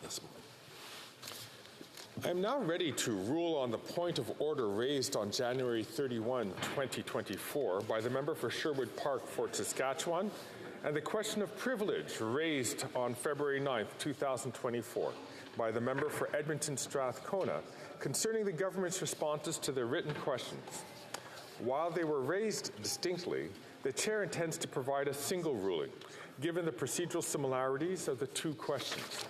Yes. I am now ready to rule on the point of order raised on January 31, 2024 by the member for Sherwood Park, Fort Saskatchewan, and the question of privilege raised on February 9, 2024 by the member for Edmonton Strathcona concerning the government's responses to their written questions. While they were raised distinctly, the Chair intends to provide a single ruling, given the procedural similarities of the two questions.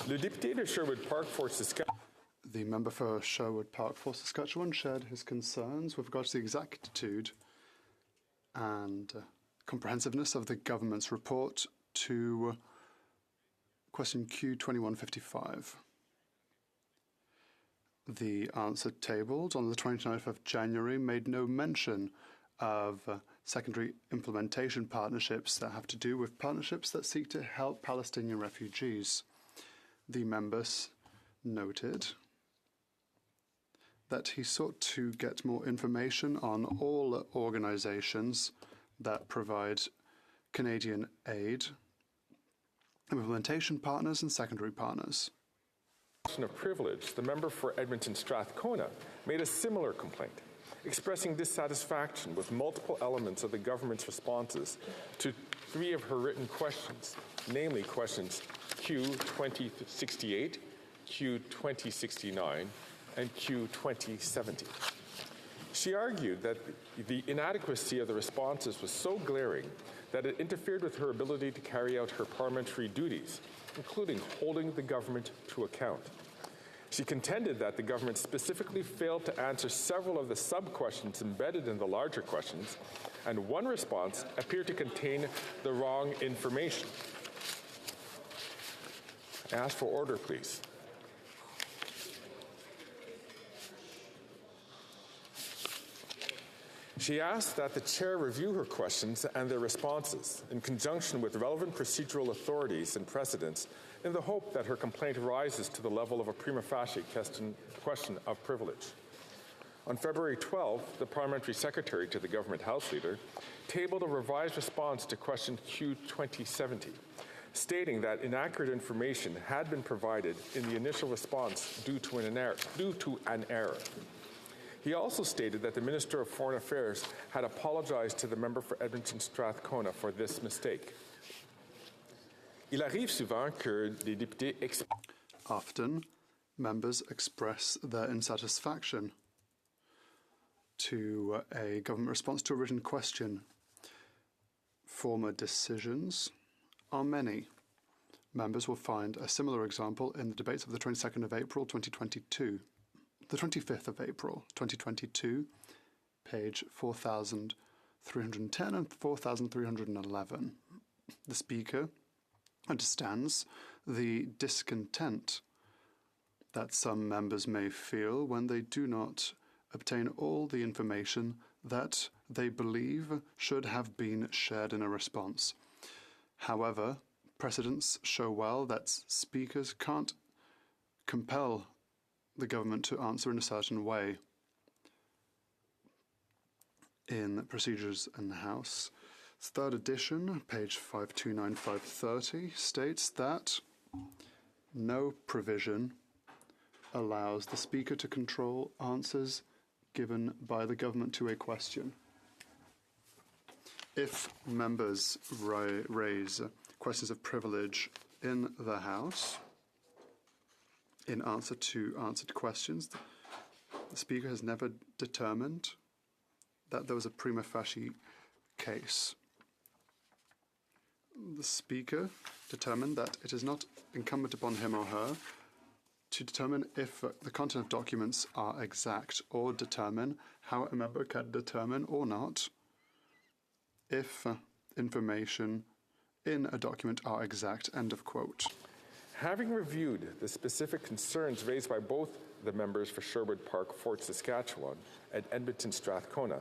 Le député de Sherwood Park, Fort Saskatchewan. The member for Sherwood Park, Fort Saskatchewan, shared his concerns with regard to the exactitude and comprehensiveness of the government's report to question Q2155. The answer tabled on the 29th of January made no mention of secondary implementation partnerships that have to do with partnerships that seek to help Palestinian refugees. The members noted that he sought to get more information on all organizations that provide Canadian aid, implementation partners and secondary partners. Of privilege, the member for Edmonton Strathcona made a similar complaint, expressing dissatisfaction with multiple elements of the government's responses to three of her written questions, namely questions Q2068, Q2069, and Q2070. She argued that the inadequacy of the responses was so glaring that it interfered with her ability to carry out her parliamentary duties, including holding the government to account. She contended that the government specifically failed to answer several of the sub-questions embedded in the larger questions, and one response appeared to contain the wrong information. I ask for order, please. She asked that the Chair review her questions and their responses in conjunction with relevant procedural authorities and precedents in the hope that her complaint rises to the level of a prima facie question of privilege. On February 12, the Parliamentary Secretary to the Government House Leader tabled a revised response to question Q2070, stating that inaccurate information had been provided in the initial response due to an error. He also stated that the Minister of Foreign Affairs had apologized to the member for Edmonton Strathcona for this mistake. Il arrive souvent que des députés Often, members express their insatisfaction to a government response to a written question. Former decisions are many. Members will find a similar example in the debates of the 22nd of April 2022. The 25th of April 2022, page 4310 and 4311. The Speaker understands the discontent that some members may feel when they do not obtain all the information that they believe should have been shared in a response. However, precedents show well that speakers can't compel the government to answer in a certain way. In Procedures in the House, third edition, page 529530, states that no provision allows the Speaker to control answers given by the government to a question. If members raise questions of privilege in the House, in answer to answered questions, the Speaker has never determined that there was a prima facie case. The Speaker determined that it is not incumbent upon him or her to determine if the content of documents are exact, or determine how a member can determine or not if information in a document are exact, end of quote. Having reviewed the specific concerns raised by both the members for Sherwood Park, Fort Saskatchewan, and Edmonton Strathcona,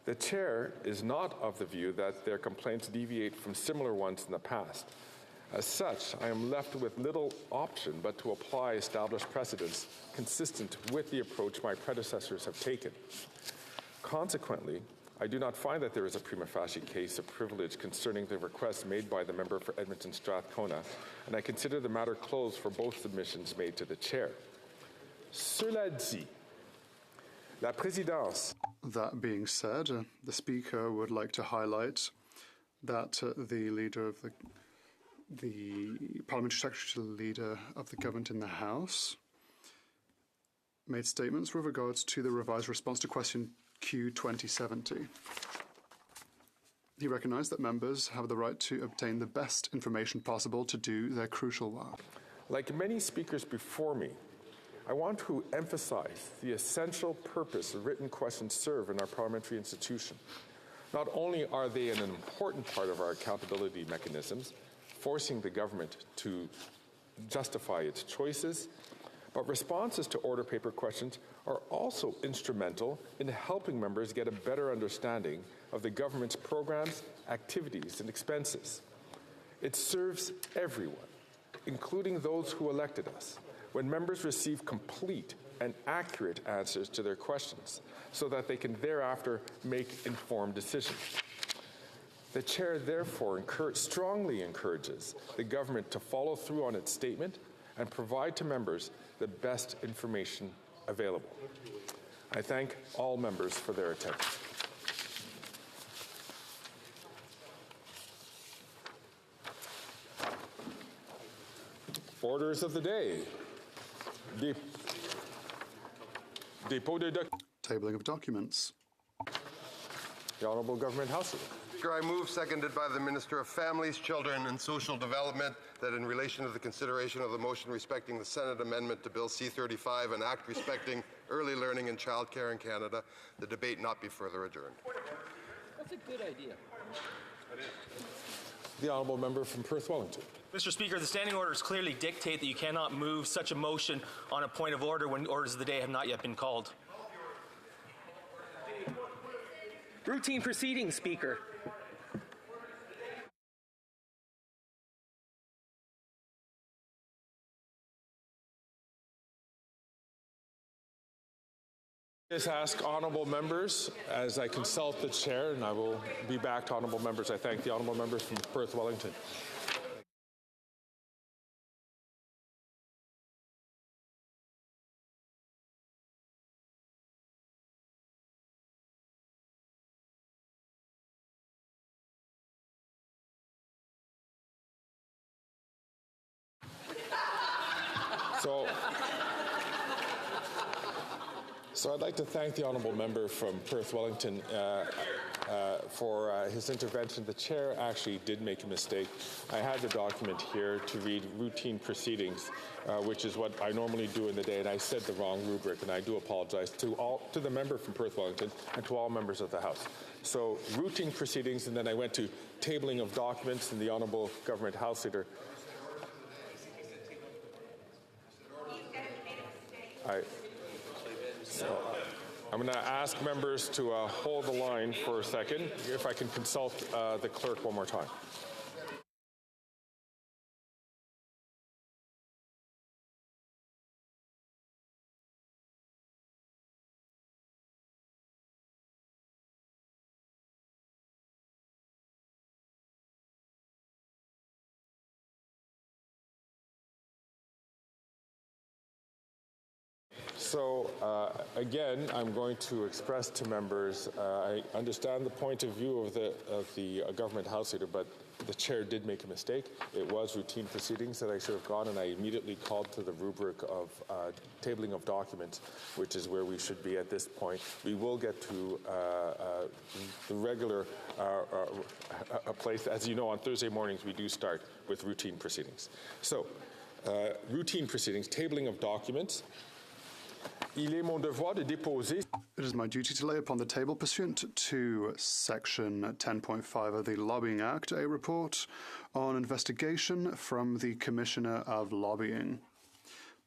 the Chair is not of the view that their complaints deviate from similar ones in the past. As such, I am left with little option but to apply established precedents consistent with the approach my predecessors have taken. Consequently, I do not find that there is a prima facie case of privilege concerning the request made by the member for Edmonton Strathcona, and I consider the matter closed for both submissions made to the chair. Cela dit, la présidence. That being said, the Speaker would like to highlight that the leader of the Parliamentary Secretary Leader of the Government in the House made statements with regards to the revised response to question Q 2070. He recognised that members have the right to obtain the best information possible to do their crucial work. Like many speakers before me, I want to emphasize the essential purpose written questions serve in our parliamentary institution. Not only are they an important part of our accountability mechanisms, forcing the government to justify its choices, but responses to order paper questions are also instrumental in helping members get a better understanding of the government's programs, activities, and expenses. It serves everyone, including those who elected us, when members receive complete and accurate answers to their questions so that they can thereafter make informed decisions. The chair therefore strongly encourages the government to follow through on its statement and provide to members the best information available. I thank all members for their attention. Orders of the day. Dépôt de documents. Tabling of documents. The Honourable Government House Leader. Speaker, I move, seconded by the Minister of Families, Children and Social Development, that in relation to the consideration of the motion respecting the Senate amendment to Bill C-35, an act respecting early learning and childcare in Canada, the debate not be further adjourned. That's a good idea. The Honourable Member from Perth Wellington. Mr. Speaker, the standing orders clearly dictate that you cannot move such a motion on a point of order when orders of the day have not yet been called. Routine proceedings, Speaker. Just ask honourable members as I consult the chair, and I will be back to honourable members. I thank the honourable members from Perth Wellington. So I'd like to thank the honourable member from Perth Wellington for his intervention. The chair actually did make a mistake. I had the document here to read routine proceedings, which is what I normally do in the day, and I said the wrong rubric, and I do apologize to the member from Perth Wellington and to all members of the House. So routine proceedings, and then I went to tabling of documents, and the Honourable Government House Leader. I'm going to ask members to hold the line for a second, if I can consult the clerk one more time. So again, I'm going to express to members, I understand the point of view of the Government House Leader, but the chair did make a mistake. It was routine proceedings that I should have gone, and I immediately called to the rubric of tabling of documents, which is where we should be at this point. We will get to the regular place. As you know, on Thursday mornings, we do start with routine proceedings. So, routine proceedings, tabling of documents. It is my duty to lay upon the table, pursuant to Section 10.5 of the Lobbying Act, a report on investigation from the Commissioner of Lobbying.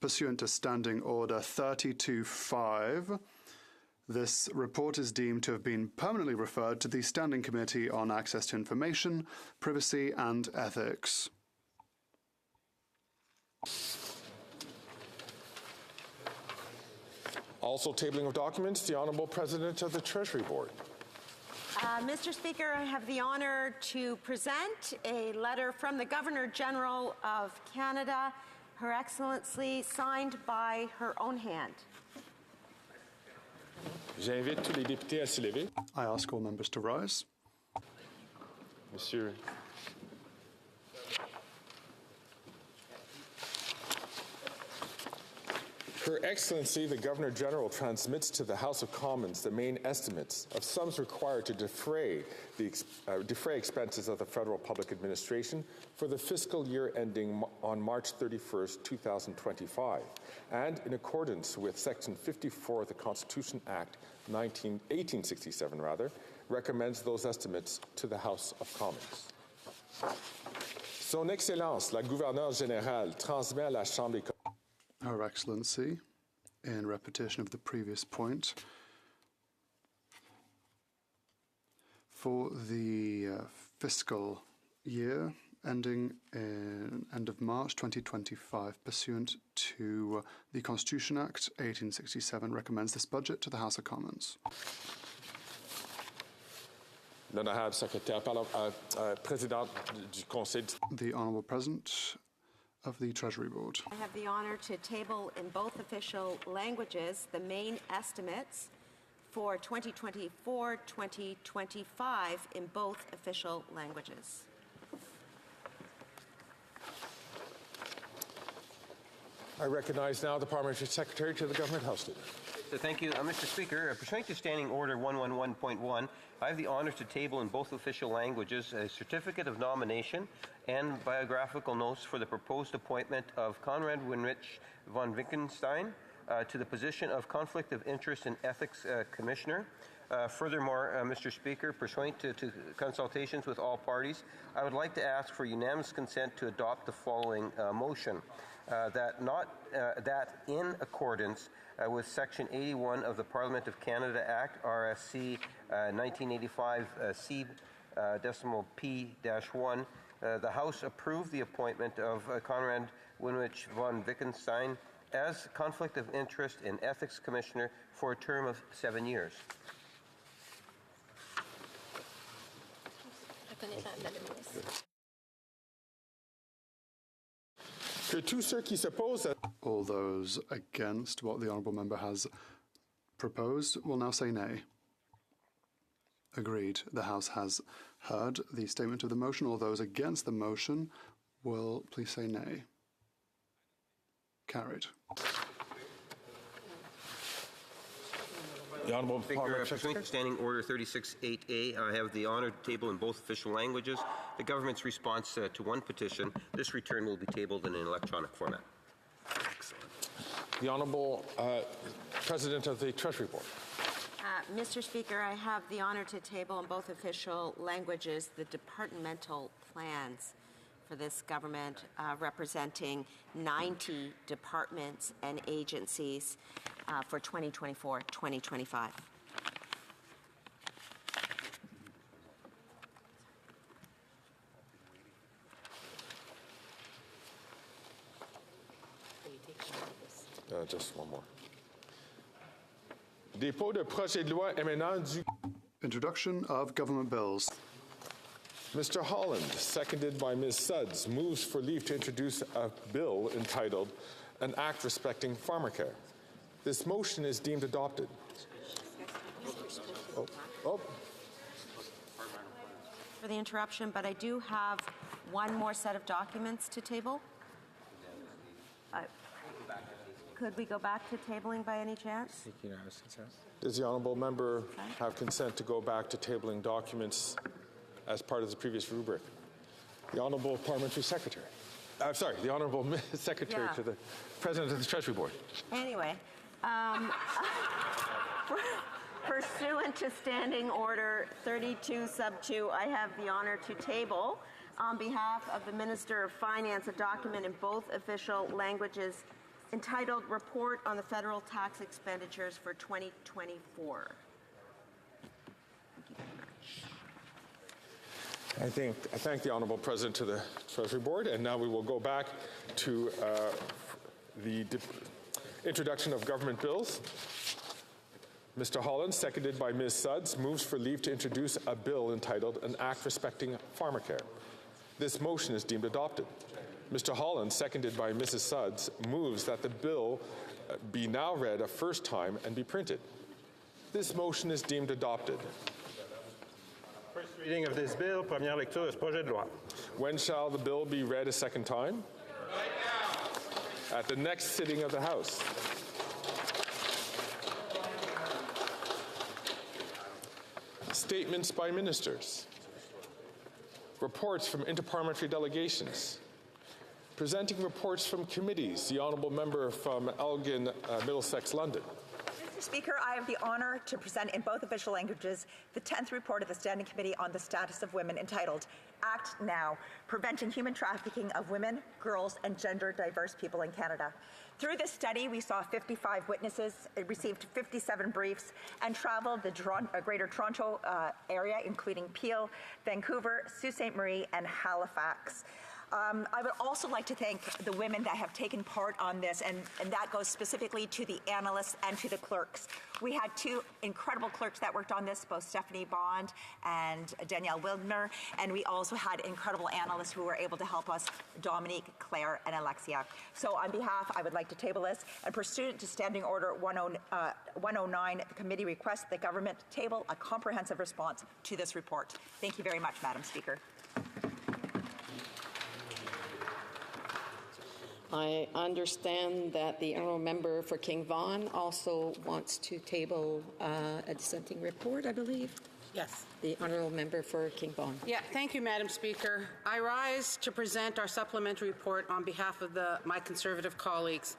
Pursuant to Standing Order 32.5, this report is deemed to have been permanently referred to the Standing Committee on Access to Information, Privacy and Ethics. Also tabling of documents, the Honourable President of the Treasury Board. Mr. Speaker, I have the honor to present a letter from the Governor-General of Canada, Her Excellency, signed by her own hand. J'invite tous les députés à se lever. I ask all members to rise. Monsieur. Her Excellency, the Governor-General, transmits to the House of Commons the main estimates of sums required to defray expenses of the federal public administration for the fiscal year ending on March 31st, 2025, and in accordance with Section 54 of the Constitution Act 1867, recommends those estimates to the House of Commons. Son Excellence, la Gouverneure Générale, transmet à la Chambre des Communes. Her Excellency, in repetition of the previous point, for the fiscal year ending in end of March 2025, pursuant to the Constitution Act 1867, recommends this budget to the House of Commons. L'honorable secrétaire, président du Conseil. The Honourable President of the Treasury Board. I have the honor to table in both official languages the main estimates for 2024-2025 in both official languages. I recognize now the Parliamentary Secretary to the Government House Leader. So thank you, Mr. Speaker. Pursuant to Standing Order 111.1, I have the honor to table in both official languages a certificate of nomination and biographical notes for the proposed appointment of Conrad Winrich von Wittgenstein to the position of Conflict of Interest and Ethics Commissioner. Furthermore, Mr. Speaker, pursuant to consultations with all parties, I would like to ask for unanimous consent to adopt the following motion. That in accordance with Section 81 of the Parliament of Canada Act, RSC 1985 C-P-1, the House approved the appointment of Conrad Winrich von Wittgenstein as Conflict of Interest and Ethics Commissioner for a term of 7 years. Que tous ceux qui s'opposent à All those against what the Honourable Member has proposed will now say nay. Agreed. The House has heard the statement of the motion. All those against the motion will please say nay. Carried. the Honourable Speaker, Parliamentary pursuant to Standing Order 36.8a, I have the honor to table in both official languages the government's response to one petition. This return will be tabled in an electronic format. The Honourable President of the Treasury Board. Mr. Speaker, I have the honor to table in both official languages the departmental plans for this government, representing 90 departments and agencies for 2024-2025. Just one more. Dépôt de projet de loi émanant du... Introduction of government bills. Mr. Holland, seconded by Ms. Sudds, moves for leave to introduce a bill entitled An Act Respecting Pharmacare. This motion is deemed adopted. For the interruption, but I do have one more set of documents to table. Could we go back to tabling by any chance? Does the honourable member have consent to go back to tabling documents as part of the previous rubric? The Honourable Parliamentary Secretary. I'm sorry, the Honourable Secretary to the President of the Treasury Board. Anyway, pursuant to Standing Order 32 sub 2, I have the honor to table on behalf of the Minister of Finance a document in both official languages entitled Report on the Federal Tax Expenditures for 2024. Thank you very much. I thank the Honourable President to the Treasury Board, and now we will go back to the introduction of government bills. Mr. Holland, seconded by Ms. Sudds, moves for leave to introduce a bill entitled An Act Respecting Pharmacare. This motion is deemed adopted. Mr. Holland, seconded by Mrs. Sudds, moves that the bill be now read a first time and be printed. This motion is deemed adopted. First reading of this bill, première lecture de ce projet de loi. When shall the bill be read a second time? Right now. At the next sitting of the House. Statements by ministers. Reports from interparliamentary delegations. Presenting reports from committees, the Honourable Member from Elgin, Middlesex, London. Mr. Speaker, I have the honour to present in both official languages the 10th report of the Standing Committee on the Status of Women entitled Act Now, Preventing Human Trafficking of Women, Girls and Gender Diverse People in Canada. Through this study, we saw 55 witnesses, received 57 briefs, and traveled the Greater Toronto area, including Peel, Vancouver, Sault Ste. Marie, and Halifax. I would also like to thank the women that have taken part on this, and that goes specifically to the analysts and to the clerks. We had two incredible clerks that worked on this, both Stephanie Bond and Danielle Wildner, and we also had incredible analysts who were able to help us, Dominique, Claire, and Alexia. So on behalf, I would like to table this, and pursuant to Standing Order 109, the committee requests the government table a comprehensive response to this report. Thank you very much, Madam Speaker. I understand that the honourable member for King Vaughan also wants to table a dissenting report, I believe. Yes. The honourable member for King Vaughan. Yeah, thank you, Madam Speaker. I rise to present our supplementary report on behalf of my Conservative colleagues.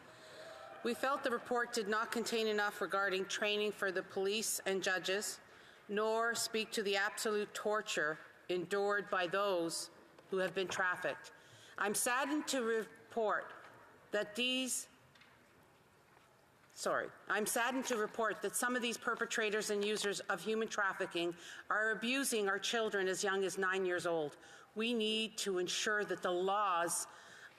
We felt the report did not contain enough regarding training for the police and judges, nor speak to the absolute torture endured by those who have been trafficked. I'm saddened to report that some of these perpetrators and users of human trafficking are abusing our children as young as 9 years old. We need to ensure that the laws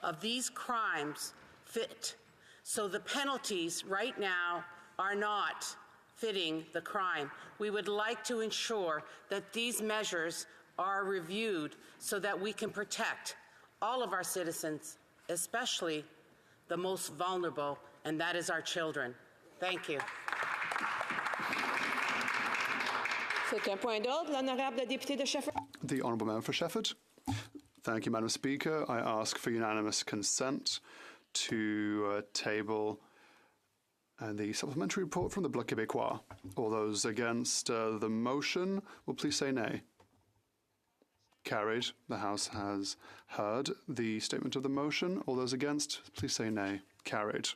of these crimes fit. So the penalties right now are not fitting the crime. We would like to ensure that these measures are reviewed so that we can protect all of our citizens, especially the most vulnerable, and that is our children. Thank you. C'est un point d'ordre, l'honorable député de Shefford. The Honourable Member for Shefford. Thank you, Madam Speaker. I ask for unanimous consent to table the supplementary report from the Bloc Québécois. All those against the motion will please say nay. Carried. The House has heard the statement of the motion. All those against, please say nay. Carried.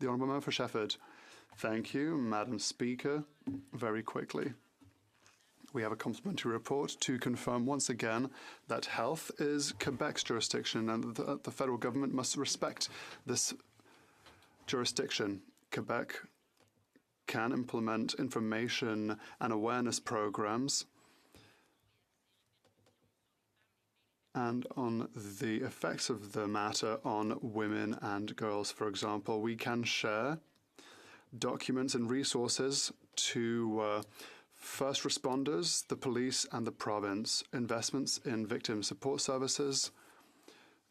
The Honourable Member for Shefford. Thank you, Madam Speaker. Very quickly. We have a complementary report to confirm once again that health is Quebec's jurisdiction and that the federal government must respect this jurisdiction. Quebec can implement information and awareness programs and on the effects of the matter on women and girls. For example, we can share documents and resources to first responders, the police and the province. Investments in victim support services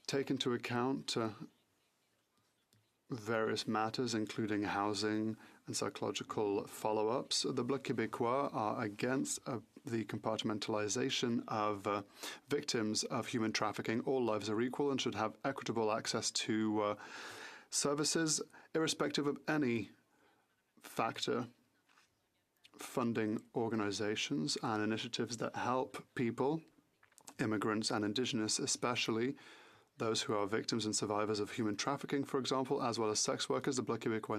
take into account various matters, including housing and psychological follow-ups. The Bloc Québécois are against the compartmentalization of victims of human trafficking. All lives are equal and should have equitable access to services, irrespective of any factor. Funding organizations and initiatives that help people, immigrants and Indigenous especially, those who are victims and survivors of human trafficking, for example, as well as sex workers. The Bloc Québécois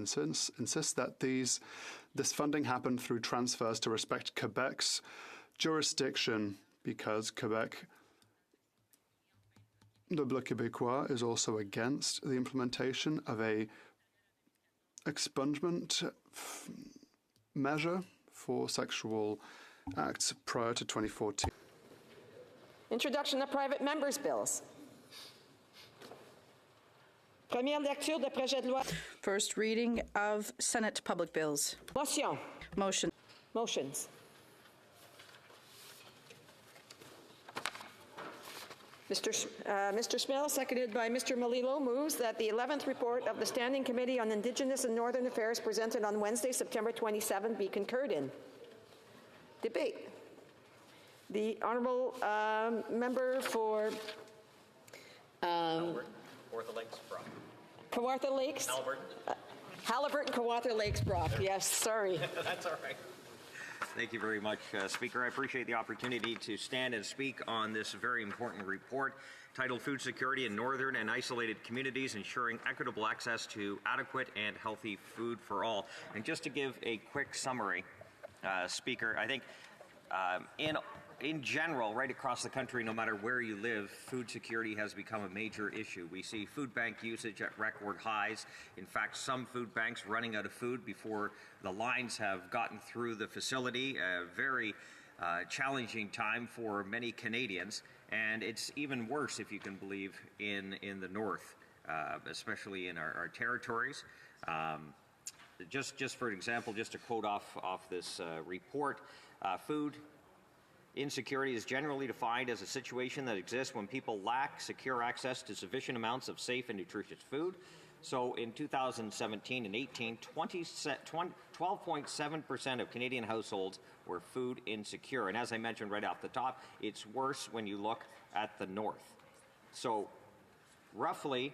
insists that this funding happen through transfers to respect Quebec's jurisdiction, because the Bloc Québécois is also against the implementation of a expungement measure for sexual acts prior to 2014. Introduction of private members' bills. Première lecture de projet de loi. First reading of Senate public bills. Motion. Motion. Motions. Mr. Smell, seconded by Mr. Melillo, moves that the 11th report of the Standing Committee on Indigenous and Northern Affairs presented on Wednesday, September 27, be concurred in. Debate. The honourable member for Kawartha Lakes, Brock. Kawartha Lakes? Haliburton, Kawartha Lakes, Brock. Yes, sorry. That's all right. Thank you very much, Speaker. I appreciate the opportunity to stand and speak on this very important report titled Food Security in Northern and Isolated Communities, Ensuring Equitable Access to Adequate and Healthy Food for All. And just to give a quick summary, Speaker, I think in general, right across the country, no matter where you live, food security has become a major issue. We see food bank usage at record highs. In fact, some food banks running out of food before the lines have gotten through the facility. A very challenging time for many Canadians. And it's even worse, if you can believe, in the north, especially in our territories. Just for example, just to quote off this report, food insecurity is generally defined as a situation that exists when people lack secure access to sufficient amounts of safe and nutritious food. So in 2017 and 18, 12.7% of Canadian households were food insecure. And as I mentioned right off the top, it's worse when you look at the north. So roughly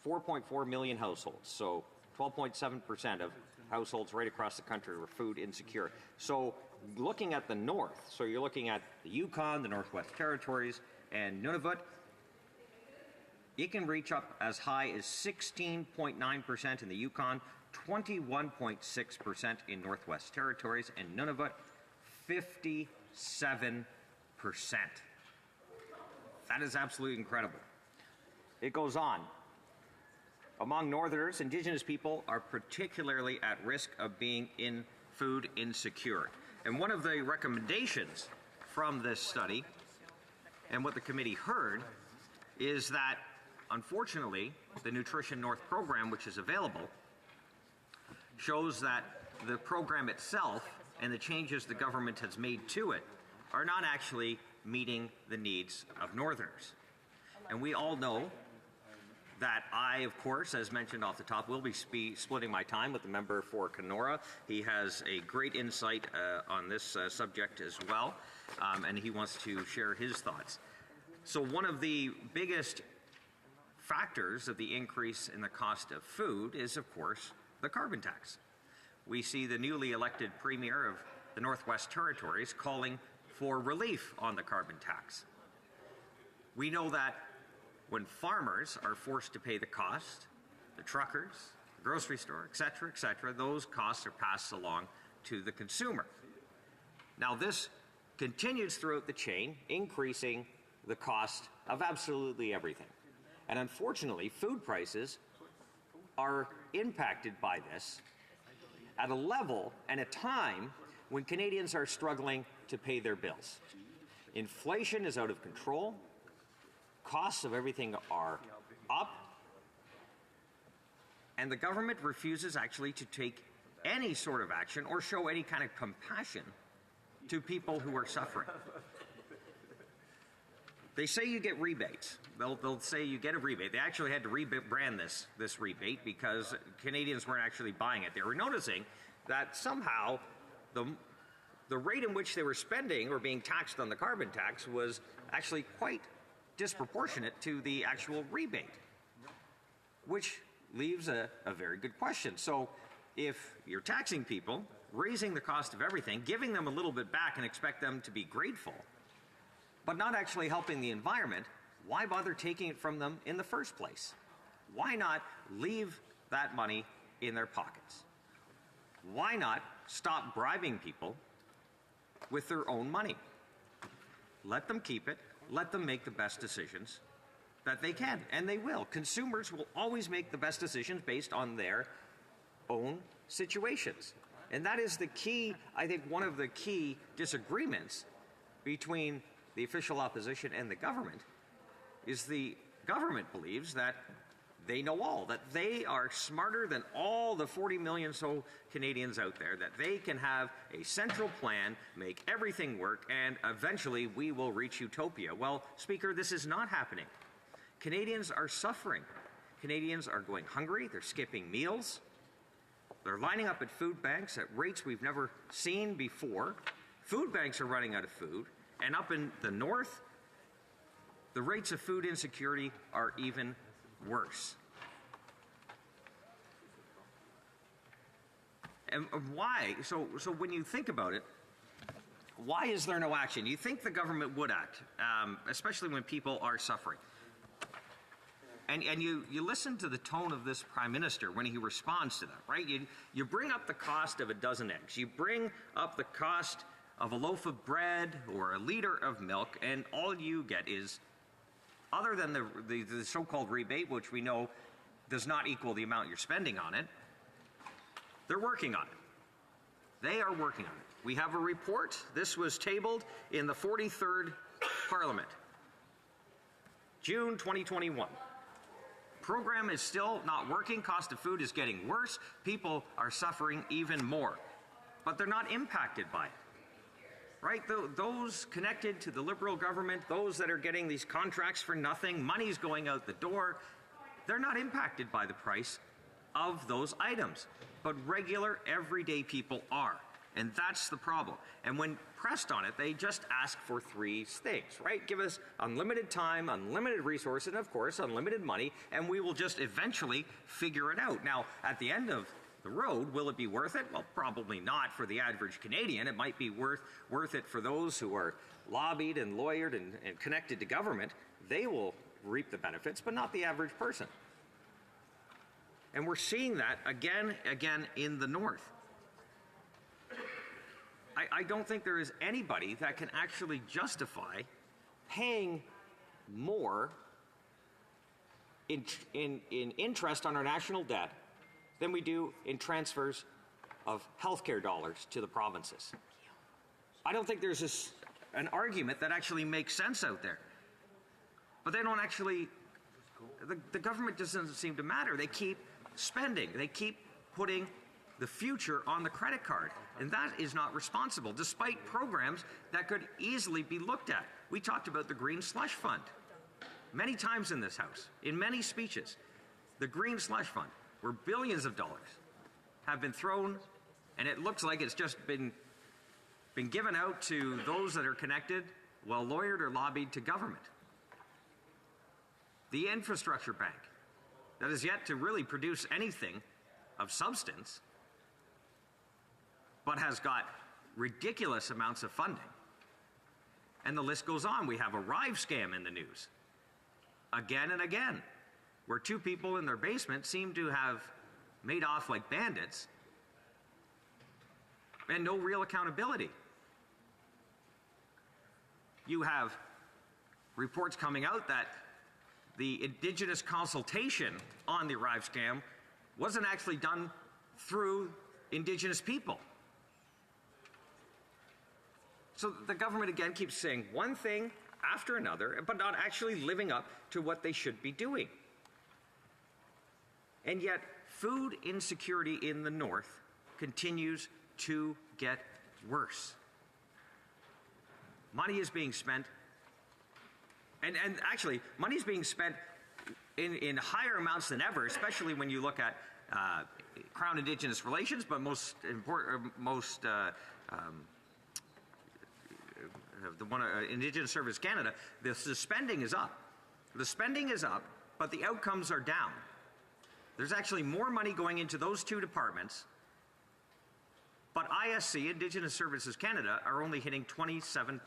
4.4 million households, so 12.7% of households right across the country were food insecure. So looking at the north, so you're looking at the Yukon, the Northwest Territories, and Nunavut, it can reach up as high as 16.9% in the Yukon, 21.6% in Northwest Territories, and Nunavut, 57%. That is absolutely incredible. It goes on. Among Northerners, Indigenous people are particularly at risk of being food insecure. And one of the recommendations from this study, and what the committee heard, is that, unfortunately, the Nutrition North program, which is available, shows that the program itself and the changes the government has made to it are not actually meeting the needs of Northerners. And we all know that I, of course, as mentioned off the top, will be splitting my time with the member for Kenora. He has a great insight on this subject as well, and he wants to share his thoughts. So one of the biggest factors of the increase in the cost of food is, of course, the carbon tax. We see the newly elected Premier of the Northwest Territories calling for relief on the carbon tax. We know that when farmers are forced to pay the cost, the truckers, the grocery store, et cetera, those costs are passed along to the consumer. Now, this continues throughout the chain, increasing the cost of absolutely everything. And unfortunately, food prices are impacted by this at a level and a time when Canadians are struggling to pay their bills. Inflation is out of control. Costs of everything are up, and the government refuses actually to take any sort of action or show any kind of compassion to people who are suffering. They say you get rebates. They'll say you get a rebate. They actually had to rebrand this rebate because Canadians weren't actually buying it. They were noticing that somehow the rate in which they were spending or being taxed on the carbon tax was actually quite disproportionate to the actual rebate, which leaves a very good question. So if you're taxing people, raising the cost of everything, giving them a little bit back and expect them to be grateful, but not actually helping the environment, why bother taking it from them in the first place? Why not leave that money in their pockets? Why not stop bribing people with their own money? Let them keep it. Let them make the best decisions that they can, and they will. Consumers will always make the best decisions based on their own situations. And that is the key, I think, one of the key disagreements between the official opposition and the government is the government believes that they know all, that they are smarter than all the 40 million so Canadians out there, that they can have a central plan, make everything work, and eventually we will reach utopia. Well, Speaker, this is not happening. Canadians are suffering. Canadians are going hungry, they're skipping meals, they're lining up at food banks at rates we've never seen before. Food banks are running out of food, and up in the north, the rates of food insecurity are even worse. And why? So when you think about it, why is there no action? You think the government would act, especially when people are suffering. And you listen to the tone of this Prime Minister when he responds to that, right? You bring up the cost of a dozen eggs. You bring up the cost of a loaf of bread or a liter of milk, and all you get is, other than the so-called rebate, which we know does not equal the amount you're spending on it, they're working on it. They are working on it. We have a report. This was tabled in the 43rd Parliament, June 2021. Program is still not working. Cost of food is getting worse. People are suffering even more. But they're not impacted by it. Right? Those connected to the Liberal government, those that are getting these contracts for nothing, money's going out the door, they're not impacted by the price of those items. But regular, everyday people are. And that's the problem. And when pressed on it, they just ask for three things, right? Give us unlimited time, unlimited resources, and of course, unlimited money, and we will just eventually figure it out. Now, at the end of the road, will it be worth it? Well, probably not for the average Canadian. It might be worth it for those who are lobbied and lawyered and connected to government. They will reap the benefits, but not the average person. And we're seeing that again in the North. I don't think there is anybody that can actually justify paying more in interest on our national debt than we do in transfers of healthcare dollars to the provinces. I don't think there's an argument that actually makes sense out there. But they don't actually, the government just doesn't seem to matter. They keep spending. They keep putting the future on the credit card. And that is not responsible, despite programs that could easily be looked at. We talked about the Green Slush Fund many times in this House, in many speeches. The Green Slush Fund, where billions of dollars have been thrown, and it looks like it's just been given out to those that are connected, well lawyered or lobbied to government. The Infrastructure Bank, that is yet to really produce anything of substance, but has got ridiculous amounts of funding. And the list goes on. We have a Rive scam in the news again and again, where two people in their basement seem to have made off like bandits and no real accountability. You have reports coming out that the Indigenous consultation on the Rive scam wasn't actually done through Indigenous people. So the government again keeps saying one thing after another, but not actually living up to what they should be doing. And yet, food insecurity in the North continues to get worse. Money is being spent, and actually, money is being spent in higher amounts than ever, especially when you look at Crown Indigenous relations, but most important, the one Indigenous Service Canada, the spending is up. The spending is up, but the outcomes are down. There's actually more money going into those two departments, but ISC, Indigenous Services Canada, are only hitting 27%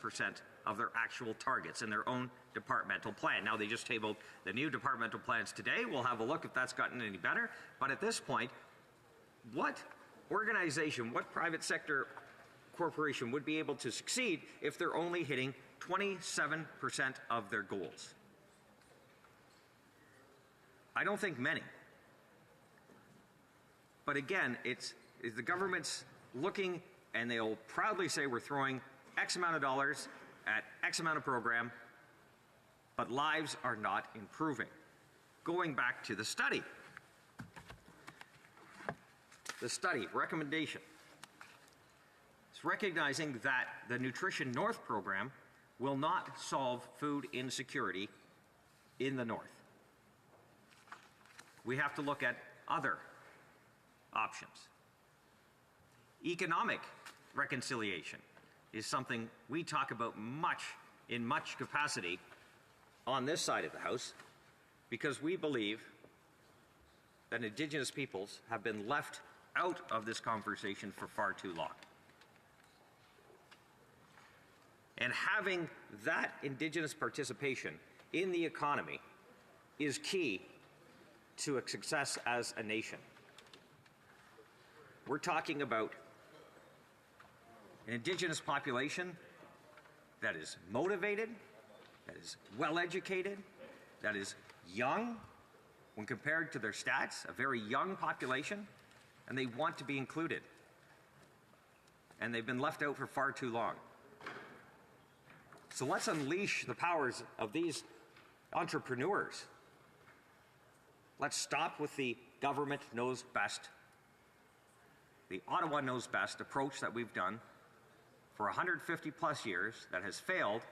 of their actual targets in their own departmental plan. Now, they just tabled the new departmental plans today. We'll have a look if that's gotten any better. But at this point, what organization, what private sector corporation would be able to succeed if they're only hitting 27% of their goals? I don't think many. But again, it's the government's looking, and they'll proudly say we're throwing X amount of dollars at X amount of program, but lives are not improving. going back to the study. The study recommendation. It's recognizing that the Nutrition North program will not solve food insecurity in the North. We have to look at other options. Economic reconciliation is something we talk about in much capacity on this side of the House, because we believe that Indigenous peoples have been left out of this conversation for far too long. And having that Indigenous participation in the economy is key to a success as a nation. We're talking about an Indigenous population that is motivated, that is well educated, that is young when compared to their stats, a very young population, and they want to be included. And they've been left out for far too long. So let's unleash the powers of these entrepreneurs. Let's stop with the government knows best, the Ottawa knows best approach that we've done for 150 plus years that has failed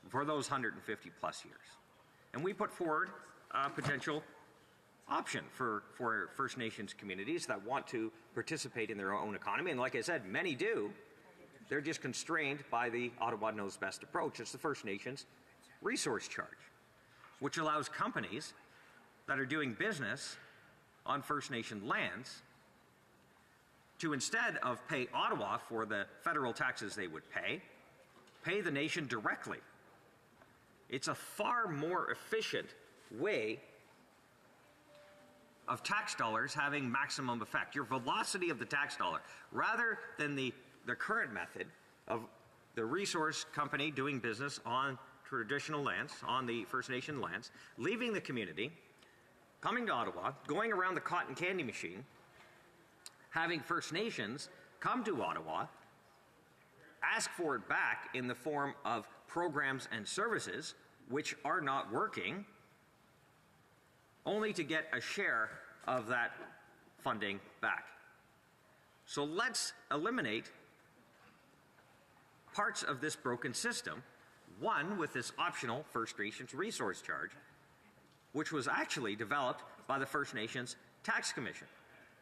for those 150 plus years. And we put forward a potential option for First Nations communities that want to participate in their own economy. And like I said, many do. They're just constrained by the Ottawa knows best approach. It's the First Nations resource charge, which allows companies that are doing business on First Nation lands to, instead of pay Ottawa for the federal taxes they would pay the nation directly. It's a far more efficient way of tax dollars having maximum effect. Your velocity of the tax dollar, rather than the current method of the resource company doing business on traditional lands, on the First Nation lands, leaving the community, coming to Ottawa, going around the cotton candy machine, having First Nations come to Ottawa, ask for it back in the form of programs and services which are not working, only to get a share of that funding back. So let's eliminate parts of this broken system, one with this optional First Nations resource charge, which was actually developed by the First Nations Tax Commission.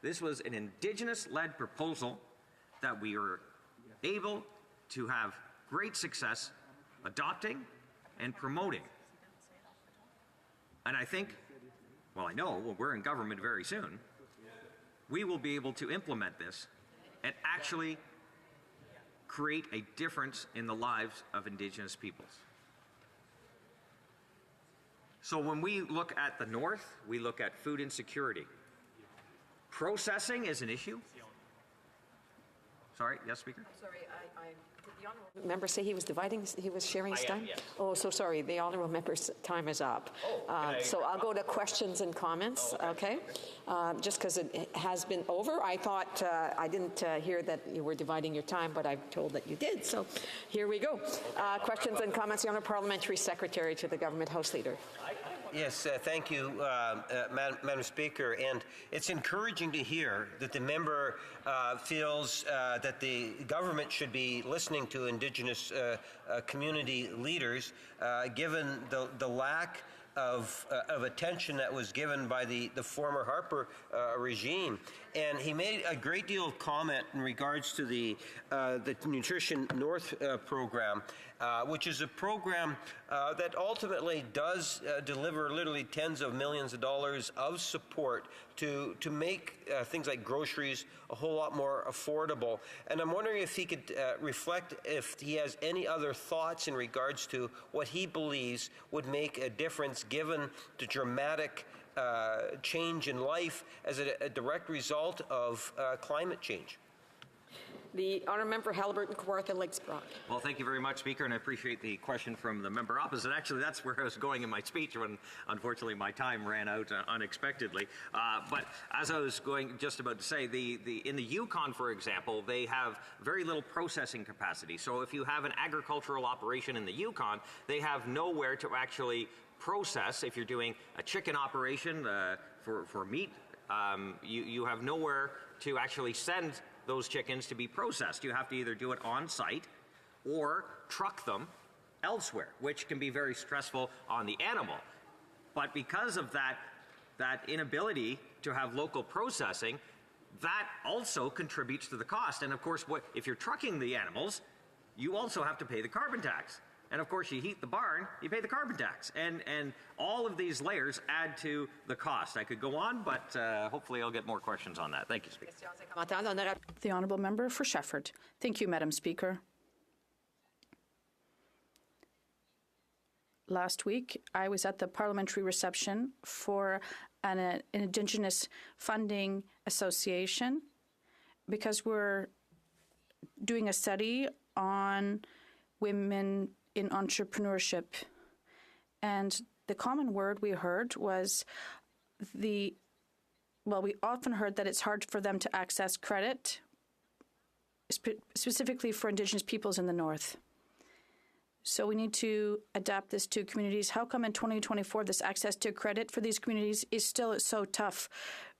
This was an Indigenous-led proposal that we were able to have great success adopting and promoting. And I think, well, I know when we're in government very soon, we will be able to implement this and actually create a difference in the lives of Indigenous peoples. So when we look at the North, we look at food insecurity. Processing is an issue. Sorry, yes, Speaker? I'm sorry, did the honourable member say he was sharing his time? Yes. Oh, so sorry, the honourable member's time is up. So I'll go to questions and comments, okay? Just because it has been over. I thought, I didn't hear that you were dividing your time, but I'm told that you did. So here we go. Questions and comments, the Honourable Parliamentary Secretary to the Government House Leader. Yes, thank you, Madam Speaker. And it's encouraging to hear that the member feels that the government should be listening to Indigenous community leaders, given the lack of attention that was given by the former Harper regime. And he made a great deal of comment in regards to the Nutrition North program, which is a program that ultimately does deliver literally tens of millions of dollars of support to make things like groceries a whole lot more affordable. And I'm wondering if he could reflect if he has any other thoughts in regards to what he believes would make a difference given the dramatic change in life as a direct result of climate change. The Honourable Member Haliburton, Kawartha Lakes Brock. Well, thank you very much, Speaker, and I appreciate the question from the member opposite. Actually, that's where I was going in my speech when, unfortunately, my time ran out unexpectedly. But as I was just about to say, in the Yukon, for example, they have very little processing capacity. So if you have an agricultural operation in the Yukon, they have nowhere to actually process. If you're doing a chicken operation for meat, you have nowhere to actually send those chickens to be processed. You have to either do it on site or truck them elsewhere, which can be very stressful on the animal. But because of that inability to have local processing, that also contributes to the cost. And of course, if you're trucking the animals, you also have to pay the carbon tax. And of course, you heat the barn, you pay the carbon tax. And all of these layers add to the cost. I could go on, but hopefully I'll get more questions on that. Thank you, Speaker. The Honourable Member for Shefford. Thank you, Madam Speaker. Last week, I was at the parliamentary reception for an Indigenous Funding Association because we're doing a study on women in entrepreneurship. And the common word we heard was we often heard that it's hard for them to access credit, specifically for Indigenous peoples in the North. So we need to adapt this to communities. How come in 2024 this access to credit for these communities is still so tough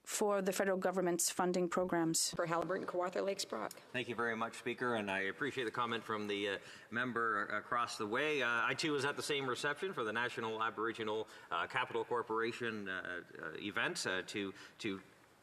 for the federal government's funding programs? For Haliburton, Kawartha Lakes, Brock. Thank you very much, Speaker, and I appreciate the comment from the member across the way. I too was at the same reception for the National Aboriginal Capital Corporation event to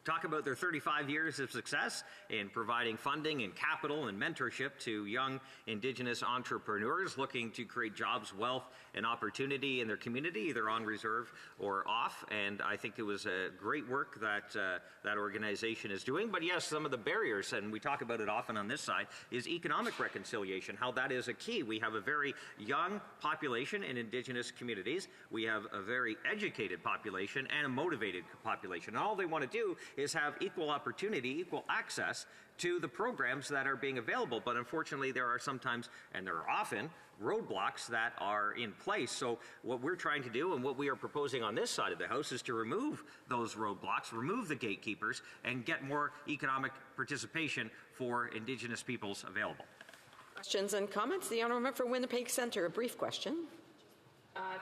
talk about their 35 years of success in providing funding and capital and mentorship to young Indigenous entrepreneurs looking to create jobs, wealth, and opportunity in their community, either on reserve or off. And I think it was great work that that organization is doing. But yes, some of the barriers, and we talk about it often on this side, is economic reconciliation, how that is a key. We have a very young population in Indigenous communities. We have a very educated population and a motivated population. And all they want to do is have equal opportunity, equal access to the programs that are being available. But unfortunately, there are sometimes, and there are often, roadblocks that are in place. So what we're trying to do and what we are proposing on this side of the House is to remove those roadblocks, remove the gatekeepers, and get more economic participation for Indigenous peoples available. Questions and comments? The Honourable Member for Winnipeg Centre, a brief question.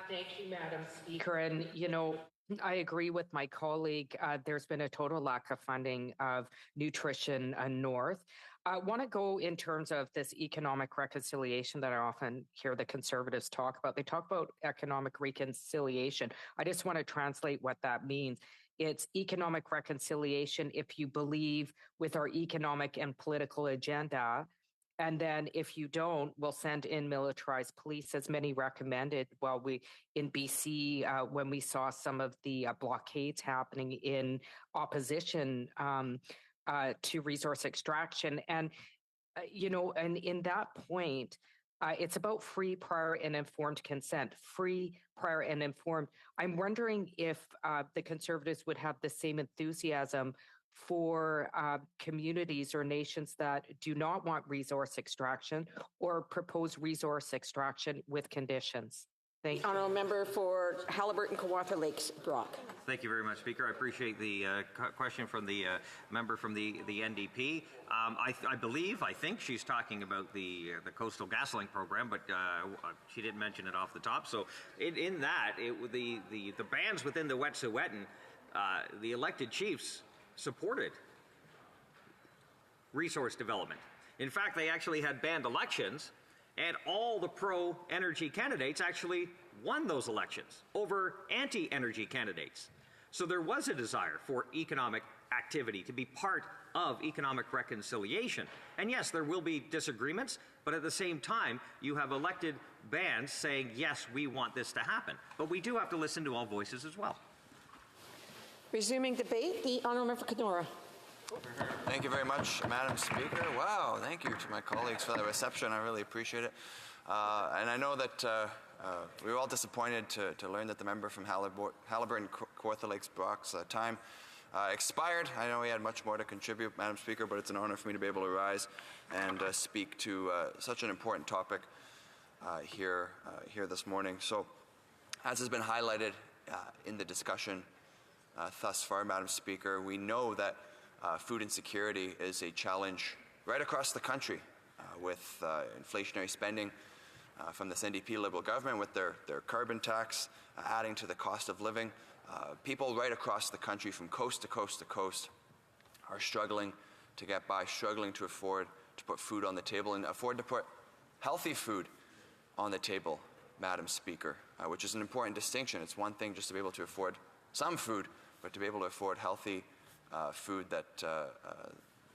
Thank you, Madam Speaker. And, you know, I agree with my colleague. There's been a total lack of funding of nutrition north. I want to go in terms of this economic reconciliation that I often hear the Conservatives talk about. They talk about economic reconciliation. I just want to translate what that means. It's economic reconciliation if you believe with our economic and political agenda. And then if you don't, we'll send in militarized police, as many recommended. Well, in BC, when we saw some of the blockades happening in opposition to resource extraction. And, you know, and in that point, it's about free, prior, and informed consent. Free, prior, and informed. I'm wondering if the Conservatives would have the same enthusiasm for communities or nations that do not want resource extraction or propose resource extraction with conditions. Thank you. Honourable Member for Haliburton, Kawartha Lakes, Brock. Thank you very much, Speaker. I appreciate the question from the member from the NDP. I think she's talking about the Coastal GasLink program, but she didn't mention it off the top. So in that, the bands within the Wet'suwet'en, the elected chiefs supported resource development. In fact, they actually had banned elections, and all the pro-energy candidates actually won those elections over anti-energy candidates. So there was a desire for economic activity to be part of economic reconciliation. And yes, there will be disagreements, but at the same time, you have elected bands saying, yes, we want this to happen. But we do have to listen to all voices as well. Resuming debate, the Honourable Member for Kenora. Thank you very much, Madam Speaker. Wow, thank you to my colleagues for the reception. I really appreciate it. And I know that we were all disappointed to learn that the member from Haliburton, Kawartha Lakes, Brock's time expired. I know he had much more to contribute, Madam Speaker, but it's an honor for me to be able to rise and speak to such an important topic here this morning. So, as has been highlighted in the discussion thus far, Madam Speaker, we know that food insecurity is a challenge right across the country with inflationary spending from this NDP Liberal government with their carbon tax, adding to the cost of living. People right across the country from coast to coast to coast are struggling to get by, struggling to afford to put food on the table and afford to put healthy food on the table, Madam Speaker, which is an important distinction. It's one thing just to be able to afford some food, but to be able to afford healthy food that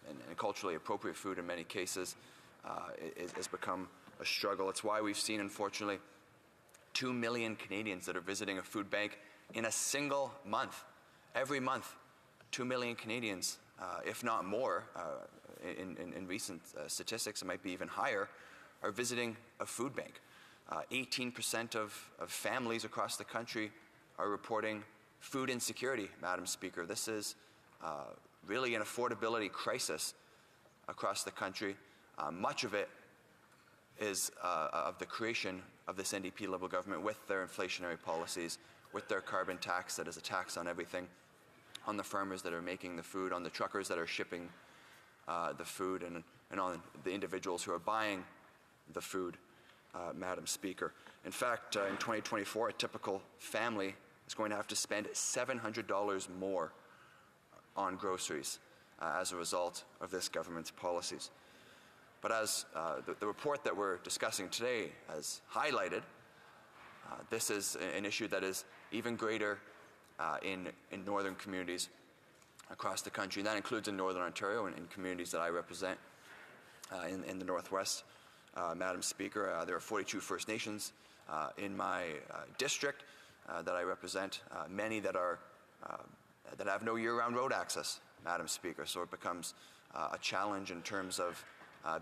and culturally appropriate food in many cases has become a struggle. It's why we've seen, unfortunately, 2 million Canadians that are visiting a food bank in a single month. Every month, 2 million Canadians, if not more, in recent statistics, it might be even higher, are visiting a food bank. 18% of families across the country are reporting food insecurity, Madam Speaker. This is really an affordability crisis across the country. Much of it is of the creation of this NDP Liberal government with their inflationary policies, with their carbon tax that is a tax on everything, on the farmers that are making the food, on the truckers that are shipping the food, and on the individuals who are buying the food, Madam Speaker. In fact, in 2024, a typical family is going to have to spend $700 more on groceries as a result of this government's policies. But as the report that we're discussing today has highlighted, this is an issue that is even greater in northern communities across the country. And that includes in Northern Ontario and in communities that I represent in the Northwest. Madam Speaker, there are 42 First Nations in my district that I represent, many that have no year-round road access, Madam Speaker. So it becomes a challenge in terms of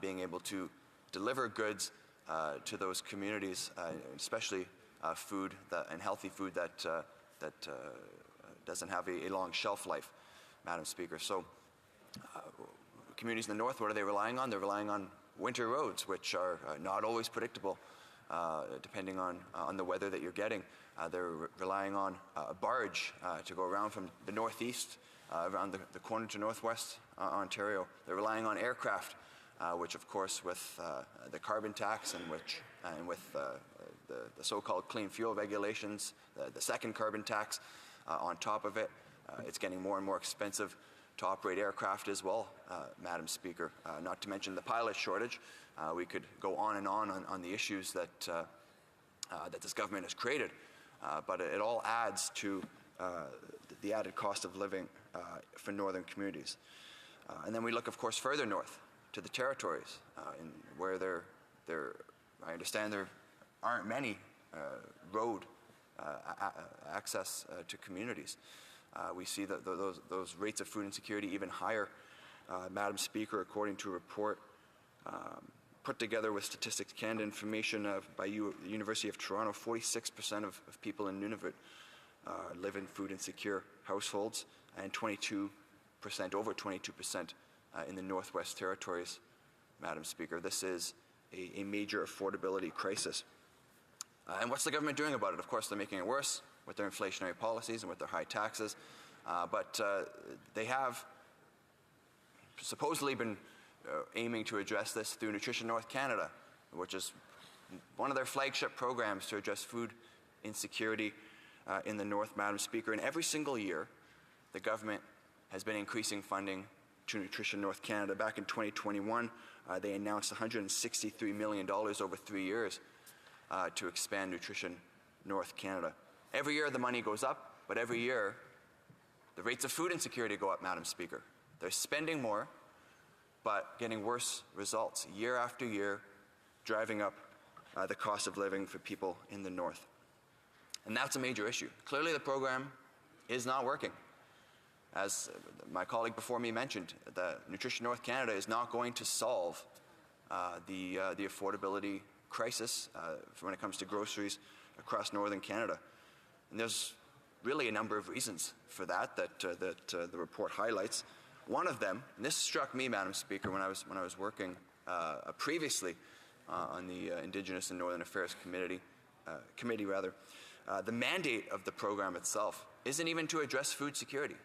being able to deliver goods to those communities, especially food and healthy food that doesn't have a long shelf life, Madam Speaker. So communities in the north, what are they relying on? They're relying on winter roads, which are not always predictable, depending on the weather that you're getting. They're relying on a barge to go around from the northeast, around the corner to northwest Ontario. They're relying on aircraft, which of course with the carbon tax and with the so-called clean fuel regulations, the second carbon tax on top of it, it's getting more and more expensive to operate aircraft as well, Madam Speaker. Not to mention the pilot shortage. We could go on and on the issues that this government has created, but it all adds to the added cost of living for northern communities. And then we look, of course, further north to the territories, where I understand there aren't many road access to communities. We see that those rates of food insecurity even higher, Madam Speaker, according to a report put together with Statistics Canada information by the University of Toronto. 46% of people in Nunavut live in food insecure households, and over 22% in the Northwest Territories, Madam Speaker. This is a major affordability crisis. And what's the government doing about it? Of course, they're making it worse with their inflationary policies and with their high taxes. But they have supposedly been aiming to address this through Nutrition North Canada, which is one of their flagship programs to address food insecurity in the North, Madam Speaker. And every single year, the government has been increasing funding to Nutrition North Canada. Back in 2021, they announced $163 million over 3 years to expand Nutrition North Canada. Every year the money goes up, but every year the rates of food insecurity go up, Madam Speaker. They're spending more, but getting worse results year after year, driving up the cost of living for people in the north. And that's a major issue. Clearly the program is not working. As my colleague before me mentioned, the Nutrition North Canada is not going to solve the affordability crisis when it comes to groceries across northern Canada. And there's really a number of reasons for that the report highlights. One of them, and this struck me, Madam Speaker, when I was working previously on the Indigenous and Northern Affairs committee, the mandate of the program itself isn't even to address food security.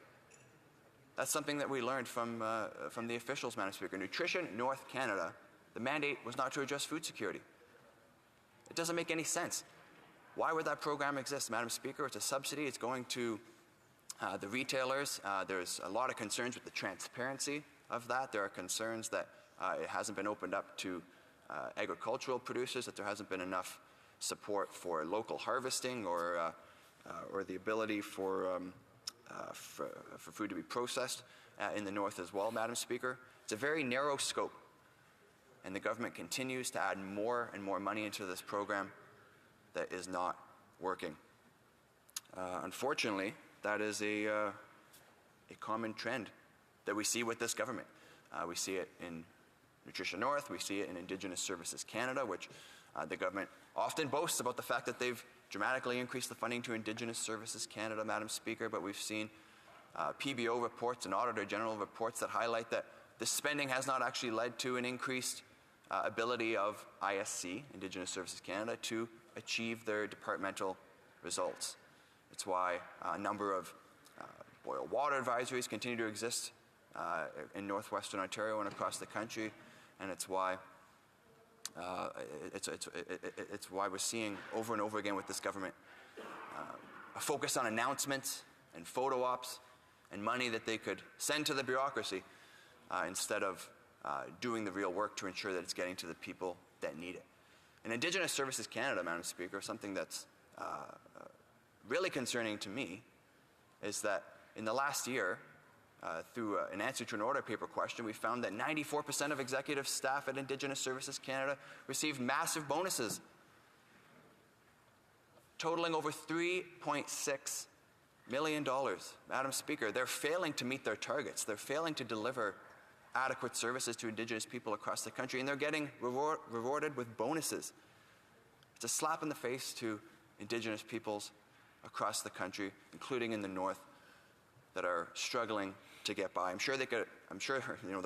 That's something that we learned from the officials, Madam Speaker. Nutrition North Canada, the mandate was not to address food security. It doesn't make any sense. Why would that program exist, Madam Speaker? It's a subsidy. It's going to the retailers. There's a lot of concerns with the transparency of that. There are concerns that it hasn't been opened up to agricultural producers, that there hasn't been enough support for local harvesting or the ability for food to be processed in the north as well, Madam Speaker. It's a very narrow scope, and the government continues to add more and more money into this program that is not working. Unfortunately, that is a common trend that we see with this government. We see it in Nutrition North, we see it in Indigenous Services Canada, which the government often boasts about the fact that they've dramatically increased the funding to Indigenous Services Canada, Madam Speaker, but we've seen PBO reports and Auditor General reports that highlight that this spending has not actually led to an increased ability of ISC, Indigenous Services Canada, to achieve their departmental results. It's why a number of boil water advisories continue to exist in northwestern Ontario and across the country, and it's why it's why we're seeing over and over again with this government a focus on announcements and photo ops and money that they could send to the bureaucracy instead of doing the real work to ensure that it's getting to the people that need it. And Indigenous Services Canada, Madam Speaker, something that's really concerning to me is that in the last year, through an answer to an order paper question, we found that 94% of executive staff at Indigenous Services Canada received massive bonuses, totaling over $3.6 million. Madam Speaker, they're failing to meet their targets. They're failing to deliver adequate services to Indigenous people across the country, and they're getting rewarded with bonuses. It's a slap in the face to Indigenous peoples across the country, including in the north, that are struggling to get by. I'm sure the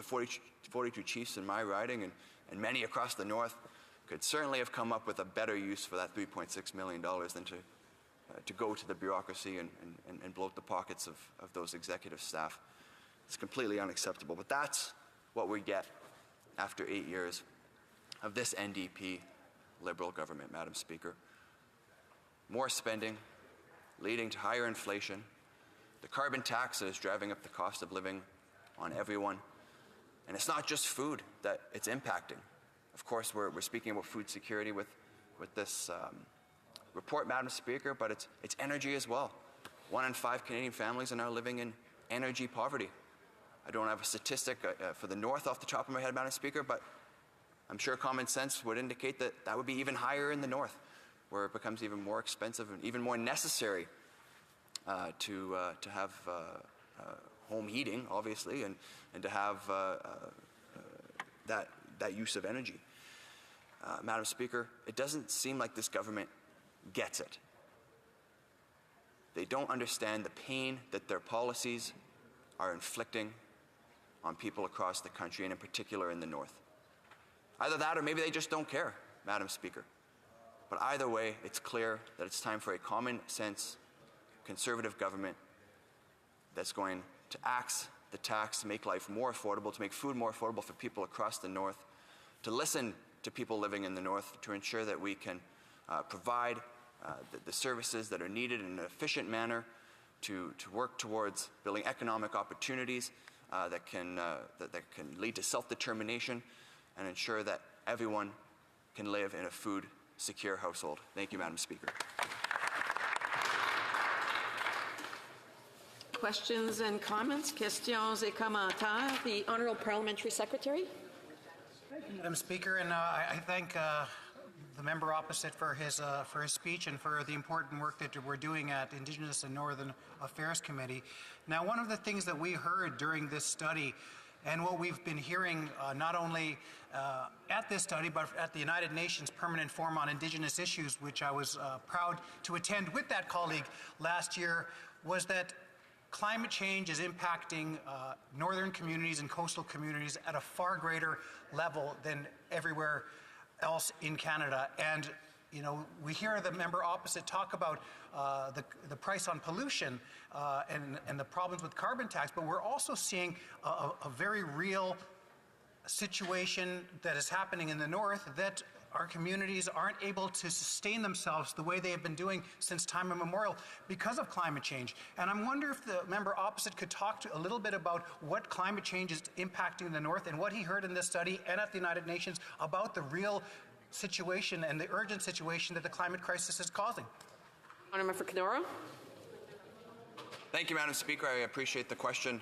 42 chiefs in my riding and many across the north could certainly have come up with a better use for that $3.6 million than to go to the bureaucracy and bloat the pockets of those executive staff. It's completely unacceptable. But that's what we get after 8 years of this NDP Liberal government, Madam Speaker. More spending, leading to higher inflation, the carbon tax that is driving up the cost of living on everyone. And it's not just food that it's impacting. Of course, we're speaking about food security with this report, Madam Speaker, but it's energy as well. 1 in 5 Canadian families are now living in energy poverty. I don't have a statistic for the north off the top of my head, Madam Speaker, but I'm sure common sense would indicate that that would be even higher in the north, where it becomes even more expensive and even more necessary to have home heating, obviously, and to have that use of energy. Madam Speaker, it doesn't seem like this government gets it. They don't understand the pain that their policies are inflicting on people across the country, and in particular in the north. Either that or maybe they just don't care, Madam Speaker. But either way, it's clear that it's time for a common sense Conservative government that's going to axe the tax to make life more affordable, to make food more affordable for people across the north, to listen to people living in the north, to ensure that we can provide the services that are needed in an efficient manner, to work towards building economic opportunities that can lead to self-determination and ensure that everyone can live in a food-secure household. Thank you, Madam Speaker. Questions and comments? Questions et commentaires. The Honourable Parliamentary Secretary. Madam Speaker, and I thank the member opposite for his speech and for the important work that we're doing at Indigenous and Northern Affairs Committee. Now, one of the things that we heard during this study, and what we've been hearing not only at this study, but at the United Nations Permanent Forum on Indigenous Issues, which I was proud to attend with that colleague last year, was that climate change is impacting northern communities and coastal communities at a far greater level than everywhere else in Canada. And you know, we hear the member opposite talk about the price on pollution and the problems with carbon tax, but we're also seeing a very real situation that is happening in the north that our communities aren't able to sustain themselves the way they have been doing since time immemorial because of climate change. And I wonder if the member opposite could talk a little bit about what climate change is impacting the North and what he heard in this study and at the United Nations about the real situation and the urgent situation that the climate crisis is causing. Honourable for Kenora. Thank you, Madam Speaker. I appreciate the question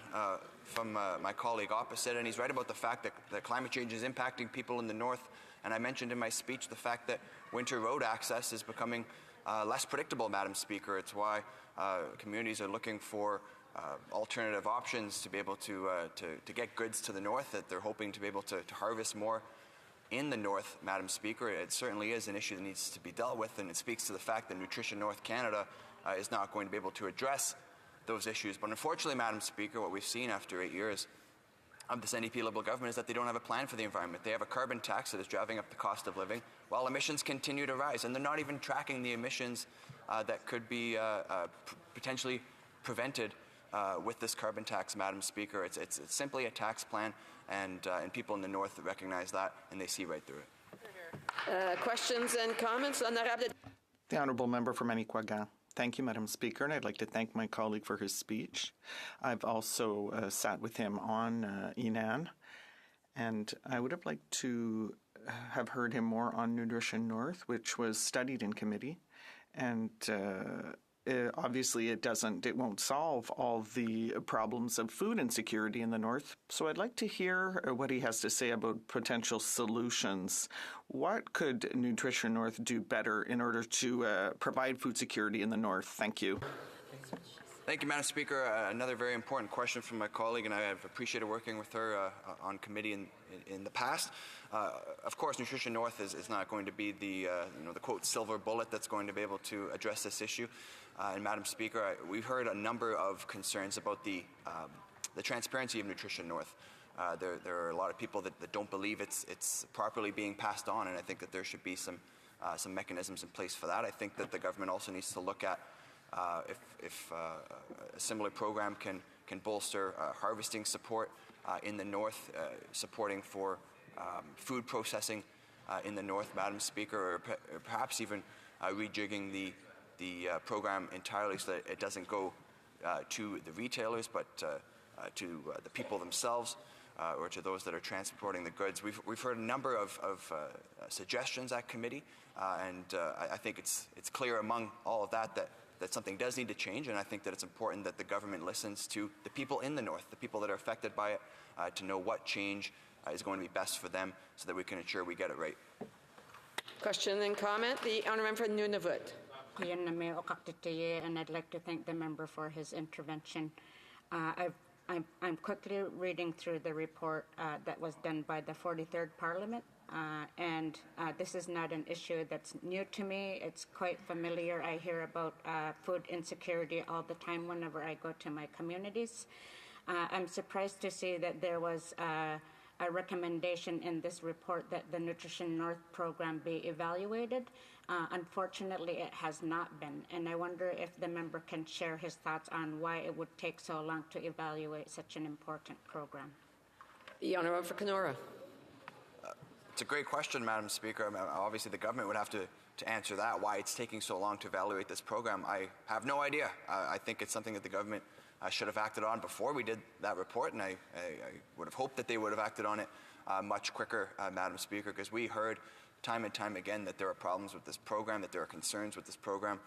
from my colleague opposite, and he's right about the fact that climate change is impacting people in the North. And I mentioned in my speech the fact that winter road access is becoming less predictable, Madam Speaker. It's why communities are looking for alternative options to be able to get goods to the North, that they're hoping to be able to harvest more in the North, Madam Speaker. It certainly is an issue that needs to be dealt with, and it speaks to the fact that Nutrition North Canada is not going to be able to address those issues. But unfortunately, Madam Speaker, what we've seen after 8 years of this NDP Liberal government is that they don't have a plan for the environment. They have a carbon tax that is driving up the cost of living while emissions continue to rise, and they're not even tracking the emissions that could be potentially prevented with this carbon tax, Madam Speaker. It's simply a tax plan, and people in the North recognize that, and they see right through it. Questions and comments? The Honourable Member for Manicouagan. Thank you, Madam Speaker, and I'd like to thank my colleague for his speech. I've also sat with him on ENAN, and I would have liked to have heard him more on Nutrition North, which was studied in committee, and obviously it won't solve all the problems of food insecurity in the North. So I'd like to hear what he has to say about potential solutions. What could Nutrition North do better in order to provide food security in the North? Thank you. Thank you, Madam Speaker. Another very important question from my colleague, and I have appreciated working with her on committee in the past. Of course, Nutrition North is not going to be the quote silver bullet that's going to be able to address this issue. And Madam Speaker, we've heard a number of concerns about the transparency of Nutrition North. There are a lot of people that don't believe it's properly being passed on, and I think that there should be some mechanisms in place for that. I think that the government also needs to look at if a similar program can bolster harvesting support in the North, supporting for food processing in the North, Madam Speaker, or perhaps even rejigging the program entirely so that it doesn't go to the retailers, but to the people themselves, or to those that are transporting the goods. We've heard a number of suggestions at committee, and I think it's clear among all of that something does need to change, and I think that it's important that the government listens to the people in the North, the people that are affected by it, to know what change is going to be best for them so that we can ensure we get it right. Question and comment. The Honourable for Nunavut. And I'd like to thank the member for his intervention. I'm quickly reading through the report that was done by the 43rd Parliament, and this is not an issue that's new to me. It's quite familiar. I hear about food insecurity all the time whenever I go to my communities. I'm surprised to see that there was a recommendation in this report that the Nutrition North program be evaluated. Unfortunately, it has not been, and I wonder if the member can share his thoughts on why it would take so long to evaluate such an important program. The Honourable for Kenora. It's a great question, Madam Speaker. Obviously, the government would have to answer that, why it's taking so long to evaluate this program. I have no idea. I think it's something that the government should have acted on before we did that report, and I would have hoped that they would have acted on it much quicker, Madam Speaker, because we heard time and time again that there are problems with this program, that there are concerns with this program,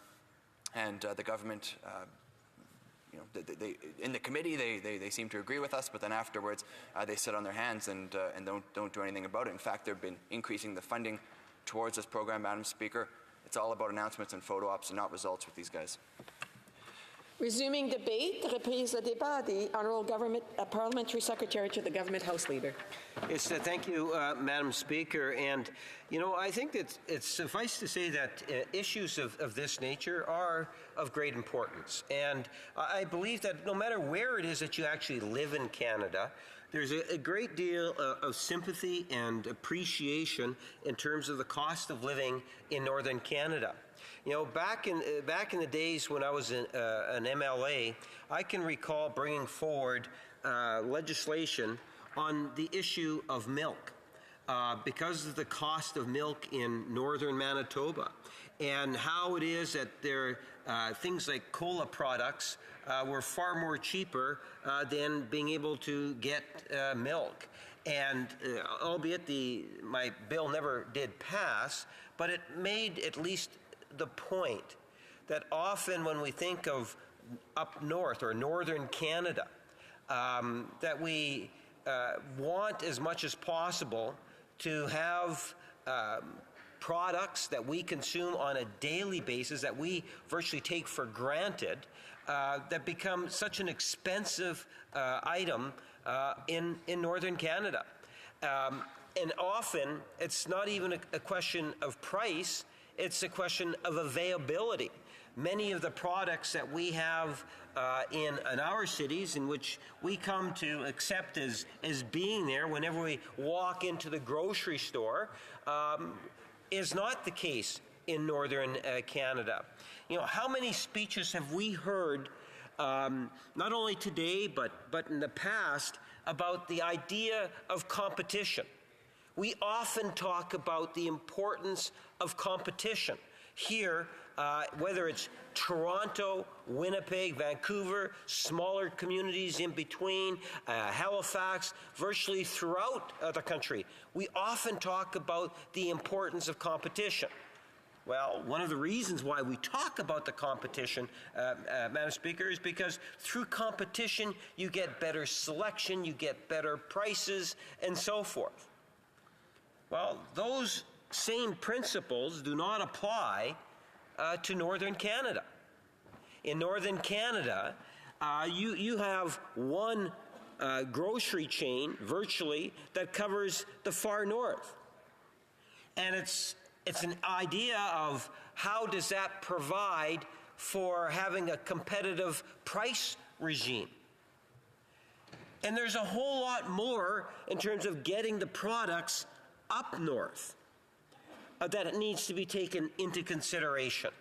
and the government, in the committee they seem to agree with us, but then afterwards they sit on their hands and don't do anything about it. In fact, they've been increasing the funding towards this program, Madam Speaker. It's all about announcements and photo ops and not results with these guys. Resuming debate, reprise le débat. The Honourable Parliamentary Secretary to the Government House Leader. Yes, thank you, Madam Speaker. And, I think that it's suffice to say that issues of this nature are of great importance. And I believe that no matter where it is that you actually live in Canada, there's a great deal of sympathy and appreciation in terms of the cost of living in Northern Canada. Back in the days when I was an MLA, I can recall bringing forward legislation on the issue of milk. because of the cost of milk in northern Manitoba, and how it is that there things like cola products were far more cheaper than being able to get milk. And albeit my bill never did pass, but it made at least the point that often when we think of up north or northern Canada, that we want as much as possible to have products that we consume on a daily basis that we virtually take for granted that become such an expensive item in northern Canada. And often it's not even a question of price, it's a question of availability. Many of the products that we have in our cities, in which we come to accept as being there whenever we walk into the grocery store, is not the case in northern Canada. You know, how many speeches have we heard, not only today but in the past, about the idea of competition? We often talk about the importance of competition. Here, whether it's Toronto, Winnipeg, Vancouver, smaller communities in between, Halifax, virtually throughout the country, we often talk about the importance of competition. Well, one of the reasons why we talk about the competition, Madam Speaker, is because through competition you get better selection, you get better prices, and so forth. Well, those same principles do not apply to northern Canada. In northern Canada, you have one grocery chain, virtually, that covers the far north. And it's an idea of how does that provide for having a competitive price regime. And there's a whole lot more in terms of getting the products up north that it needs to be taken into consideration.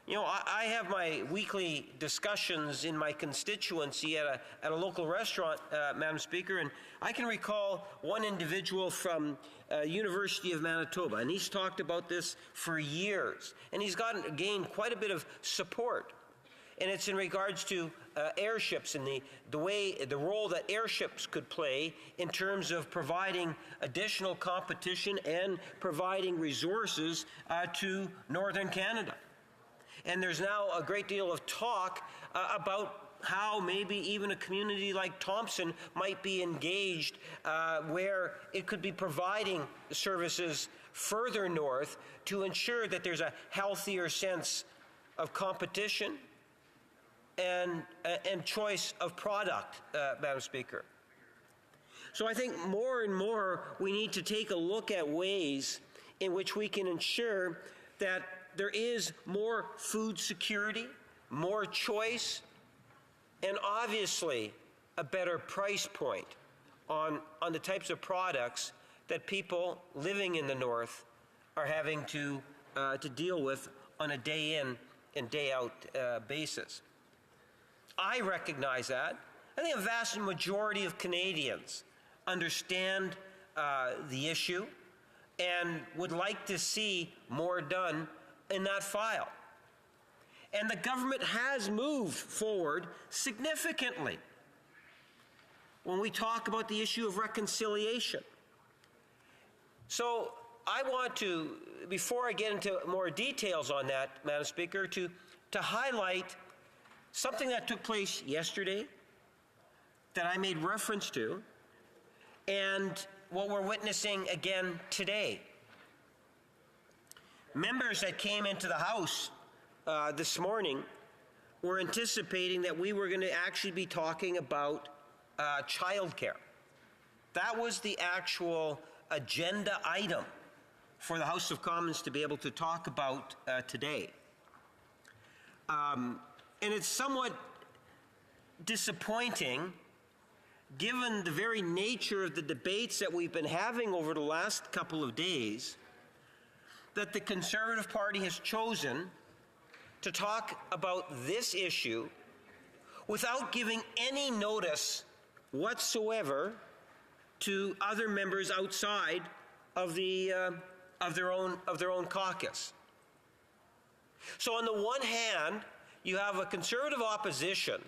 You know, I have my weekly discussions in my constituency at a local restaurant, Madam Speaker, and I can recall one individual from University of Manitoba, and he's talked about this for years, and he's gained quite a bit of support. And it's in regards to airships and the role that airships could play in terms of providing additional competition and providing resources to northern Canada. And there's now a great deal of talk about how maybe even a community like Thompson might be engaged where it could be providing services further north to ensure that there's a healthier sense of competition and choice of product, Madam Speaker. So I think more and more we need to take a look at ways in which we can ensure that there is more food security, more choice, and obviously a better price point on the types of products that people living in the north are having to deal with on a day in and day out basis. I recognize that. I think a vast majority of Canadians understand the issue and would like to see more done in that file. And the government has moved forward significantly when we talk about the issue of reconciliation. So I want to, before I get into more details on that, Madam Speaker, to highlight something that took place yesterday that I made reference to, and what we're witnessing again today. Members that came into the House this morning were anticipating that we were going to actually be talking about childcare. That was the actual agenda item for the House of Commons to be able to talk about today. And it's somewhat disappointing, given the very nature of the debates that we've been having over the last couple of days, that the Conservative Party has chosen to talk about this issue without giving any notice whatsoever to other members outside of their own caucus. So on the one hand, you have a Conservative opposition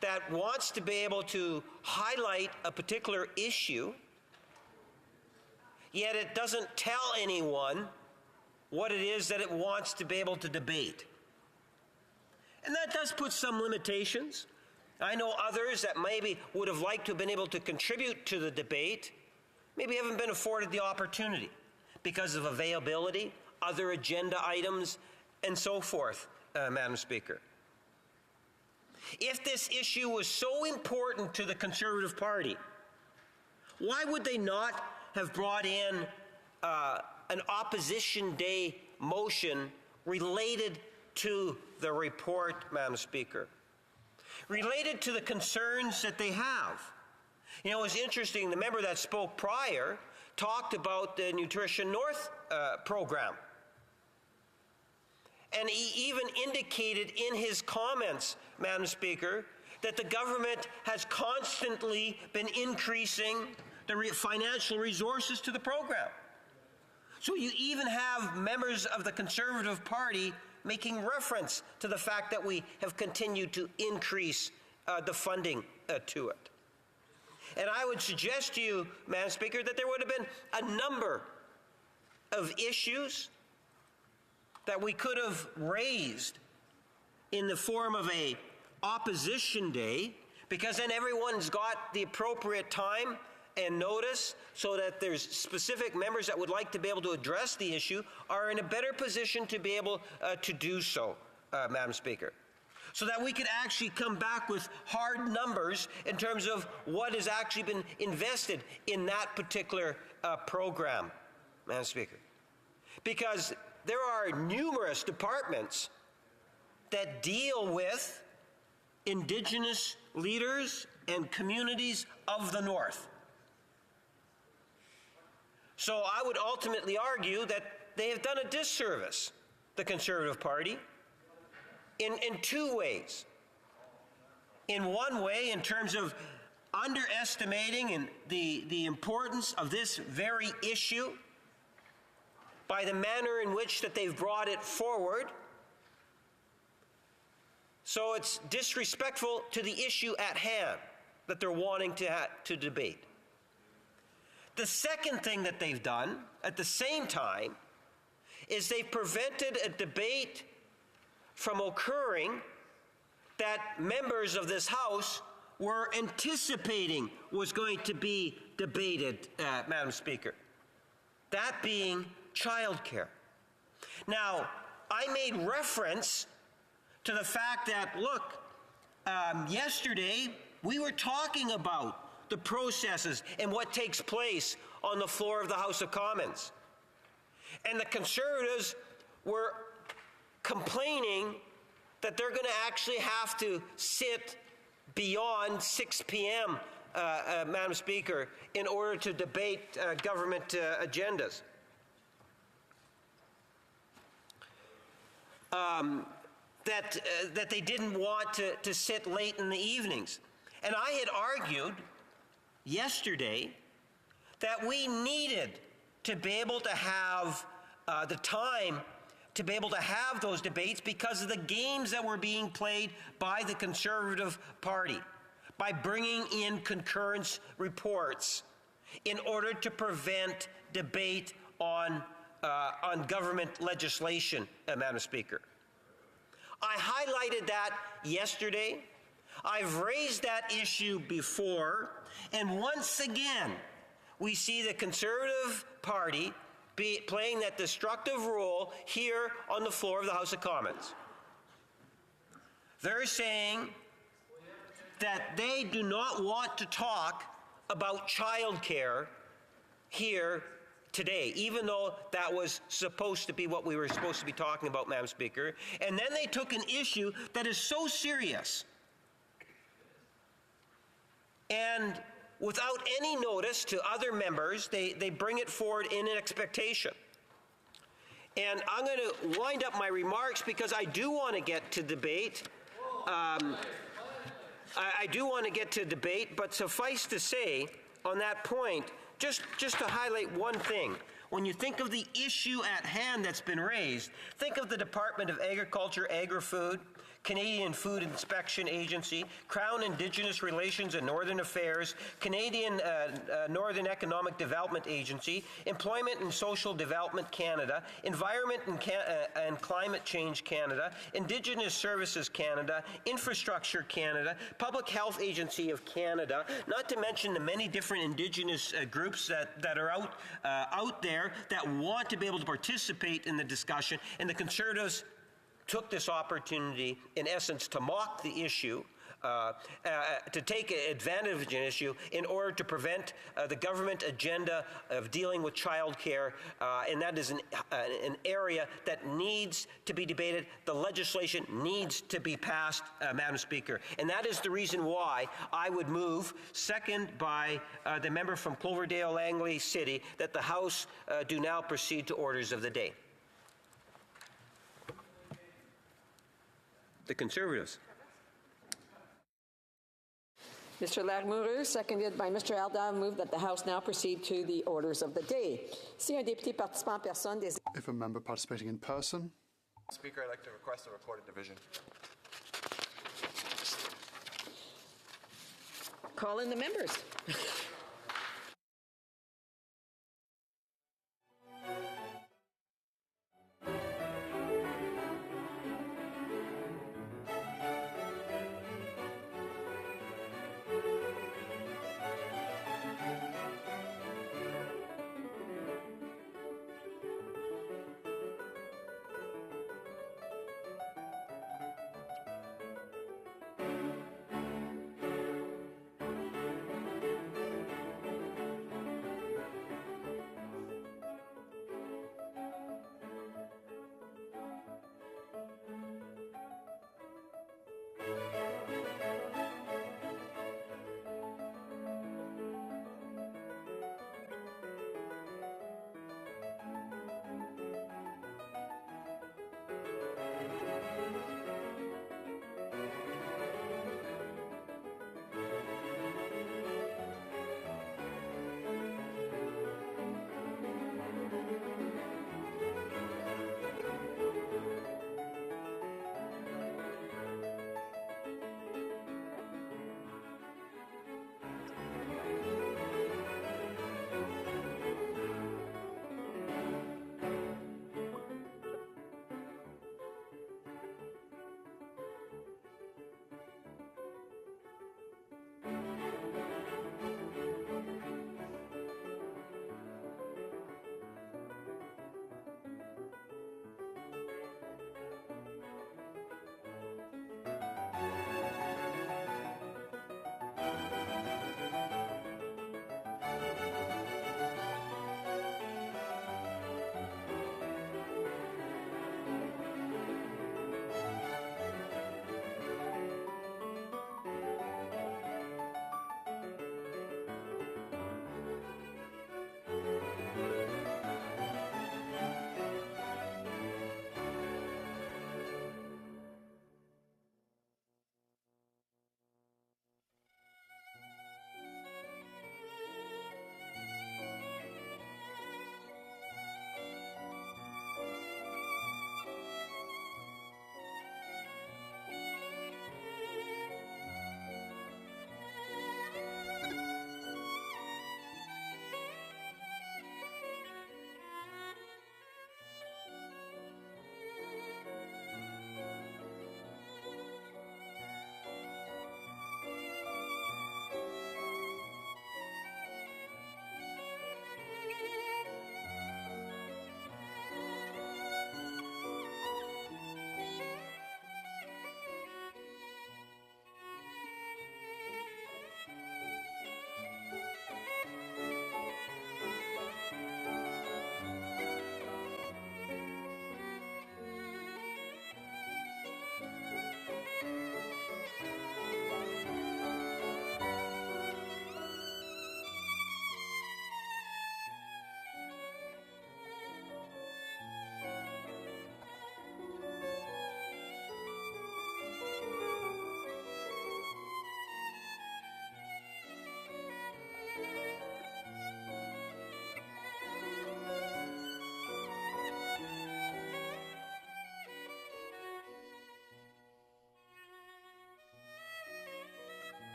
that wants to be able to highlight a particular issue, yet it doesn't tell anyone what it is that it wants to be able to debate. And that does put some limitations. I know others that maybe would have liked to have been able to contribute to the debate, maybe haven't been afforded the opportunity because of availability, other agenda items, and so forth, Madam Speaker. If this issue was so important to the Conservative Party, why would they not have brought in an opposition day motion related to the report, Madam Speaker? Related to the concerns that they have. You know, it was interesting, the member that spoke prior talked about the Nutrition North program. And he even indicated in his comments, Madam Speaker, that the government has constantly been increasing the financial resources to the program. So you even have members of the Conservative Party making reference to the fact that we have continued to increase the funding to it. And I would suggest to you, Madam Speaker, that there would have been a number of issues that we could have raised in the form of a opposition day, because then everyone's got the appropriate time and notice so that there's specific members that would like to be able to address the issue are in a better position to be able to do so, Madam Speaker. So that we could actually come back with hard numbers in terms of what has actually been invested in that particular program, Madam Speaker. Because there are numerous departments that deal with Indigenous leaders and communities of the North. So I would ultimately argue that they have done a disservice, the Conservative Party, in two ways. In one way, in terms of underestimating the importance of this very issue by the manner in which that they've brought it forward. So it's disrespectful to the issue at hand that they're wanting to debate. The second thing that they've done at the same time is they've prevented a debate from occurring that members of this House were anticipating was going to be debated, Madam Speaker. That being childcare. Now, I made reference to the fact that, look, yesterday we were talking about the processes and what takes place on the floor of the House of Commons. And the Conservatives were complaining that they're going to actually have to sit beyond 6 p.m., Madam Speaker, in order to debate government agendas. That they didn't want to sit late in the evenings. And I had argued yesterday that we needed to be able to have the time to be able to have those debates because of the games that were being played by the Conservative Party, by bringing in concurrence reports in order to prevent debate on government legislation, Madam Speaker. I highlighted that yesterday. I've raised that issue before, and once again, we see the Conservative Party playing that destructive role here on the floor of the House of Commons. They're saying that they do not want to talk about childcare here today, even though that was supposed to be what we were supposed to be talking about, Madam Speaker. And then they took an issue that is so serious and without any notice to other members, they bring it forward in an expectation. And I'm going to wind up my remarks because I do want to get to debate. I do want to get to debate, but suffice to say on that point, just to highlight one thing. When you think of the issue at hand that's been raised, think of the Department of Agriculture, Agri-Food, Canadian Food Inspection Agency, Crown Indigenous Relations and Northern Affairs, Canadian Northern Economic Development Agency, Employment and Social Development Canada, Environment and Climate Change Canada, Indigenous Services Canada, Infrastructure Canada, Public Health Agency of Canada, not to mention the many different Indigenous groups that are out there that want to be able to participate in the discussion, and the Conservatives took this opportunity, in essence, to mock the issue, to take advantage of an issue in order to prevent the government agenda of dealing with childcare, and that is an area that needs to be debated. The legislation needs to be passed, Madam Speaker, and that is the reason why I would move, second by the member from Cloverdale-Langley City, that the House do now proceed to orders of the day. The Conservatives. Mr. Lamoureux, seconded by Mr. Alda, move that the House now proceed to the orders of the day. Si un député participant en personne désire... If a member participating in person... Speaker, I'd like to request a recorded division. Call in the members.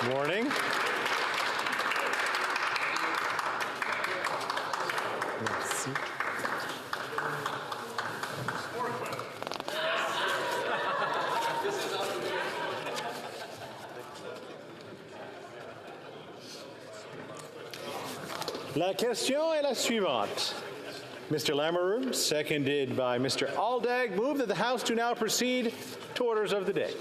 Morning. Merci. La question est la suivante. Mr. Lamoureux, seconded by Mr. Aldag, move that the House do now proceed to orders of the day.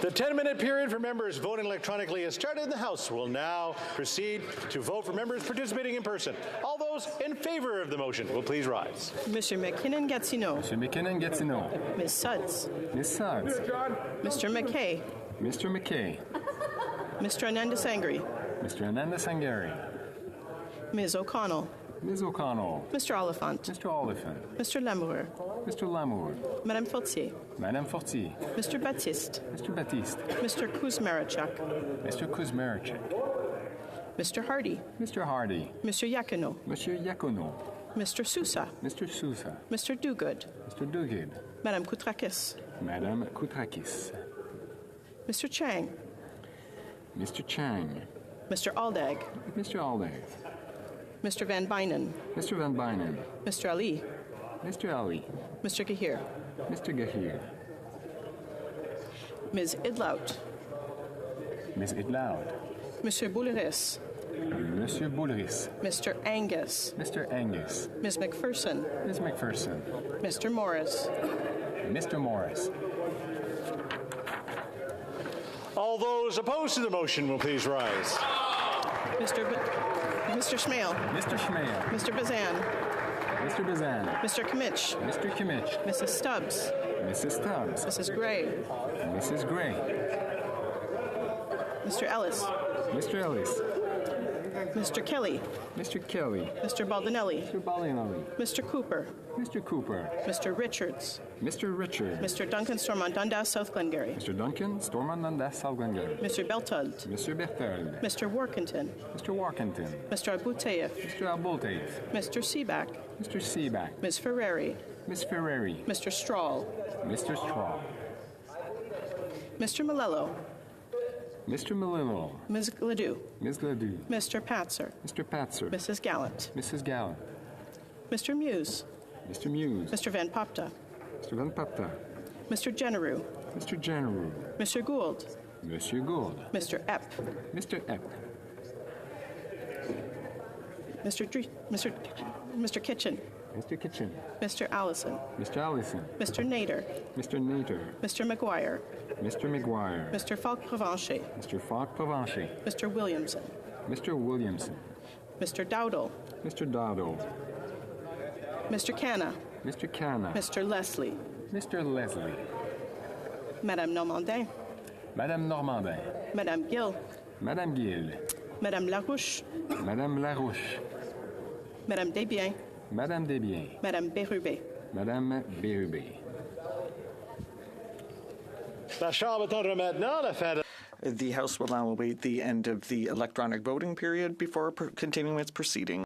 The 10-minute period for members voting electronically has started, and the House will now proceed to vote for members participating in person. All those in favor of the motion will please rise. Mr. McKinnon-Gatineau. Mr. McKinnon-Gatineau. Ms. Suds. Ms. Suds. Mr. McKay. Mr. McKay. Mr. Ananda-Sangari. Mr. Ananda-Sangari. Ms. O'Connell. Ms. O'Connell. Mr. Oliphant. Mr. Oliphant. Mr. Lamoureux. Mr. Lamour. Madame Fortier. Madame Fortier. Mr. Baptiste. Mr. Baptiste. Mr. Kuzmarachuk. Mr. Kuzmarachuk. Mr. Hardy. Mr. Hardy. Mr. Yacono. Monsieur Yacono. Mr. Sousa. Mr. Sousa. Mr. Dogood. Mr. Dogood. Madame Koutrakis. Madame Koutrakis. Mr. Chang. Mr. Chang. Mr. Aldag. Mr. Aldag. Mr. Van Bynen. Mr. Van Bynen. Mr. Ali. Mr. Ali. Mr. Gahir. Mr. Gahir. Ms. Idlout. Ms. Idlout. Monsieur Bouliris. Monsieur Bouliris. Mr. Angus. Mr. Angus. Ms. McPherson. Ms. McPherson. Mr. Morris. Mr. Morris. All those opposed to the motion will please rise. Mr. Schmale. Mr. Schmale. Mr. Bazan. Mr. Bazan. Mr. Kimmich. Mr. Kimmich. Mrs. Stubbs. Mrs. Stubbs. Mrs. Gray. Mrs. Gray. Mr. Ellis. Mr. Ellis. Mr. Kelly. Mr. Kelly. Mr. Baldinelli. Mr. Baldinelli. Mr. Cooper. Mr. Cooper. Mr. Richards. Mr. Richards. Mr. Duncan Stormont Dundas, South Glengarry. Mr. Duncan Stormont Dundas, South Glengarry. Mr. Beltold. Mr. Berthold. Mr. Workington. Mr. Workington. Mr. Abouteif. Mr. Abouteif. Mr. Seaback. Mr. Seaback. Ms. Ferreri. Miss Ferreri. Mr. Strahl. Mr. Straw. Mr. Malello. Mr. Melillo. Ms. Gladue. Ms. Gladue. Mr. Patzer. Mr. Patzer. Mrs. Gallant. Mrs. Gallant. Mr. Muse. Mr. Muse. Mr. Van Popta. Mr. Van Papta. Mr. Generou. Mr. Generou. Mr. Gould. Monsieur Gould. Mr. Epp. Mr. Epp. Mr. Kitchen. Mr. Kitchen. Mr. Allison. Mr. Allison. Mr. Nader. Mr. Nader. Mr. McGuire. Mr. McGuire. Mr. Falk Provencher. Mr. Falk Provencher. Mr. Williamson. Mr. Williamson. Mr. Dowdle. Mr. Dowdle. Mr. Canna. Mr. Canna. Mr. Leslie. Mr. Leslie. Madame Normandin. Madame Normandin. Madame Gill. Madame Gill. Madame Larouche. Madame Larouche. Madame Desbiens. Madame Desbiens. Madame Bérubé. Madame Bérubé. La Chambre attendra maintenant la fin de... The House will now await the end of the electronic voting period before continuing its proceeding.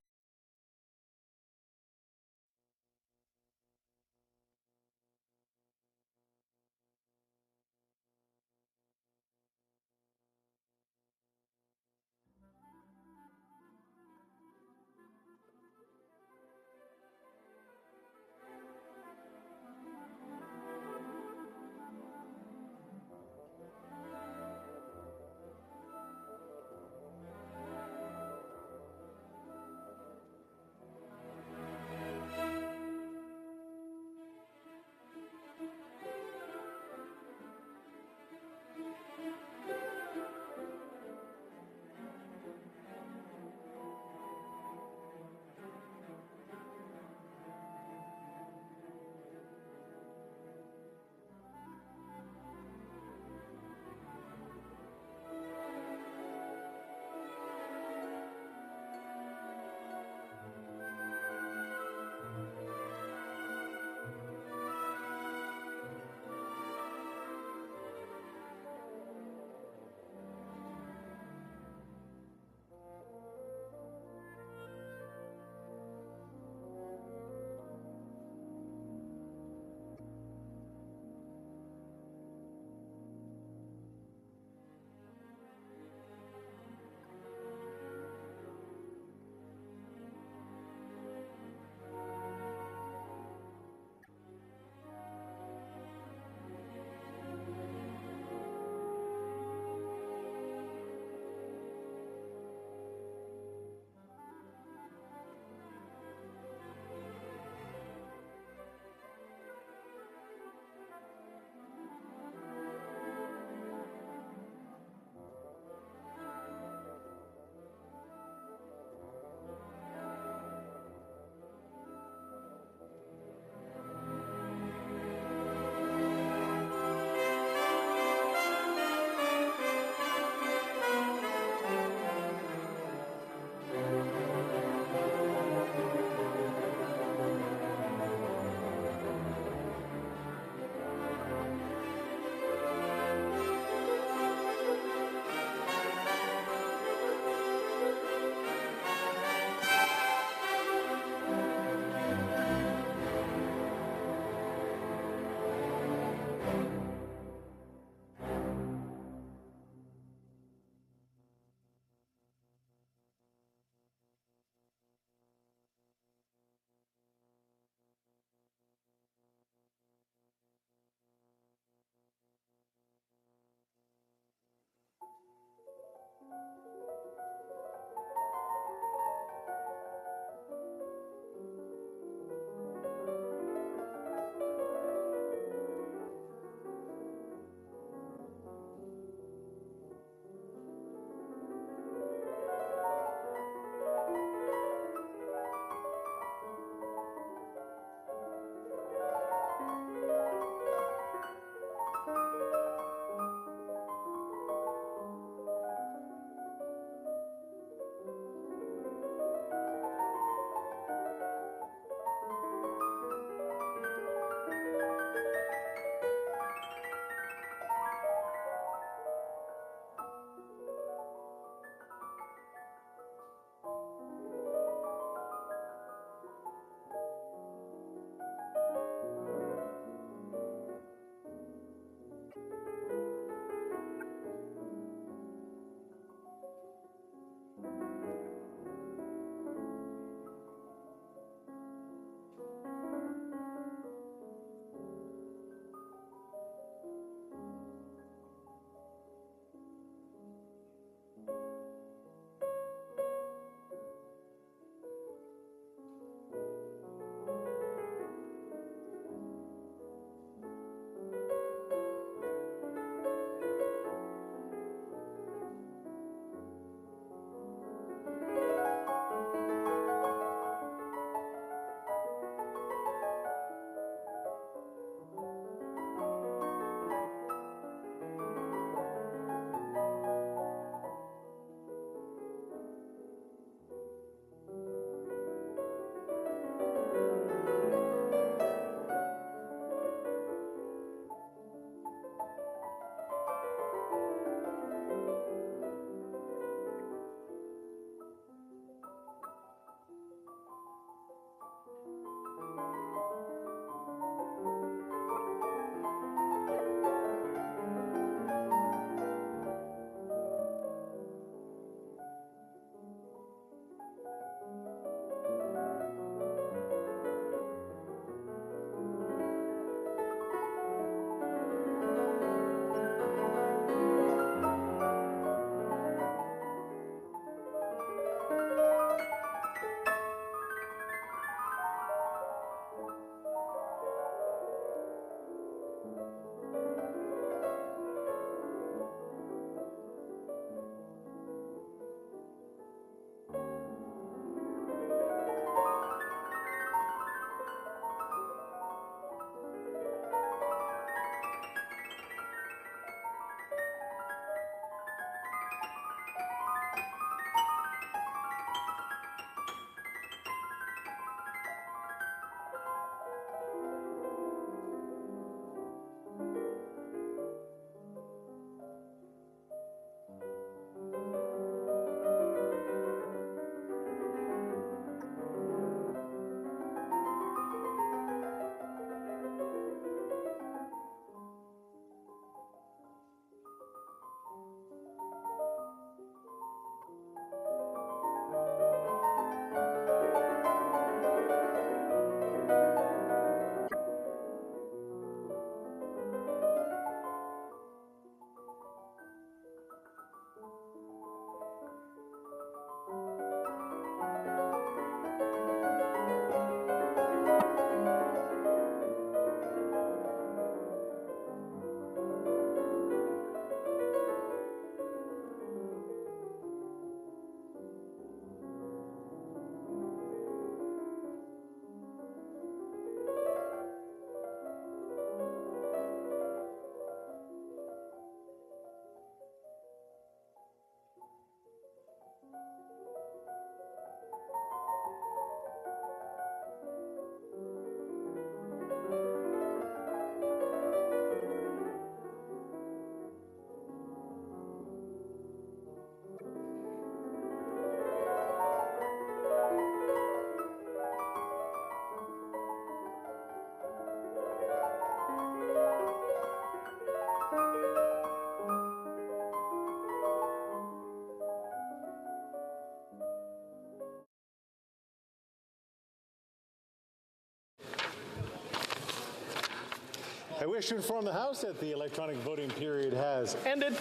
wish to inform the House that the electronic voting period has ended.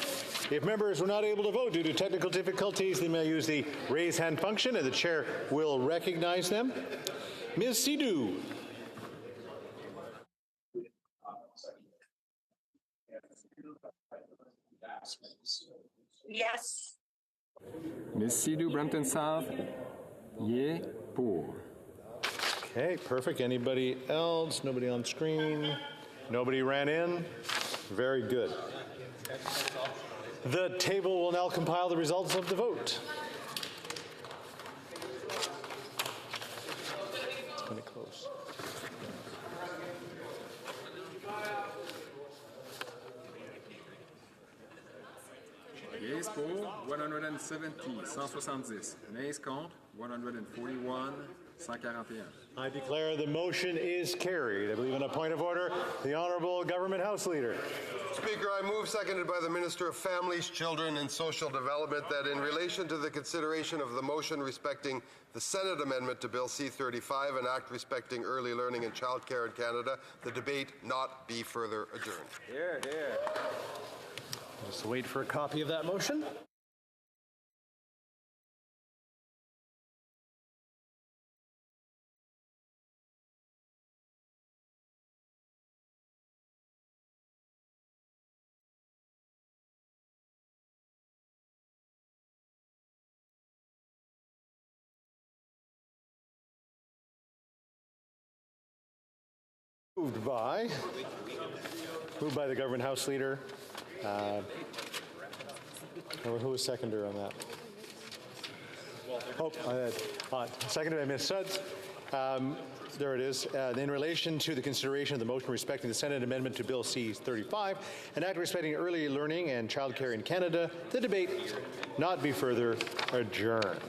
If members were not able to vote due to technical difficulties, they may use the raise hand function and the chair will recognize them. Ms. Sidhu. Yes. Ms. Sidhu, Brampton South, yea, pour. Okay, perfect. Anybody else? Nobody on screen? Nobody ran in? Very good. The table will now compile the results of the vote. It's going to close. Yeas pour 170, 170. Nays contre 141, 141. I declare the motion is carried. I believe in a point of order, the Honourable Government House Leader. Speaker, I move, seconded by the Minister of Families, Children and Social Development, that in relation to the consideration of the motion respecting the Senate amendment to Bill C-35, an act respecting early learning and childcare in Canada, the debate not be further adjourned. Here, here. Just wait for a copy of that motion. Moved by the Government House Leader. Who was seconder on that? Seconded by Ms. Suds. There it is. In relation to the consideration of the motion respecting the Senate amendment to Bill C-35, an act respecting early learning and childcare in Canada, the debate not be further adjourned.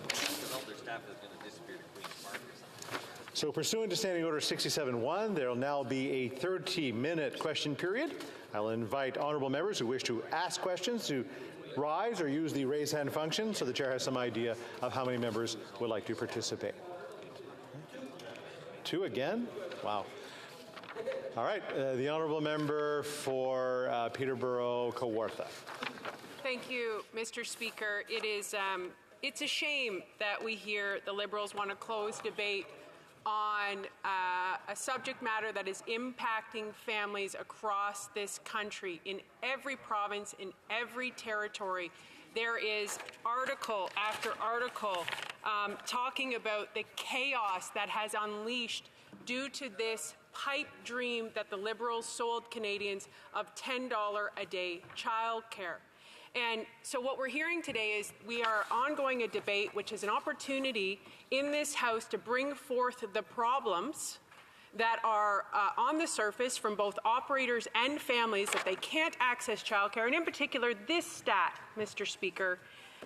So pursuant to Standing Order 67-1, there will now be a 30-minute question period. I'll invite honourable members who wish to ask questions to rise or use the raise hand function so the chair has some idea of how many members would like to participate. 2 again? Wow. All right, the honourable member for Peterborough-Kawartha. Thank you, Mr. Speaker. It's a shame that we hear the Liberals want to close debate on a subject matter that is impacting families across this country. In every province, in every territory, there is article after article talking about the chaos that has unleashed due to this pipe dream that the Liberals sold Canadians of $10 a day childcare. And so what we're hearing today is we are ongoing a debate, which is an opportunity in this House to bring forth the problems that are on the surface from both operators and families that they can't access childcare. And in particular, this stat, Mr. Speaker,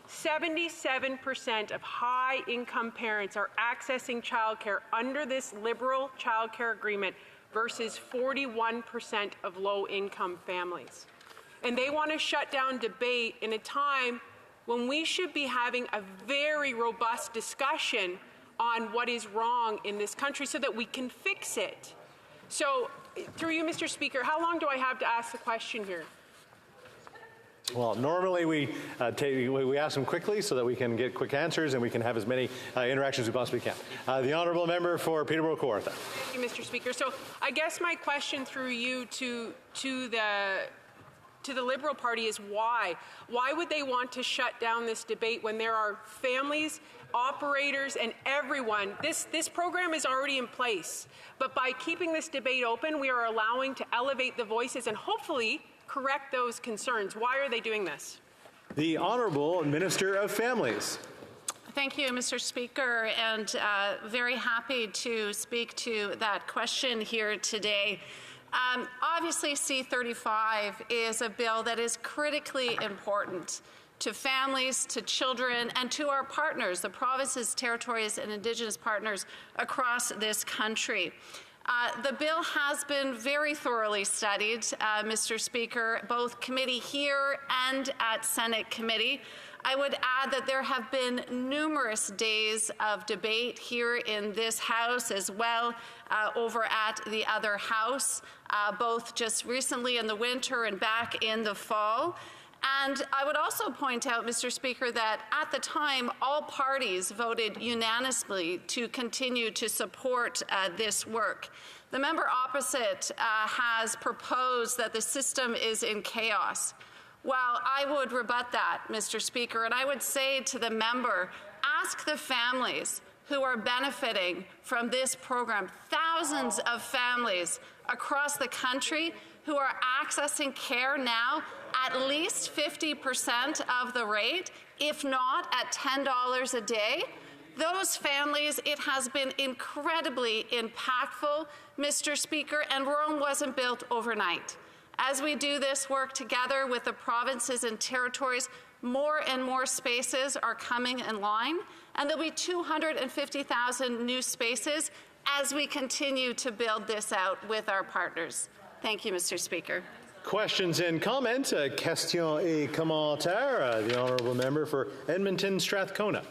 77% of high-income parents are accessing childcare under this Liberal childcare agreement versus 41% of low-income families. And they want to shut down debate in a time when we should be having a very robust discussion on what is wrong in this country so that we can fix it. So, through you, Mr. Speaker, how long do I have to ask the question here? Well, normally we ask them quickly so that we can get quick answers and we can have as many interactions as we possibly can. The honourable member for Peterborough-Kawartha. Thank you, Mr. Speaker. So I guess my question through you to the Liberal Party is why? Why would they want to shut down this debate when there are families, operators, and everyone? This program is already in place. But by keeping this debate open, we are allowing to elevate the voices and hopefully correct those concerns. Why are they doing this? The Honourable Minister of Families. Thank you, Mr. Speaker, and very happy to speak to that question here today. Obviously, C-35 is a bill that is critically important to families, to children, and to our partners, the provinces, territories, and Indigenous partners across this country. The bill has been very thoroughly studied, Mr. Speaker, both committee here and at Senate committee. I would add that there have been numerous days of debate here in this House as well over at the other House, both just recently in the winter and back in the fall. And I would also point out, Mr. Speaker, that at the time, all parties voted unanimously to continue to support this work. The member opposite has proposed that the system is in chaos. Well, I would rebut that, Mr. Speaker, and I would say to the member, ask the families who are benefiting from this program, thousands of families across the country who are accessing care now at least 50% of the rate, if not at $10 a day. Those families, it has been incredibly impactful, Mr. Speaker, and Rome wasn't built overnight. As we do this work together with the provinces and territories, more and more spaces are coming in line, and there'll be 250,000 new spaces as we continue to build this out with our partners. Thank you, Mr. Speaker. Questions and comments. Questions et commentaires. The honourable member for Edmonton Strathcona.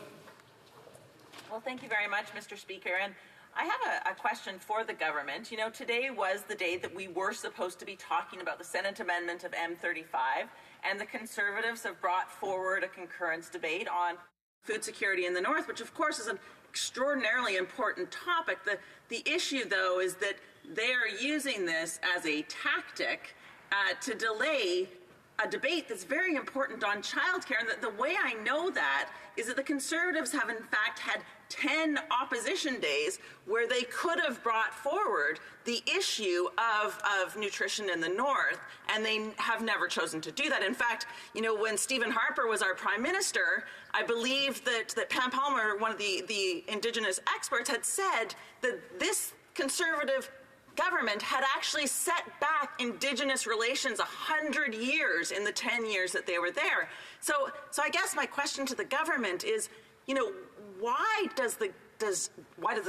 Well, thank you very much, Mr. Speaker. And I have a question for the government. You know, today was the day that we were supposed to be talking about the Senate amendment of M35, and the Conservatives have brought forward a concurrence debate on food security in the North, which of course is an extraordinarily important topic. The issue, though, is that they are using this as a tactic to delay a debate that's very important on childcare. And the way I know that is that the Conservatives have in fact had 10 opposition days where they could have brought forward the issue of nutrition in the North, and they have never chosen to do that. In fact, you know, when Stephen Harper was our Prime Minister, I believe that Pam Palmer, one of the Indigenous experts, had said that this Conservative government had actually set back Indigenous relations 100 years in the 10 years that they were there. So I guess my question to the government is, you know, why does the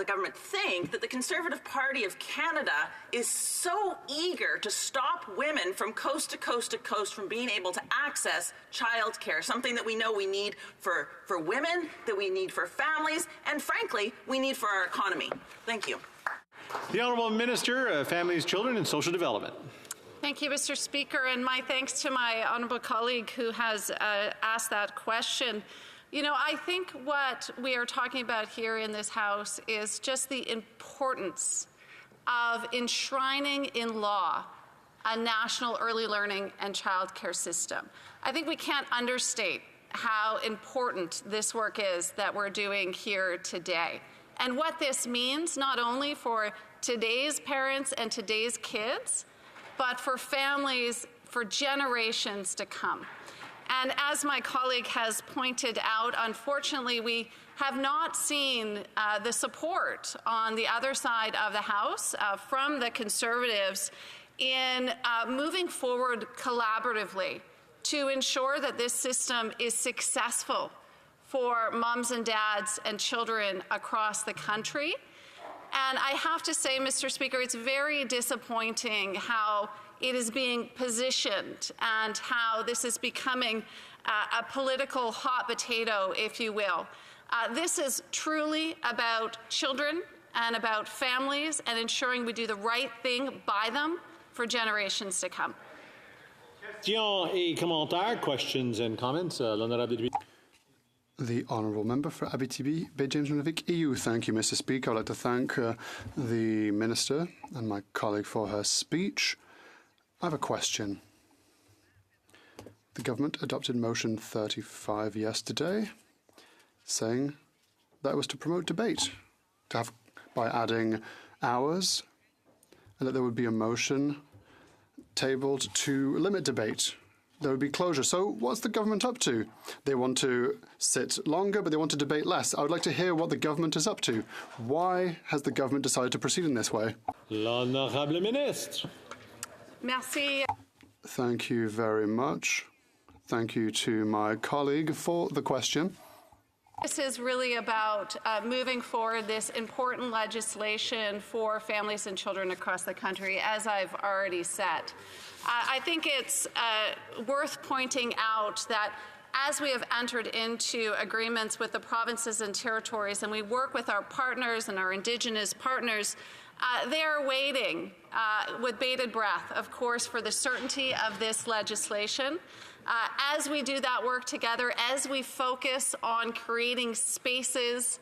government think that the Conservative Party of Canada is so eager to stop women from coast to coast to coast from being able to access childcare, something that we know we need for women, that we need for families, and frankly, we need for our economy? Thank you. The Honourable Minister, Families, Children and Social Development. Thank you, Mr. Speaker, and my thanks to my honourable colleague who has asked that question. You know, I think what we are talking about here in this House is just the importance of enshrining in law a national early learning and childcare system. I think we can't understate how important this work is that we're doing here today. And what this means, not only for today's parents and today's kids, but for families for generations to come. And as my colleague has pointed out, unfortunately, we have not seen the support on the other side of the House from the Conservatives in moving forward collaboratively to ensure that this system is successful for moms and dads and children across the country. And I have to say, Mr. Speaker, it's very disappointing how it is being positioned and how this is becoming a political hot potato, if you will. This is truly about children and about families and ensuring we do the right thing by them for generations to come. Questions et commentaires. Questions and comments. L'honorable The Honourable Member for Abitibi, Bay James Nunavik EU. Thank you, Mr. Speaker. I'd like to thank the Minister and my colleague for her speech. I have a question. The government adopted Motion 35 yesterday, saying that it was to promote debate, by adding hours, and that there would be a motion tabled to limit debate. There would be closure. So what's the government up to? They want to sit longer, but they want to debate less. I would like to hear what the government is up to. Why has the government decided to proceed in this way? L'honorable ministre. Merci. Thank you very much. Thank you to my colleague for the question. This is really about moving forward this important legislation for families and children across the country, as I've already said. I think it's worth pointing out that as we have entered into agreements with the provinces and territories, and we work with our partners and our Indigenous partners, they are waiting with bated breath, of course, for the certainty of this legislation. As we do that work together, as we focus on creating spaces,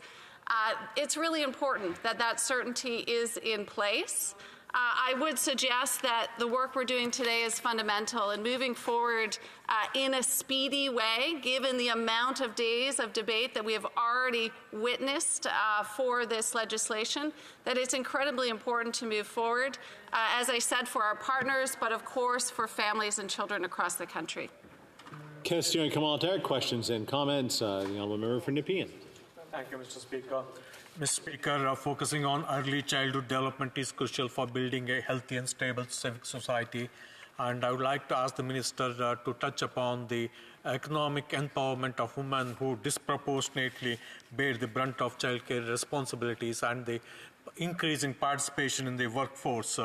it's really important that that certainty is in place. I would suggest that the work we're doing today is fundamental in moving forward in a speedy way, given the amount of days of debate that we have already witnessed for this legislation, that it's incredibly important to move forward, as I said, for our partners, but of course for families and children across the country. Question and commentaire, questions and comments. The Honourable Member for Nepean. Thank you, Mr. Speaker. Mr. Speaker, focusing on early childhood development is crucial for building a healthy and stable civic society. And I would like to ask the Minister to touch upon the economic empowerment of women who disproportionately bear the brunt of childcare responsibilities, and the increasing participation in the workforce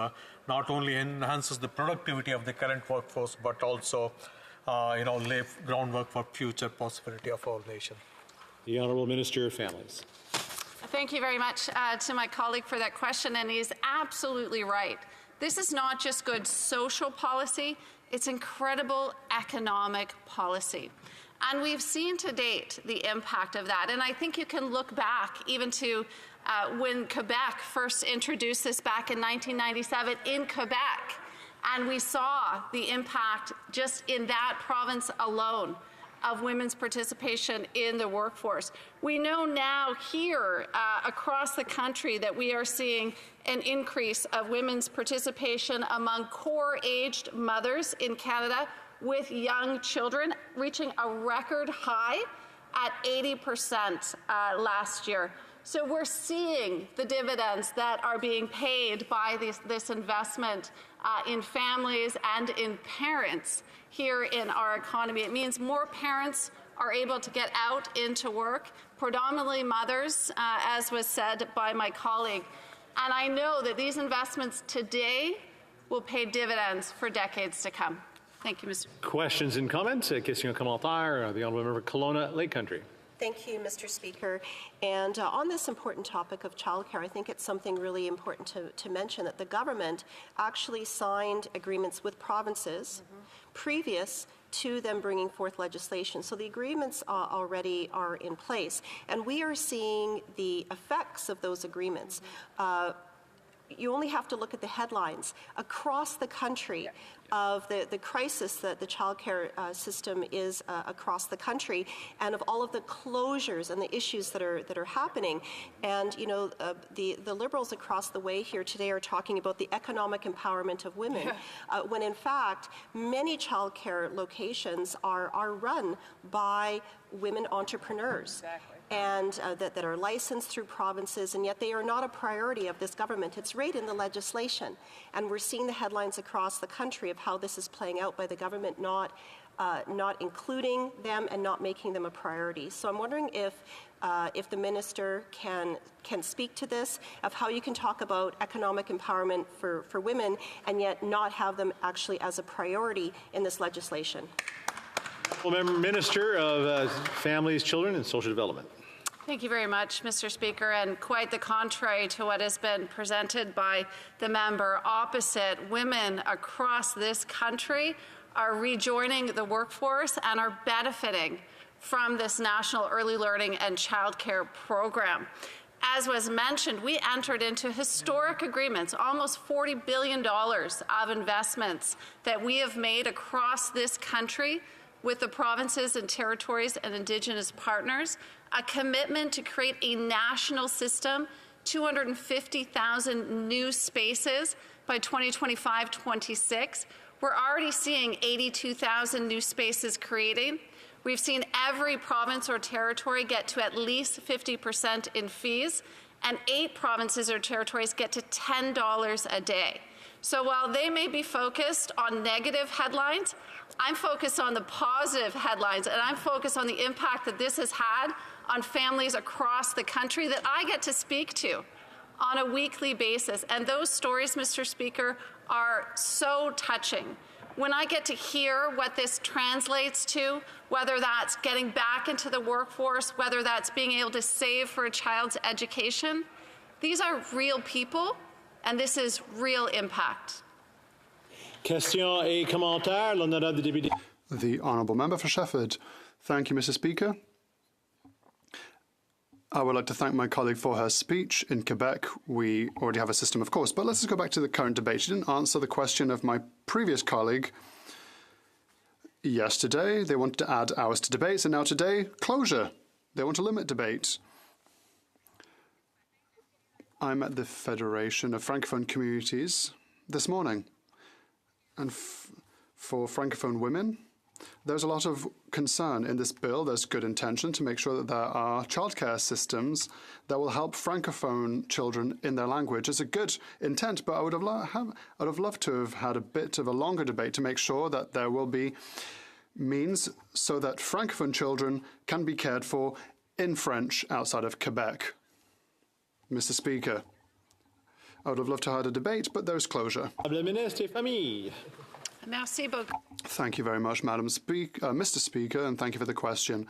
not only enhances the productivity of the current workforce, but also lay groundwork for future prosperity of our nation. The Honourable Minister of Families. Thank you very much to my colleague for that question, and he's absolutely right. This is not just good social policy, it's incredible economic policy. And we've seen to date the impact of that. And I think you can look back even to when Quebec first introduced this back in 1997 in Quebec. And we saw the impact just in that province alone of women's participation in the workforce. We know now here across the country that we are seeing an increase of women's participation among core-aged mothers in Canada with young children, reaching a record high at 80% last year. So we're seeing the dividends that are being paid by this investment in families and in parents here in our economy. It means more parents are able to get out into work, predominantly mothers, as was said by my colleague. And I know that these investments today will pay dividends for decades to come. Thank you, Mr. Questions and comments? Question and commentaire. The Honourable Member Kelowna Lake Country. Thank you, Mr. Speaker. And on this important topic of childcare, I think it's something really important to mention that the government actually signed agreements with provinces previous to them bringing forth legislation. So the agreements already are in place. And we are seeing the effects of those agreements. You only have to look at the headlines across the country of the crisis that the childcare system is across the country, and of all of the closures and the issues that are happening. And the Liberals across the way here today are talking about the economic empowerment of women, when in fact many childcare locations are run by women entrepreneurs. Exactly. And that are licensed through provinces, and yet they are not a priority of this government. It's right in the legislation. And we're seeing the headlines across the country of how this is playing out by the government not including them and not making them a priority. So I'm wondering if the minister can speak to this, of how you can talk about economic empowerment for women and yet not have them actually as a priority in this legislation. Minister of Families, Children and Social Development. Thank you very much, Mr. Speaker. And quite the contrary to what has been presented by the member opposite, women across this country are rejoining the workforce and are benefiting from this National Early Learning and Childcare Program. As was mentioned, we entered into historic agreements, almost $40 billion of investments that we have made across this country with the provinces and territories and Indigenous partners, a commitment to create a national system, 250,000 new spaces by 2025-26. We're already seeing 82,000 new spaces creating. We've seen every province or territory get to at least 50% in fees, and 8 provinces or territories get to $10 a day. So while they may be focused on negative headlines, I'm focused on the positive headlines, and I'm focused on the impact that this has had on families across the country that I get to speak to on a weekly basis. And those stories, Mr. Speaker, are so touching. When I get to hear what this translates to, whether that's getting back into the workforce, whether that's being able to save for a child's education, these are real people, and this is real impact. Questions et commentaires, l'honorable député. The Honourable Member for Shefford. Thank you, Mr. Speaker. I would like to thank my colleague for her speech. In Quebec, we already have a system, of course, but let's just go back to the current debate. She didn't answer the question of my previous colleague yesterday. They wanted to add hours to debates, and now today, closure. They want to limit debate. I'm at the Federation of Francophone Communities this morning, and for Francophone women, there's a lot of concern in this bill. There's good intention to make sure that there are childcare systems that will help Francophone children in their language. It's a good intent, but I would have loved to have had a bit of a longer debate to make sure that there will be means so that Francophone children can be cared for in French outside of Quebec. Mr. Speaker, I would have loved to have had a debate, but there's closure. Merci beaucoup. Thank you very much, Mr. Speaker, and thank you for the question.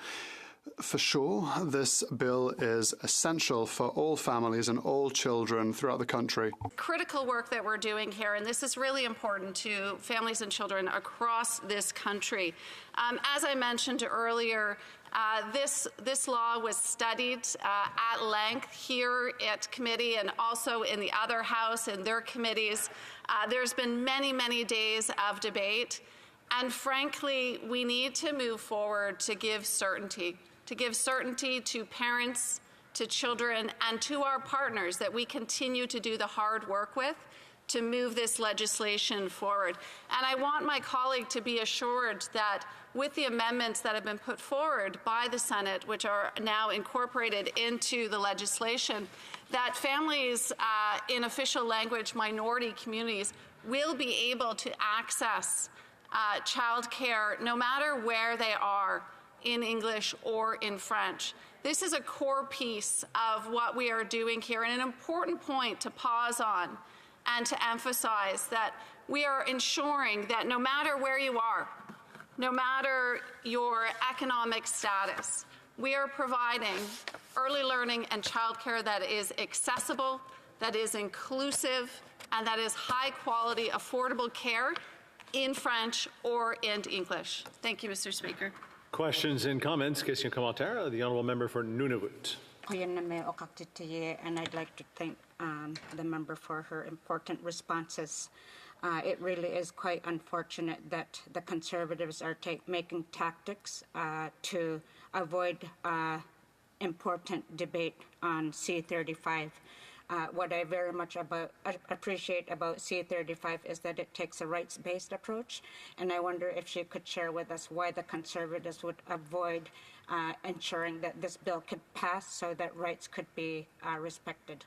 For sure, this bill is essential for all families and all children throughout the country. Critical work that we're doing here, and this is really important to families and children across this country. As I mentioned earlier, this law was studied at length here at committee and also in the other House in their committees. There's been many, many days of debate, and frankly, we need to move forward to give certainty to parents, to children, and to our partners that we continue to do the hard work with to move this legislation forward. And I want my colleague to be assured that with the amendments that have been put forward by the Senate, which are now incorporated into the legislation, that families in official language minority communities will be able to access childcare no matter where they are, in English or in French. This is a core piece of what we are doing here, and an important point to pause on and to emphasize that we are ensuring that no matter where you are, no matter your economic status, we are providing early learning and childcare that is accessible, that is inclusive, and that is high quality, affordable care in French or in English. Thank you, Mr. Speaker. Questions and comments. Question commentaire. The Honourable Member for Nunavut. And I'd like to thank the member for her important responses. It really is quite unfortunate that the Conservatives are making tactics to avoid important debate on C-35. What I very much appreciate about C-35 is that it takes a rights-based approach, and I wonder if she could share with us why the Conservatives would avoid ensuring that this bill could pass so that rights could be respected.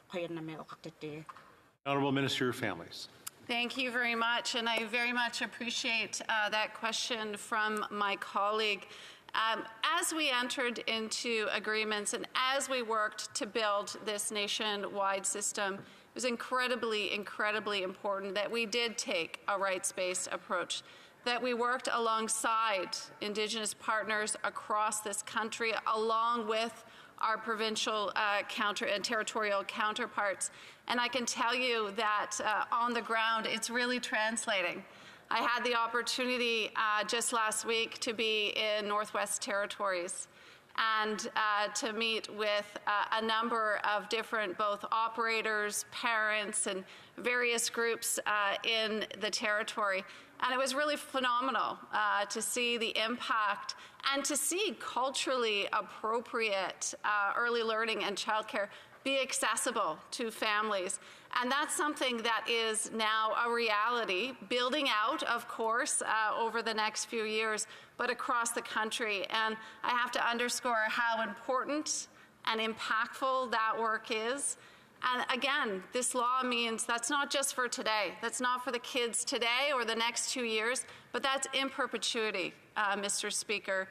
Honourable Minister of Families. Thank you very much, and I very much appreciate that question from my colleague. As we entered into agreements and as we worked to build this nationwide system, it was incredibly, incredibly important that we did take a rights-based approach, that we worked alongside Indigenous partners across this country, along with our provincial and territorial counterparts. And I can tell you that on the ground, it's really translating. I had the opportunity just last week to be in Northwest Territories and to meet with a number of different both operators, parents, and various groups in the territory. And it was really phenomenal to see the impact and to see culturally appropriate early learning and childcare be accessible to families. And that's something that is now a reality, building out, of course, over the next few years, but across the country. And I have to underscore how important and impactful that work is. And again, this law means that's not just for today. That's not for the kids today or the next 2 years, but that's in perpetuity, Mr. Speaker.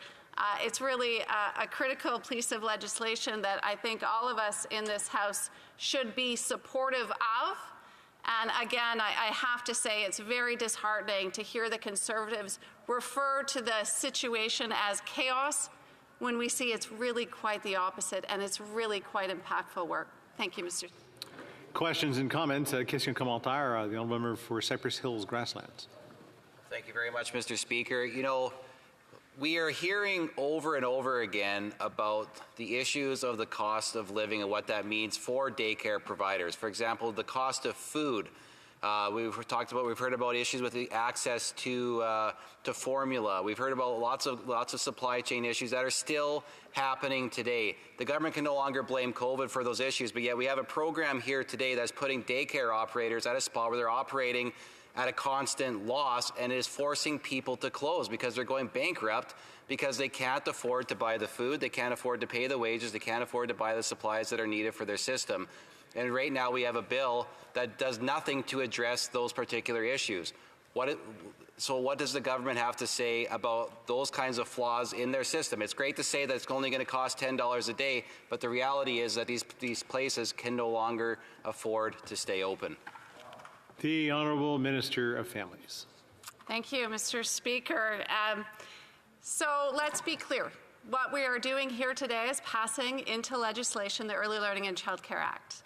It's really a critical piece of legislation that I think all of us in this House should be supportive of. And again, I have to say it's very disheartening to hear the Conservatives refer to the situation as chaos when we see it's really quite the opposite, and it's really quite impactful work. Thank you, Mr. Questions and comments? Question commentaire, the honourable member for Cypress Hills Grasslands. Thank you very much, Mr. Speaker. You know, we are hearing over and over again about the issues of the cost of living and what that means for daycare providers. For example, the cost of food. We've heard about issues with the access to formula. We've heard about lots of supply chain issues that are still happening today. The government can no longer blame COVID for those issues, but yet we have a program here today that's putting daycare operators at a spot where they're operating at a constant loss, and it is forcing people to close because they're going bankrupt because they can't afford to buy the food, they can't afford to pay the wages, they can't afford to buy the supplies that are needed for their system. And right now we have a bill that does nothing to address those particular issues. So what does the government have to say about those kinds of flaws in their system? It's great to say that it's only going to cost $10 a day, but the reality is that these places can no longer afford to stay open. The Honourable Minister of Families. Thank you, Mr. Speaker. So let's be clear. What we are doing here today is passing into legislation the Early Learning and Childcare Act.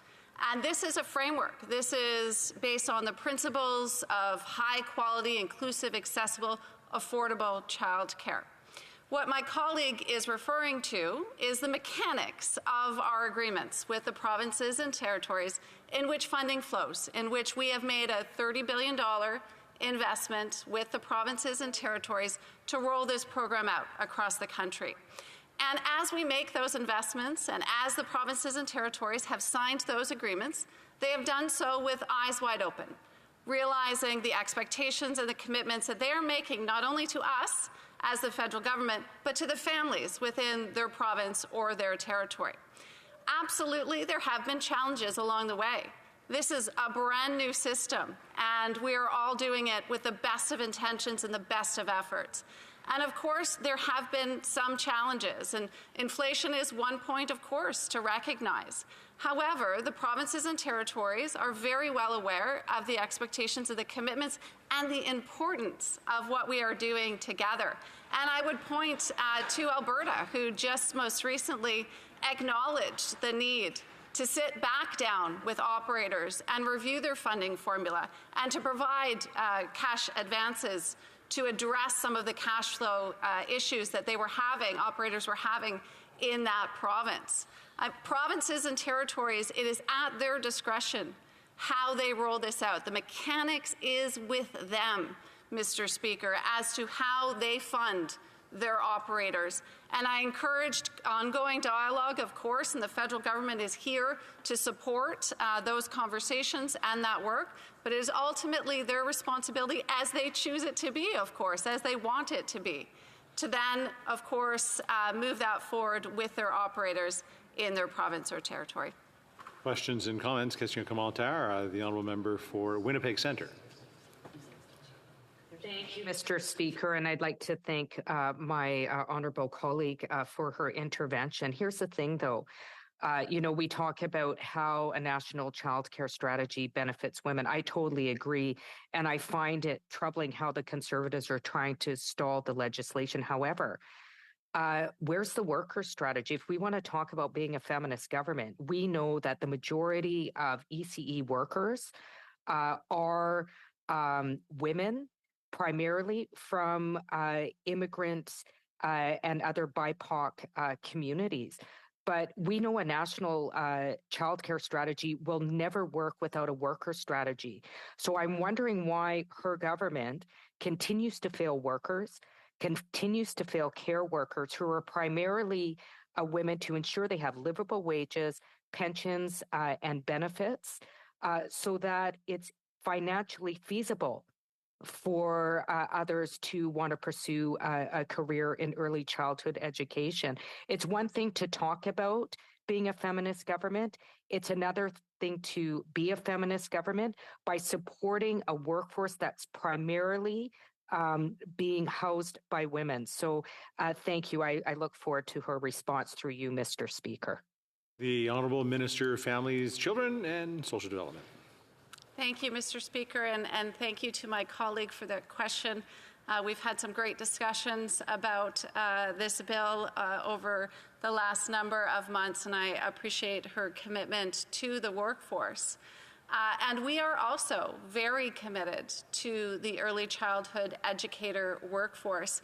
And this is a framework. This is based on the principles of high quality, inclusive, accessible, affordable child care. What my colleague is referring to is the mechanics of our agreements with the provinces and territories in which funding flows, in which we have made a $30 billion investment with the provinces and territories to roll this program out across the country. And as we make those investments, and as the provinces and territories have signed those agreements, they have done so with eyes wide open, realizing the expectations and the commitments that they are making not only to us as the federal government, but to the families within their province or their territory. Absolutely, there have been challenges along the way. This is a brand new system, and we are all doing it with the best of intentions and the best of efforts. And of course, there have been some challenges, and inflation is one point, of course, to recognize. However, the provinces and territories are very well aware of the expectations of the commitments and the importance of what we are doing together. And I would point to Alberta, who just most recently acknowledged the need to sit back down with operators and review their funding formula and to provide cash advances to address some of the cash flow issues that operators were having in that province. Provinces and territories, it is at their discretion how they roll this out. The mechanics is with them, Mr. Speaker, as to how they fund their operators. And I encouraged ongoing dialogue, of course, and the federal government is here to support those conversations and that work. But it is ultimately their responsibility, as they choose it to be, of course, as they want it to be, to then, of course, move that forward with their operators in their province or territory. Questions and comments. Question commentaire. The honourable member for Winnipeg Centre. Thank you, Mr. Speaker, and I'd like to thank my honourable colleague for her intervention. Here's the thing, though. We talk about how a national child care strategy benefits women. I totally agree, and I find it troubling how the Conservatives are trying to stall the legislation. However, where's the worker strategy? If we want to talk about being a feminist government, we know that the majority of ECE workers are women, primarily from immigrants and other BIPOC communities. But we know a national childcare strategy will never work without a worker strategy. So I'm wondering why her government continues to fail workers, continues to fail care workers who are primarily women, to ensure they have livable wages, pensions, and benefits, so that it's financially feasible for others to want to pursue a career in early childhood education. It's one thing to talk about being a feminist government. It's another something to be a feminist government by supporting a workforce that's primarily being housed by women. So thank you. I look forward to her response through you, Mr. Speaker. The Honourable Minister of Families, Children and Social Development. Thank you, Mr. Speaker, and thank you to my colleague for that question. We've had some great discussions about this bill over the last number of months, and I appreciate her commitment to the workforce. And we are also very committed to the early childhood educator workforce.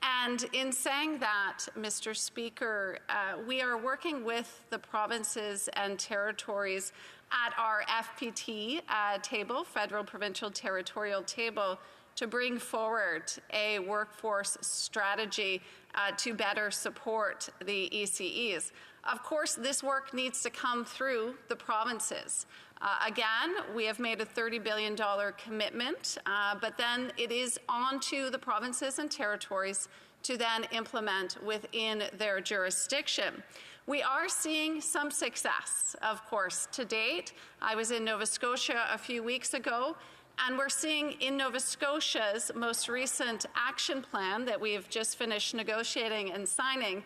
And in saying that, Mr. Speaker, we are working with the provinces and territories at our FPT table, Federal, Provincial, Territorial table, to bring forward a workforce strategy to better support the ECEs. Of course, this work needs to come through the provinces. Again, we have made a $30 billion commitment, but then it is on to the provinces and territories to then implement within their jurisdiction. We are seeing some success, of course, to date. I was in Nova Scotia a few weeks ago, and we're seeing in Nova Scotia's most recent action plan that we have just finished negotiating and signing,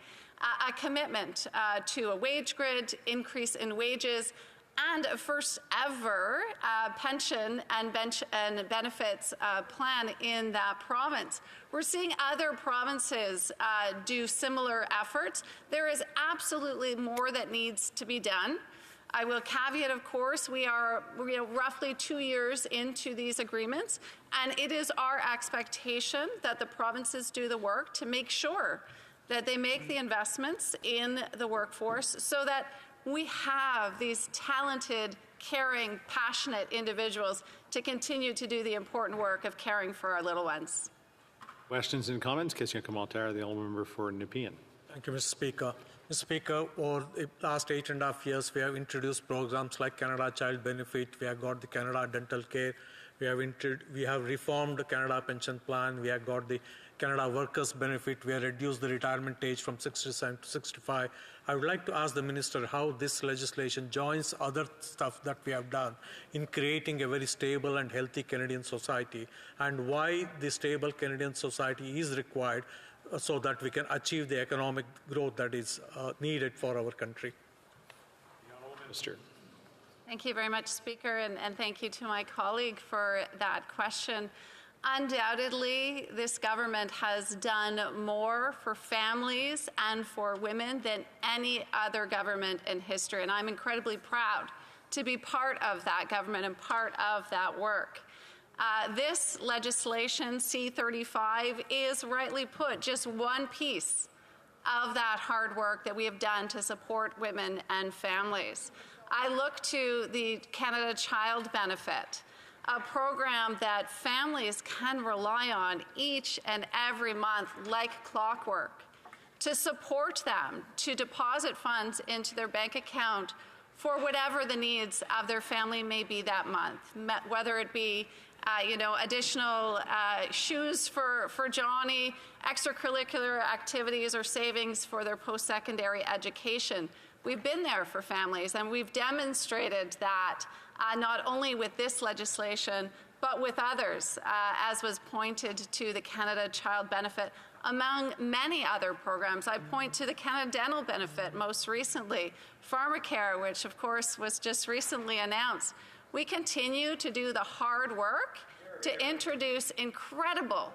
a commitment to a wage grid, increase in wages, and a first ever pension and benefits plan in that province. We're seeing other provinces do similar efforts. There is absolutely more that needs to be done. I will caveat, of course, we are roughly 2 years into these agreements, and it is our expectation that the provinces do the work to make sure that they make the investments in the workforce so that we have these talented, caring, passionate individuals to continue to do the important work of caring for our little ones. Questions and comments? Question commentaire, the Honourable Member for Nepean. Thank you, Mr. Speaker. Mr. Speaker, over the last 8.5 years, we have introduced programs like Canada Child Benefit, we have got the Canada Dental Care, we have reformed the Canada Pension Plan, we have got the Canada Workers Benefit, we have reduced the retirement age from 67 to 65. I would like to ask the Minister how this legislation joins other stuff that we have done in creating a very stable and healthy Canadian society, and why the stable Canadian society is required so that we can achieve the economic growth that is needed for our country. The Honourable Minister. Thank you very much, Speaker, and thank you to my colleague for that question. Undoubtedly, this government has done more for families and for women than any other government in history, and I'm incredibly proud to be part of that government and part of that work. This legislation, C-35, is rightly put just one piece of that hard work that we have done to support women and families. I look to the Canada Child Benefit, a program that families can rely on each and every month like clockwork to support them, to deposit funds into their bank account for whatever the needs of their family may be that month, whether it be additional shoes for Johnny, extracurricular activities or savings for their post-secondary education. We've been there for families, and we've demonstrated that not only with this legislation, but with others, as was pointed to the Canada Child Benefit, among many other programs. I point to the Canada Dental Benefit most recently, PharmaCare, which of course was just recently announced. We continue to do the hard work to introduce incredible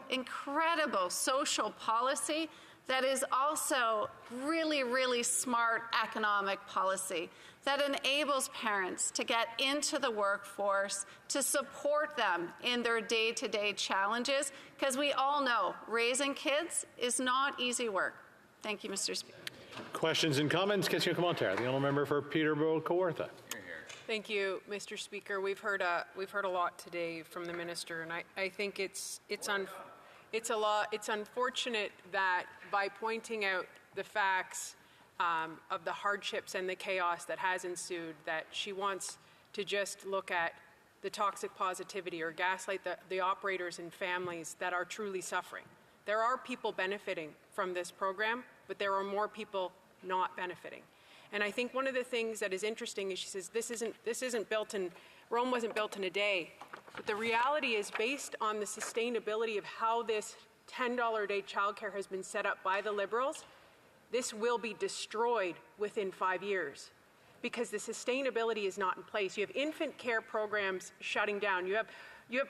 social policy that is also really smart economic policy that enables parents to get into the workforce, to support them in their day-to-day challenges, because we all know raising kids is not easy work. Thank you, Mr. Speaker. Questions and comments? Question commentaire. The Honourable Member for Peterborough Kawartha. Thank you, Mr. Speaker. We've heard a lot today from the minister, and I think it's unfortunate that by pointing out the facts of the hardships and the chaos that has ensued, that she wants to just look at the toxic positivity or gaslight the operators and families that are truly suffering. There are people benefiting from this program, but there are more people not benefiting. And I think one of the things that is interesting is she says this isn't built in Rome wasn't built in a day. But the reality is, based on the sustainability of how this $10 a day childcare has been set up by the Liberals, this will be destroyed within 5 years because the sustainability is not in place. You have infant care programs shutting down. You have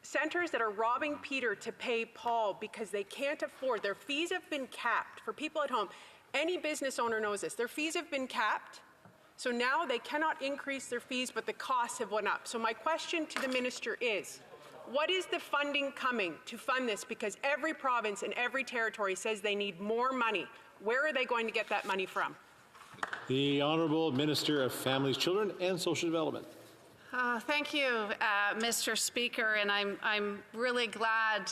centers that are robbing Peter to pay Paul because they can't afford. Their fees have been capped. For people at home, any business owner knows this. Their fees have been capped. So now they cannot increase their fees, but the costs have went up. So my question to the minister is, what is the funding coming to fund this? Because every province and every territory says they need more money. Where are they going to get that money from? The Honourable Minister of Families, Children and Social Development. Thank you, Mr. Speaker, and I'm really glad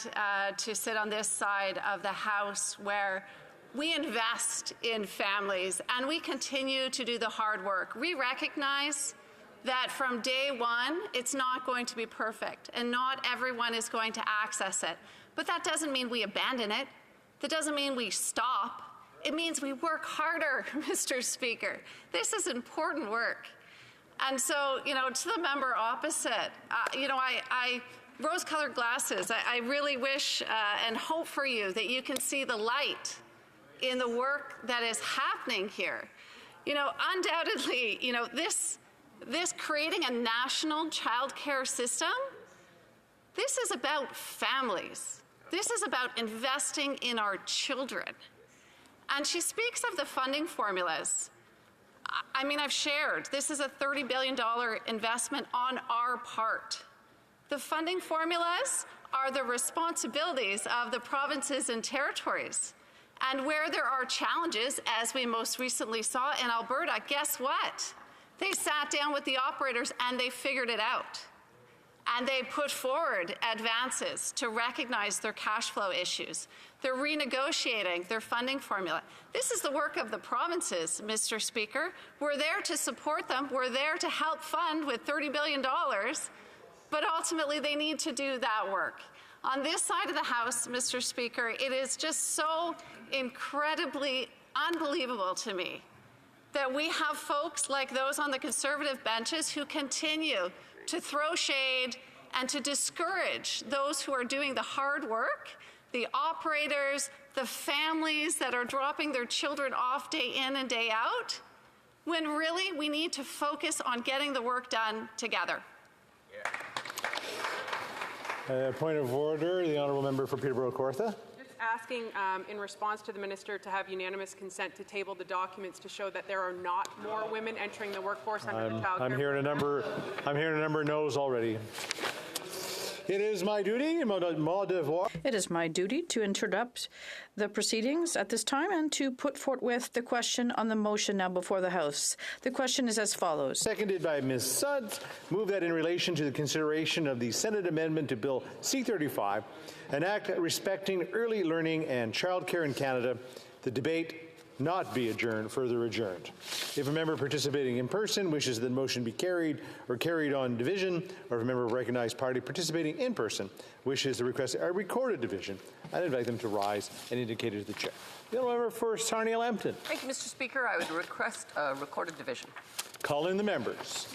to sit on this side of the House where we invest in families and we continue to do the hard work. We recognize that from day one, it's not going to be perfect and not everyone is going to access it. But that doesn't mean we abandon it. That doesn't mean we stop. It means we work harder, Mr. Speaker. This is important work. And so, to the member opposite, I rose-colored glasses. I really wish and hope for you that you can see the light in the work that is happening here. Undoubtedly, this creating a national child care system, this is about families. This is about investing in our children. And she speaks of the funding formulas. I've shared, this is a $30 billion investment on our part. The funding formulas are the responsibilities of the provinces and territories. And where there are challenges, as we most recently saw in Alberta, guess what? They sat down with the operators and they figured it out. And they put forward advances to recognize their cash flow issues. They're renegotiating their funding formula. This is the work of the provinces, Mr. Speaker. We're there to support them. We're there to help fund with $30 billion, but ultimately they need to do that work. On this side of the House, Mr. Speaker, it is just so incredibly unbelievable to me that we have folks like those on the Conservative benches who continue to throw shade and to discourage those who are doing the hard work, the operators, the families that are dropping their children off day in and day out, when really we need to focus on getting the work done together. Point of order, the Honourable Member for Peterborough-Kawartha. Just asking, in response to the minister, to have unanimous consent to table the documents to show that there are not more women entering the workforce under the child care. I'm hearing a number of no's already. It is my duty, mon devoir. It is my duty to interrupt the proceedings at this time and to put forthwith the question on the motion now before the House. The question is as follows. Seconded by Ms. Sudds. Move that in relation to the consideration of the Senate amendment to Bill C-35, an act respecting early learning and childcare in Canada, the debate not be further adjourned. If a member participating in person wishes that the motion be carried or carried on division, or if a member of a recognized party participating in person wishes to request a recorded division, I'd invite them to rise and indicate it to the chair. The honourable member for Sarnia-Lambton. Thank you, Mr. Speaker. I would request a recorded division. Call in the members.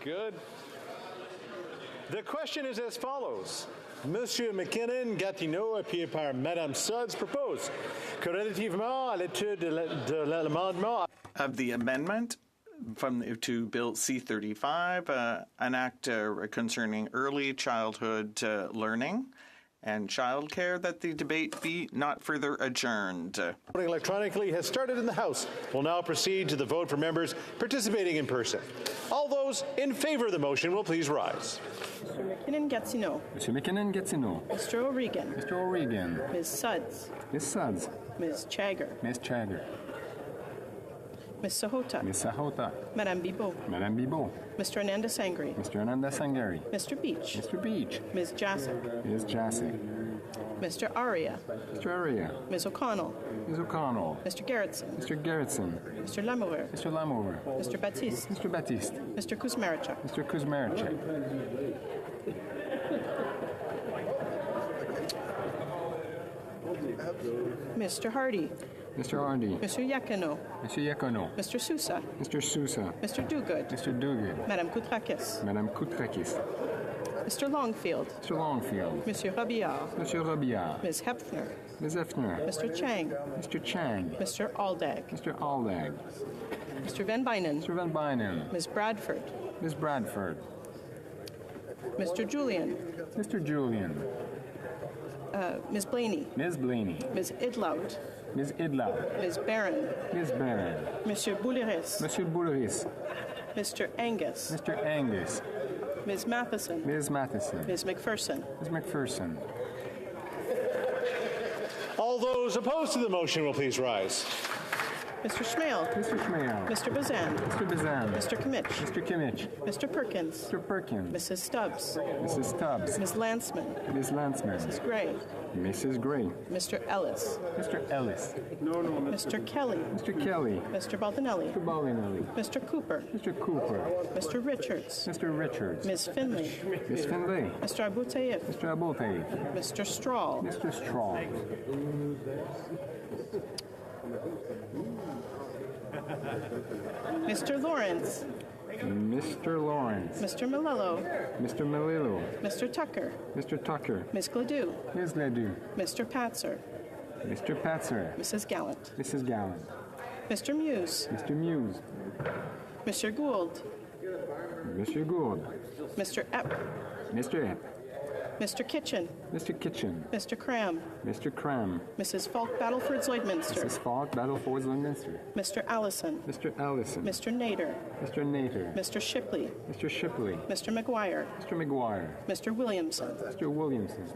Good. The question is as follows. Monsieur McKinnon-Gatineau, appuyé par Madame Sudds, propose que relativement à l'étude de l'amendement of the amendment to Bill C-35, an act concerning early childhood learning and childcare, that the debate be not further adjourned. Voting electronically has started in the House. We'll now proceed to the vote for members participating in person. All those in favor of the motion will please rise. Mr. McKinnon-Gatineau. Mr. McKinnon-Gatineau. Mr. O'Regan. Mr. O'Regan. Ms. Sudds. Ms. Sudds. Ms. Chagger. Ms. Chagger. Ms. Sahota. Ms. Sahota. Madame Bibeau. Madame Bibeau. Mr. Ananda-Sangri. Mr. Ananda-Sangari. Mr. Beach. Mr. Beach. Ms. Jassic. Ms. Jassic. Mr. Aria. Mr. Aria. Ms. O'Connell. Ms. O'Connell. Mr. Gerritsen. Mr. Gerritsen. Mr. Lamoureux. Mr. Lamoureux. Mr. Baptiste. Mr. Baptiste. Mr. Kuzmarchuk. Mr. Kuzmarchuk. Mr. Hardy. Mr. Hardy. Mr. Yacono. Mr. Yacono. Mr. Sousa. Mr. Sousa. Mr. Dogood. Mr. Dogood. Madame Koutrakis. Madame Koutrakis. Mr. Longfield. Mr. Longfield. Monsieur Robillard. Monsieur Robillard. Ms. Hepfner. Ms. Hepfner. Mr. Chang. Mr. Chang. Mr. Aldag. Mr. Aldag. Mr. Van Bynen. Mr. Van Bynen. Ms. Bradford. Ms. Bradford. Mr. Julian. Mr. Julian. Ms. Blaney. Ms. Blaney. Ms. Idlout. Ms. Idlout. Ms. Barron. Ms. Barron. Monsieur Bouliris. Monsieur Bouliris. Mr. Angus. Mr. Angus. Ms. Matheson. Ms. Matheson. Ms. McPherson. Ms. McPherson. All those opposed to the motion will please rise. Mr. Schmale. Mr. Schmale. Mr. Bazan. Mr. Bazan. Mr. Kimmich. Mr. Kimmich. Mr. Perkins. Mr. Perkins. Mrs. Stubbs. Mrs. Stubbs. Ms. Landsman. Ms. Landsman. Mrs. Gray. Mrs. Gray. Mr. Ellis. Mr. Ellis. Mr. Kelly. Mr. Kelly. Mr. Baldinelli. Mr. Baldinelli. Mr. Cooper. Mr. Cooper. Mr. Richards. Mr. Richards. Ms. Finley. Ms. Finlay. Mr. Aboutaif. Mr. Aboutaif. Mr. Strahl. Mr. Strahl. Mr. Lawrence. Mr. Lawrence. Mr. Malillo. Mr. Malillo. Mr. Tucker. Mr. Tucker. Ms. Gladue. Ms. Gladue. Mr. Patzer. Mr. Patzer. Mrs. Gallant. Mrs. Gallant. Mr. Muse. Mr. Muse. Mr. Gould. Mr. Gould. Mr. Epp. Mr. Epp. Mr. Kitchen. Mr. Kitchen. Mr. Cram. Mr. Cram. Mrs. Falk Battleford Zoidminster. Mrs. Falk Battleford Zoidminster. Mr. Allison. Mr. Allison. Mr. Nader. Mr. Nader. Mr. Shipley. Mr. Shipley. Mr. McGuire. Mr. McGuire. Mr. Williamson. Mr. Williamson.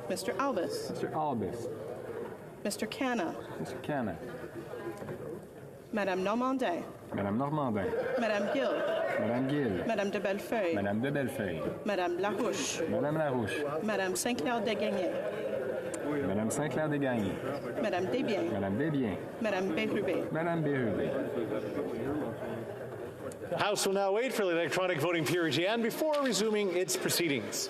Mr. Albus. Mr. Albus. Mr. Canna. Mr. Canna. Madame Normandin. Madame Normandin. Madame Gill. Madame Gill. Madame de Bellefeuille. Madame de Bellefeuille. Madame Larouche. Madame Larouche. Madame Saint-Clair-Degagné. Madame Saint-Clair-Desgagné. Madame Desbiens. Madame Desbiens. Madame Bérubé. Madame Bérubé. The House will now wait for the electronic voting period to end before resuming its proceedings.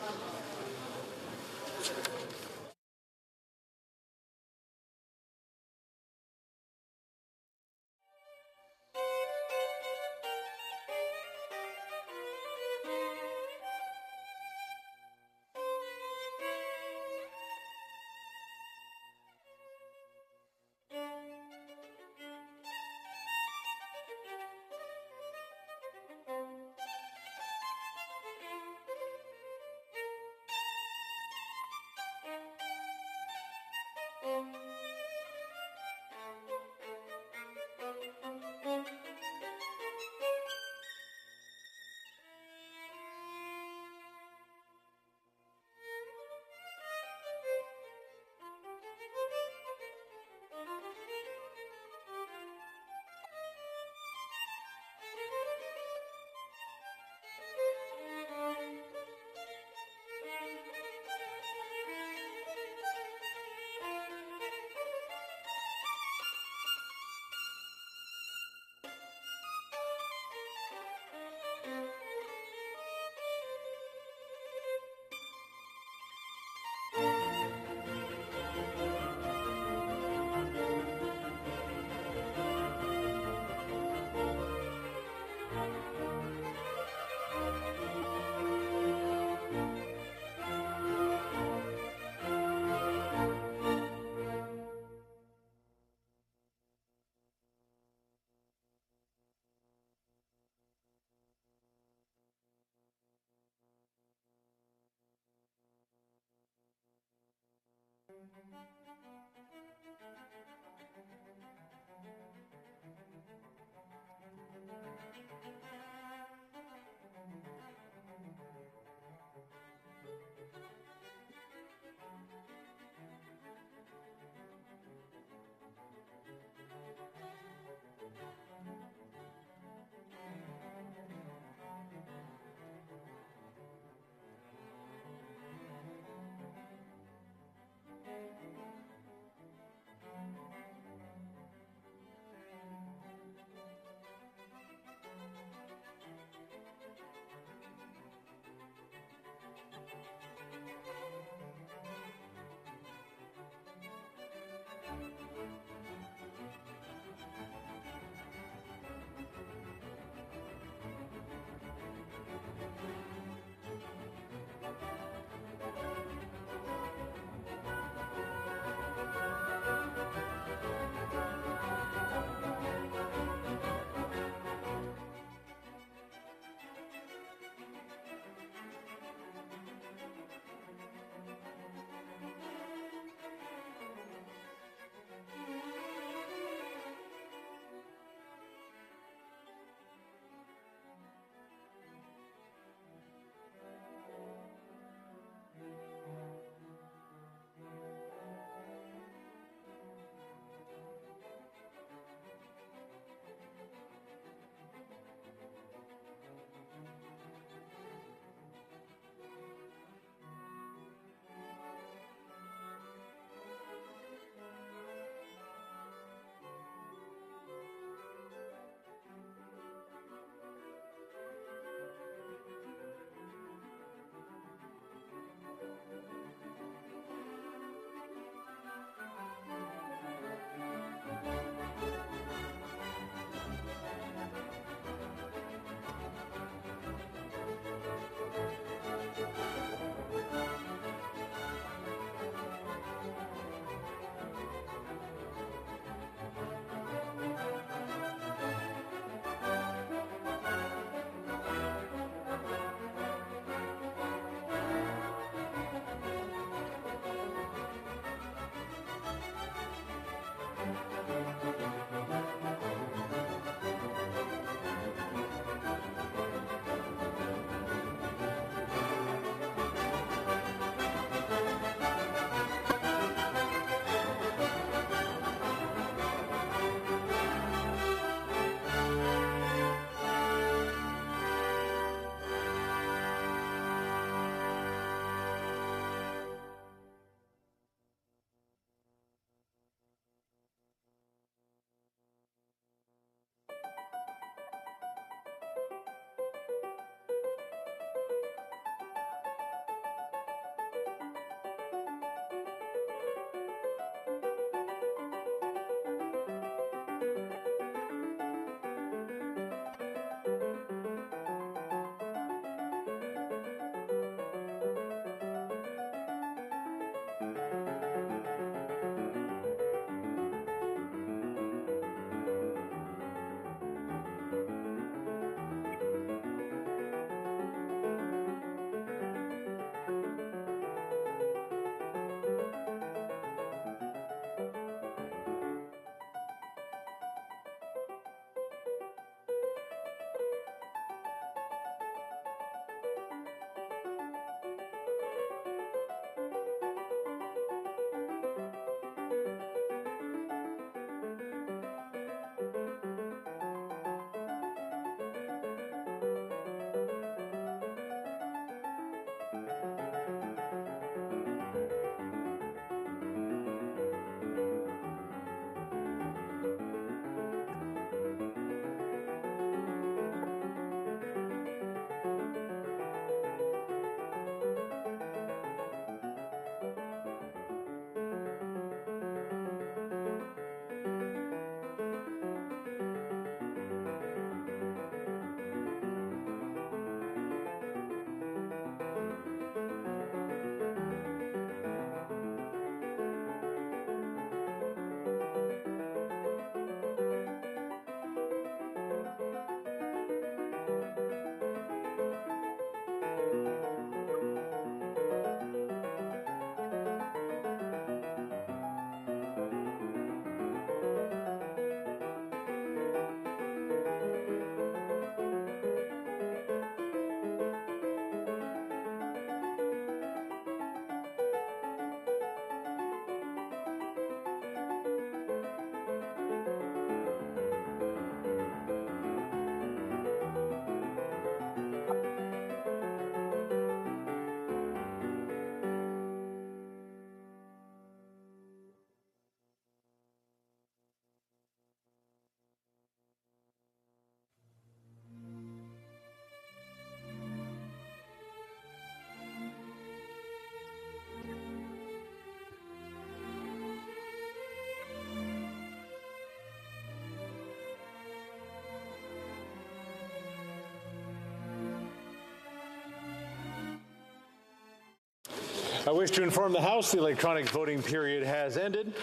I wish to inform the House the electronic voting period has ended.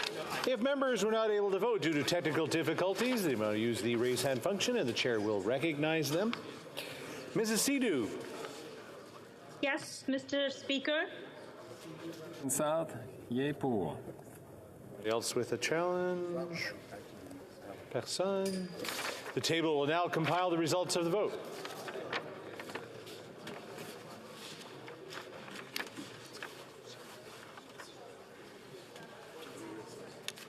If members were not able to vote due to technical difficulties, they will use the raise hand function and the chair will recognize them. Mrs. Sidhu. Yes, Mr. Speaker. South, yea pour. Anybody else with a challenge? Personne. The table will now compile the results of the vote.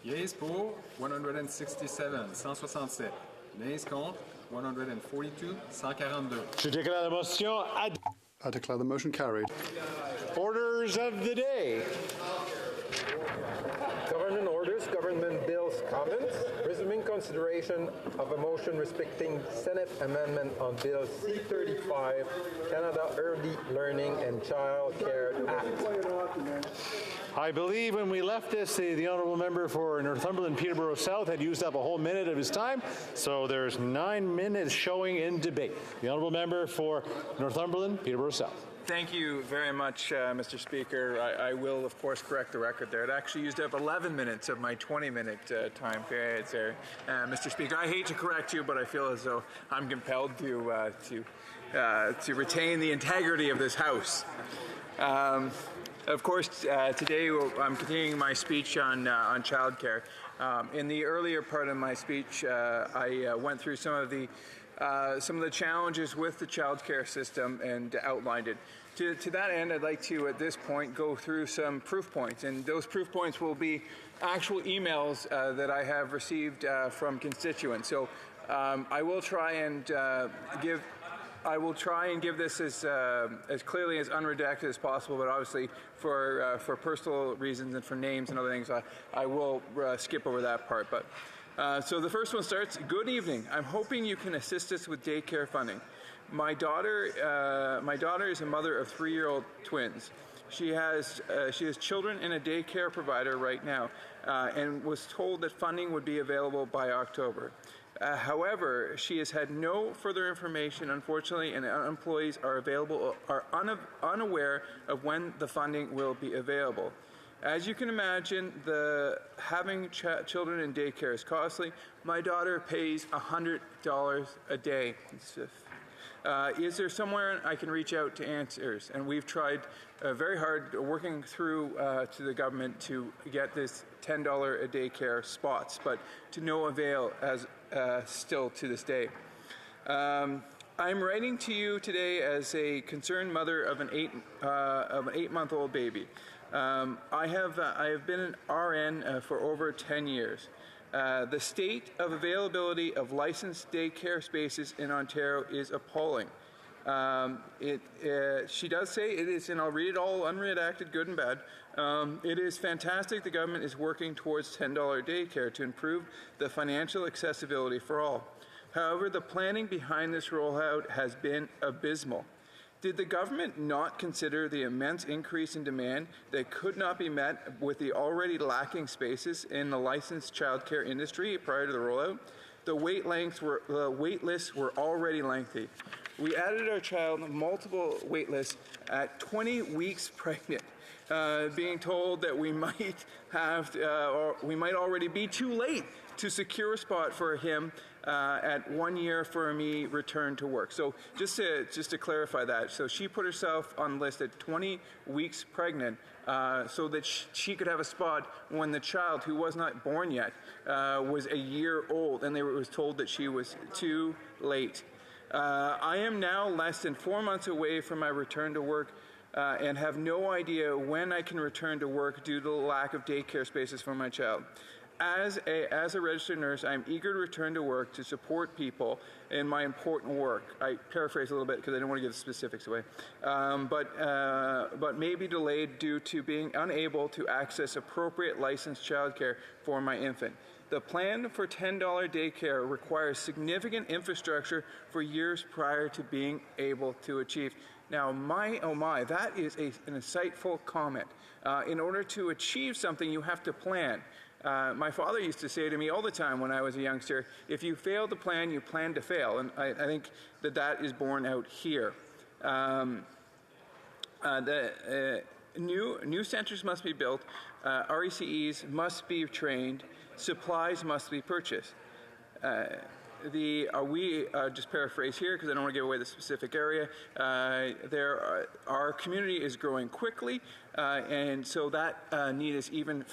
Yeas pour 167, 167. Nays contre 142, 142. Je déclare la motion I declare the motion carried. Orders of the day. Government orders, government bills, comments. Resuming consideration of a motion respecting Senate amendment on Bill C-35, Canada Early Learning and Child Care Act. I believe when we left this, the honourable member for Northumberland Peterborough South had used up a whole minute of his time, so there's 9 minutes showing in debate. The honourable member for Northumberland Peterborough South. Thank you very much, Mr. Speaker. I will, of course, correct the record there. It actually used up 11 minutes of my 20-minute time period there, Mr. Speaker. I hate to correct you, but I feel as though I'm compelled to retain the integrity of this House. Of course, today I'm continuing my speech on childcare. In the earlier part of my speech, I went through some of the challenges with the childcare system and outlined it. To that end, I'd like to, at this point, go through some proof points, and those proof points will be actual emails that I have received from constituents. So I will try and give this as clearly as unredacted as possible, but obviously for personal reasons and for names and other things, I will skip over that part. But so the first one starts, good evening. I'm hoping you can assist us with daycare funding. My daughter is a mother of 3-year-old twins. She has children in a daycare provider right now and was told that funding would be available by October. However, she has had no further information, unfortunately, and employees are unaware of when the funding will be available. As you can imagine, having children in daycare is costly. My daughter pays $100 a day. Is there somewhere I can reach out to answers? And we've tried very hard working through to the government to get this $10 a daycare spots, but to no avail as still to this day. I'm writing to you today as a concerned mother of an 8-month-old baby. I have been an RN for over 10 years. The state of availability of licensed daycare spaces in Ontario is appalling. She does say it is, and I'll read it all unredacted, good and bad. It is fantastic the government is working towards $10 daycare to improve the financial accessibility for all. However, the planning behind this rollout has been abysmal. Did the government not consider the immense increase in demand that could not be met with the already lacking spaces in the licensed childcare industry prior to the rollout? The wait lists were already lengthy. We added our child multiple wait lists at 20 weeks pregnant, being told that we might already be too late to secure a spot for him at 1 year for me return to work. So just to clarify that, so she put herself on the list at 20 weeks pregnant so that she could have a spot when the child, who was not born yet, was a year old, and was told that she was too late. I am now less than 4 months away from my return to work and have no idea when I can return to work due to the lack of daycare spaces for my child. As a registered nurse, I'm eager to return to work to support people in my important work. I paraphrase a little bit because I don't want to give the specifics away. But may be delayed due to being unable to access appropriate licensed childcare for my infant. The plan for $10 daycare requires significant infrastructure for years prior to being able to achieve. Now, my, oh my, that is an insightful comment. In order to achieve something, you have to plan. My father used to say to me all the time when I was a youngster, if you fail to plan, you plan to fail. And I think that is borne out here. New centers must be built, RECEs must be trained, supplies must be purchased. Just paraphrase here because I don't want to give away the specific area. Our community is growing quickly, and so that need is even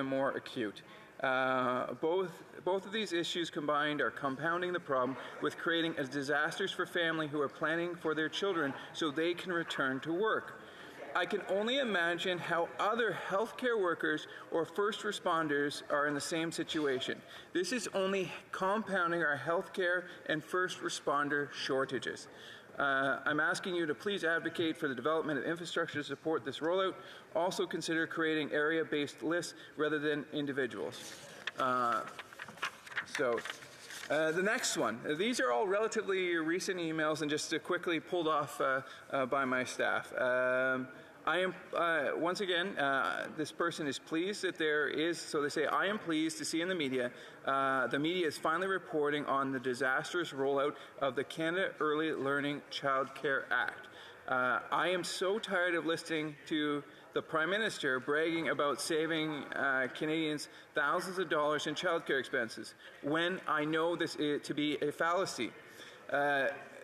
more acute. Both of these issues combined are compounding the problem with creating disasters for families who are planning for their children so they can return to work. I can only imagine how other healthcare workers or first responders are in the same situation. This is only compounding our healthcare and first responder shortages. I'm asking you to please advocate for the development of infrastructure to support this rollout. Also consider creating area-based lists rather than individuals. The next one. These are all relatively recent emails and just quickly pulled off by my staff. I am, once again, this person is pleased that there is, so they say, I am pleased to see in the media is finally reporting on the disastrous rollout of the Canada Early Learning Child Care Act. I am so tired of listening to the Prime Minister bragging about saving Canadians thousands of dollars in childcare expenses when I know this to be a fallacy.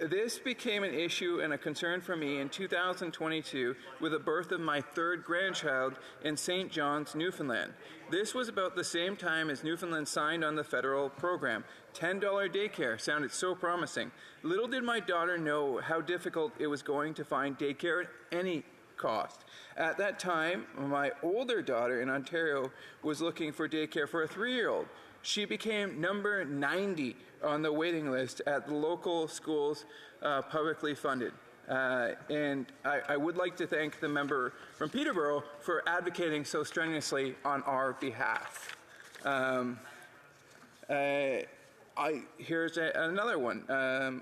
This became an issue and a concern for me in 2022 with the birth of my third grandchild in St. John's, Newfoundland. This was about the same time as Newfoundland signed on the federal program. $10 daycare sounded so promising. Little did my daughter know how difficult it was going to find daycare at any cost. At that time, my older daughter in Ontario was looking for daycare for a 3-year-old. She became number 90 on the waiting list at the local schools, publicly funded. And I would like to thank the member from Peterborough for advocating so strenuously on our behalf. Here's another one.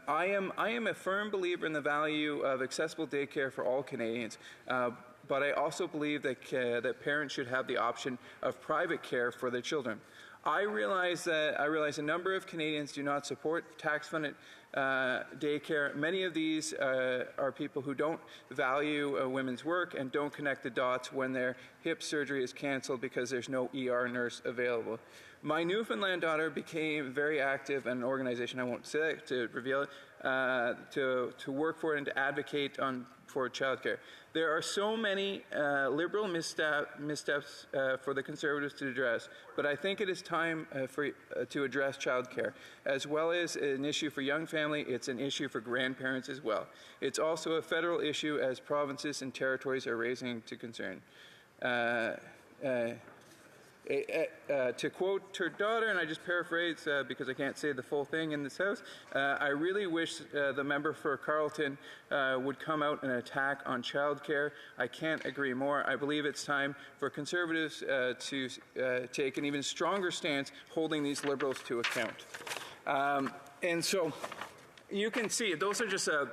I am a firm believer in the value of accessible daycare for all Canadians. But I also believe that parents should have the option of private care for their children. I realize a number of Canadians do not support tax-funded daycare. Many of these are people who don't value women's work and don't connect the dots when their hip surgery is canceled because there's no ER nurse available. My Newfoundland daughter became very active in an organization, I won't say it to reveal it, to work for it and to advocate for childcare. There are so many Liberal missteps for the Conservatives to address, but I think it is time to address childcare. As well as an issue for young families, it's an issue for grandparents as well. It's also a federal issue as provinces and territories are raising to concern. To quote her daughter, and I just paraphrase because I can't say the full thing in this House, I really wish the member for Carleton would come out and attack on childcare. I can't agree more. I believe it's time for Conservatives to take an even stronger stance holding these Liberals to account. And so you can see those are just a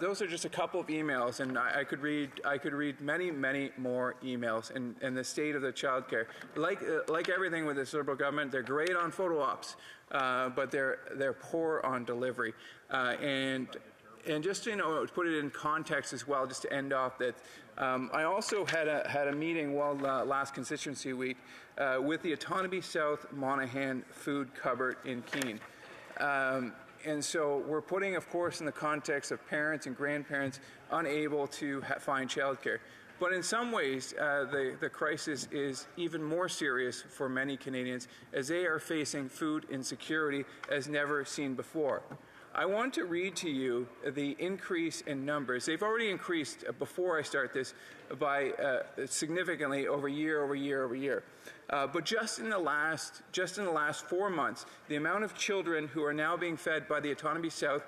couple of emails, and I could read many more emails in the state of the childcare. Like everything with this Liberal government, they're great on photo ops, but they're poor on delivery. And just to put it in context as well, just to end off that, I also had a meeting last constituency week with the Autonomy South Monaghan Food Cupboard in Keene. And so we're putting, of course, in the context of parents and grandparents unable to find childcare. But in some ways, the crisis is even more serious for many Canadians as they are facing food insecurity as never seen before. I want to read to you the increase in numbers. They've already increased before I start this by significantly over year. But just in the last 4 months, the amount of children who are now being fed by the Autonomy South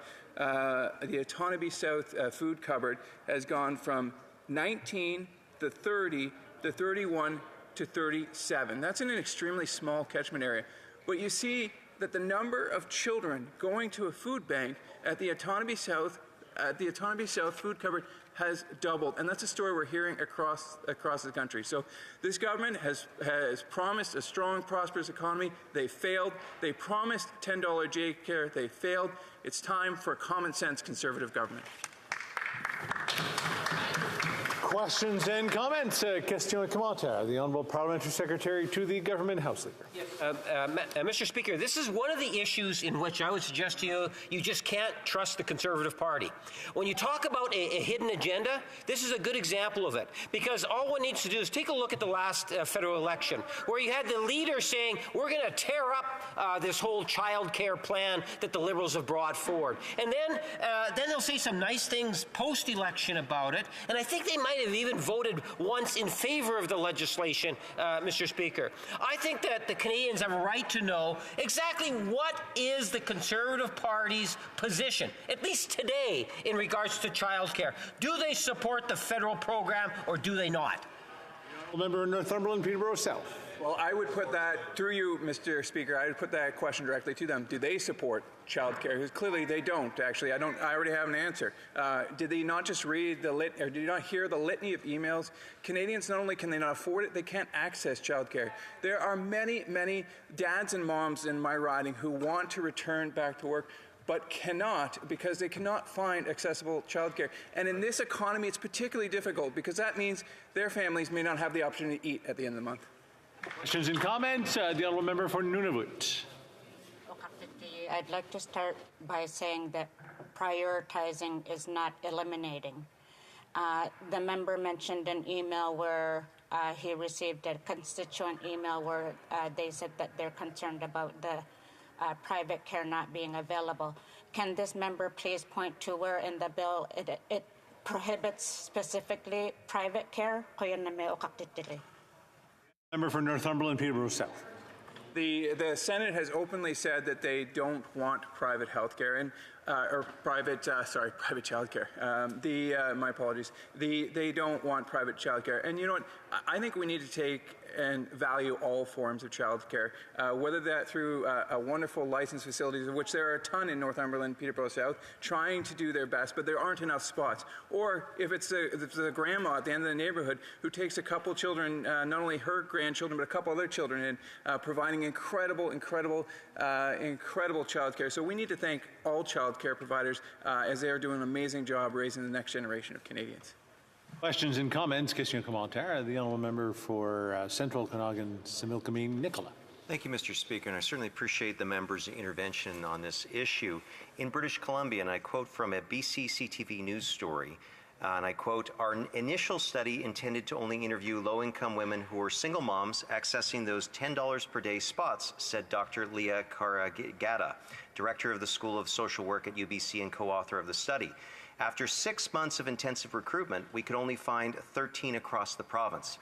food cupboard has gone from 19 to 30 to 31 to 37. That's in an extremely small catchment area. But you see that the number of children going to a food bank at the Autonomy South food cupboard has doubled, and that's a story we're hearing across the country. So this government has promised a strong, prosperous economy. They failed. They promised $10 daycare. They failed. It's time for a common sense Conservative government. Questions and comments. Question et commentaire. The Honourable Parliamentary Secretary to the Government House Leader. Mr. Speaker, this is one of the issues in which I would suggest to you, you just can't trust the Conservative Party. When you talk about a hidden agenda, this is a good example of it. Because all one needs to do is take a look at the last federal election, where you had the leader saying, we're going to tear up this whole child care plan that the Liberals have brought forward. And then they'll say some nice things post-election about it, and I think they might have even voted once in favor of the legislation, Mr. Speaker. I think that the Canadians have a right to know exactly what is the Conservative Party's position, at least today, in regards to childcare. Do they support the federal program or do they not? Member Northumberland, Peterborough South. Well, I would put that, through you, Mr. Speaker, I would put that question directly to them. Do they support childcare? Because clearly they don't, actually. I already have an answer. Did they not just read or did you not hear the litany of emails? Canadians, not only can they not afford it, they can't access childcare. There are many, many dads and moms in my riding who want to return back to work, but cannot because they cannot find accessible childcare. And in this economy, it's particularly difficult because that means their families may not have the opportunity to eat at the end of the month. Questions and comments. The Honourable Member for Nunavut. I'd like to start by saying that prioritizing is not eliminating. The member mentioned an email where he received a constituent email where they said that they're concerned about the private care not being available. Can this member please point to where in the bill it prohibits specifically private care? Member for Northumberland, Peterborough South. The Senate has openly said that they don't want private health care and private childcare. My apologies. They don't want private childcare. And you know what? I think we need to take and value all forms of childcare, whether that through a wonderful licensed facilities, of which there are a ton in Northumberland, Peterborough South, trying to do their best, but there aren't enough spots. Or if it's the grandma at the end of the neighborhood who takes a couple children, not only her grandchildren, but a couple other children, and providing incredible childcare. So we need to thank all childcare providers as they are doing an amazing job raising the next generation of Canadians. Questions and comments. Question et commentaire. The Honourable Member for Central Okanagan, Similkameen, Nicola. Thank you, Mr. Speaker, and I certainly appreciate the member's intervention on this issue. In British Columbia, and I quote from a BC CTV news story, and I quote, our initial study intended to only interview low-income women who were single moms accessing those $10 per day spots, said Dr. Leah Karagada, director of the School of Social Work at UBC and co-author of the study. After 6 months of intensive recruitment, we could only find 13 across the province.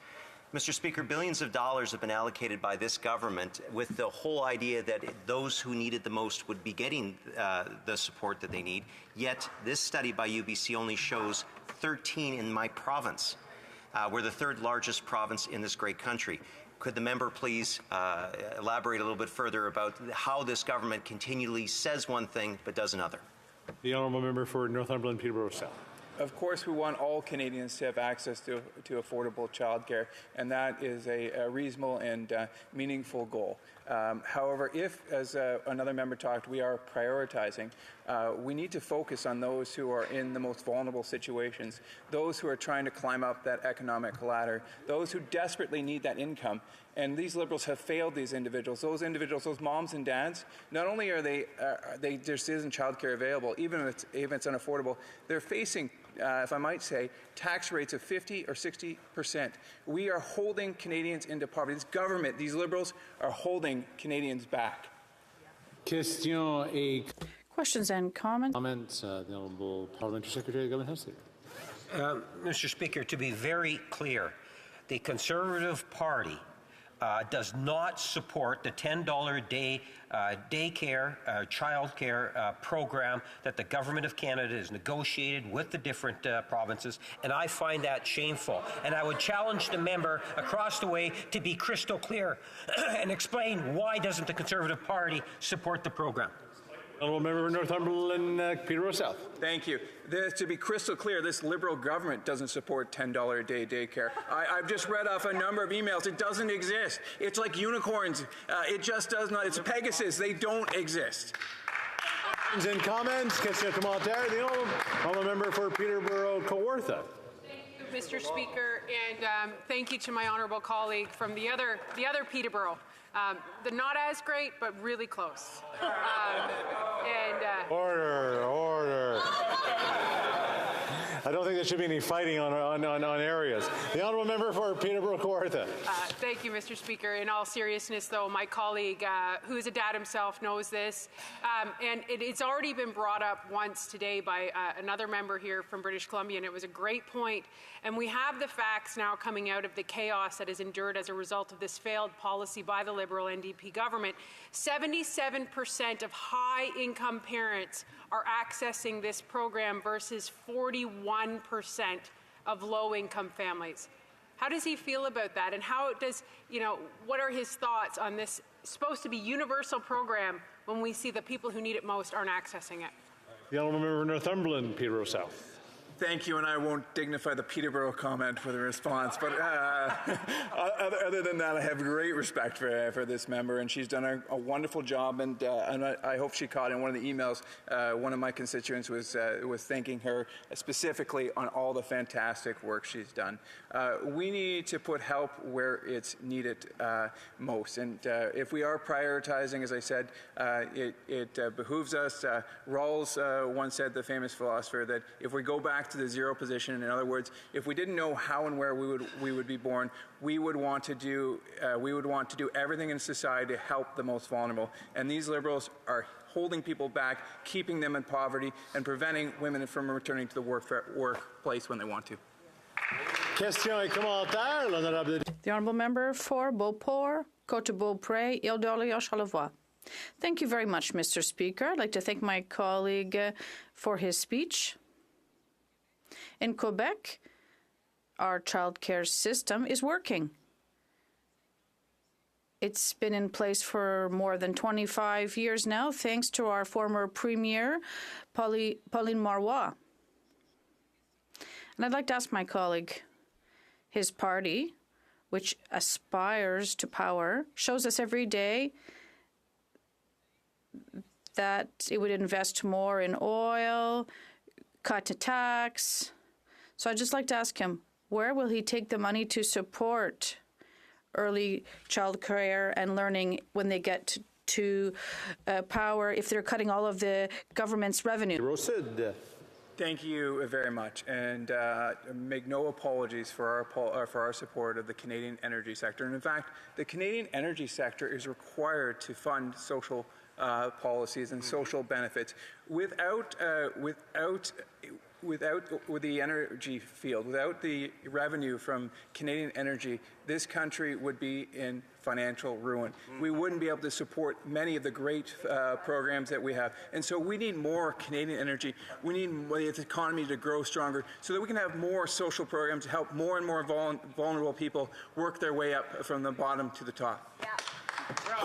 Mr. Speaker, billions of dollars have been allocated by this government with the whole idea that those who need it the most would be getting the support that they need. Yet this study by UBC only shows 13 in my province. We're the third largest province in this great country. Could the member please elaborate a little bit further about how this government continually says one thing but does another? The Honourable Member for Northumberland, Peterborough South. Of course, we want all Canadians to have access to affordable childcare, and that is a reasonable and meaningful goal. However, if, as another member talked, we are prioritizing, we need to focus on those who are in the most vulnerable situations, those who are trying to climb up that economic ladder, those who desperately need that income. And these Liberals have failed these individuals. Those individuals, those moms and dads, not only are there isn't childcare available, even if it's unaffordable, they're facing, if I might say, tax rates of 50 or 60%. We are holding Canadians into poverty. This government, these Liberals, are holding Canadians back. Questions and comments. The Honourable Parliamentary Secretary of the Government House Leader. Mr. Speaker, to be very clear, the Conservative Party does not support the $10 a day daycare, childcare program that the Government of Canada has negotiated with the different provinces, and I find that shameful. And I would challenge the member across the way to be crystal clear and explain why doesn't the Conservative Party support the program. Honourable Member for Northumberland, Peterborough South. Thank you. To be crystal clear, this Liberal government doesn't support $10 a day daycare. I've just read off a number of emails. It doesn't exist. It's like unicorns. It just does not. It's Pegasus. They don't exist. Questions and comments. Question et commentaire. The Honourable Member for Peterborough, Kawartha. Mr. Speaker, and thank you to my honourable colleague from the other Peterborough. The not as great, but really close. Order. I don't think there should be any fighting on areas. The honourable member for Peterborough Kawartha. Thank you, Mr. Speaker. In all seriousness, though, my colleague, who is a dad himself, knows this. And it's already been brought up once today by another member here from British Columbia, and it was a great point. And we have the facts now coming out of the chaos that is endured as a result of this failed policy by the Liberal NDP government. 77% of high-income parents are accessing this program versus 41% of low-income families. How does he feel about that? And how does, what are his thoughts on this supposed to be universal program when we see the people who need it most aren't accessing it? The honourable member for Northumberland, Peterborough South. Thank you, and I won't dignify the Peterborough comment with a response, but other than that, I have great respect for this member, and she's done a wonderful job, and I hope she caught in one of the emails, one of my constituents was thanking her specifically on all the fantastic work she's done. We need to put help where it's needed most, and if we are prioritizing, as I said, it behooves us. Rawls once said, the famous philosopher, that if we go back to the zero position, in other words, if we didn't know how and where we would be born, we would want to do everything in society to help the most vulnerable. And these Liberals are holding people back, keeping them in poverty, and preventing women from returning to the workplace when they want to. The honourable member for Beauport, Côte-de-Beaupré, Île-d'Orléans-Charlevoix. Thank you very much, Mr. Speaker. I'd like to thank my colleague for his speech. In Quebec, our childcare system is working. It's been in place for more than 25 years now, thanks to our former Premier, Pauline Marois. And I'd like to ask my colleague, his party, which aspires to power, shows us every day that it would invest more in oil, cut to tax. So I'd just like to ask him, where will he take the money to support early child care and learning when they get to power if they're cutting all of the government's revenue? Thank you very much, and make no apologies for our support of the Canadian energy sector. And in fact, the Canadian energy sector is required to fund social policies and social benefits. Without the energy field, without the revenue from Canadian energy, this country would be in financial ruin. We wouldn't be able to support many of the great programs that we have. And so we need more Canadian energy. We need the economy to grow stronger so that we can have more social programs to help more and more vulnerable people work their way up from the bottom to the top. Yeah.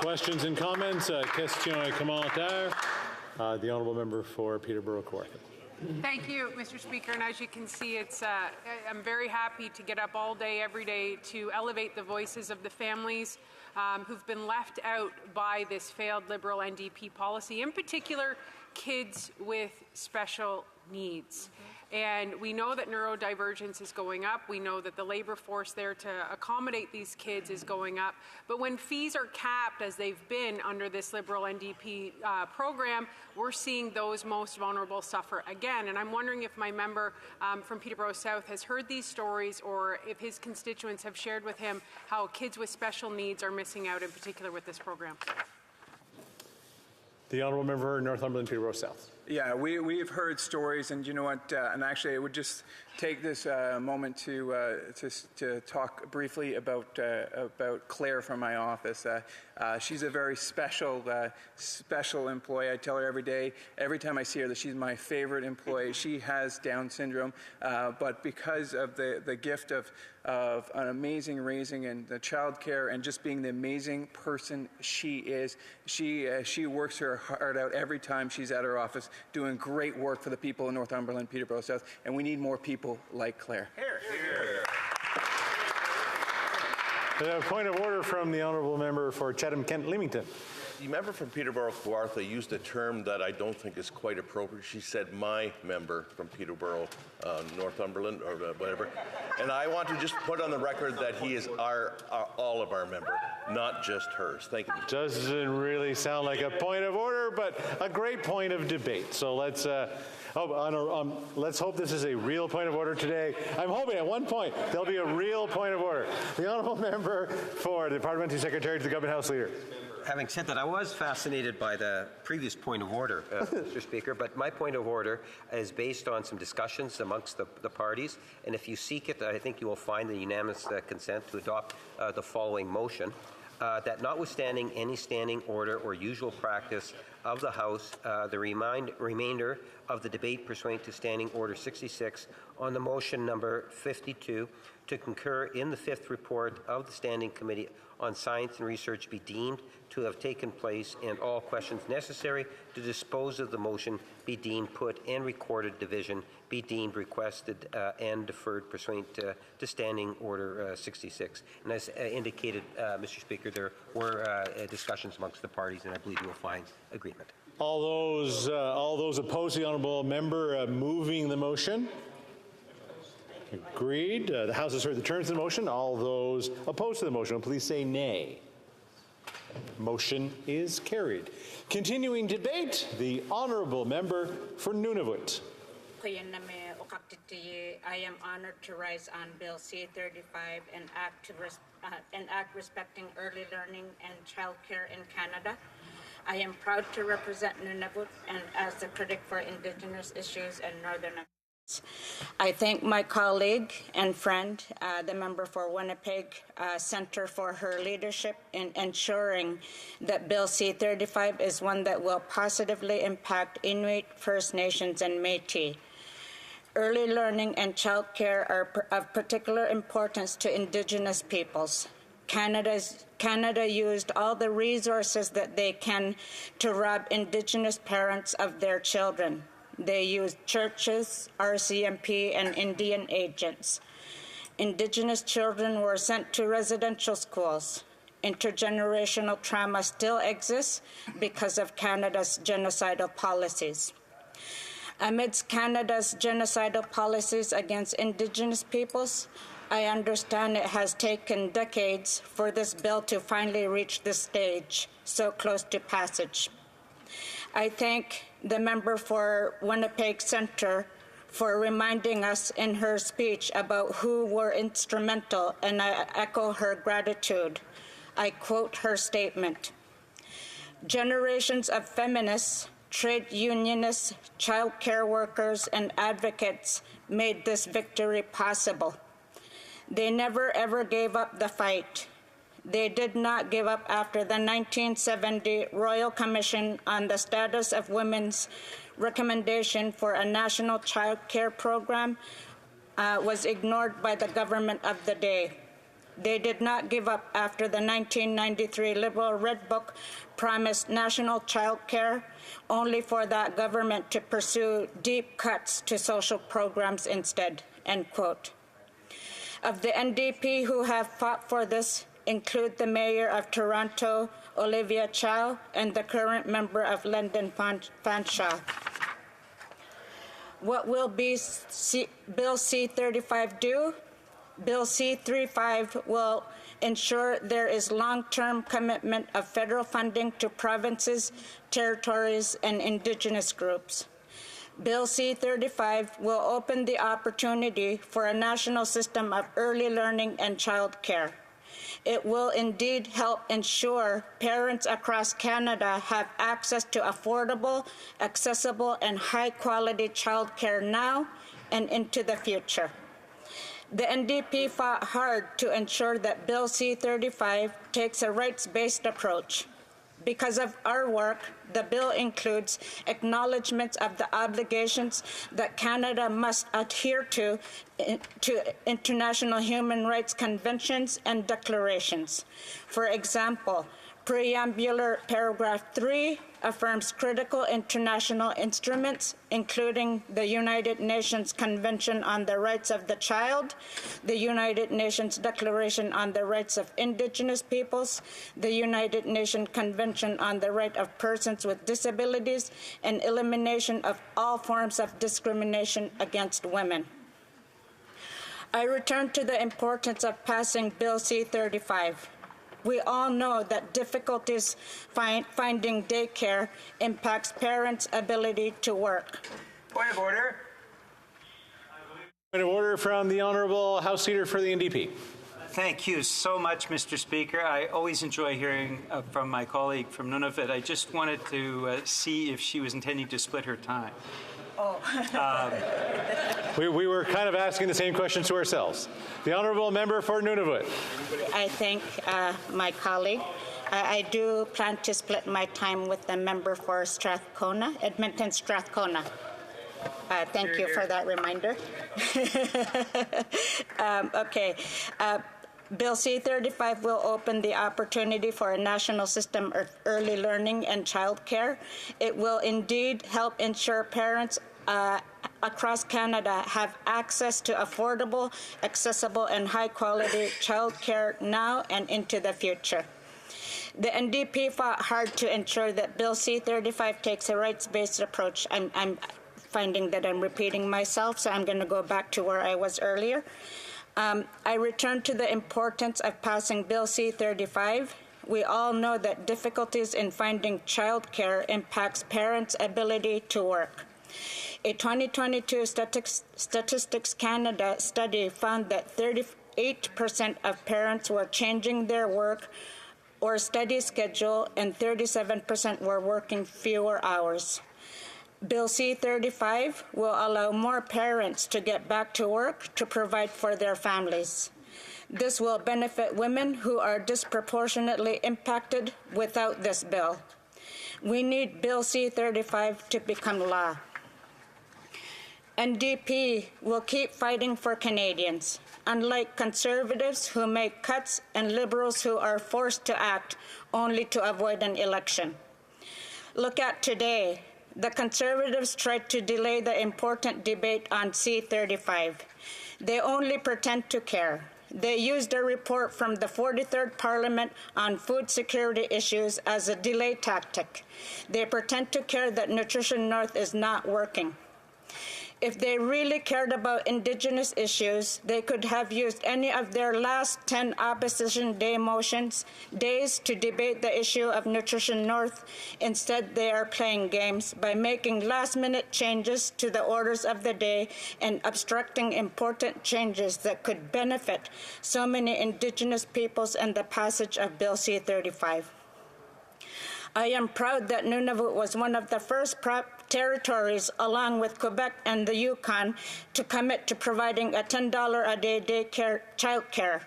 Questions and comments? Questions et commentaires? The honourable member for Peterborough Kawartha. Thank you, Mr. Speaker. And as you can see, I'm very happy to get up all day, every day, to elevate the voices of the families who've been left out by this failed Liberal NDP policy, in particular, kids with special needs. And we know that neurodivergence is going up. We know that the labor force there to accommodate these kids is going up. But when fees are capped, as they've been under this Liberal NDP program, we're seeing those most vulnerable suffer again. And I'm wondering if my member from Peterborough South has heard these stories, or if his constituents have shared with him how kids with special needs are missing out, in particular with this program. The honourable member for Northumberland, Peterborough South. Yeah, we've heard stories, and you know what? And actually, I would just take this moment to talk briefly about Claire from my office. She's a very special employee. I tell her every day, every time I see her, that she's my favorite employee. She has Down syndrome, but because of the gift of an amazing raising and the child care and just being the amazing person she is, she works her heart out every time she's at her office, doing great work for the people in Northumberland, Peterborough South, and we need more people like Claire. A point of order from the honourable member for Chatham-Kent-Leamington. the member from Peterborough Kawartha used a term that I don't think is quite appropriate. She said my member from Peterborough, Northumberland, or whatever. And I want to just put on the record that he is all of our member, not just hers. Thank you. Doesn't really sound like a point of order, but a great point of debate. So let's hope this is a real point of order today. I'm hoping at one point there'll be a real point of order. The honourable member for the Parliamentary Secretary to the Government House Leader. Having said that, I was fascinated by the previous point of order, Mr. Speaker, but my point of order is based on some discussions amongst the parties, and if you seek it, I think you will find the unanimous consent to adopt the following motion. That notwithstanding any standing order or usual practice of the House, the remainder of the debate pursuant to Standing Order 66 on the motion number 52 to concur in the fifth report of the Standing Committee on Science and Research be deemed to have taken place, and all questions necessary to dispose of the motion be deemed put and recorded division be deemed requested and deferred pursuant to Standing Order 66. And as indicated, Mr. Speaker, there were discussions amongst the parties, and I believe you will find agreement. All those opposed to the honourable member moving the motion? Agreed. The House has heard the terms of the motion. All those opposed to the motion, please say nay. Motion is carried. Continuing debate, the honourable member for Nunavut. I am honored to rise on Bill C-35 and act respecting early learning and childcare in Canada. I am proud to represent Nunavut and as the critic for Indigenous issues in Northern America. I thank my colleague and friend, the member for Winnipeg Centre, for her leadership in ensuring that Bill C-35 is one that will positively impact Inuit, First Nations, and Métis. Early learning and childcare are of particular importance to Indigenous peoples. Canada used all the resources that they can to rob Indigenous parents of their children. They used churches, RCMP, and Indian agents. Indigenous children were sent to residential schools. Intergenerational trauma still exists because of Canada's genocidal policies. Amidst Canada's genocidal policies against Indigenous peoples, I understand it has taken decades for this bill to finally reach this stage, so close to passage. I thank the member for Winnipeg Centre for reminding us in her speech about who were instrumental, and I echo her gratitude. I quote her statement: "Generations of feminists, trade unionists, child care workers, and advocates made this victory possible. They never ever gave up the fight. They did not give up after the 1970 Royal Commission on the Status of Women's recommendation for a national child care program was ignored by the government of the day. They did not give up after the 1993 Liberal Red Book promised national child care, only for that government to pursue deep cuts to social programs instead," end quote. Of the NDP who have fought for this include the Mayor of Toronto, Olivia Chow, and the current member of London Fanshawe. What will Bill C-35 do? Bill C-35 will ensure there is long-term commitment of federal funding to provinces, territories, and Indigenous groups. Bill C-35 will open the opportunity for a national system of early learning and child care. It will indeed help ensure parents across Canada have access to affordable, accessible, and high-quality child care now and into the future. The NDP fought hard to ensure that Bill C-35 takes a rights-based approach. Because of our work, the bill includes acknowledgments of the obligations that Canada must adhere to international human rights conventions and declarations. For example, Preambular paragraph 3 affirms critical international instruments, including the United Nations Convention on the Rights of the Child, the United Nations Declaration on the Rights of Indigenous Peoples, the United Nations Convention on the Right of Persons with Disabilities, and elimination of all forms of discrimination against women. I return to the importance of passing Bill C-35. We all know that difficulties finding daycare impacts parents' ability to work. Point of order. Point of order from the Honourable House Leader for the NDP. Thank you so much, Mr. Speaker. I always enjoy hearing from my colleague from Nunavut. I just wanted to see if she was intending to split her time. Oh. We were kind of asking the same questions to ourselves. The Honourable Member for Nunavut. I thank my colleague. I do plan to split my time with the member for Strathcona, Edmonton Strathcona. Thank you for that reminder. Okay. Bill C-35 will open the opportunity for a national system of early learning and childcare. It will indeed help ensure parents across Canada have access to affordable, accessible, and high-quality childcare now and into the future. The NDP fought hard to ensure that Bill C-35 takes a rights-based approach. I'm finding that I'm repeating myself, so I'm going to go back to where I was earlier. I return to the importance of passing Bill C-35. We all know that difficulties in finding childcare impacts parents' ability to work. A 2022 Statistics Canada study found that 38% of parents were changing their work or study schedule, and 37% were working fewer hours. Bill C-35 will allow more parents to get back to work to provide for their families. This will benefit women who are disproportionately impacted without this bill. We need Bill C-35 to become law. NDP will keep fighting for Canadians, unlike Conservatives who make cuts and Liberals who are forced to act only to avoid an election. Look at today. The Conservatives tried to delay the important debate on C-35. They only pretend to care. They used a report from the 43rd Parliament on food security issues as a delay tactic. They pretend to care that Nutrition North is not working. If they really cared about Indigenous issues, they could have used any of their last 10 Opposition Day motions days to debate the issue of Nutrition North. Instead, they are playing games by making last-minute changes to the orders of the day and obstructing important changes that could benefit so many Indigenous peoples and the passage of Bill C-35. I am proud that Nunavut was one of the first territories, along with Quebec and the Yukon, to commit to providing a $10 a day daycare childcare.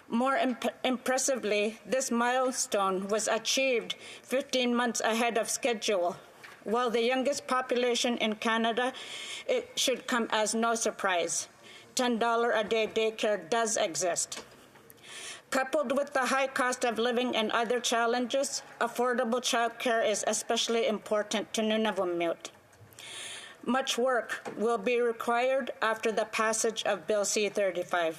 More impressively, this milestone was achieved 15 months ahead of schedule. While the youngest population in Canada, it should come as no surprise. $10 a day daycare does exist. Coupled with the high cost of living and other challenges, affordable childcare is especially important to Nunavummiut. Much work will be required after the passage of Bill C-35.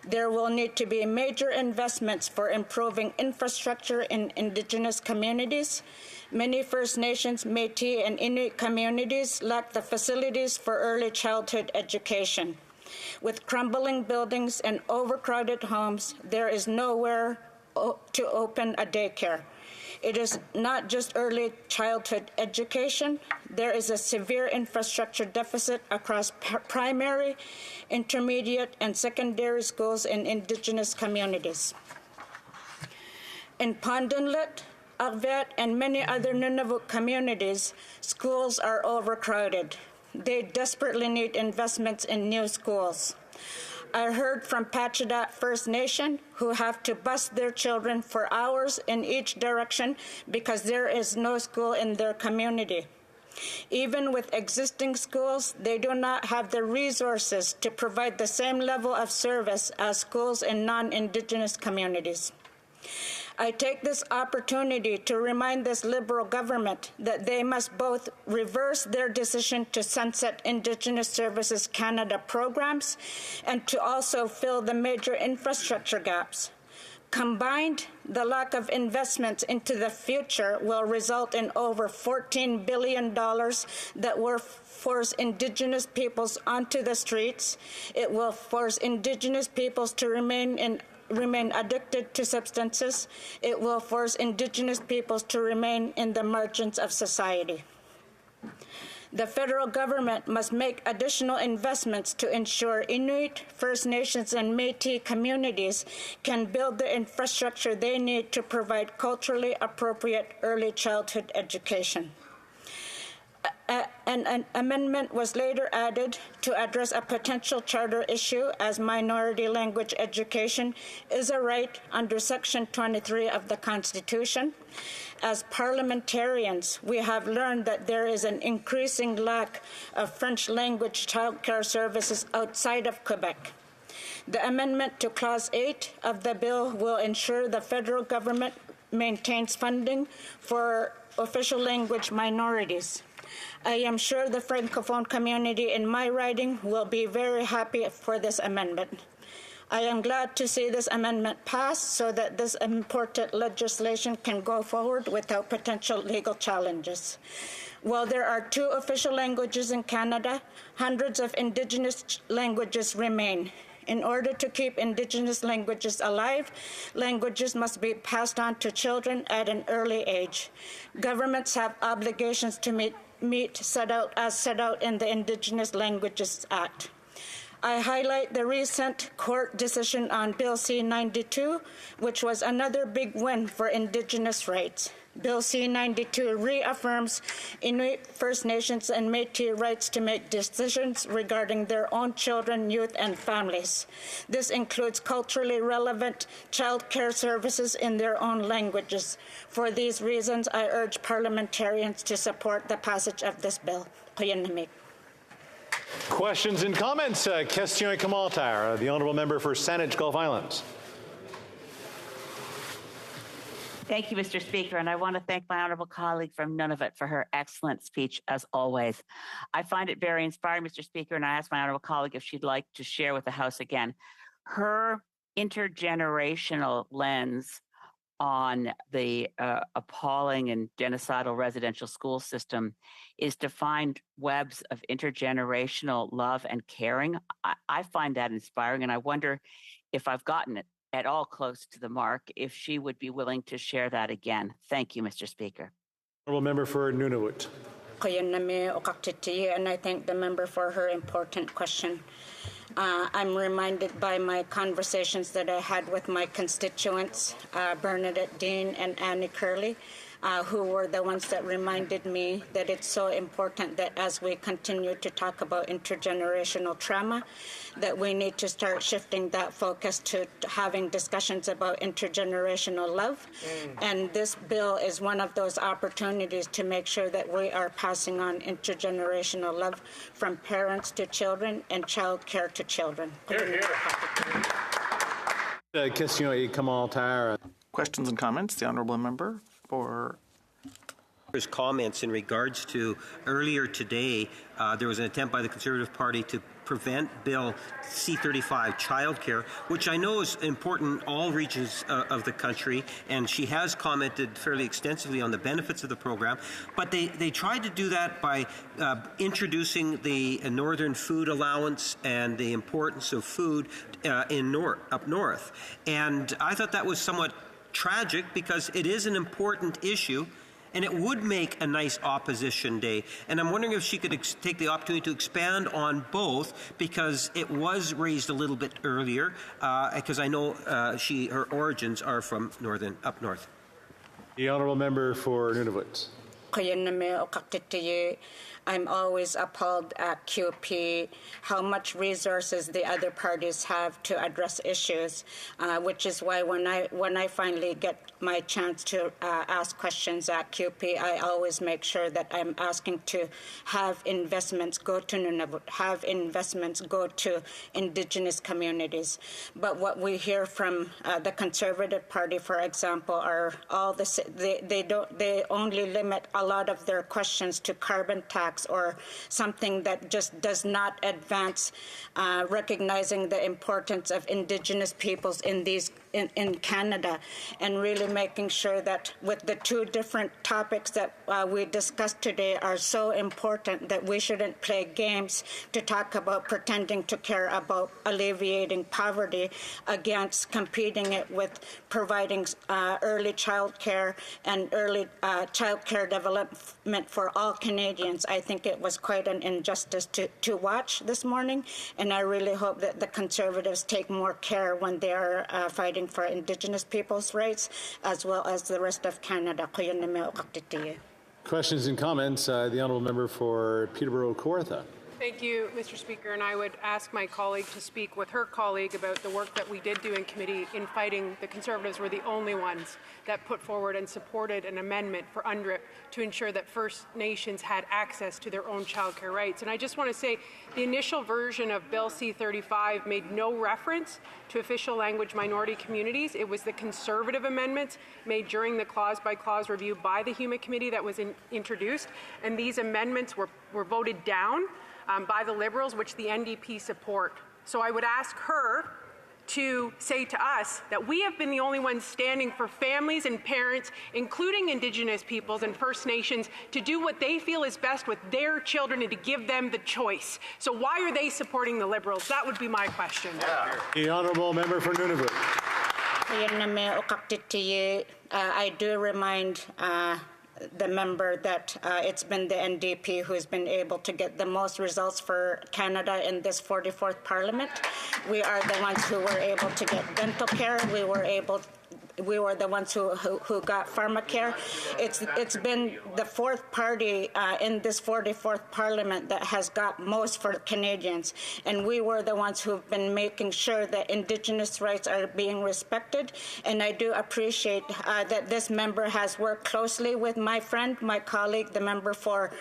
There will need to be major investments for improving infrastructure in Indigenous communities. Many First Nations, Métis, and Inuit communities lack the facilities for early childhood education. With crumbling buildings and overcrowded homes, there is nowhere to open a daycare. It is not just early childhood education. There is a severe infrastructure deficit across primary, intermediate, and secondary schools in Indigenous communities. In Pond Inlet, Arvette, and many other Nunavut communities, schools are overcrowded. They desperately need investments in new schools. I heard from Pacheedaht First Nation who have to bus their children for hours in each direction because there is no school in their community. Even with existing schools, they do not have the resources to provide the same level of service as schools in non-Indigenous communities. I take this opportunity to remind this Liberal government that they must both reverse their decision to sunset Indigenous Services Canada programs and to also fill the major infrastructure gaps. Combined, the lack of investments into the future will result in over $14 billion that will force Indigenous peoples onto the streets. It will force Indigenous peoples to remain addicted to substances. It will force Indigenous peoples to remain in the margins of society. The federal government must make additional investments to ensure Inuit, First Nations, and Métis communities can build the infrastructure they need to provide culturally appropriate early childhood education. An amendment was later added to address a potential charter issue, as minority language education is a right under Section 23 of the Constitution. As parliamentarians, we have learned that there is an increasing lack of French language childcare services outside of Quebec. The amendment to Clause 8 of the bill will ensure the federal government maintains funding for official language minorities. I am sure the Francophone community in my riding will be very happy for this amendment. I am glad to see this amendment pass so that this important legislation can go forward without potential legal challenges. While there are 2 official languages in Canada, hundreds of Indigenous languages remain. In order to keep Indigenous languages alive, languages must be passed on to children at an early age. Governments have obligations to meet set out in the Indigenous Languages Act. I highlight the recent court decision on Bill C-92, which was another big win for Indigenous rights. Bill C-92 reaffirms Inuit, First Nations, and Métis rights to make decisions regarding their own children, youth, and families. This includes culturally relevant child care services in their own languages. For these reasons, I urge parliamentarians to support the passage of this bill. Questions and comments? Question et commentaire. The Honourable Member for Saanich Gulf Islands. Thank you, Mr. Speaker, and I want to thank my honourable colleague from Nunavut for her excellent speech, as always. I find it very inspiring, Mr. Speaker, and I ask my honourable colleague if she'd like to share with the House again her intergenerational lens on the appalling and genocidal residential school system is to find webs of intergenerational love and caring. I find that inspiring, and I wonder if I've gotten it at all close to the mark, if she would be willing to share that again. Thank you, Mr. Speaker. Honourable Member for Nunavut. And I thank the member for her important question. I'm reminded by my conversations that I had with my constituents, Bernadette Dean and Annie Curley, who were the ones that reminded me that it's so important that as we continue to talk about intergenerational trauma, that we need to start shifting that focus to having discussions about intergenerational love. And this bill is one of those opportunities to make sure that we are passing on intergenerational love from parents to children and child care to children. Question et commentaire. Questions and comments? The Honourable Member for comments in regards to earlier today, there was an attempt by the Conservative Party to prevent Bill C-35 childcare, which I know is important in all regions of the country, and she has commented fairly extensively on the benefits of the program, but they tried to do that by introducing the Northern Food Allowance and the importance of food up north. And I thought that was somewhat tragic because it is an important issue and it would make a nice opposition day. And I'm wondering if she could take the opportunity to expand on both, because it was raised a little bit earlier, because I know her origins are from up north. The Honourable Member for Nunavut. I'm always appalled at QP how much resources the other parties have to address issues, which is why when I finally get my chance to ask questions at QP, I always make sure that I'm asking to have investments go to Nunavut, have investments go to Indigenous communities. But what we hear from the Conservative Party, for example, are all they only limit a lot of their questions to carbon tax or something that just does not advance recognizing the importance of Indigenous peoples in Canada, and really making sure that with the two different topics that we discussed today are so important that we shouldn't play games to talk about pretending to care about alleviating poverty against competing it with providing early child care and early child care development for all Canadians. I think it was quite an injustice to watch this morning, and I really hope that the Conservatives take more care when they are fighting for Indigenous people's rights, as well as the rest of Canada. Questions and comments. The Honourable Member for Peterborough-Kawartha. Thank you, Mr. Speaker, and I would ask my colleague to speak with her colleague about the work that we did do in committee in fighting. The Conservatives were the only ones that put forward and supported an amendment for UNDRIP to ensure that First Nations had access to their own childcare rights. And I just want to say the initial version of Bill C-35 made no reference to official language minority communities. It was the Conservative amendments made during the clause-by-clause review by the HUMA committee that was introduced, and these amendments were voted down by the Liberals, which the NDP support. So I would ask her to say to us that we have been the only ones standing for families and parents, including Indigenous peoples and First Nations, to do what they feel is best with their children and to give them the choice. So why are they supporting the Liberals? That would be my question. The Honourable Member for Nunavut. I do remind the member that it's been the NDP who's been able to get the most results for Canada in this 44th Parliament. We are the ones who were able to get dental care. We were the ones who got pharmacare. It's been the fourth party in this 44th Parliament that has got most for Canadians, and we were the ones who've been making sure that Indigenous rights are being respected. And I do appreciate that this member has worked closely with my friend, my colleague, the member for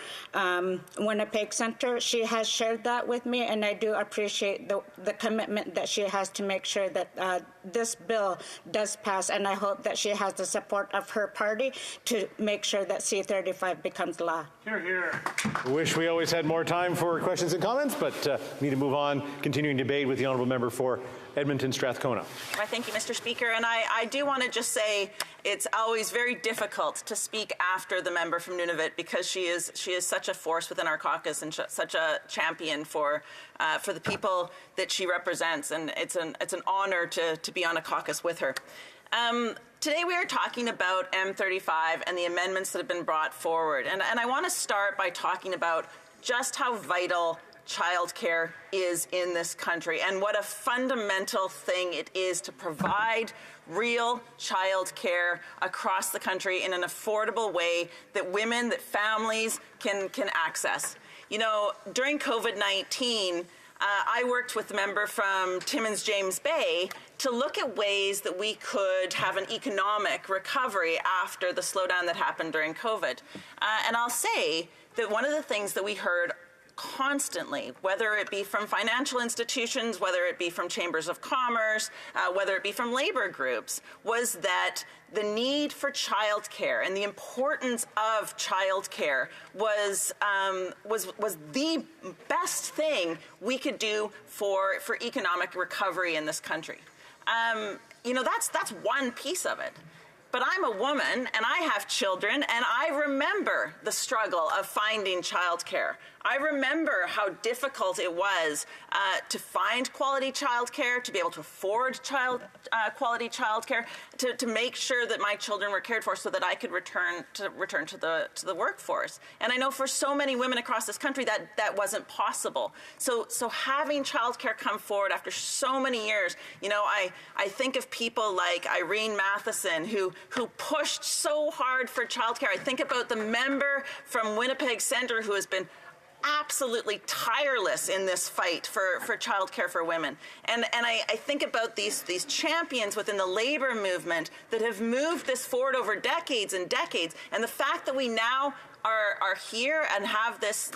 Winnipeg Centre. She has shared that with me, and I do appreciate the commitment that she has to make sure that this bill does pass, and I hope that she has the support of her party to make sure that C-35 becomes law. Hear, hear. I wish we always had more time for questions and comments, but we need to move on. Continuing debate with the Honourable Member for Edmonton Strathcona. Thank you, Mr. Speaker. And I do want to just say it's always very difficult to speak after the member from Nunavut because she is such a force within our caucus and such a champion for the people that she represents. And it's an honor to be on a caucus with her. Today we are talking about M35 and the amendments that have been brought forward. And I want to start by talking about just how vital childcare is in this country and what a fundamental thing it is to provide real childcare across the country in an affordable way that women, that families can access. You know, during COVID-19, I worked with the member from Timmins James Bay to look at ways that we could have an economic recovery after the slowdown that happened during COVID. And I'll say that one of the things that we heard constantly, whether it be from financial institutions, whether it be from chambers of commerce, whether it be from labor groups, was that the need for childcare and the importance of childcare was the best thing we could do for economic recovery in this country. You know, that's one piece of it. But I'm a woman and I have children, and I remember the struggle of finding childcare. I remember how difficult it was to find quality childcare, to be able to afford quality childcare, to make sure that my children were cared for so that I could return to the workforce. And I know for so many women across this country that wasn't possible. So having childcare come forward after so many years, you know, I think of people like Irene Matheson, who who pushed so hard for childcare. I think about the member from Winnipeg Centre who has been absolutely tireless in this fight for childcare for women. And I think about these champions within the labor movement that have moved this forward over decades and decades. And the fact that we now are here and have this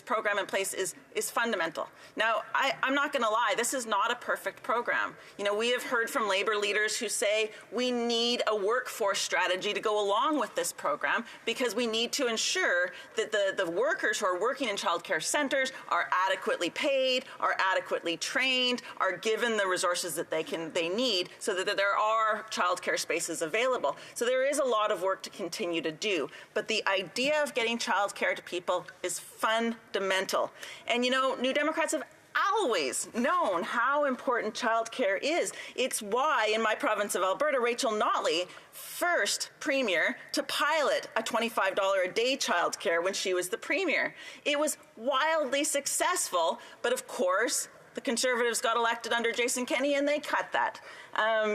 program in place is fundamental. Now, I'm not going to lie, this is not a perfect program. You know, we have heard from labor leaders who say we need a workforce strategy to go along with this program because we need to ensure that the workers who are working in child care centers are adequately paid, are adequately trained, are given the resources that they need so that there are child care spaces available. So there is a lot of work to continue to do. But the idea of getting child care to people is fundamental. And you know, New Democrats have always known how important child care is. It's why, in my province of Alberta, Rachel Notley, first premier to pilot a $25 a day child care when she was the premier. It was wildly successful, but of course, the Conservatives got elected under Jason Kenney and they cut that.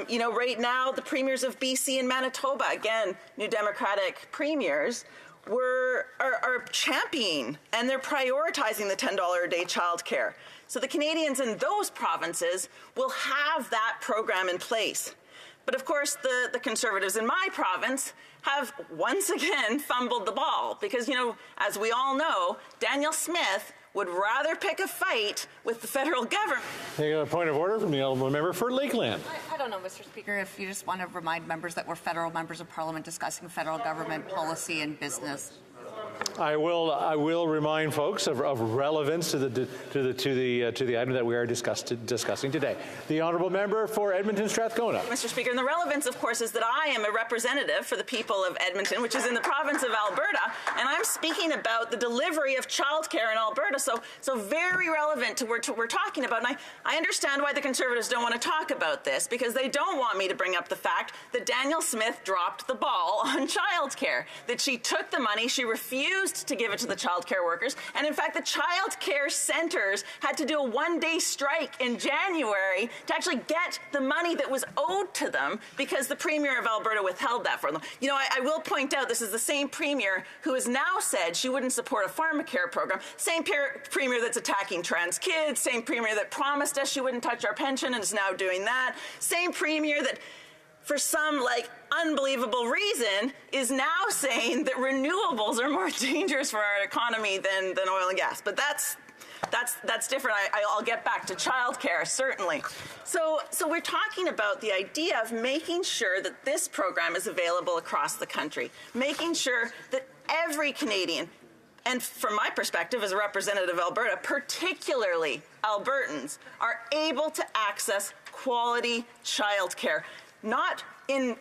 You know, right now, the premiers of BC and Manitoba, again, New Democratic premiers, are championing and they're prioritizing the $10 a day child care. So the Canadians in those provinces will have that program in place. But of course, the Conservatives in my province have once again fumbled the ball because, you know, as we all know, Danielle Smith would rather pick a fight with the federal government. Taking a point of order from the honourable member for Lakeland. I don't know, Mr. Speaker, if you just want to remind members that we're federal members of Parliament discussing federal government policy and business. I will remind folks of relevance to the item that we are discussing today. The honourable member for Edmonton Strathcona. Mr. Speaker, and the relevance, of course, is that I am a representative for the people of Edmonton, which is in the province of Alberta, and I'm speaking about the delivery of childcare in Alberta. So very relevant to what we're talking about. And I understand why the Conservatives don't want to talk about this because they don't want me to bring up the fact that Danielle Smith dropped the ball on childcare. That she took the money, she refused to give it to the child care workers. And in fact, the child care centers had to do a one-day strike in January to actually get the money that was owed to them because the Premier of Alberta withheld that from them. You know, I will point out this is the same Premier who has now said she wouldn't support a pharmacare program. Same Premier that's attacking trans kids. Same Premier that promised us she wouldn't touch our pension and is now doing that. Same Premier that, for some unbelievable reason, is now saying that renewables are more dangerous for our economy than oil and gas. But that's different. I'll get back to childcare, certainly. So we're talking about the idea of making sure that this program is available across the country, making sure that every Canadian, and from my perspective as a representative of Alberta, particularly Albertans, are able to access quality childcare. Not in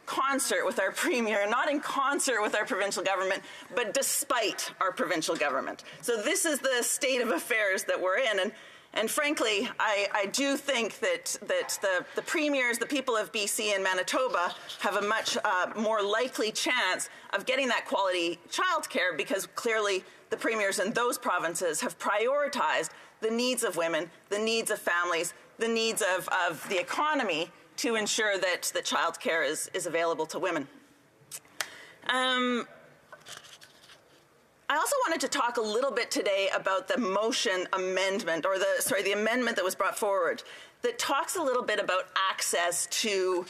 concert with our Premier, not in concert with our provincial government, but despite our provincial government. So this is the state of affairs that we're in. And frankly, I do think that the premiers, the people of BC and Manitoba, have a much more likely chance of getting that quality childcare because clearly the premiers in those provinces have prioritized the needs of women, the needs of families, the needs of the economy to ensure that the child care is available to women. I also wanted to talk a little bit today about the motion amendment, or the amendment that was brought forward that talks a little bit about access to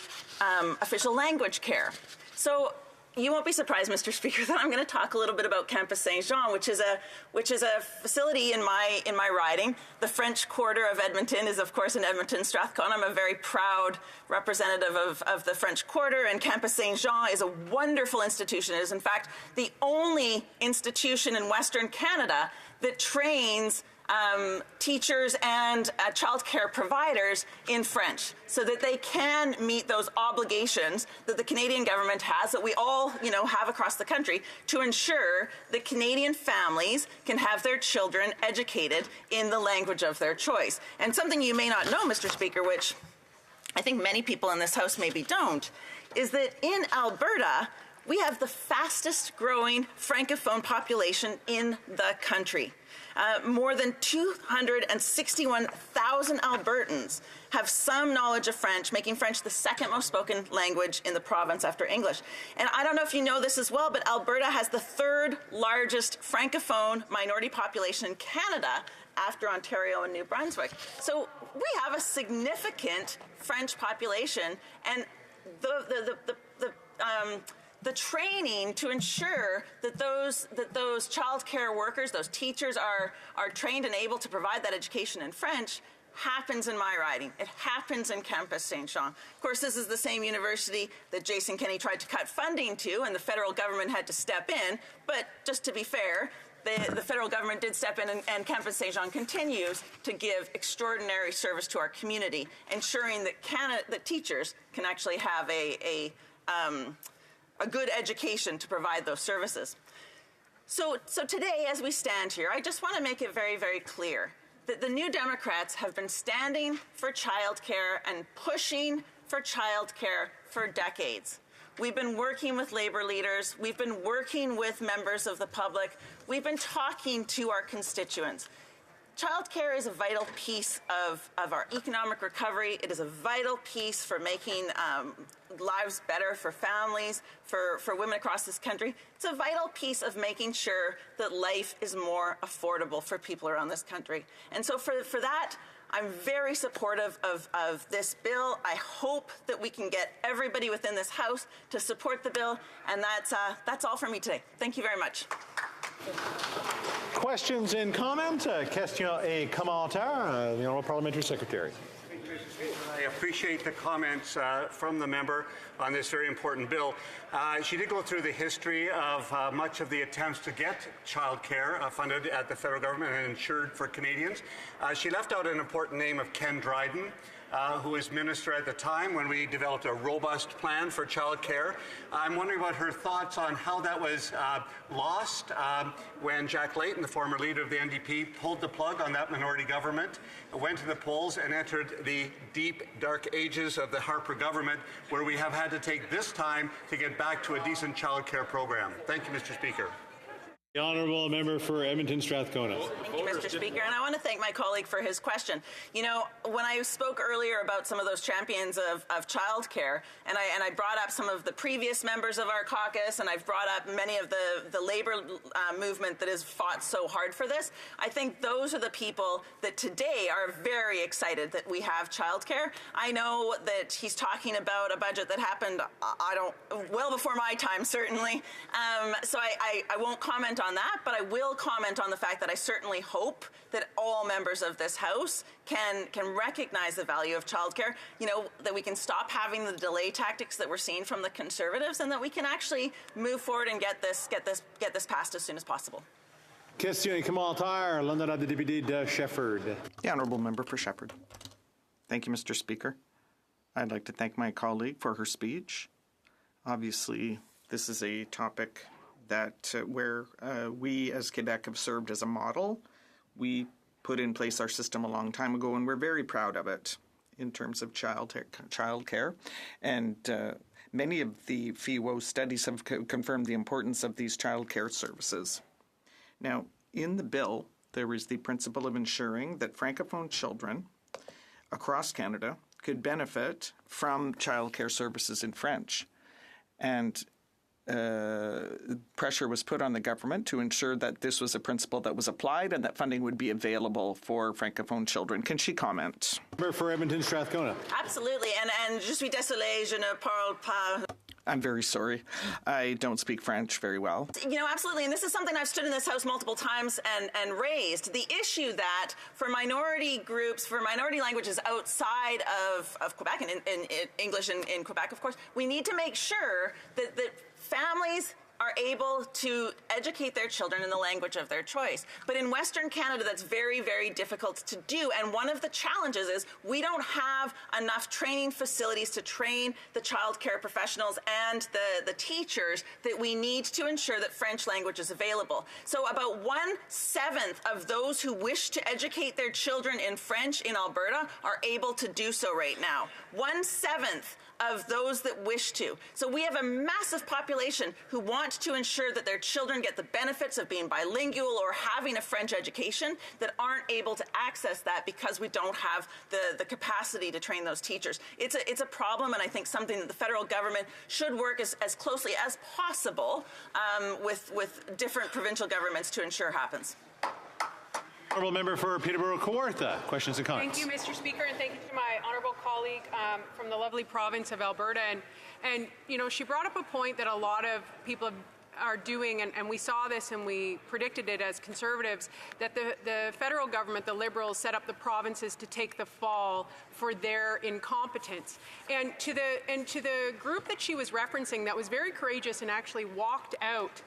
official language care. So you won't be surprised, Mr. Speaker, that I'm going to talk a little bit about Campus Saint-Jean, which is a facility in my riding. The French Quarter of Edmonton is, of course, in Edmonton, Strathcona. I'm a very proud representative of the French Quarter, and Campus Saint-Jean is a wonderful institution. It is, in fact, the only institution in Western Canada that trains teachers and child care providers in French so that they can meet those obligations that the Canadian government has, that we all, have across the country, to ensure that Canadian families can have their children educated in the language of their choice. And something you may not know, Mr. Speaker, which I think many people in this House maybe don't, is that in Alberta, we have the fastest growing Francophone population in the country. More than 261,000 Albertans have some knowledge of French, making French the second most spoken language in the province after English. And I don't know if you know this as well, but Alberta has the third largest Francophone minority population in Canada after Ontario and New Brunswick. So we have a significant French population, and the training to ensure that those child care workers, those teachers are trained and able to provide that education in French happens in my riding. It happens in Campus St. Jean. Of course, this is the same university that Jason Kenney tried to cut funding to, and the federal government had to step in. But just to be fair, the federal government did step in, and Campus St. Jean continues to give extraordinary service to our community, ensuring that teachers can actually have a good education to provide those services. So today, as we stand here, I just want to make it very, very clear that the New Democrats have been standing for childcare and pushing for childcare for decades. We've been working with labor leaders. We've been working with members of the public. We've been talking to our constituents. Childcare is a vital piece of our economic recovery. It is a vital piece for making lives better for families, for women across this country. It's a vital piece of making sure that life is more affordable for people around this country. And so for that, I'm very supportive of this bill. I hope that we can get everybody within this House to support the bill. And that's all from me today. Thank you very much. Questions and comments? Question et commentaire. The Honourable Parliamentary Secretary. I appreciate the comments from the member on this very important bill. She did go through the history of much of the attempts to get childcare funded at the federal government and insured for Canadians. She left out an important name of Ken Dryden, who was minister at the time when we developed a robust plan for childcare. I'm wondering about her thoughts on how that was lost when Jack Layton, the former leader of the NDP, pulled the plug on that minority government, went to the polls and entered the deep, dark ages of the Harper government, where we have had to take this time to get back to a decent childcare program. Thank you, Mr. Speaker. The Honourable Member for Edmonton Strathcona. Thank you, Mr. Speaker, and I want to thank my colleague for his question. You know, when I spoke earlier about some of those champions of childcare, and I brought up some of the previous members of our caucus, and I've brought up many of the labor movement that has fought so hard for this, I think those are the people that today are very excited that we have childcare. I know that he's talking about a budget that happened, well before my time, certainly, so I won't comment on that, but I will comment on the fact that I certainly hope that all members of this House can recognize the value of childcare, you know, that we can stop having the delay tactics that we're seeing from the Conservatives, and that we can actually move forward and get this passed as soon as possible. Question et commentaire. L'honorable député de Shefford. The Honourable Member for Shefford. Thank you, Mr. Speaker. I'd like to thank my colleague for her speech. Obviously, this is a topic that where we as Quebec have served as a model. We put in place our system a long time ago, and we're very proud of it in terms of child care. And many of the FEWO studies have confirmed the importance of these child care services. Now, in the bill, there is the principle of ensuring that Francophone children across Canada could benefit from child care services in French. And pressure was put on the government to ensure that this was a principle that was applied and that funding would be available for Francophone children. Can she comment? Member for Edmonton Strathcona. Absolutely, and je suis désolée, je ne parle pas. I'm very sorry. I don't speak French very well. You know, absolutely, and this is something I've stood in this House multiple times and raised. The issue that for minority groups, for minority languages outside of Quebec, and in English in Quebec, of course, we need to make sure that families are able to educate their children in the language of their choice. But in Western Canada, that's very, very difficult to do. And one of the challenges is we don't have enough training facilities to train the child care professionals and the teachers that we need to ensure that French language is available. So about 1/7 of those who wish to educate their children in French in Alberta are able to do so right now. 1/7 of those that wish to. So we have a massive population who want to ensure that their children get the benefits of being bilingual or having a French education that aren't able to access that because we don't have the capacity to train those teachers. It's a problem, and I think something that the federal government should work as closely as possible with different provincial governments to ensure happens. Honourable Member for Peterborough Kawartha. Questions and comments. Thank you, Mr. Speaker, and thank you to my honourable colleague from the lovely province of Alberta. And you know, she brought up a point that a lot of people are doing, and we saw this and we predicted it as Conservatives, that the federal government, the Liberals, set up the provinces to take the fall for their incompetence. And to the group that she was referencing that was very courageous and actually walked out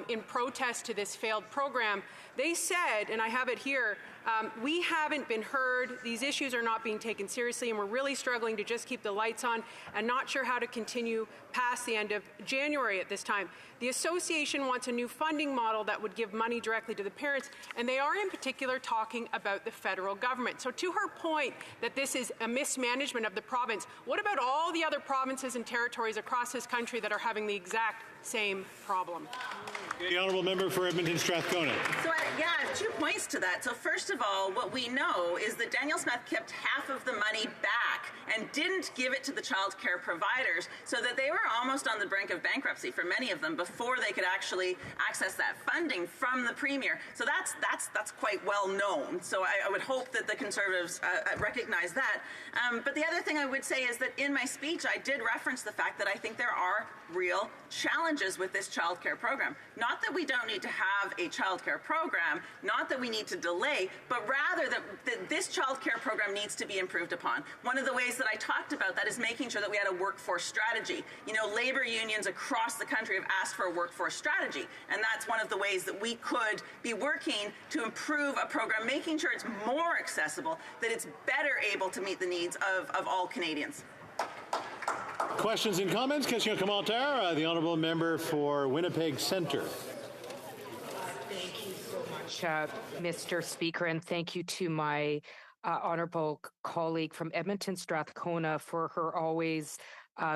in protest to this failed program, they said, and I have it here, we haven't been heard, these issues are not being taken seriously, and we're really struggling to just keep the lights on and not sure how to continue past the end of January at this time. The association wants a new funding model that would give money directly to the parents, and they are in particular talking about the federal government. So to her point that this is a mismanagement of the province, what about all the other provinces and territories across this country that are having the exact same problem? The Honourable Member for Edmonton Strathcona. So I have 2 points to that. So first of all, what we know is that Danielle Smith kept half of the money back and didn't give it to the child care providers, so that they were almost on the brink of bankruptcy for many of them before they could actually access that funding from the Premier. So that's quite well known. So I would hope that the Conservatives recognize that. But the other thing I would say is that in my speech I did reference the fact that I think there are real challenges with this child care program. Not that we don't need to have a child care program, not that we need to delay, but rather that this child care program needs to be improved upon. One of the ways that I talked about that is making sure that we had a workforce strategy. You know, labor unions across the country have asked for a workforce strategy, and that's one of the ways that we could be working to improve a program, making sure it's more accessible, that it's better able to meet the needs of all Canadians. Questions and comments? Question commentaire. The Honourable Member for Winnipeg Centre. Thank you so much, Mr. Speaker, and thank you to my honourable colleague from Edmonton Strathcona for her always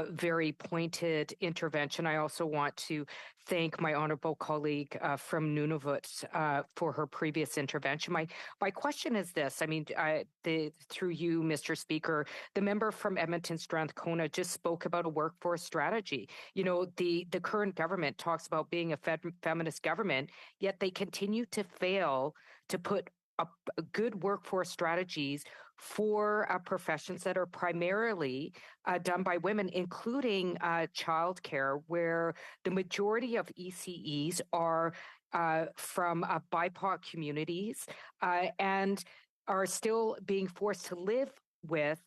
very pointed intervention. I also want to thank my honourable colleague from Nunavut for her previous intervention. My question is this. I mean, through you, Mr. Speaker, the member from Edmonton Strathcona just spoke about a workforce strategy. You know, the current government talks about being a feminist government, yet they continue to fail to put good workforce strategies for professions that are primarily done by women, including childcare, where the majority of ECEs are from BIPOC communities and are still being forced to live with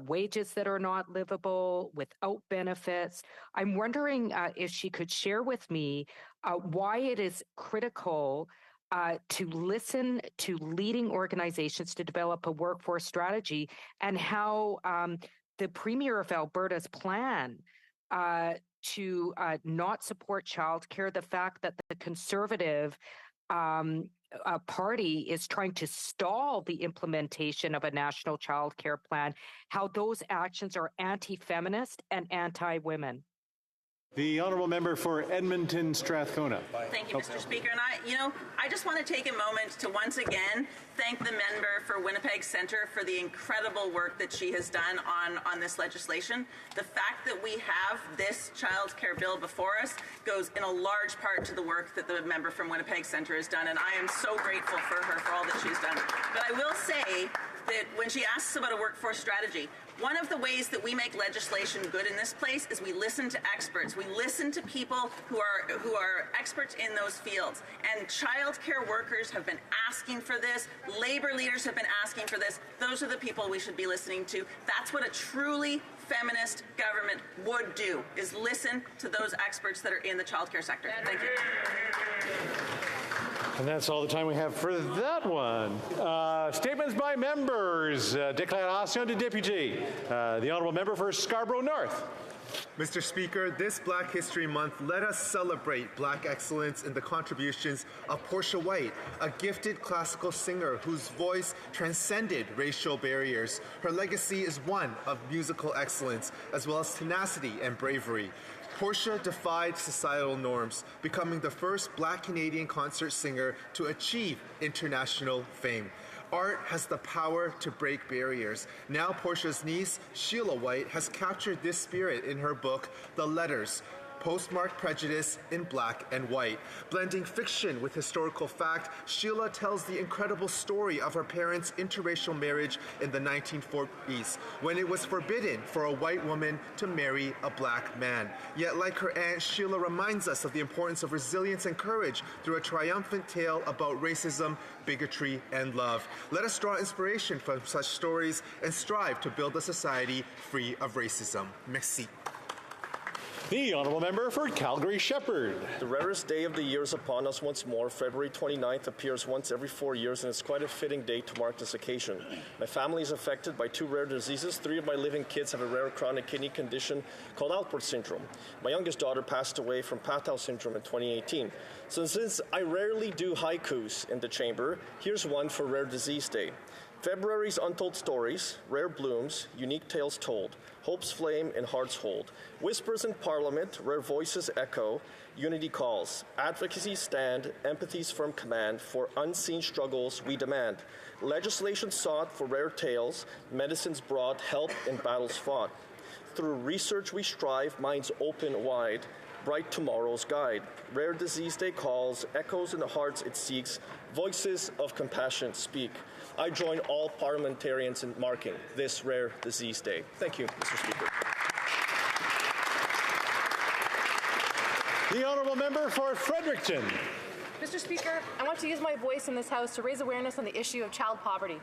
wages that are not livable, without benefits. I'm wondering if she could share with me why it is critical to listen to leading organizations to develop a workforce strategy, and how the Premier of Alberta's plan to not support childcare, the fact that the Conservative party is trying to stall the implementation of a national childcare plan, how those actions are anti-feminist and anti-women. The Honourable Member for Edmonton Strathcona. Thank you, Mr. Speaker. And I just want to take a moment to once again thank the member for Winnipeg Centre for the incredible work that she has done on this legislation. The fact that we have this child care bill before us goes in a large part to the work that the member from Winnipeg Centre has done, and I am so grateful for her for all that she's done. But I will say that when she asks about a workforce strategy, one of the ways that we make legislation good in this place is we listen to experts. We listen to people who are experts in those fields. And child care workers have been asking for this. Labor leaders have been asking for this. Those are the people we should be listening to. That's what a truly feminist government would do, is listen to those experts that are in the child care sector. Thank you. And that's all the time we have for that one. Statements by members. Déclaration de député. The Honourable Member for Scarborough North. Mr. Speaker, this Black History Month, let us celebrate Black excellence in the contributions of Portia White, a gifted classical singer whose voice transcended racial barriers. Her legacy is one of musical excellence, as well as tenacity and bravery. Portia defied societal norms, becoming the first Black Canadian concert singer to achieve international fame. Art has the power to break barriers. Now Portia's niece, Sheila White, has captured this spirit in her book, The Letters, Postmarked Prejudice in Black and White. Blending fiction with historical fact, Sheila tells the incredible story of her parents' interracial marriage in the 1940s, when it was forbidden for a white woman to marry a Black man. Yet, like her aunt, Sheila reminds us of the importance of resilience and courage through a triumphant tale about racism, bigotry, and love. Let us draw inspiration from such stories and strive to build a society free of racism. Merci. The Honourable Member for Calgary Shepherd. The rarest day of the year is upon us once more. February 29th appears once every 4 years, and it's quite a fitting date to mark this occasion. My family is affected by 2 rare diseases. 3 of my living kids have a rare chronic kidney condition called Alport syndrome. My youngest daughter passed away from Patau syndrome in 2018. So since I rarely do haikus in the chamber, here's one for Rare Disease Day. February's untold stories, rare blooms, unique tales told, hopes flame and hearts hold, whispers in parliament, rare voices echo, unity calls, advocacy stand, empathy's firm command, for unseen struggles we demand, legislation sought for rare tales, medicines brought, help in battles fought. Through research we strive, minds open wide, bright tomorrow's guide. Rare Disease Day calls, echoes in the hearts it seeks, voices of compassion speak. I join all parliamentarians in marking this Rare Disease Day. Thank you, Mr. Speaker. The Honourable Member for Fredericton. Mr. Speaker, I want to use my voice in this House to raise awareness on the issue of child poverty.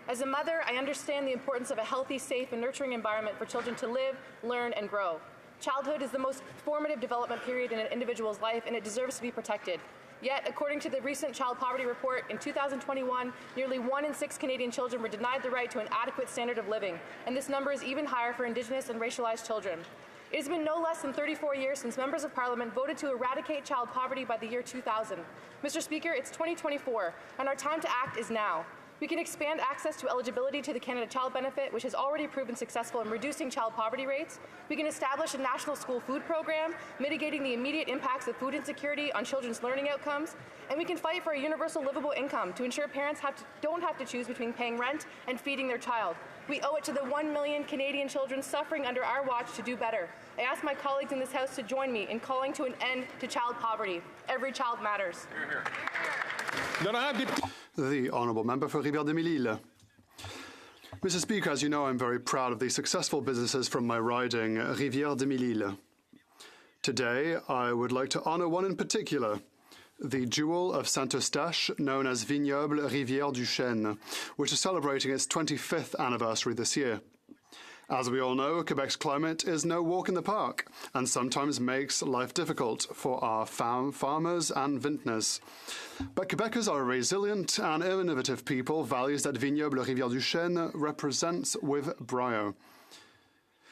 As a mother, I understand the importance of a healthy, safe, and nurturing environment for children to live, learn, and grow. Childhood is the most formative development period in an individual's life, and it deserves to be protected. Yet, according to the recent Child Poverty Report, in 2021, nearly 1 in 6 Canadian children were denied the right to an adequate standard of living, and this number is even higher for Indigenous and racialized children. It has been no less than 34 years since members of Parliament voted to eradicate child poverty by the year 2000. Mr. Speaker, it's 2024, and our time to act is now. We can expand access to eligibility to the Canada Child Benefit, which has already proven successful in reducing child poverty rates. We can establish a national school food program, mitigating the immediate impacts of food insecurity on children's learning outcomes. And we can fight for a universal livable income to ensure parents don't have to choose between paying rent and feeding their child. We owe it to the 1 million Canadian children suffering under our watch to do better. I ask my colleagues in this House to join me in calling to an end to child poverty. Every child matters. The Honourable Member for Rivière-des-Mille-Îles. Mr. Speaker, as you know, I'm very proud of the successful businesses from my riding, Rivière-des-Mille-Îles. Today, I would like to honour one in particular, the Jewel of Saint-Eustache, known as Vignoble Rivière du Chêne, which is celebrating its 25th anniversary this year. As we all know, Quebec's climate is no walk in the park and sometimes makes life difficult for our farmers and vintners. But Quebecers are a resilient and innovative people, values that Vignoble Rivière du Chêne represents with brio.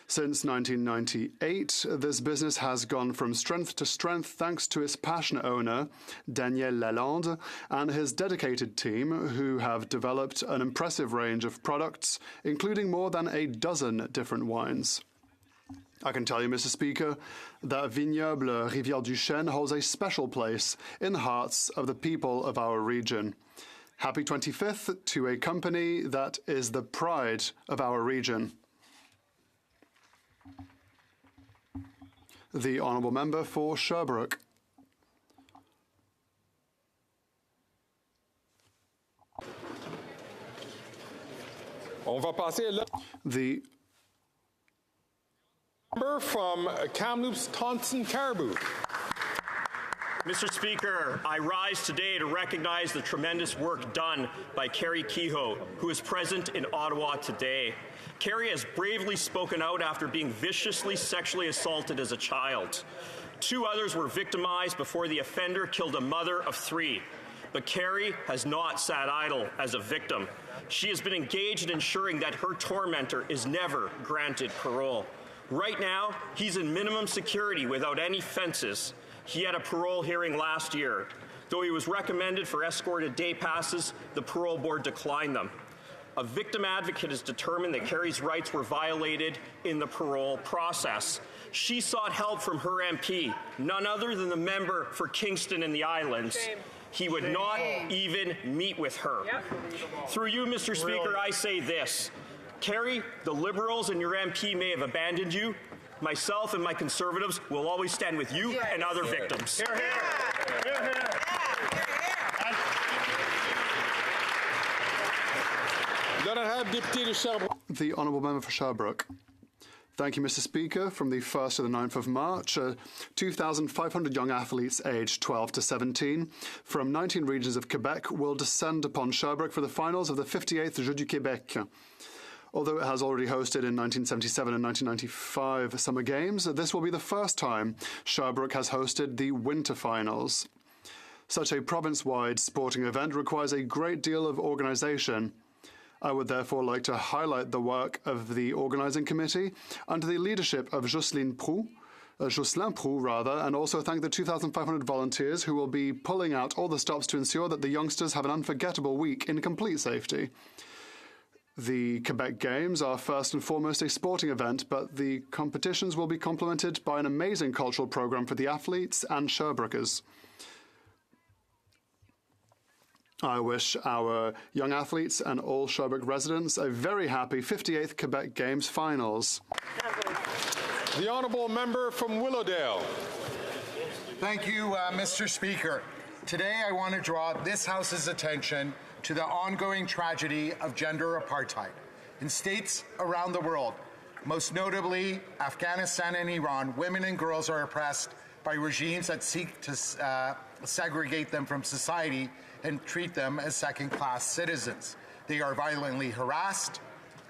Since 1998, this business has gone from strength to strength thanks to its passionate owner, Daniel Lalande, and his dedicated team, who have developed an impressive range of products, including more than a dozen different wines. I can tell you, Mr. Speaker, that Vignoble Rivière du Chêne holds a special place in the hearts of the people of our region. Happy 25th to a company that is the pride of our region. The Honourable Member for Sherbrooke. The member from Kamloops, Tonson Caribou. Mr. Speaker, I rise today to recognize the tremendous work done by Carrie Kehoe, who is present in Ottawa today. Carrie has bravely spoken out after being viciously sexually assaulted as a child. 2 others were victimized before the offender killed a mother of 3. But Carrie has not sat idle as a victim. She has been engaged in ensuring that her tormentor is never granted parole. Right now, he's in minimum security without any fences. He had a parole hearing last year. Though he was recommended for escorted day passes, the parole board declined them. A victim advocate has determined that Kerry's rights were violated in the parole process. She sought help from her MP, none other than the member for Kingston and the Islands. Shame. He would not even meet with her. Through you, Mr. Speaker, I say this. Kerry, the Liberals and your MP may have abandoned you. Myself and my Conservatives will always stand with you and other victims. Hear, hear. Hear, hear. The Honourable Member for Sherbrooke. Thank you, Mr. Speaker. From the 1st to the 9th of March, 2,500 young athletes aged 12 to 17 from 19 regions of Quebec will descend upon Sherbrooke for the finals of the 58th Jeux du Québec. Although it has already hosted in 1977 and 1995 Summer Games, this will be the first time Sherbrooke has hosted the Winter Finals. Such a province-wide sporting event requires a great deal of organisation. I would therefore like to highlight the work of the organising committee under the leadership of Jocelyn Proulx, and also thank the 2,500 volunteers who will be pulling out all the stops to ensure that the youngsters have an unforgettable week in complete safety. The Quebec Games are first and foremost a sporting event, but the competitions will be complemented by an amazing cultural programme for the athletes and Sherbrookeers. I wish our young athletes and all Sherbrooke residents a very happy 58th Quebec Games finals. The Honourable Member from Willowdale. Thank you, Mr. Speaker. Today I want to draw this House's attention to the ongoing tragedy of gender apartheid in states around the world. Most notably, Afghanistan and Iran, women and girls are oppressed by regimes that seek to segregate them from society and treat them as second-class citizens. They are violently harassed,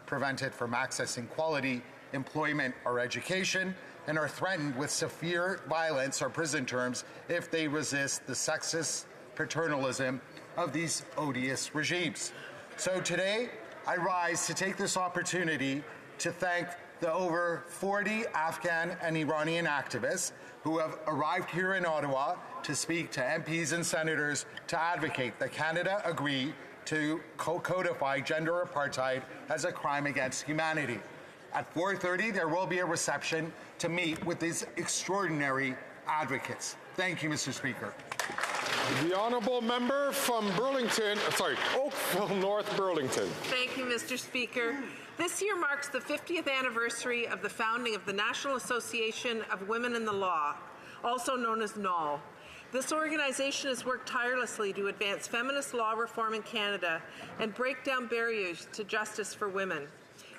prevented from accessing quality employment or education, and are threatened with severe violence or prison terms if they resist the sexist paternalism of these odious regimes. So today, I rise to take this opportunity to thank the over 40 Afghan and Iranian activists who have arrived here in Ottawa to speak to MPs and senators to advocate that Canada agree to codify gender apartheid as a crime against humanity. At 4:30, there will be a reception to meet with these extraordinary advocates. Thank you, Mr. Speaker. The Honourable Member from Oakville North Burlington. Thank you, Mr. Speaker. This year marks the 50th anniversary of the founding of the National Association of Women in the Law, also known as NAL. This organization has worked tirelessly to advance feminist law reform in Canada and break down barriers to justice for women.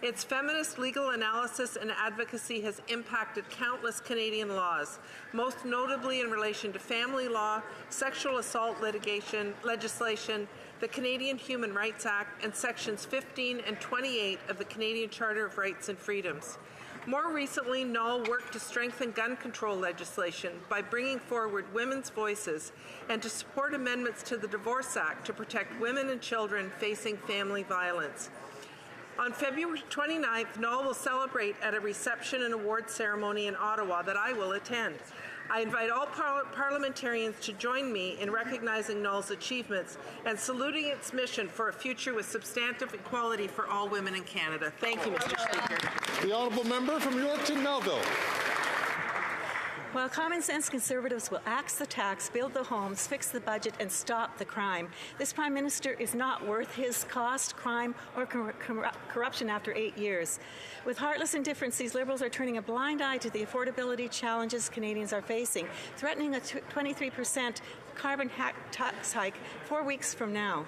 Its feminist legal analysis and advocacy has impacted countless Canadian laws, most notably in relation to family law, sexual assault legislation, the Canadian Human Rights Act, and Sections 15 and 28 of the Canadian Charter of Rights and Freedoms. More recently, NAL worked to strengthen gun control legislation by bringing forward women's voices and to support amendments to the Divorce Act to protect women and children facing family violence. On February 29th, NAL will celebrate at a reception and award ceremony in Ottawa that I will attend. I invite all parliamentarians to join me in recognizing NAL's achievements and saluting its mission for a future with substantive equality for all women in Canada. Thank you, Mr. Speaker. The Honourable Member from Yorkton Melville. While common sense Conservatives will axe the tax, build the homes, fix the budget, and stop the crime, this Prime Minister is not worth his cost, crime, or corruption after 8 years. With heartless indifference, these Liberals are turning a blind eye to the affordability challenges Canadians are facing, threatening a 23% carbon tax hike 4 weeks from now.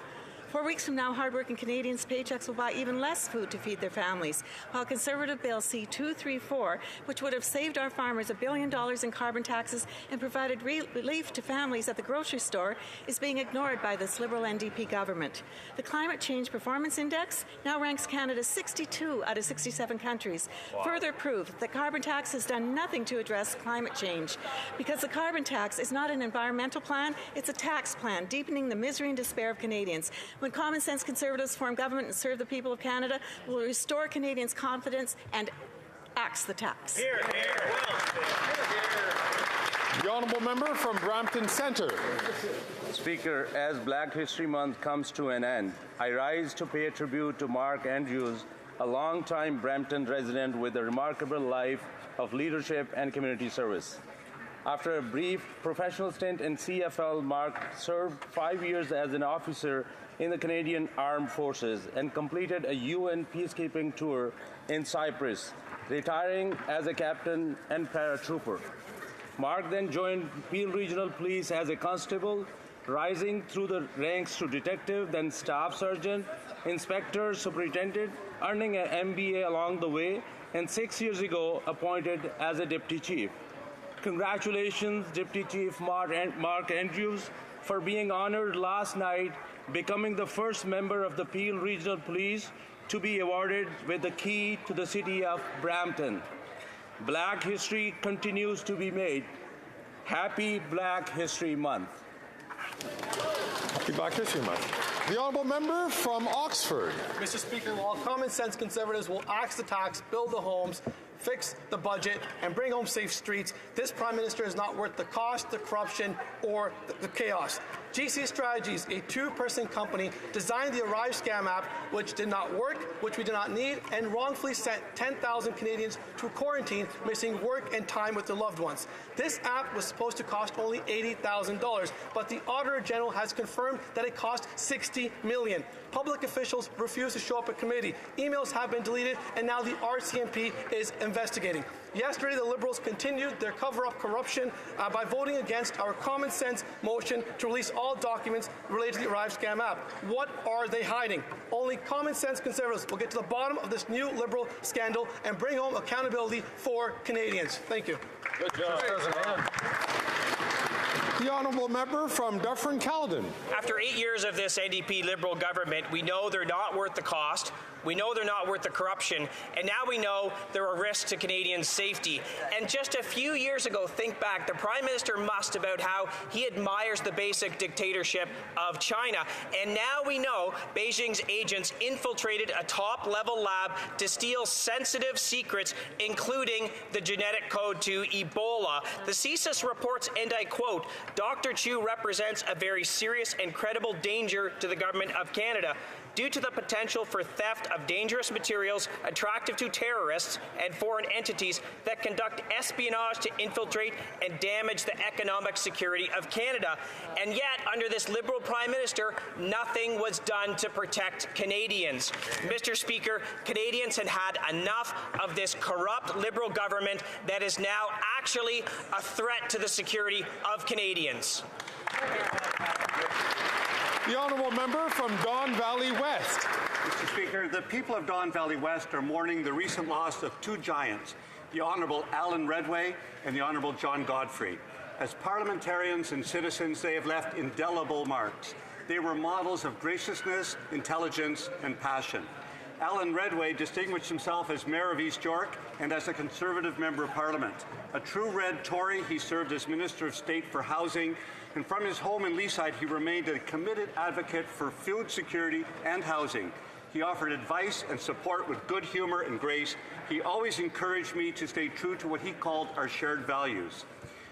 4 weeks from now, hardworking Canadians' paychecks will buy even less food to feed their families, while Conservative Bill C-234, which would have saved our farmers $1 billion in carbon taxes and provided relief to families at the grocery store, is being ignored by this Liberal NDP government. The Climate Change Performance Index now ranks Canada 62 out of 67 countries, further proof that carbon tax has done nothing to address climate change. Because the carbon tax is not an environmental plan, it's a tax plan, deepening the misery and despair of Canadians. When common sense Conservatives form government and serve the people of Canada, will restore Canadians' confidence and axe the tax. Here, here. The honourable member from Brampton Centre. Speaker, as Black History Month comes to an end, I rise to pay tribute to Mark Andrews, a long-time Brampton resident with a remarkable life of leadership and community service. After a brief professional stint in CFL, Mark served 5 years as an officer in the Canadian Armed Forces and completed a UN peacekeeping tour in Cyprus, retiring as a captain and paratrooper. Mark then joined Peel Regional Police as a constable, rising through the ranks to detective, then staff sergeant, inspector, superintendent, earning an MBA along the way, and 6 years ago appointed as a deputy chief. Congratulations, Deputy Chief Mark Andrews, for being honored last night, becoming the first member of the Peel Regional Police to be awarded with the key to the city of Brampton. Black history continues to be made. Happy Black History Month. Happy Black History Month. The honourable member from Oxford. Mr. Speaker, while common sense Conservatives will axe the tax, build the homes, fix the budget, and bring home safe streets, this Prime Minister is not worth the cost, the corruption, or the chaos. GC Strategies, a two-person company, designed the Arrive scam app, which did not work, which we did not need, and wrongfully sent 10,000 Canadians to quarantine, missing work and time with their loved ones. This app was supposed to cost only $80,000, but the Auditor General has confirmed that it cost $60 million. Public officials refuse to show up at committee. Emails have been deleted, and now the RCMP is investigating. Yesterday, the Liberals continued their cover-up corruption by voting against our common sense motion to release all documents related to the Arrive scam app. What are they hiding? Only common sense Conservatives will get to the bottom of this new Liberal scandal and bring home accountability for Canadians. Thank you. Good job, President. The honourable member from Dufferin-Caledon. After 8 years of this NDP Liberal government, we know they're not worth the cost. We know they're not worth the corruption, and now we know they're a risk to Canadians' safety. And just a few years ago, think back, the Prime Minister mussed about how he admires the basic dictatorship of China. And now we know Beijing's agents infiltrated a top-level lab to steal sensitive secrets, including the genetic code to Ebola. The CSIS reports, and I quote, Dr. Chu represents a very serious and credible danger to the Government of Canada due to the potential for theft of dangerous materials attractive to terrorists and foreign entities that conduct espionage to infiltrate and damage the economic security of Canada. And yet, under this Liberal Prime Minister, nothing was done to protect Canadians. Mr. Speaker, Canadians had had enough of this corrupt Liberal government that is now actually a threat to the security of Canadians. The honourable member from Don Valley West. Mr. Speaker, the people of Don Valley West are mourning the recent loss of two giants, the Honourable Alan Redway and the Honourable John Godfrey. As parliamentarians and citizens, they have left indelible marks. They were models of graciousness, intelligence, and passion. Alan Redway distinguished himself as Mayor of East York and as a Conservative Member of Parliament. A true red Tory, he served as Minister of State for Housing, and from his home in Leaside, he remained a committed advocate for food security and housing. He offered advice and support with good humor and grace. He always encouraged me to stay true to what he called our shared values.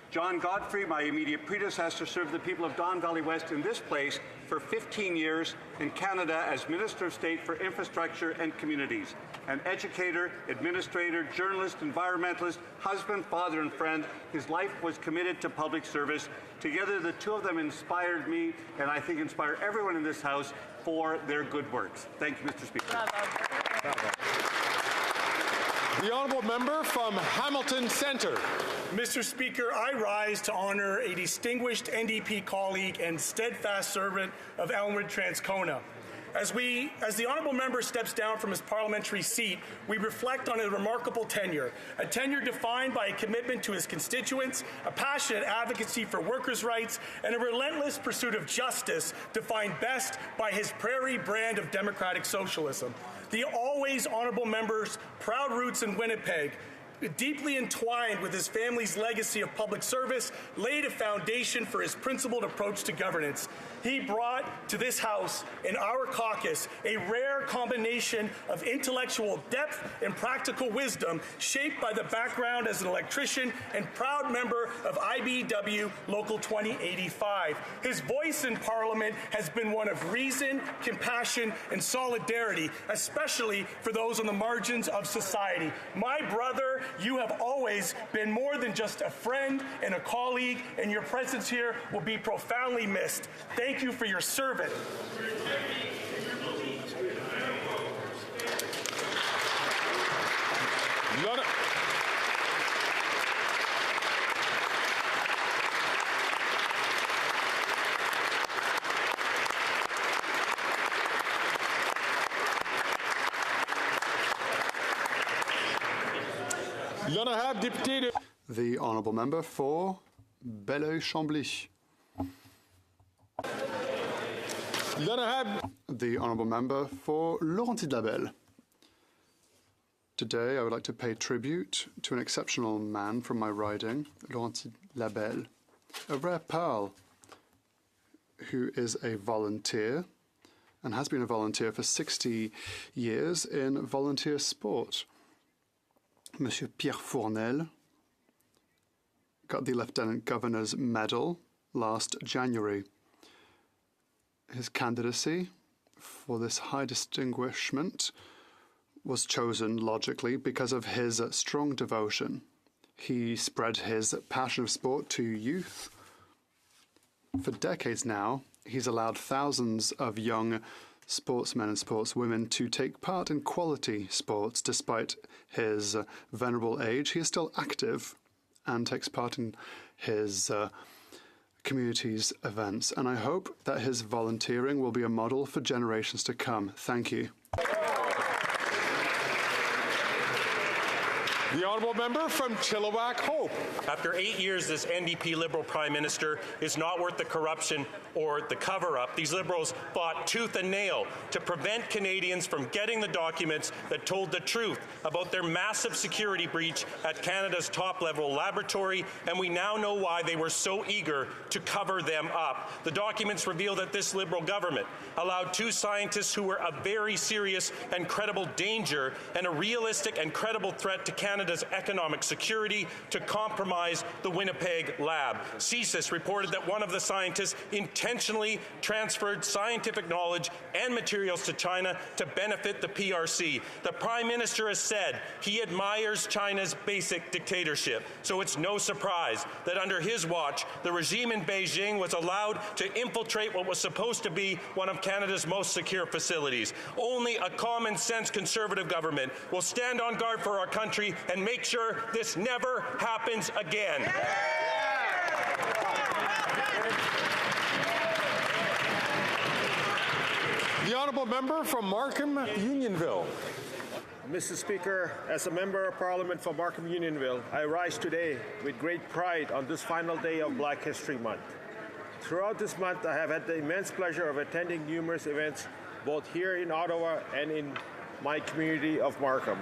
John Godfrey, my immediate predecessor, served the people of Don Valley West in this place for 15 years, in Canada as Minister of State for Infrastructure and Communities. An educator, administrator, journalist, environmentalist, husband, father, and friend, his life was committed to public service. Together, the two of them inspired me, and I think inspire everyone in this House for their good works. Thank you, Mr. Speaker. Bravo. The honourable member from Hamilton Centre. Mr. Speaker, I rise to honour a distinguished NDP colleague and steadfast servant of Elmwood Transcona. As the honourable member steps down from his parliamentary seat, we reflect on a remarkable tenure, a tenure defined by a commitment to his constituents, a passionate advocacy for workers' rights, and a relentless pursuit of justice defined best by his prairie brand of democratic socialism. The always honourable member's proud roots in Winnipeg deeply entwined with his family's legacy of public service, laid a foundation for his principled approach to governance. He brought to this House and our caucus a rare combination of intellectual depth and practical wisdom, shaped by the background as an electrician and proud member of IBEW Local 2085. His voice in Parliament has been one of reason, compassion, and solidarity, especially for those on the margins of society. My brother, you have always been more than just a friend and a colleague, and your presence here will be profoundly missed. Thank you for your service. The honourable member for Belleuil-Chambly. The honourable member for Laurentides-Labelle. Today I would like to pay tribute to an exceptional man from my riding, Laurentides-Labelle, a rare pearl who is a volunteer and has been a volunteer for 60 years in volunteer sport. Monsieur Pierre Fournel got the Lieutenant Governor's Medal last January. His candidacy for this high distinguishment was chosen logically because of his strong devotion. He spread his passion of sport to youth. For decades now, he's allowed thousands of young sportsmen and sportswomen to take part in quality sports. Despite his venerable age, he is still active and takes part in his community's events. And I hope that his volunteering will be a model for generations to come. Thank you. The honourable member from Chilliwack Hope. After 8 years, this NDP Liberal Prime Minister is not worth the corruption or the cover-up. These Liberals fought tooth and nail to prevent Canadians from getting the documents that told the truth about their massive security breach at Canada's top-level laboratory, and we now know why they were so eager to cover them up. The documents reveal that this Liberal government allowed two scientists who were a very serious and credible danger and a realistic and credible threat to Canada's economic security to compromise the Winnipeg lab. CSIS reported that one of the scientists intentionally transferred scientific knowledge and materials to China to benefit the PRC. The Prime Minister has said he admires China's basic dictatorship, so it's no surprise that under his watch, the regime in Beijing was allowed to infiltrate what was supposed to be one of Canada's most secure facilities. Only a common-sense Conservative government will stand on guard for our country and make sure this never happens again. The honourable member from Markham, Unionville. Mr. Speaker, as a member of Parliament for Markham Unionville, I rise today with great pride on this final day of Black History Month. Throughout this month, I have had the immense pleasure of attending numerous events both here in Ottawa and in my community of Markham.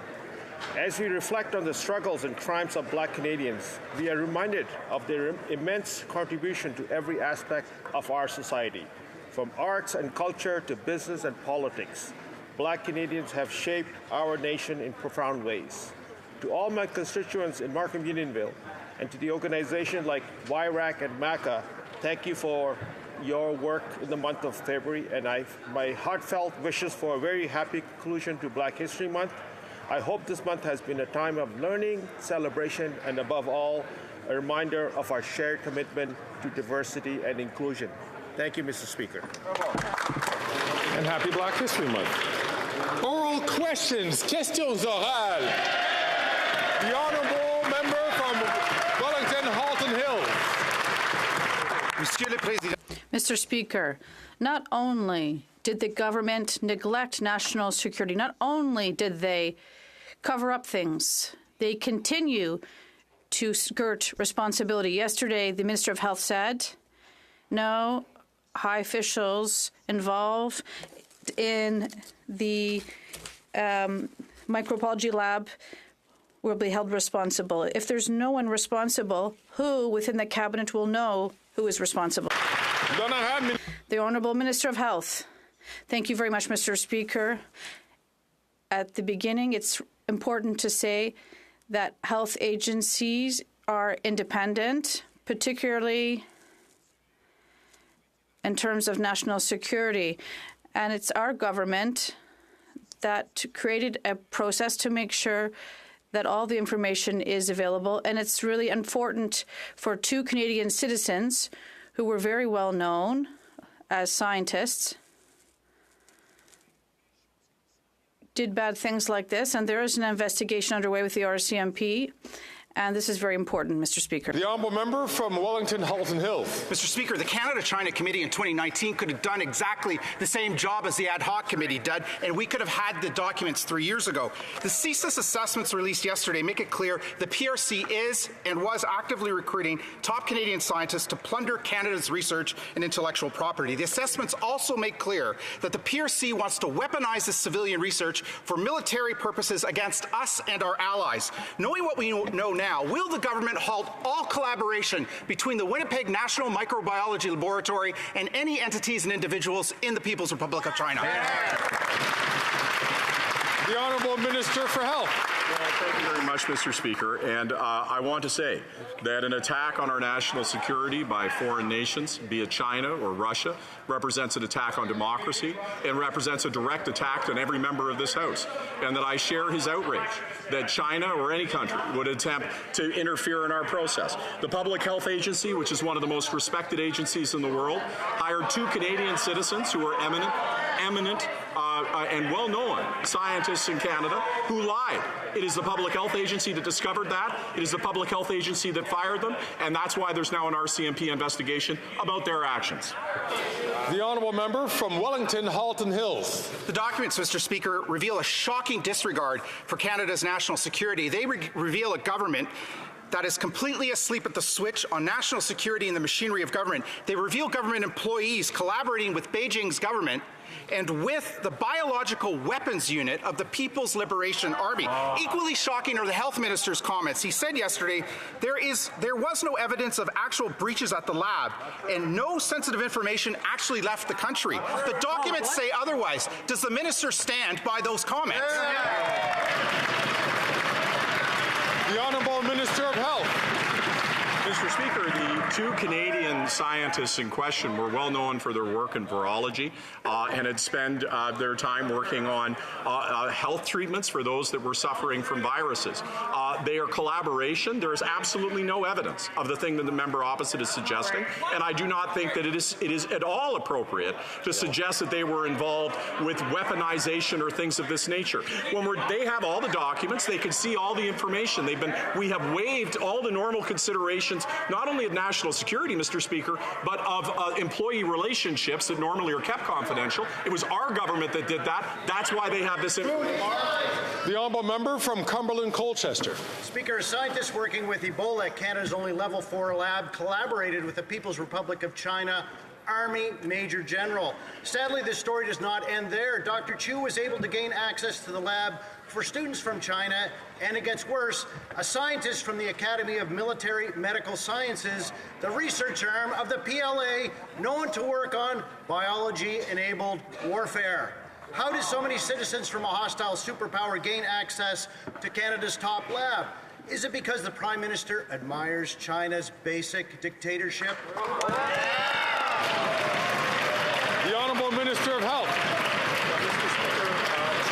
As we reflect on the struggles and triumphs of Black Canadians, we are reminded of their immense contribution to every aspect of our society. From arts and culture to business and politics, Black Canadians have shaped our nation in profound ways. To all my constituents in Markham Unionville and to the organizations like YRAC and MACA, thank you for your work in the month of February, and my heartfelt wishes for a very happy conclusion to Black History Month. I hope this month has been a time of learning, celebration, and above all, a reminder of our shared commitment to diversity and inclusion. Thank you, Mr. Speaker. And happy Black History Month. Oral questions, questions orales. The honourable member from Wellington-Halton Hills. Monsieur le Président. Mr. Speaker, not only did the government neglect national security, not only did they cover up things, they continue to skirt responsibility. Yesterday, the Minister of Health said, no high officials involved in the microbiology lab will be held responsible. If there's no one responsible, who within the cabinet will know who is responsible? The Honourable Minister of Health. Thank you very much, Mr. Speaker. At the beginning, it's important to say that health agencies are independent, particularly in terms of national security. And it's our government that created a process to make sure that all the information is available. And it's really important for two Canadian citizens who were very well known as scientists did bad things like this, and there is an investigation underway with the RCMP. And this is very important, Mr. Speaker. The honourable member from Wellington Halton Hills. Mr. Speaker, the Canada-China Committee in 2019 could have done exactly the same job as the ad hoc committee did, and we could have had the documents 3 years ago. The CSIS assessments released yesterday make it clear the PRC is and was actively recruiting top Canadian scientists to plunder Canada's research and intellectual property. The assessments also make clear that the PRC wants to weaponize this civilian research for military purposes against us and our allies. Knowing what we know now, will the government halt all collaboration between the Winnipeg National Microbiology Laboratory and any entities and individuals in the People's Republic of China? The Honourable Minister for Health. Well, thank you very much, Mr. Speaker. And I want to say that an attack on our national security by foreign nations, be it China or Russia, represents an attack on democracy and represents a direct attack on every member of this House. And that I share his outrage that China or any country would attempt to interfere in our process. The Public Health Agency, which is one of the most respected agencies in the world, hired two Canadian citizens who are eminent and well-known scientists in Canada who lied. It is the Public Health Agency that discovered that. It is the Public Health Agency that fired them, and that's why there's now an RCMP investigation about their actions. The honourable member from Wellington Halton Hills. The documents, Mr. Speaker, reveal a shocking disregard for Canada's national security. They reveal a government that is completely asleep at the switch on national security and the machinery of government. They reveal government employees collaborating with Beijing's government and with the biological weapons unit of the People's Liberation Army. Equally shocking are the health minister's comments. He said yesterday there was no evidence of actual breaches at the lab and no sensitive information actually left the country. The documents say otherwise. Does the minister stand by those comments? The Honourable Minister of Health. Mr. Speaker, the two Canadian scientists in question were well known for their work in virology and had spent their time working on health treatments for those that were suffering from viruses. Their collaboration, there is absolutely no evidence of the thing that the member opposite is suggesting, and I do not think that it is at all appropriate to suggest that they were involved with weaponization or things of this nature. They have all the documents, they can see all the information. We have waived all the normal considerations, not only of national security, Mr. Speaker, but of employee relationships that normally are kept confidential. It was our government that did that. That's why they have this information. The honourable member from Cumberland Colchester. Speaker, scientists working with Ebola at Canada's only Level 4 lab collaborated with the People's Republic of China Army Major General. Sadly, this story does not end there. Dr. Chu was able to gain access to the lab for students from China, and it gets worse. A scientist from the Academy of Military Medical Sciences, the research arm of the PLA, known to work on biology-enabled warfare. How did so many citizens from a hostile superpower gain access to Canada's top lab? Is it because the Prime Minister admires China's basic dictatorship? The Honourable Minister of Health.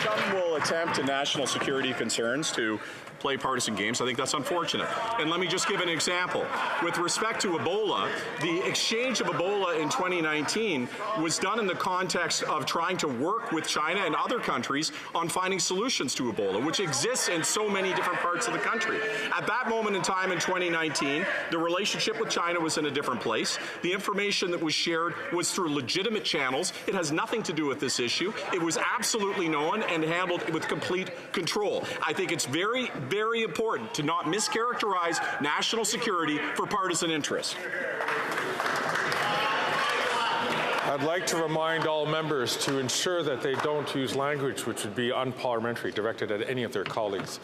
Some will attempt to national security concerns to play partisan games. I think that's unfortunate. And let me just give an example. With respect to Ebola, the exchange of Ebola in 2019 was done in the context of trying to work with China and other countries on finding solutions to Ebola, which exists in so many different parts of the country. At that moment in time in 2019, the relationship with China was in a different place. The information that was shared was through legitimate channels. It has nothing to do with this issue. It was absolutely known and handled with complete control. I think it's very, very important to not mischaracterize national security for partisan interests. I'd like to remind all members to ensure that they don't use language which would be unparliamentary directed at any of their colleagues.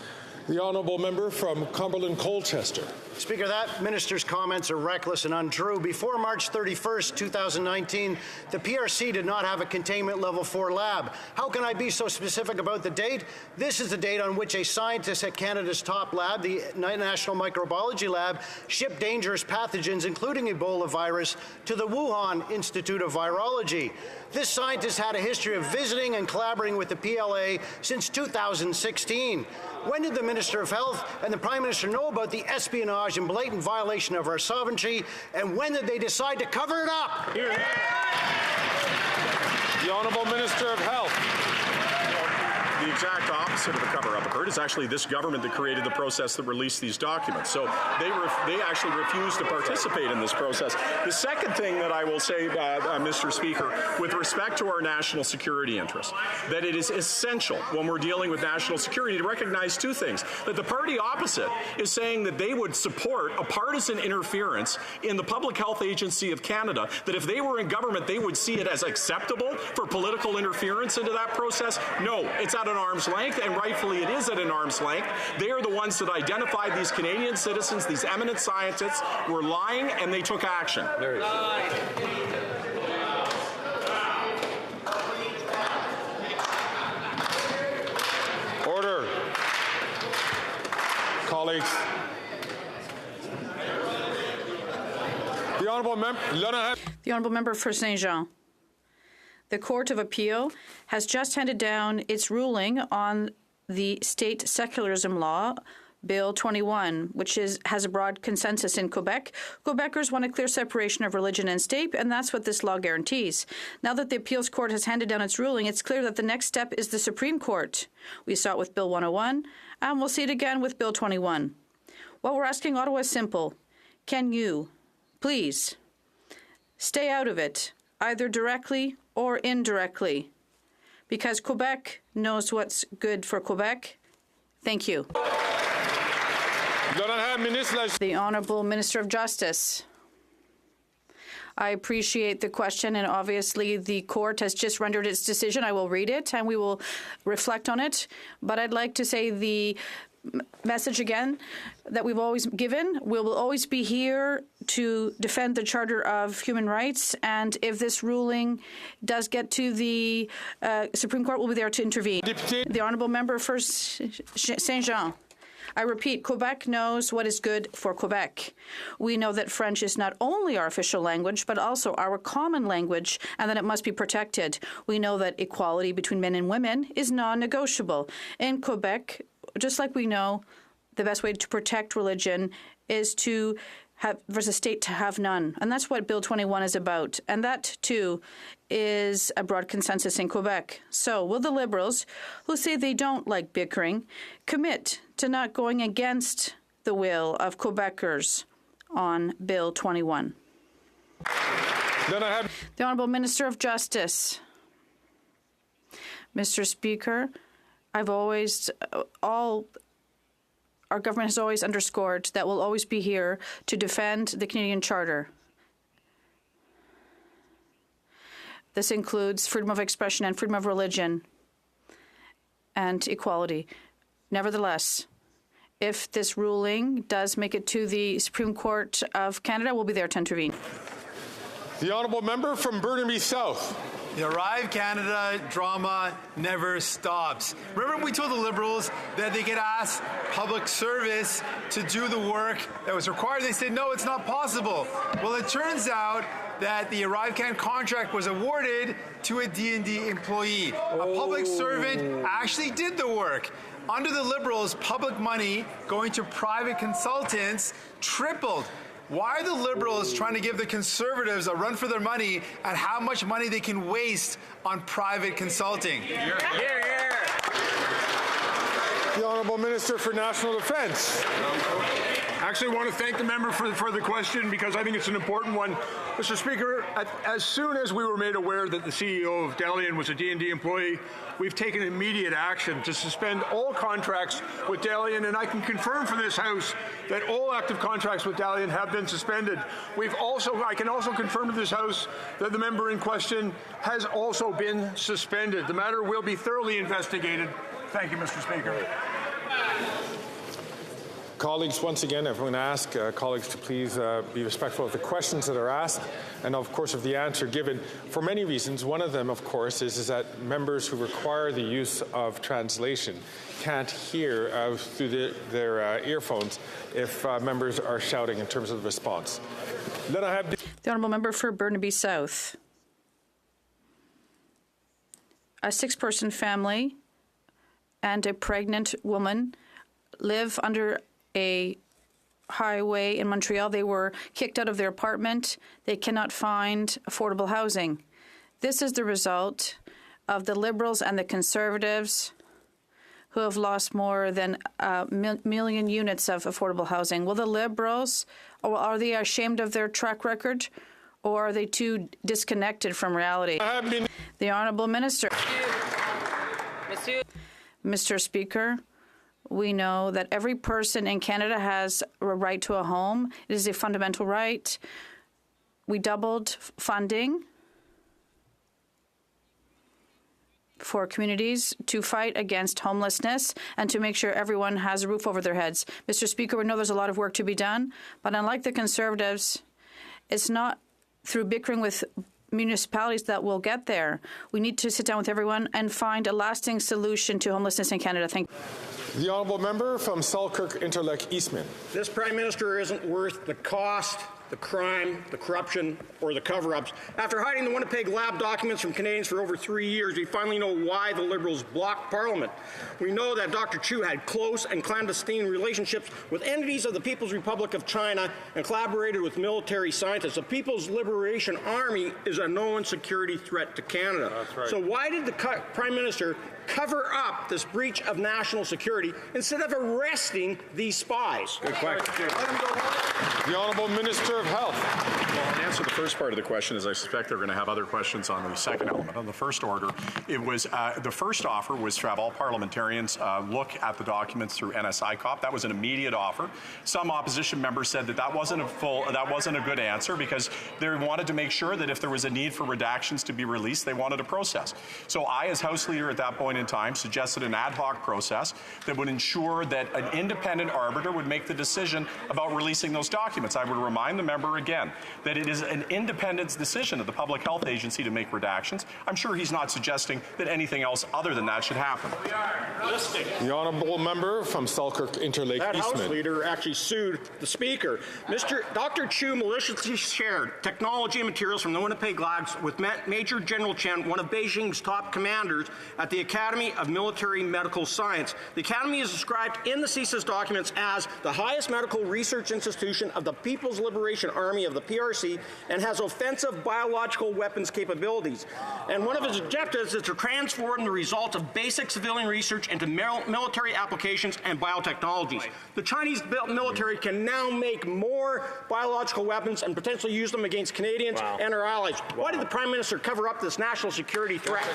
The honourable member from Cumberland Colchester. Speaker, that minister's comments are reckless and untrue. Before March 31st, 2019, the PRC did not have a containment level 4 lab. How can I be so specific about the date? This is the date on which a scientist at Canada's top lab, the National Microbiology Lab, shipped dangerous pathogens, including Ebola virus, to the Wuhan Institute of Virology. This scientist had a history of visiting and collaborating with the PLA since 2016. When did the Minister of Health and the Prime Minister know about the espionage and blatant violation of our sovereignty, and when did they decide to cover it up? Here. The Honourable Minister of Health. The exact opposite of a cover-up occurred. It's actually this government that created the process that released these documents. So they actually refused to participate in this process. The second thing that I will say, Mr. Speaker, with respect to our national security interests, that it is essential when we're dealing with national security to recognize two things. That the party opposite is saying that they would support a partisan interference in the Public Health Agency of Canada, that if they were in government, they would see it as acceptable for political interference into that process. No, it's at an arm's length, and rightfully it is at an arm's length. They are the ones that identified these Canadian citizens, these eminent scientists, were lying, and they took action. Order. Colleagues. The Honourable Member for Saint Jean. The Court of Appeal has just handed down its ruling on the state secularism law, Bill 21, which has a broad consensus in Quebec. Quebecers want a clear separation of religion and state, and that's what this law guarantees. Now that the Appeals Court has handed down its ruling, it's clear that the next step is the Supreme Court. We saw it with Bill 101, and we'll see it again with Bill 21. What we're asking Ottawa is simple. Can you, please, stay out of it, either directly or indirectly, because Quebec knows what's good for Quebec. Thank you. The Honourable Minister of Justice. I appreciate the question, and obviously the court has just rendered its decision. I will read it, and we will reflect on it. But I'd like to say the message again that we've always given. We will always be here to defend the Charter of Human Rights, and if this ruling does get to the Supreme Court, we'll be there to intervene. The Honourable Member for Saint Jean. I repeat, Quebec knows what is good for Quebec. We know that French is not only our official language, but also our common language, and that it must be protected. We know that equality between men and women is non-negotiable. In Quebec, just like we know, the best way to protect religion is to have, versus state to have none. And that's what Bill 21 is about. And that, too, is a broad consensus in Quebec. So will the Liberals, who say they don't like bickering, commit to not going against the will of Quebecers on Bill 21? The Honourable Minister of Justice. Mr. Speaker, our government has always underscored that we'll always be here to defend the Canadian Charter. This includes freedom of expression and freedom of religion and equality. Nevertheless, if this ruling does make it to the Supreme Court of Canada, we'll be there to intervene. The Honourable Member from Burnaby South. The Arrive Canada drama never stops. Remember we told the Liberals that they could ask public service to do the work that was required? They said, no, it's not possible. Well, it turns out that the Arrive Can contract was awarded to a D&D employee. A public servant actually did the work. Under the Liberals, public money going to private consultants tripled. Why are the Liberals trying to give the Conservatives a run for their money at how much money they can waste on private consulting? The Honourable Minister for National Defence. I actually want to thank the member for the question, because I think it's an important one. Mr. Speaker, as soon as we were made aware that the CEO of Dalian was a D&D employee, we've taken immediate action to suspend all contracts with Dalian, and I can confirm for this House that all active contracts with Dalian have been suspended. I can also confirm to this House that the member in question has also been suspended. The matter will be thoroughly investigated. Thank you, Mr. Speaker. Colleagues, once again, I'm going to ask colleagues to please be respectful of the questions that are asked and, of course, of the answer given for many reasons. One of them, of course, is that members who require the use of translation can't hear through their earphones if members are shouting in terms of the response. Then I have the Honourable Member for Burnaby South. A 6-person family and a pregnant woman live under a highway in Montreal. They were kicked out of their apartment. They cannot find affordable housing. This is the result of the Liberals and the Conservatives who have lost more than a million units of affordable housing. Will the Liberals, or are they ashamed of their track record, or are they too disconnected from reality? The Honourable Minister. Mr. Speaker, we know that every person in Canada has a right to a home. It is a fundamental right. We doubled funding for communities to fight against homelessness and to make sure everyone has a roof over their heads. Mr. Speaker, we know there's a lot of work to be done, but unlike the Conservatives, it's not through bickering with municipalities that will get there. We need to sit down with everyone and find a lasting solution to homelessness in Canada. Thank you. The Honourable Member from Selkirk Interlake Eastman. This Prime Minister isn't worth the cost, the crime, the corruption, or the cover-ups. After hiding the Winnipeg lab documents from Canadians for over 3 years, we finally know why the Liberals blocked Parliament. We know that Dr. Chu had close and clandestine relationships with entities of the People's Republic of China and collaborated with military scientists. The People's Liberation Army is a known security threat to Canada. That's right. So why did the Prime Minister cover up this breach of national security instead of arresting these spies? Good question. The Honourable Minister of Health. Well, in answer to the first part of the question, as I suspect they're going to have other questions on the second element. On the first order, it was the first offer was to have all parliamentarians look at the documents through NSICOP. That was an immediate offer. Some opposition members said that wasn't a good answer because they wanted to make sure that if there was a need for redactions to be released, they wanted a process. So I, as House Leader at that point in time, suggested an ad hoc process that would ensure that an independent arbiter would make the decision about releasing those documents. I would remind the member again that it is an independent decision of the Public Health Agency to make redactions. I'm sure he's not suggesting that anything else other than that should happen. The Honourable Member from Selkirk Interlake That Eastman. House Leader actually sued the Speaker. Dr. Chu maliciously shared technology and materials from the Winnipeg labs with Major General Chen, one of Beijing's top commanders at the Academy of Military Medical Science. The Academy is described in the CSIS documents as the highest medical research institution of the People's Liberation Army of the PRC and has offensive biological weapons capabilities. And one of its objectives is to transform the results of basic civilian research into military applications and biotechnologies. The Chinese military can now make more biological weapons and potentially use them against Canadians and our allies. Why did the Prime Minister cover up this national security threat?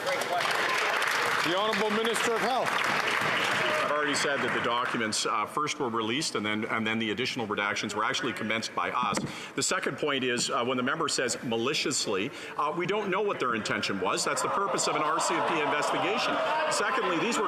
The Honourable Minister of Health. I've already said that the documents first were released and then the additional redactions were actually commenced by us. The second point is when the member says maliciously, we don't know what their intention was. That's the purpose of an RCMP investigation. Secondly, these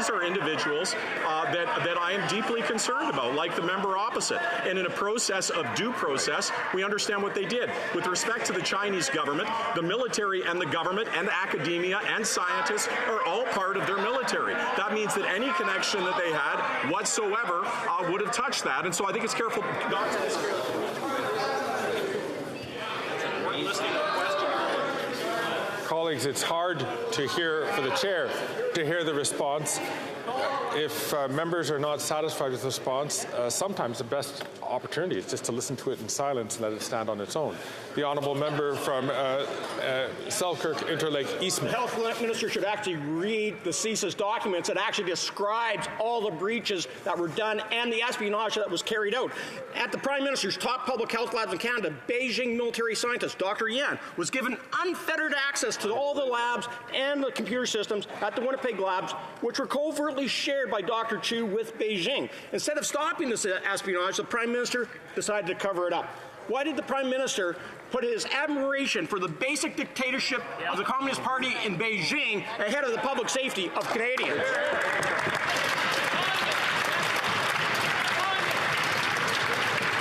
are individuals that I am deeply concerned about, like the member opposite. And in a process of due process, we understand what they did. With respect to the Chinese government, the military and the government and academia and scientists are all part of their military. That means that any connection that they had whatsoever would have touched that. And so I think it's careful not to Colleagues, it's hard to hear for the chair to hear the response. If members are not satisfied with the response, sometimes the best opportunity is just to listen to it in silence and let it stand on its own. The Honourable Member from Selkirk Interlake Eastman. The Health Minister should actually read the CSIS documents that actually describes all the breaches that were done and the espionage that was carried out. At the Prime Minister's top public health labs in Canada, Beijing military scientist Dr. Yan was given unfettered access to all the labs and the computer systems at the Winnipeg labs, which were covertly shared by Dr. Chu with Beijing. Instead of stopping this espionage, the Prime Minister decided to cover it up. Why did the Prime Minister put his admiration for the basic dictatorship of the Communist Party in Beijing ahead of the public safety of Canadians?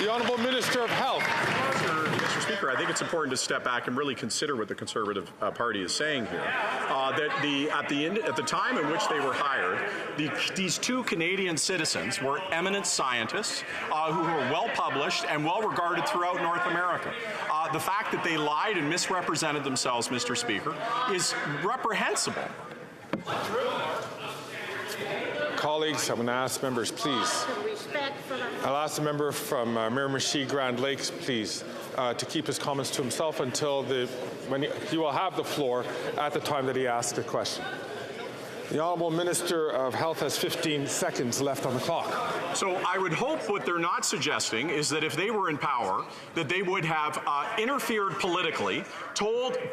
The Honourable Minister of Health. Mr. Speaker, I think it's important to step back and really consider what the Conservative Party is saying here. At the time in which they were hired, these two Canadian citizens were eminent scientists who were well published and well regarded throughout North America. The fact that they lied and misrepresented themselves, Mr. Speaker, is reprehensible. Colleagues, I'm going to ask members, please. I'll ask the member from Miramichi Grand Lakes, please, to keep his comments to himself until when he will have the floor at the time that he asks the question. The Honourable Minister of Health has 15 seconds left on the clock. So I would hope what they're not suggesting is that if they were in power, that they would have interfered politically,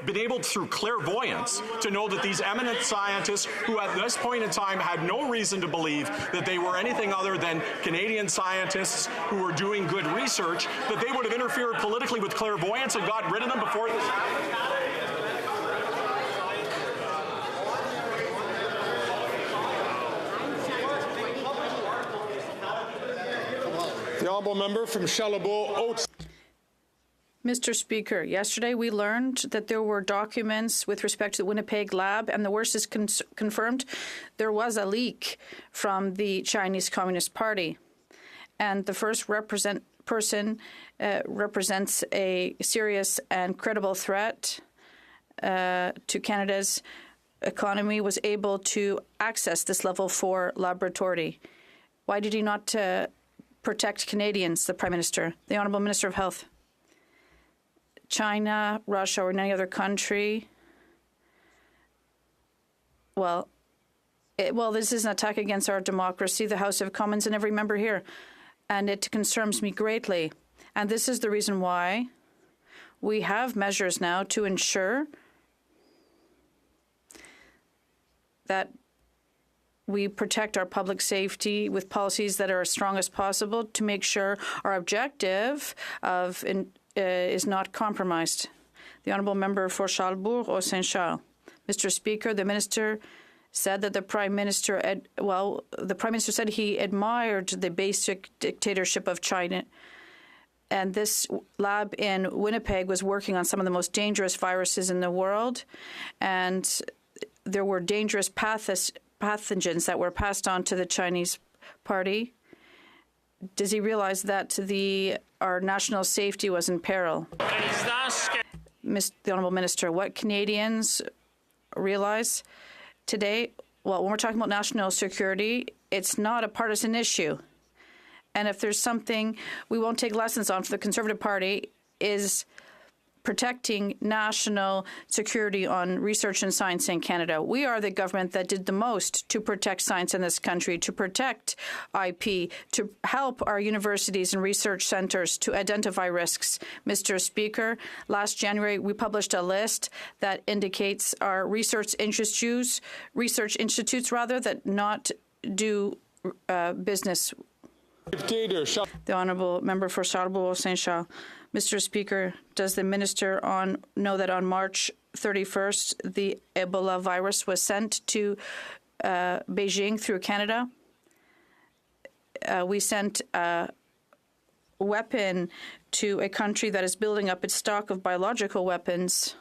been able through clairvoyance to know that these eminent scientists who at this point in time had no reason to believe that they were anything other than Canadian scientists who were doing good research, that they would have interfered politically with clairvoyance and got rid of them before this happened. The Honourable Member from Charlebourg-Oates. Mr. Speaker, yesterday we learned that there were documents with respect to the Winnipeg lab, and the worst is confirmed. There was a leak from the Chinese Communist Party, and the first person represents a serious and credible threat to Canada's economy, was able to access this level 4 laboratory. Why did he not protect Canadians, the Prime Minister, the Honourable Minister of Health? China, Russia, or any other country? Well, this is an attack against our democracy, the House of Commons, and every member here, and it concerns me greatly. And this is the reason why we have measures now to ensure that we protect our public safety with policies that are as strong as possible to make sure our objective is not compromised. The Honourable Member for Charlebourg-Saint-Charles. Mr. Speaker, the Minister said that the Prime Minister said he admired the basic dictatorship of China, and this lab in Winnipeg was working on some of the most dangerous viruses in the world, and there were dangerous pathogens that were passed on to the Chinese party. Does he realize that our national safety was in peril? The Honourable Minister, what Canadians realize today, when we're talking about national security, it's not a partisan issue. And if there's something we won't take lessons on for the Conservative Party is protecting national security on research and science in Canada. We are the government that did the most to protect science in this country, to protect IP, to help our universities and research centres to identify risks. Mr. Speaker, last January we published a list that indicates our research institutes that not do business. The Honourable Member for Charlebourg-Saint-Charles. Mr. Speaker, does the Minister know that on March 31st, the Ebola virus was sent to Beijing through Canada? We sent a weapon to a country that is building up its stock of biological weapons.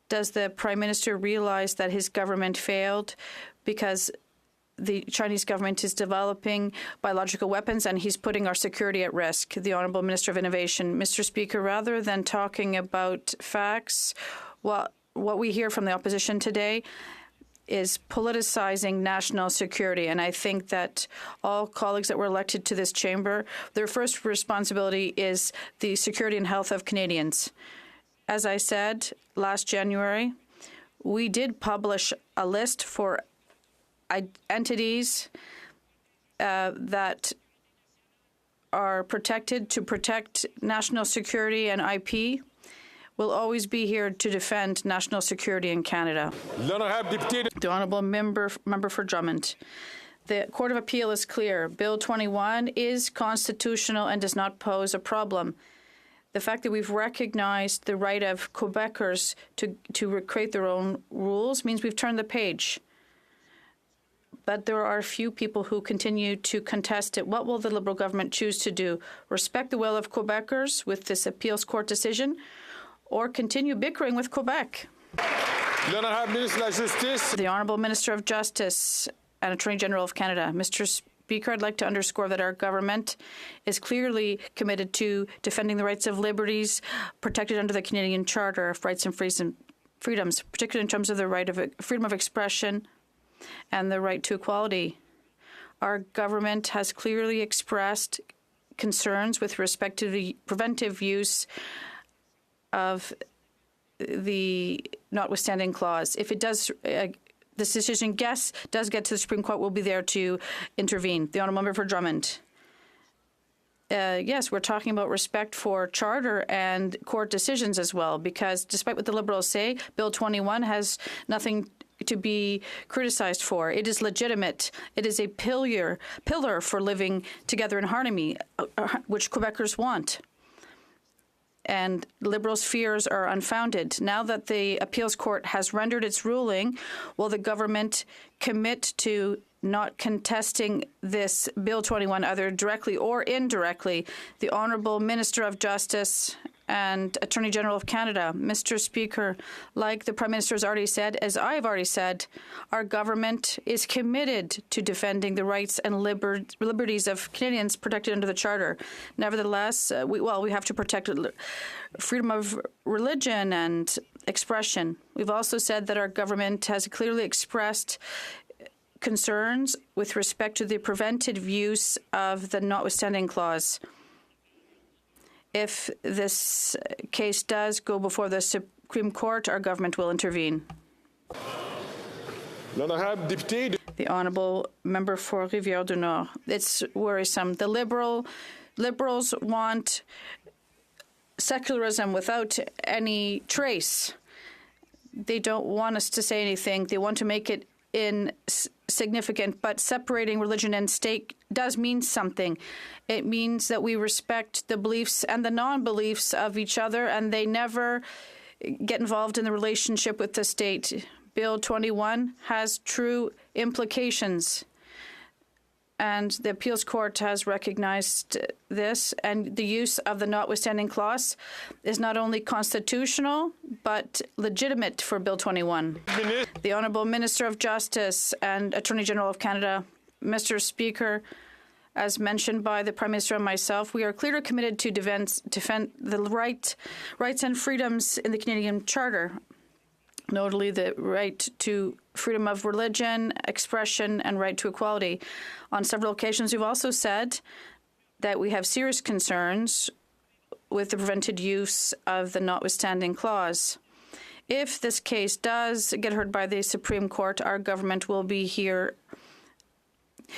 Does the Prime Minister realize that his government failed because the Chinese government is developing biological weapons and he's putting our security at risk? The Honourable Minister of Innovation. Mr. Speaker, rather than talking about facts, what we hear from the opposition today is politicizing national security. And I think that all colleagues that were elected to this chamber, their first responsibility is the security and health of Canadians. As I said, last January, we did publish a list for entities that are protected to protect national security and IP. Will always be here to defend national security in Canada. The Honourable Member for Drummond. The Court of Appeal is clear. Bill 21 is constitutional and does not pose a problem. The fact that we've recognized the right of Quebecers to create their own rules means we've turned the page. but there are a few people who continue to contest it. What will the Liberal government choose to do? Respect the will of Quebecers with this appeals court decision, or continue bickering with Quebec? The Honourable Minister of Justice and Attorney General of Canada. Mr. Speaker, I'd like to underscore that our government is clearly committed to defending the rights of liberties protected under the Canadian Charter of Rights and Freedoms, particularly in terms of the right of freedom of expression and the right to equality. Our government has clearly expressed concerns with respect to the preventive use of the notwithstanding clause. If it does, this decision, does get to the Supreme Court, we'll be there to intervene. The Honourable Member for Drummond. Yes, we're talking about respect for Charter and court decisions as well, because despite what the Liberals say, Bill 21 has nothing to be criticized for. It is legitimate. It is a pillar for living together in harmony, which Quebecers want. And Liberals' fears are unfounded. Now that the appeals court has rendered its ruling, will the government commit to not contesting this Bill 21 either directly or indirectly? The Honourable Minister of Justice and Attorney General of Canada. Mr. Speaker, like the Prime Minister has already said, as I have already said, our government is committed to defending the rights and liberties of Canadians protected under the Charter. Nevertheless, we have to protect freedom of religion and expression. We've also said that our government has clearly expressed concerns with respect to the preventive use of the notwithstanding clause. If this case does go before the Supreme Court, our government will intervene. The Honourable Member for Rivière-du-Nord. It's worrisome. The Liberals want secularism without any trace. They don't want us to say anything. They want to make it insignificant, but separating religion and state does mean something. It means that we respect the beliefs and the non-beliefs of each other, and they never get involved in the relationship with the state. Bill 21 has true implications, and the appeals court has recognized this, and the use of the notwithstanding clause is not only constitutional but legitimate for Bill 21. The Honourable Minister of Justice and Attorney General of Canada. Mr. Speaker, as mentioned by the Prime Minister and myself, we are clearly committed to defend the rights and freedoms in the Canadian Charter, notably the right to freedom of religion, expression, and right to equality. On several occasions, we've also said that we have serious concerns with the prevented use of the notwithstanding clause. If this case does get heard by the Supreme Court, our government will be here.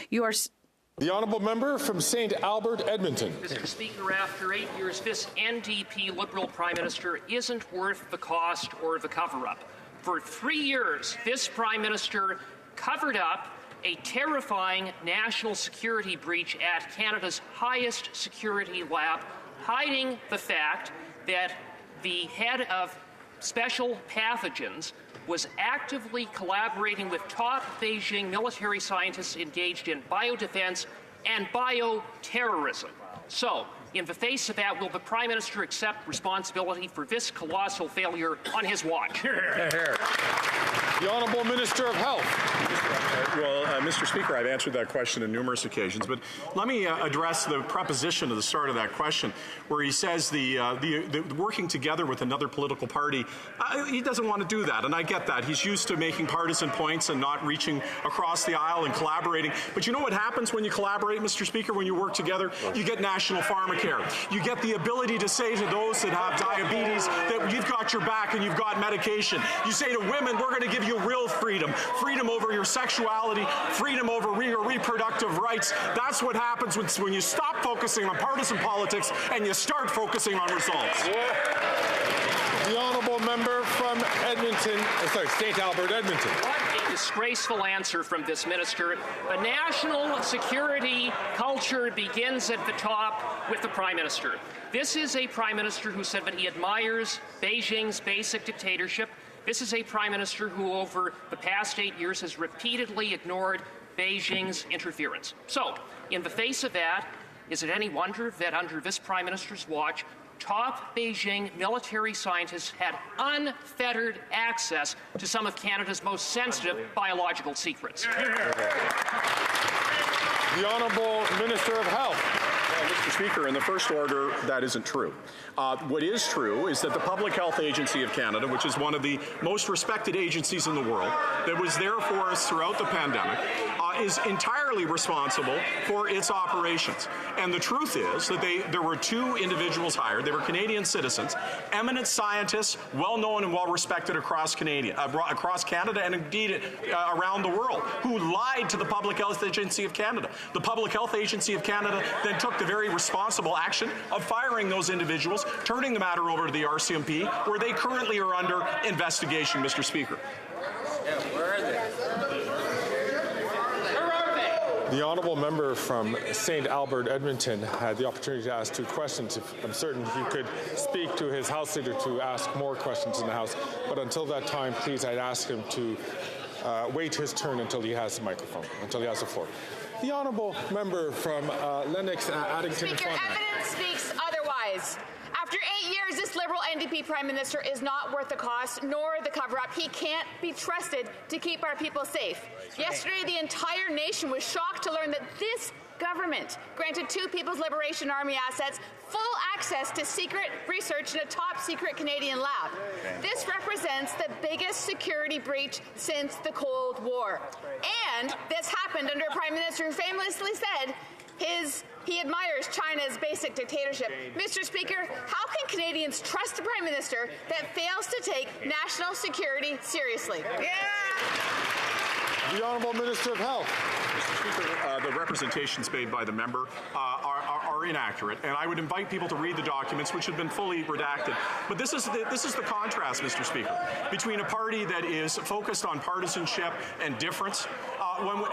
The Honourable Member from St. Albert, Edmonton. Mr. Speaker, after 8 years, this NDP Liberal Prime Minister isn't worth the cost or the cover-up. For 3 years, this Prime Minister covered up a terrifying national security breach at Canada's highest security lab, hiding the fact that the head of special pathogens was actively collaborating with top Beijing military scientists engaged in biodefense and bioterrorism. So, in the face of that, will the Prime Minister accept responsibility for this colossal failure on his watch? The Honourable Minister of Health. Mr. Speaker, I've answered that question on numerous occasions, but let me address the preposition at the start of that question, where he says the working together with another political party. He doesn't want to do that, and I get that. He's used to making partisan points and not reaching across the aisle and collaborating. But you know what happens when you collaborate, Mr. Speaker, when you work together? You get national pharmacare. You get the ability to say to those that have diabetes that you've got your back and you've got medication. You say to women, we're going to give you real freedom, freedom over your sexuality, freedom over your reproductive rights. That's what happens when you stop focusing on partisan politics and you start focusing on results. The Honourable Member from St. Albert, Edmonton. What a disgraceful answer from this minister. The national security culture begins at the top with the Prime Minister. This is a Prime Minister who said that he admires Beijing's basic dictatorship. This is a Prime Minister who, over the past 8 years, has repeatedly ignored Beijing's interference. So, in the face of that, is it any wonder that under this Prime Minister's watch, top Beijing military scientists had unfettered access to some of Canada's most sensitive biological secrets? The Honourable Minister of Health. Mr. Speaker, in the first order, that isn't true. What is true is that the Public Health Agency of Canada, which is one of the most respected agencies in the world, that was there for us throughout the pandemic, is entirely responsible for its operations. And the truth is that there were two individuals hired. They were Canadian citizens, eminent scientists, well-known and well-respected across Canada and indeed around the world, who lied to the Public Health Agency of Canada. The Public Health Agency of Canada then took the very responsible action of firing those individuals, turning the matter over to the RCMP, where they currently are under investigation, Mr. Speaker. Yeah, where are they? The honourable member from St. Albert, Edmonton, had the opportunity to ask two questions. I'm certain he could speak to his House Leader to ask more questions in the House. But until that time, please, I'd ask him to wait his turn until he has the microphone, until he has the floor. The honourable member from Lennox, Addington. Speaker, evidence speaks otherwise. After 8 years, this Liberal NDP Prime Minister is not worth the cost nor the cover-up. He can't be trusted to keep our people safe. Yesterday, the entire nation was shocked to learn that this government granted two People's Liberation Army assets full access to secret research in a top-secret Canadian lab. This represents the biggest security breach since the Cold War. And this happened under a Prime Minister who famously said he admires China's basic dictatorship. Mr. Speaker, how can Canadians trust a Prime Minister that fails to take national security seriously? The Honourable Minister of Health. Mr. Speaker, the representations made by the member are inaccurate, and I would invite people to read the documents, which have been fully redacted. But this is the contrast, Mr. Speaker, between a party that is focused on partisanship and difference.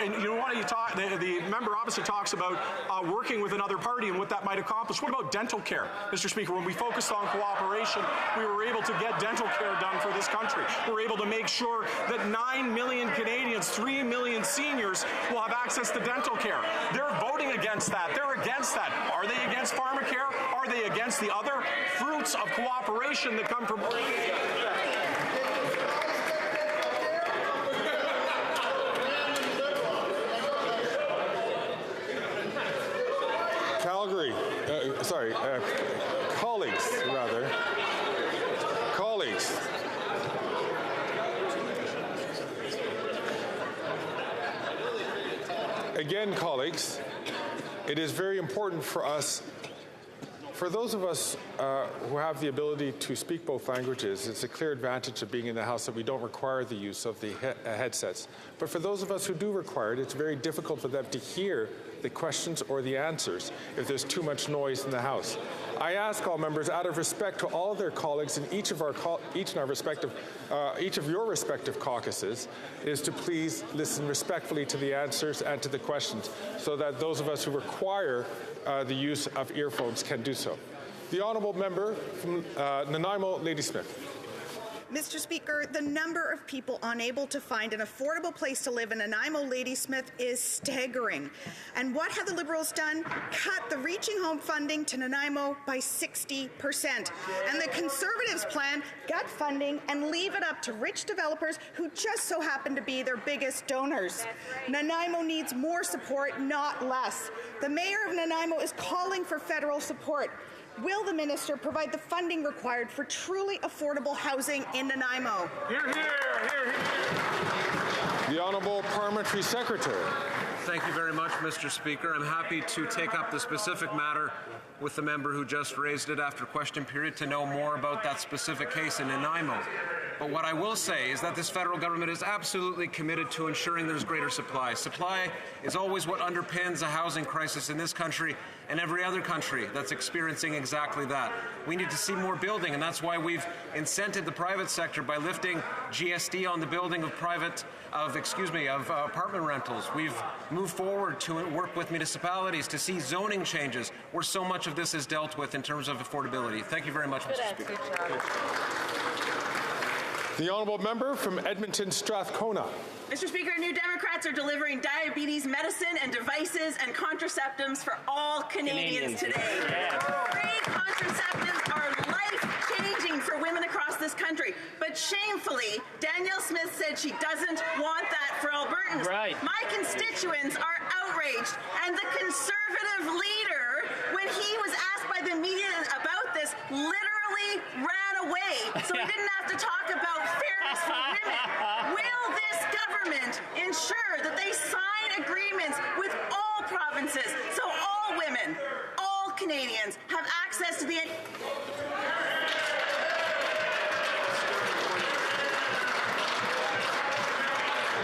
And you know what the member opposite talks about working with another party and what that might accomplish. What about dental care, Mr. Speaker? When we focused on cooperation, we were able to get dental care done for this country. We were able to make sure that 9 million Canadians, 3 million seniors will have access to dental care. They're voting against that. They're against that. Are they against pharmacare? Are they against the other fruits of cooperation that come from... Colleagues. Again, colleagues, it is very important for us, for those of us who have the ability to speak both languages, it's a clear advantage of being in the House that we don't require the use of the headsets. But for those of us who do require it, it's very difficult for them to hear the questions or the answers if there's too much noise in the House. I ask all members, out of respect to all their colleagues in each of your respective caucuses, is to please listen respectfully to the answers and to the questions, so that those of us who require the use of earphones can do so. The honourable member from Nanaimo, Ladysmith. Mr. Speaker, the number of people unable to find an affordable place to live in Nanaimo, Ladysmith is staggering. And what have the Liberals done? Cut the Reaching Home funding to Nanaimo by 60%. And the Conservatives plan gut funding and leave it up to rich developers who just so happen to be their biggest donors. Nanaimo needs more support, not less. The Mayor of Nanaimo is calling for federal support. Will the minister provide the funding required for truly affordable housing in Nanaimo? Hear, hear, hear, hear. The Honourable Parliamentary Secretary. Thank you very much, Mr. Speaker. I'm happy to take up the specific matter with the member who just raised it after question period to know more about that specific case in Nanaimo. But what I will say is that this federal government is absolutely committed to ensuring there's greater supply. Supply is always what underpins a housing crisis in this country and every other country that's experiencing exactly that. We need to see more building, and that's why we've incented the private sector by lifting GST on the building of apartment rentals. We've moved forward to work with municipalities to see zoning changes where so much of this is dealt with in terms of affordability. Thank you very much, Mr. Speaker. The honourable member from Edmonton, Strathcona. Mr. Speaker, New Democrats are delivering diabetes medicine and devices and contraceptives for all Canadians today. Free contraceptives are life-changing for women across this country. But shamefully, Danielle Smith said she doesn't want that for Albertans. Right. My constituents are outraged, and the Conservative leader, when he was asked by the media about this, literally ran away, so he didn't have to talk about fairness for women. Will this government ensure that they sign agreements with all provinces so all women, all Canadians have access to the...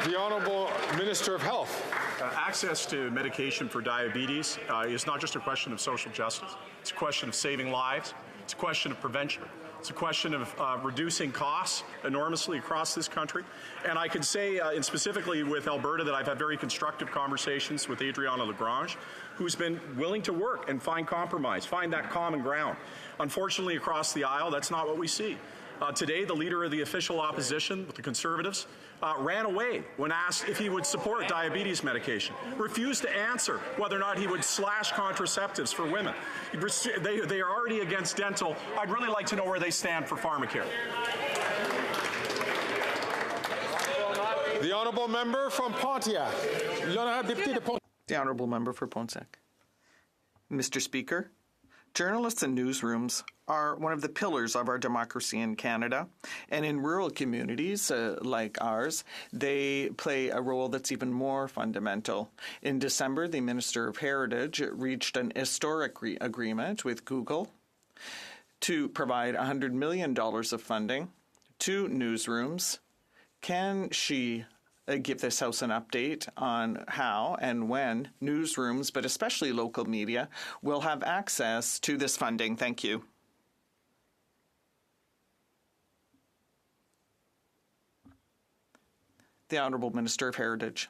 The Honourable Minister of Health. Access to medication for diabetes is not just a question of social justice. It's a question of saving lives. It's a question of prevention. It's a question of reducing costs enormously across this country. And I can say, and specifically with Alberta, that I've had very constructive conversations with Adriana Lagrange, who's been willing to work and find compromise, find that common ground. Unfortunately, across the aisle, that's not what we see. Today, the leader of the official opposition, the Conservatives, ran away when asked if he would support diabetes medication, refused to answer whether or not he would slash contraceptives for women. They are already against dental. I'd really like to know where they stand for pharmacare. The Honourable Member from Pontiac. The Honourable Member for Pontiac. Mr. Speaker, journalists and newsrooms are one of the pillars of our democracy in Canada. And in rural communities like ours, they play a role that's even more fundamental. In December, the Minister of Heritage reached an historic agreement with Google to provide $100 million of funding to newsrooms. Can she give this House an update on how and when newsrooms, but especially local media, will have access to this funding? Thank you. The Honourable Minister of Heritage.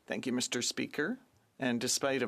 Thank you, Mr. Speaker. And despite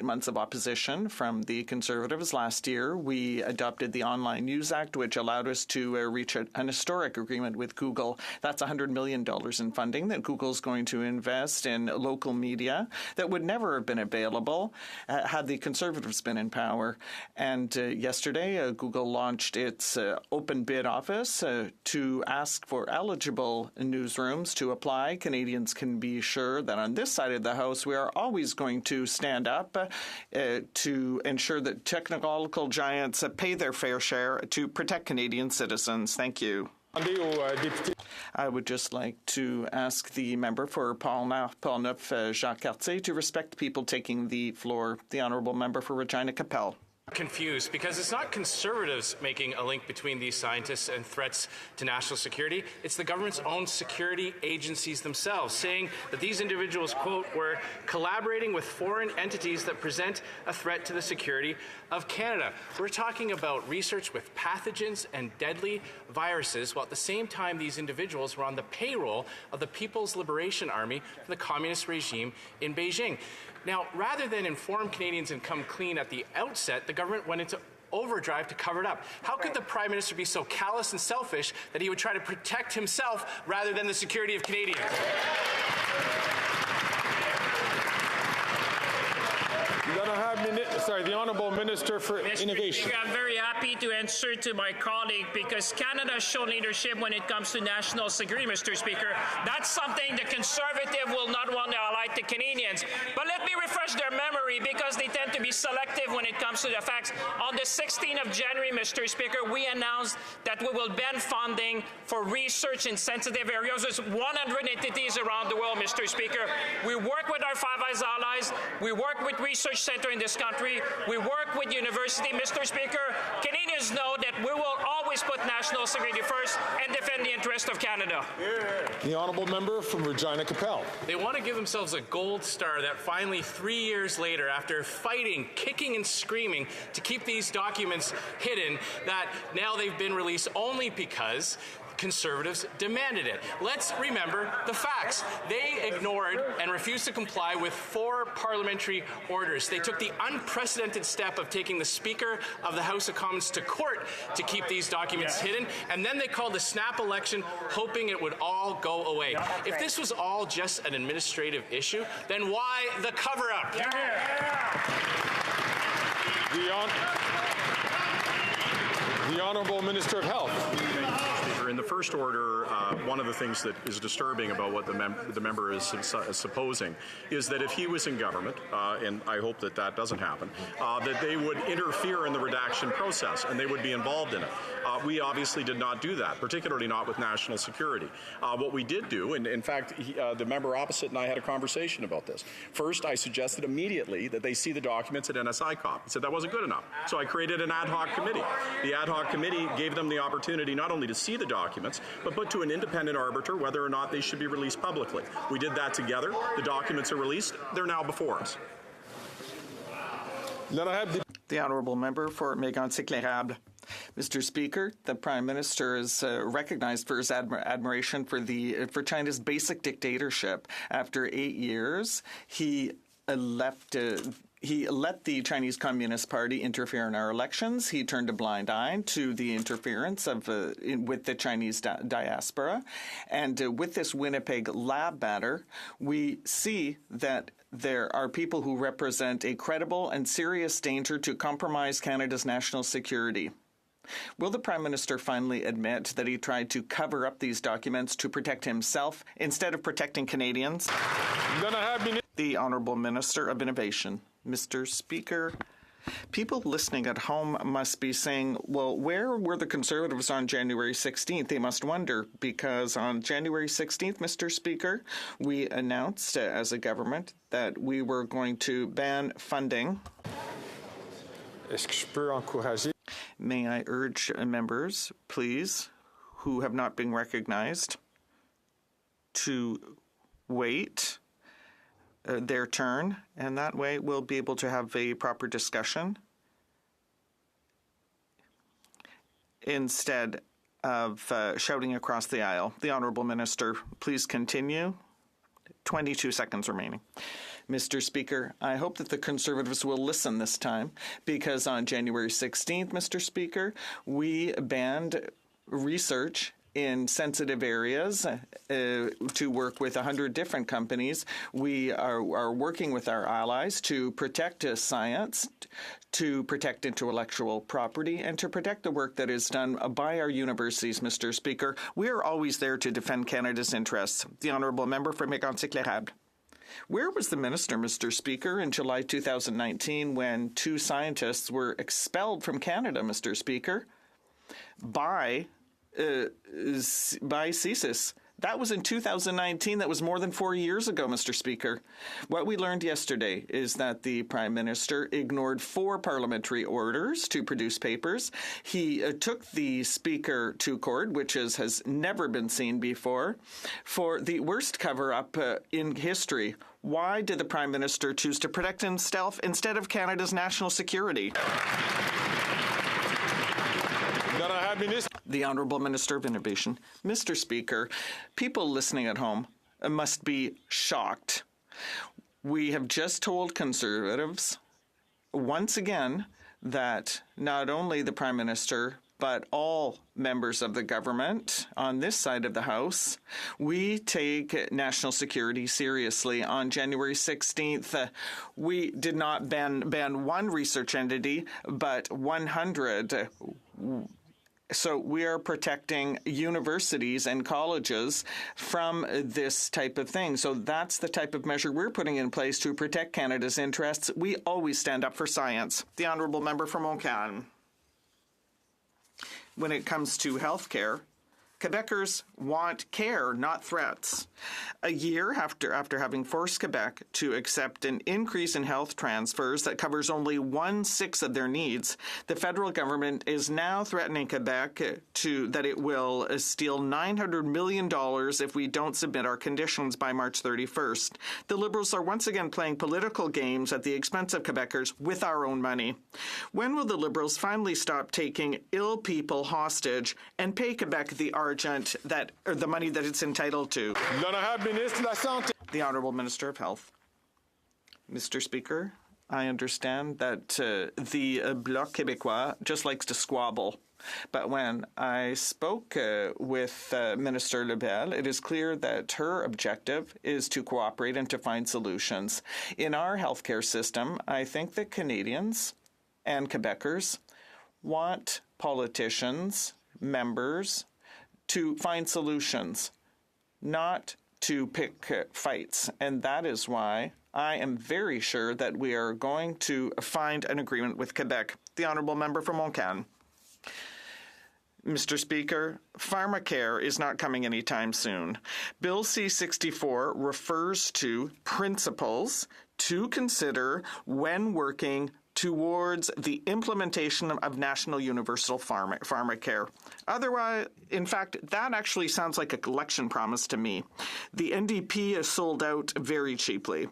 months of opposition from the Conservatives last year, we adopted the Online News Act, which allowed us to reach an historic agreement with Google. That's $100 million in funding that Google's going to invest in local media that would never have been available had the Conservatives been in power. And yesterday, Google launched its open bid office to ask for eligible newsrooms to apply. Canadians can be sure that on this side of the House, we are always going to stand up to ensure that technological giants pay their fair share to protect Canadian citizens. Thank you. I would just like to ask the member for Portneuf, Jacques Cartier, to respect people taking the floor. The Honourable Member for Regina Capel. Confused because it's not Conservatives making a link between these scientists and threats to national security. It's the government's own security agencies themselves saying that these individuals, quote, were collaborating with foreign entities that present a threat to the security of Canada. We're talking about research with pathogens and deadly viruses, while at the same time these individuals were on the payroll of the People's Liberation Army for the communist regime in Beijing. Now, rather than inform Canadians and come clean at the outset, the government went into overdrive to cover it up. How could the Prime Minister be so callous and selfish that he would try to protect himself rather than the security of Canadians? The Honourable Minister for Innovation. Mr. Speaker, I'm very happy to answer to my colleague because Canada has shown leadership when it comes to national security, Mr. Speaker. That's something the Conservative will not want to highlight to Canadians. But let me refresh their memory because they tend to be selective when it comes to the facts. On the 16th of January, Mr. Speaker, we announced that we will ban funding for research in sensitive areas. There's 100 entities around the world, Mr. Speaker. We work with our Five Eyes allies. We work with research centers in this country. We work with university. Mr. Speaker, Canadians know that we will always put national security first and defend the interest of Canada. The Honourable Member from Regina Capel. They want to give themselves a gold star that finally 3 years later, after fighting, kicking and screaming to keep these documents hidden, that now they've been released only because Conservatives demanded it. Let's remember the facts. They ignored and refused to comply with 4 parliamentary orders. They took the unprecedented step of taking the Speaker of the House of Commons to court to keep these documents hidden, and then they called the snap election hoping it would all go away. If this was all just an administrative issue, then why the cover-up? The Honourable Minister of Health. In the first order, one of the things that is disturbing about what the member is supposing is that if he was in government, and I hope that that doesn't happen, that they would interfere in the redaction process and they would be involved in it. We obviously did not do that, particularly not with national security. What we did do, and in fact, the member opposite and I had a conversation about this. First, I suggested immediately that they see the documents at NSICOP. He said that wasn't good enough. So I created an ad hoc committee. The ad hoc committee gave them the opportunity not only to see the documents, but put to an independent arbiter whether or not they should be released publicly. We did that together. The documents are released. They're now before us. The honourable member for Mégantic-L'Érable. Mr. Speaker, the Prime Minister is recognized for his admiration for China's basic dictatorship. After 8 years, he let the Chinese Communist Party interfere in our elections. He turned a blind eye to the interference with the Chinese diaspora. And with this Winnipeg lab matter, we see that there are people who represent a credible and serious danger to compromise Canada's national security. Will the Prime Minister finally admit that he tried to cover up these documents to protect himself instead of protecting Canadians? The Honourable Minister of Innovation. Mr. Speaker, people listening at home must be saying, well, where were the Conservatives on January 16th? They must wonder, because on January 16th, Mr. Speaker, we announced as a government that we were going to ban funding. May I urge members, please, who have not been recognized, to wait their turn, and that way we'll be able to have a proper discussion instead of shouting across the aisle. The Honourable Minister, please continue. 22 seconds remaining. Mr. Speaker, I hope that the Conservatives will listen this time, because on January 16th, Mr. Speaker, we banned research in sensitive areas to work with 100 different companies. We are working with our allies to protect science, to protect intellectual property, and to protect the work that is done by our universities, Mr. Speaker. We are always there to defend Canada's interests. The Honourable Member for Mégantic-L'Érable. Where was the minister, Mr. Speaker, in July 2019 when 2 scientists were expelled from Canada, Mr. Speaker, by CSIS? That was in 2019. That was more than 4 years ago, Mr. Speaker. What we learned yesterday is that the Prime Minister ignored 4 parliamentary orders to produce papers. He took the Speaker to court, which has never been seen before, for the worst cover-up in history. Why did the Prime Minister choose to protect himself instead of Canada's national security? The Honourable Minister of Innovation. Mr. Speaker, people listening at home must be shocked. We have just told Conservatives once again that not only the Prime Minister, but all members of the government on this side of the House, we take national security seriously. On January 16th, we did not ban one research entity, but 100. So we are protecting universities and colleges from this type of thing. So that's the type of measure we're putting in place to protect Canada's interests. We always stand up for science. The Honourable Member for Montcalm. When it comes to health care, Quebecers want care, not threats. A year after having forced Quebec to accept an increase in health transfers that covers only 1/6 of their needs, the federal government is now threatening Quebec that it will steal $900 million if we don't submit our conditions by March 31st. The Liberals are once again playing political games at the expense of Quebecers with our own money. When will the Liberals finally stop taking ill people hostage and pay Quebec the Sargent or the money that it's entitled to. The Honourable Minister of Health. Mr. Speaker, I understand that the Bloc Québécois just likes to squabble. But when I spoke with Minister Lebel, it is clear that her objective is to cooperate and to find solutions. In our healthcare system, I think that Canadians and Quebecers want politicians, members, to find solutions, not to pick fights. And that is why I am very sure that we are going to find an agreement with Quebec. The Honourable Member for Montcalm. Mr. Speaker, pharmacare is not coming anytime soon. Bill C-64 refers to principles to consider when working towards the implementation of national universal pharmacare. Otherwise, in fact, that actually sounds like a election promise to me. The NDP is sold out very cheaply.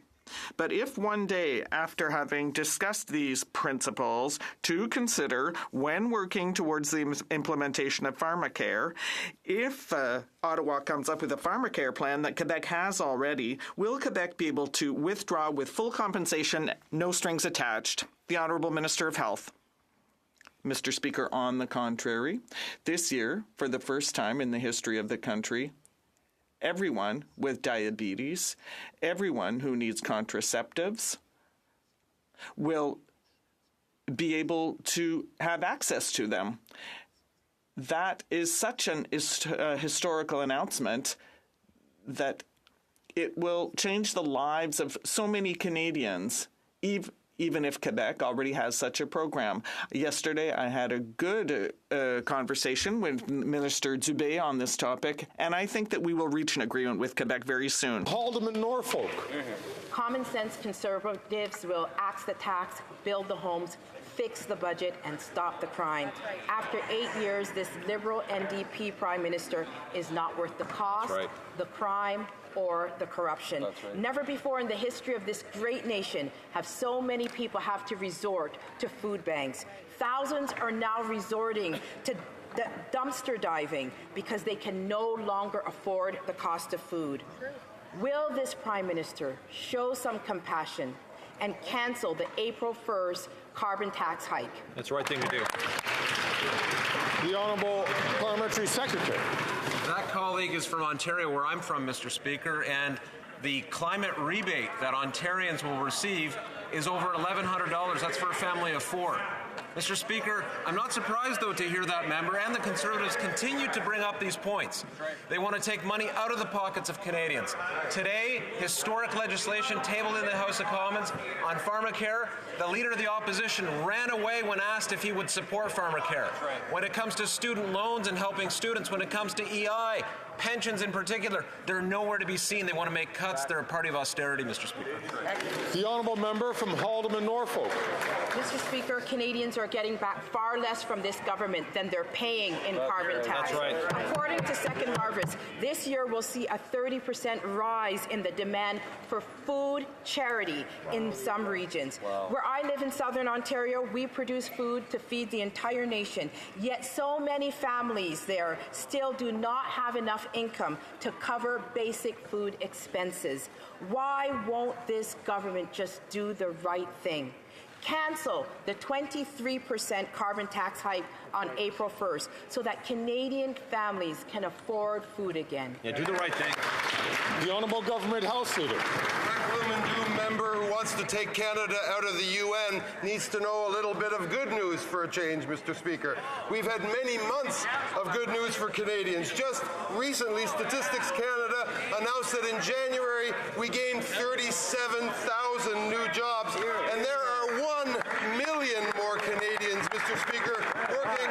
But if one day, after having discussed these principles to consider when working towards the implementation of pharmacare, if Ottawa comes up with a pharmacare plan that Quebec has already, will Quebec be able to withdraw with full compensation, no strings attached? The Honourable Minister of Health. Mr. Speaker, on the contrary, this year, for the first time in the history of the country, everyone with diabetes, everyone who needs contraceptives will be able to have access to them. That is such an historical announcement that it will change the lives of so many Canadians, even if Quebec already has such a program. Yesterday, I had a good conversation with Minister Dubé on this topic, and I think that we will reach an agreement with Quebec very soon. Alderman Norfolk. Common sense Conservatives will axe the tax, build the homes, fix the budget, and stop the crime. After 8 years, this Liberal NDP Prime Minister is not worth the cost, the crime, or the corruption. Never before in the history of this great nation have so many people have to resort to food banks. Thousands are now resorting to dumpster diving because they can no longer afford the cost of food. Will this Prime Minister show some compassion and cancel the April 1st carbon tax hike? That's the right thing to do. The Honourable Parliamentary Secretary. That colleague is from Ontario, where I'm from, Mr. Speaker, and the climate rebate that Ontarians will receive is over $1,100. That's for a family of 4. Mr. Speaker, I'm not surprised, though, to hear that member and the Conservatives continue to bring up these points. They want to take money out of the pockets of Canadians. Today, historic legislation tabled in the House of Commons on pharmacare. The Leader of the Opposition ran away when asked if he would support pharmacare. When it comes to student loans and helping students, when it comes to EI, pensions in particular, they're nowhere to be seen. They want to make cuts. They're a party of austerity, Mr. Speaker. The Honourable Member from Haldimand, Norfolk. Mr. Speaker, Canadians are getting back far less from this government than they're paying in carbon tax. That's right. According to Second Harvest, this year we'll see a 30% rise in the demand for food charity in some regions. Wow. Where I live in Southern Ontario, we produce food to feed the entire nation. Yet so many families there still do not have enough income to cover basic food expenses. Why won't this government just do the right thing? Cancel the 23% carbon tax hike on April 1st so that Canadian families can afford food again. Yeah, do the right thing. The Honourable Government House Leader. New member who wants to take Canada out of the UN needs to know a little bit of good news for a change, Mr. Speaker. We've had many months of good news for Canadians. Just recently, Statistics Canada announced that in January we gained 37,000 new jobs, and there are 1 million more Canadians, Mr. Speaker, working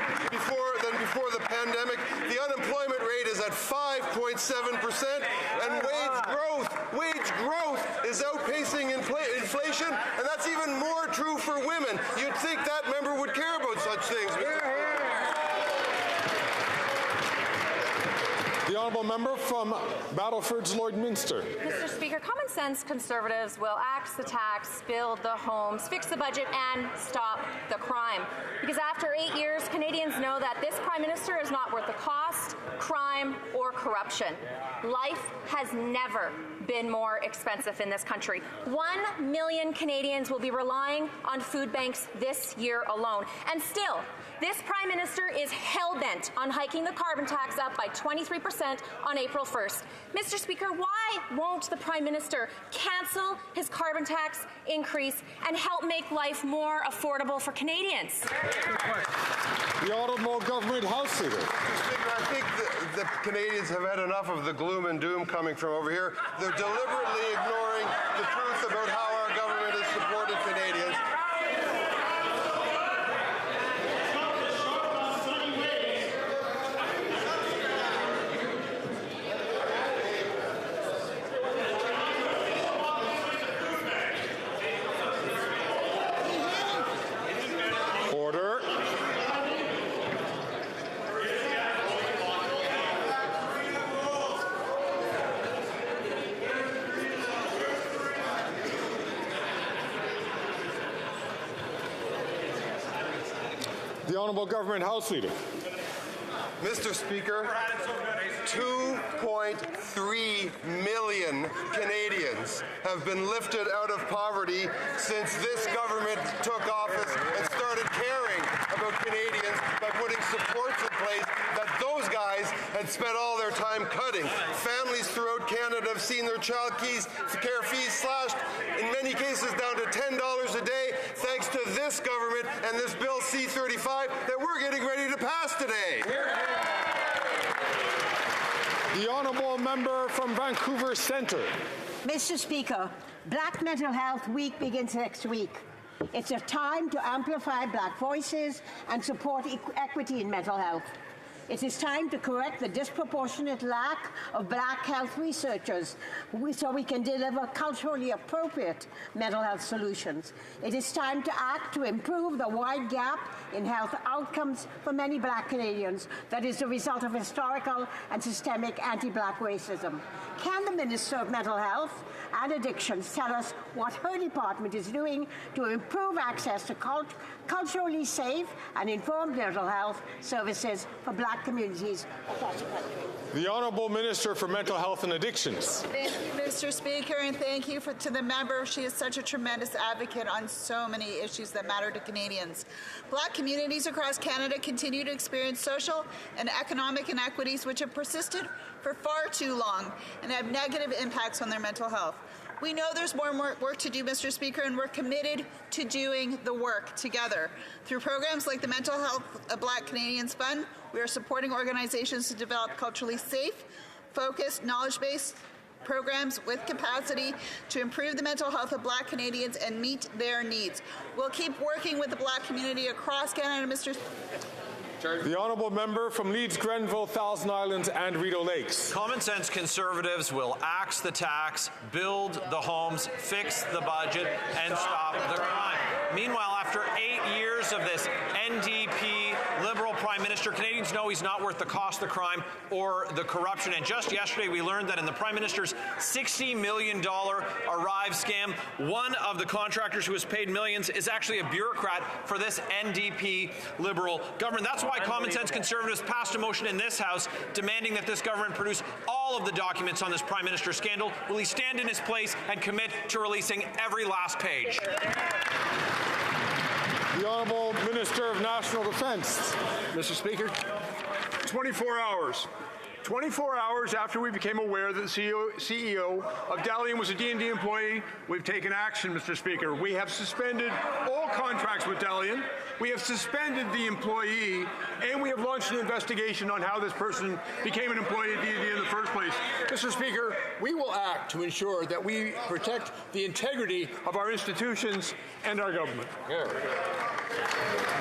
than before the pandemic. The unemployment rate is at 5.7%, and wage growth is outpacing inflation, and that's even more true for women. You'd think that member would care about such things. The Honourable Member from Battleford's Lloydminster. Mr. Speaker, common sense Conservatives will axe the tax, build the homes, fix the budget, and stop the crime. Because after 8 years, Canadians know that this Prime Minister is not worth the cost, crime, or corruption. Life has never been more expensive in this country. 1 million Canadians will be relying on food banks this year alone. And still, this Prime Minister is hell-bent on hiking the carbon tax up by 23% on April 1st. Mr. Speaker, why won't the Prime Minister cancel his carbon tax increase and help make life more affordable for Canadians? The Honourable Government House Leader. Mr. Speaker, I think the Canadians have had enough of the gloom and doom coming from over here. They're deliberately ignoring the truth about how our government has supported Canadians. Order. The Honourable Government House Leader. Mr. Speaker, 2.3 million Canadians have been lifted out of poverty since this government took office and started caring about Canadians by putting supports in place that those guys had spent all their time cutting. Families throughout Canada have seen their child care fees slashed, in many cases down to $10 a day, thanks to this government and this Bill C-35 that we're getting ready to pass today. The Honourable Member from Vancouver Centre. Mr. Speaker, Black Mental Health Week begins next week. It's a time to amplify Black voices and support equity in mental health. It is time to correct the disproportionate lack of Black health researchers so we can deliver culturally appropriate mental health solutions. It is time to act to improve the wide gap in health outcomes for many Black Canadians that is the result of historical and systemic anti-Black racism. Can the Minister of Mental Health and Addictions tell us what her department is doing to improve access to culturally safe and informed mental health services for Black communities across the country? The Honourable Minister for Mental Health and Addictions. Thank you, Mr. Speaker, and thank you to the member. She is such a tremendous advocate on so many issues that matter to Canadians. Black communities across Canada continue to experience social and economic inequities which have persisted for far too long and have negative impacts on their mental health. We know there's more work to do, Mr. Speaker, and we're committed to doing the work together. Through programs like the Mental Health of Black Canadians Fund, we are supporting organizations to develop culturally safe, focused, knowledge-based programs with capacity to improve the mental health of Black Canadians and meet their needs. We'll keep working with the Black community across Canada, Mr. The Honourable Member from Leeds, Grenville, Thousand Islands and Rideau Lakes. Common sense Conservatives will axe the tax, build the homes, fix the budget, and stop the crime. Meanwhile, after 8 years of this NDP Liberal Prime Minister, Canadians know he's not worth the cost of the crime or the corruption. And just yesterday, we learned that in the Prime Minister's $60 million Arrive scam, one of the contractors who was paid millions is actually a bureaucrat for this NDP Liberal government. That's why Common Sense Conservatives passed a motion in this House demanding that this government produce all of the documents on this Prime Minister scandal. Will he stand in his place and commit to releasing every last page? The Honourable Minister of National Defence. Mr. Speaker, 24 hours. 24 hours after we became aware that the CEO of Dalian was a DND employee, we've taken action, Mr. Speaker. We have suspended all contracts with Dalian. We have suspended the employee, and we have launched an investigation on how this person became an employee at DND in the first place. Mr. Speaker, we will act to ensure that we protect the integrity of our institutions and our government.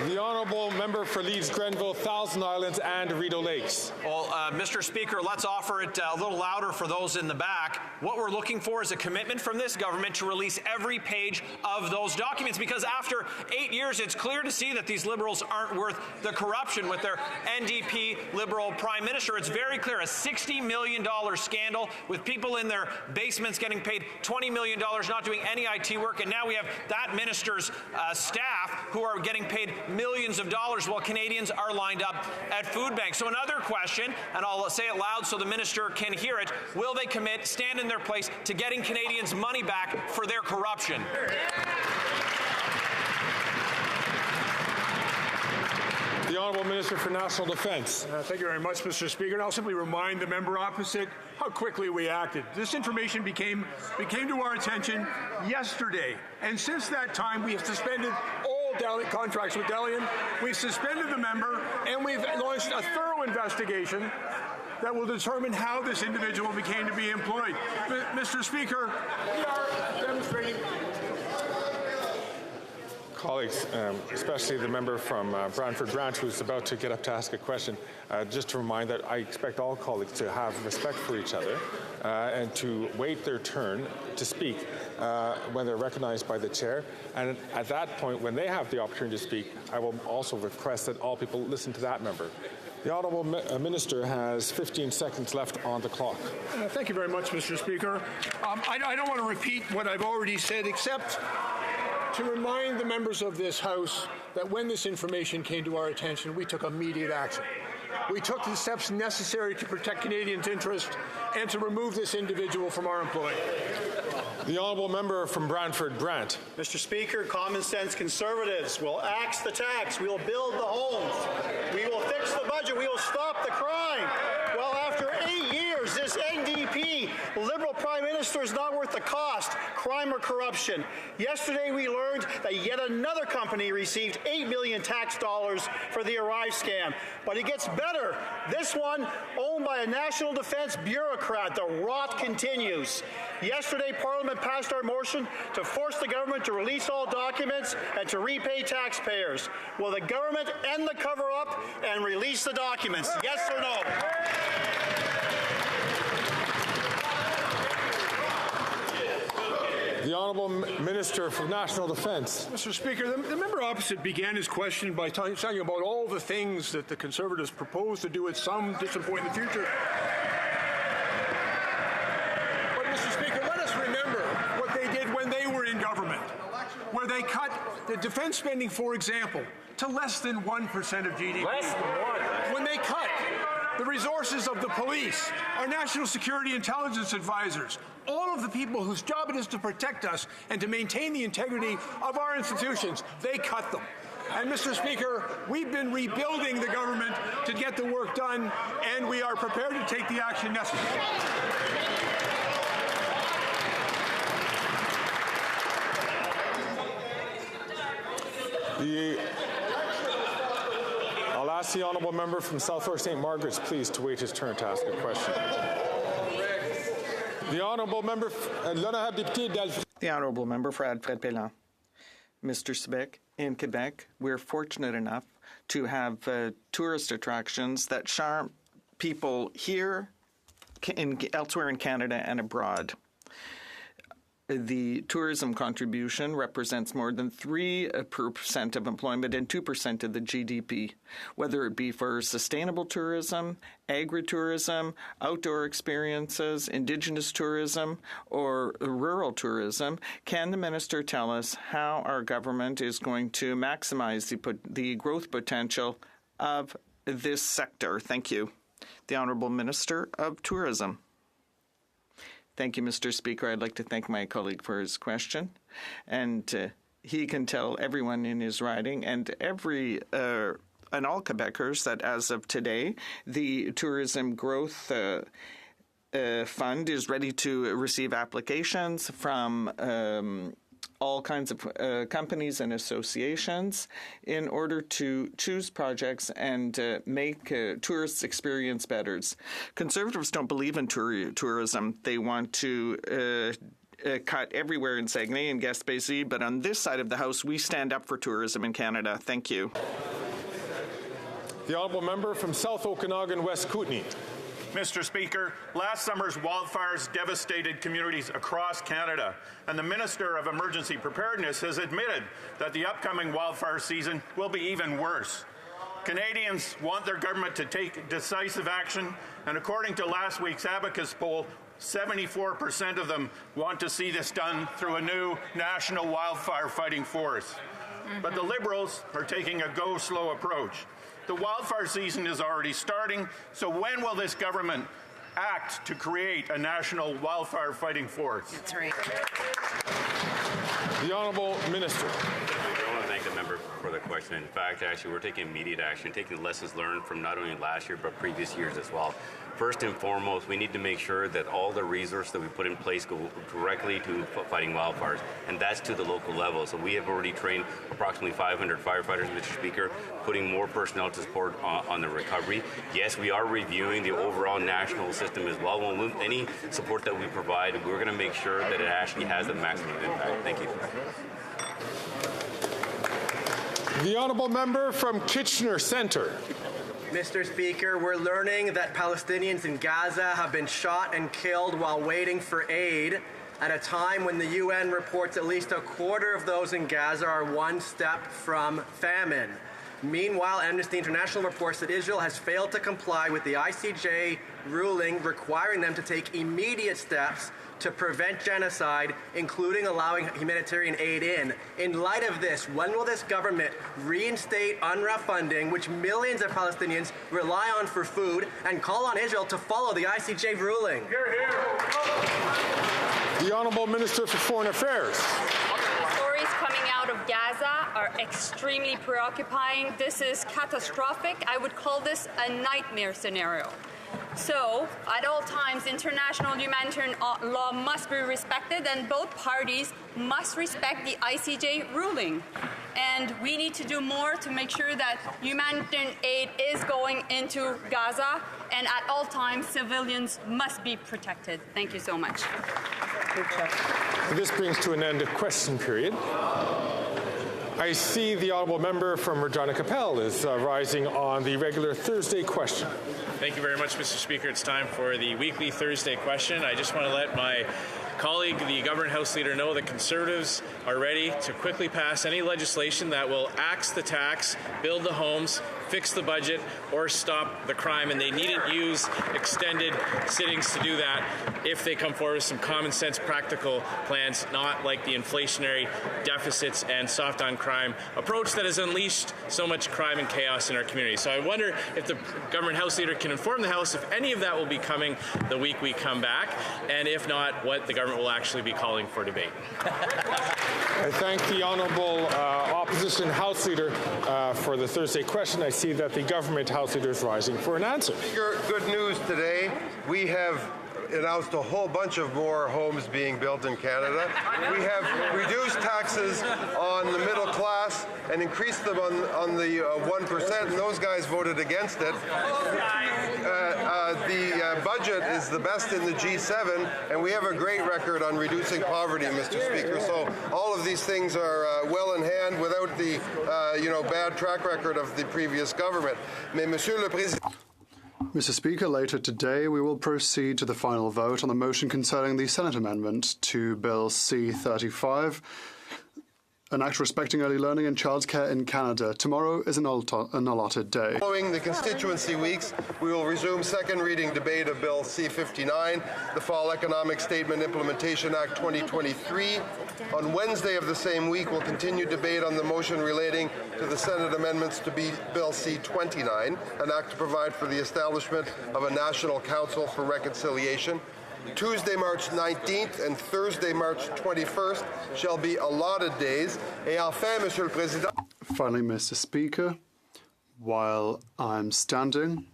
The Honourable Member for Leeds, Grenville, Thousand Islands and Rideau Lakes. Well, Mr. Speaker, let's offer it a little louder for those in the back. What we're looking for is a commitment from this government to release every page of those documents, because after 8 years, it's clear to see that these Liberals aren't worth the corruption with their NDP Liberal Prime Minister. It's very clear, a $60 million scandal with people in their basements getting paid $20 million, not doing any IT work, and now we have that minister's staff who are are getting paid millions of dollars while Canadians are lined up at food banks. So another question, and I'll say it loud so the minister can hear it, will they stand in their place to getting Canadians money back for their corruption? The Honourable Minister for National Defence. Thank you very much, Mr. Speaker. And I'll simply remind the member opposite how quickly we acted. This information became to our attention yesterday. And since that time, we have suspended all contracts with Dalian. We've suspended the member, and we've launched a thorough investigation that will determine how this individual became to be employed. Mr. Speaker, we are demonstrating... Colleagues, especially the member from Brantford Brant who's about to get up to ask a question, just to remind that I expect all colleagues to have respect for each other and to wait their turn to speak when they're recognized by the chair. And at that point, when they have the opportunity to speak, I will also request that all people listen to that member. The Honourable Minister has 15 seconds left on the clock. Thank you very much, Mr. Speaker. I don't want to repeat what I've already said, except to remind the members of this House that when this information came to our attention, we took immediate action. We took the steps necessary to protect Canadians' interests and to remove this individual from our employ. The Honourable Member from Brantford Brant. Mr. Speaker, common sense Conservatives will axe the tax. We will build the homes. We will fix the budget. We will stop the crime. Well, after 8 years, this NDP Liberal Prime Minister is not worth the cost, crime or corruption. Yesterday, we learned that yet another company received $8 million tax dollars for the Arrive scam. But it gets better. This one, owned by a national defense bureaucrat. The rot continues. Yesterday, Parliament passed our motion to force the government to release all documents and to repay taxpayers. Will the government end the cover-up and release the documents? Yes or no? The Honourable Minister for National Defence. Mr. Speaker, the member opposite began his question by talking about all the things that the Conservatives propose to do at some distant point in the future. But, Mr. Speaker, let us remember what they did when they were in government, where they cut the defence spending, for example, to less than 1% of GDP. Less than 1%. When they cut the resources of the police, our national security intelligence advisors, all of the people whose job it is to protect us and to maintain the integrity of our institutions, they cut them. And, Mr. Speaker, we've been rebuilding the government to get the work done, and we are prepared to take the action necessary. I'll ask the Honourable Member from Southwark St. Margaret's, please, to wait his turn to ask a question. The Honourable Member, The Honourable Member for Alfred Pellan. Mr. Speck, in Quebec, we're fortunate enough to have tourist attractions that charm people here, elsewhere in Canada and abroad. The tourism contribution represents more than 3% of employment and 2% of the GDP, whether it be for sustainable tourism, agritourism, outdoor experiences, Indigenous tourism, or rural tourism. Can the minister tell us how our government is going to maximize the growth potential of this sector? Thank you. The Honourable Minister of Tourism. Thank you, Mr. Speaker. I'd like to thank my colleague for his question. And he can tell everyone in his riding and all Quebecers that as of today, the Tourism Growth Fund is ready to receive applications from all kinds of companies and associations in order to choose projects and make tourists' experience better. Conservatives don't believe in tourism. They want to cut everywhere in Saguenay and Gaspésie, but on this side of the House, we stand up for tourism in Canada. Thank you. The Honourable Member from South Okanagan, West Kootenay. Mr. Speaker, last summer's wildfires devastated communities across Canada, and the Minister of Emergency Preparedness has admitted that the upcoming wildfire season will be even worse. Canadians want their government to take decisive action, and according to last week's Abacus poll, 74% of them want to see this done through a new national wildfire fighting force. but the Liberals are taking a go-slow approach. The wildfire season is already starting, so when will this government act to create a national wildfire fighting force? That's right. The Honourable Minister. I want to thank the member for the question. In fact, actually, we're taking immediate action, taking the lessons learned from not only last year, but previous years as well. First and foremost, we need to make sure that all the resources that we put in place go directly to fighting wildfires, and that's to the local level. So we have already trained approximately 500 firefighters, Mr. Speaker, putting more personnel to support on the recovery. Yes, we are reviewing the overall national system as well. Any support that we provide, we're going to make sure that it actually has the maximum impact. Thank you. The Honourable Member from Kitchener Centre. Mr. Speaker, we're learning that Palestinians in Gaza have been shot and killed while waiting for aid at a time when the UN reports at least a quarter of those in Gaza are one step from famine. Meanwhile, Amnesty International reports that Israel has failed to comply with the ICJ ruling requiring them to take immediate steps to prevent genocide, including allowing humanitarian aid in. In light of this, when will this government reinstate UNRWA funding, which millions of Palestinians rely on for food, and call on Israel to follow the ICJ ruling? Hear, hear. The Honourable Minister for Foreign Affairs. Stories coming out of Gaza are extremely preoccupying. This is catastrophic. I would call this a nightmare scenario. So, at all times, international humanitarian law must be respected, and both parties must respect the ICJ ruling. And we need to do more to make sure that humanitarian aid is going into Gaza, and at all times, civilians must be protected. Thank you so much. This brings to an end a question period. I see the Honourable Member from Regina Capel is rising on the regular Thursday question. Thank you very much, Mr. Speaker. It's time for the weekly Thursday question. I just want to let my colleague, the Government House Leader, know that Conservatives are ready to quickly pass any legislation that will axe the tax, build the homes, fix the budget, or stop the crime, and they needn't use extended sittings to do that if they come forward with some common sense practical plans, not like the inflationary deficits and soft on crime approach that has unleashed so much crime and chaos in our community. So I wonder if the Government House Leader can inform the House if any of that will be coming the week we come back, and if not, what the government will actually be calling for debate. I thank the Honourable Opposition House Leader for the Thursday question. I see that the Government House Leader is rising for an answer. Good news today. We have announced a whole bunch of more homes being built in Canada. We have reduced taxes on the middle class and increased them on the 1%, and those guys voted against it. The budget is the best in the G7, and we have a great record on reducing poverty, Mr. Speaker. So all of these things are well in hand without the bad track record of the previous government. Mais, Monsieur le Président. Mr. Speaker, later today we will proceed to the final vote on the motion concerning the Senate amendment to Bill C-35, an act respecting early learning and childcare in Canada. Tomorrow is an allotted day. Following the constituency weeks, we will resume second reading debate of Bill C-59, the Fall Economic Statement Implementation Act 2023. On Wednesday of the same week, we'll continue debate on the motion relating to the Senate amendments to Bill C-29, an act to provide for the establishment of a National Council for Reconciliation. Tuesday, March 19th and Thursday, March 21st shall be allotted days. Et enfin, Monsieur le Président. Finally, Mr. Speaker, while I'm standing,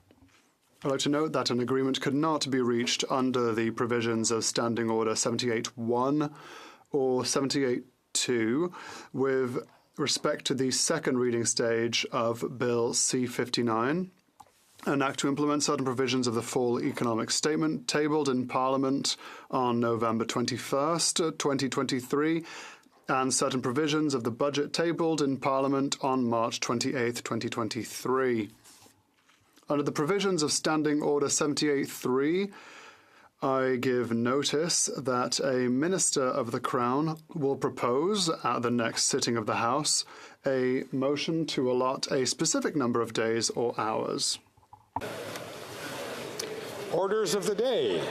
I'd like to note that an agreement could not be reached under the provisions of Standing Order 78.1 or 78.2 with respect to the second reading stage of Bill C-59. An act to implement certain provisions of the Fall Economic Statement tabled in Parliament on November 21st, 2023, and certain provisions of the budget tabled in Parliament on March 28th, 2023. Under the provisions of Standing Order 78.3, I give notice that a Minister of the Crown will propose at the next sitting of the House a motion to allot a specific number of days or hours. Orders of the day.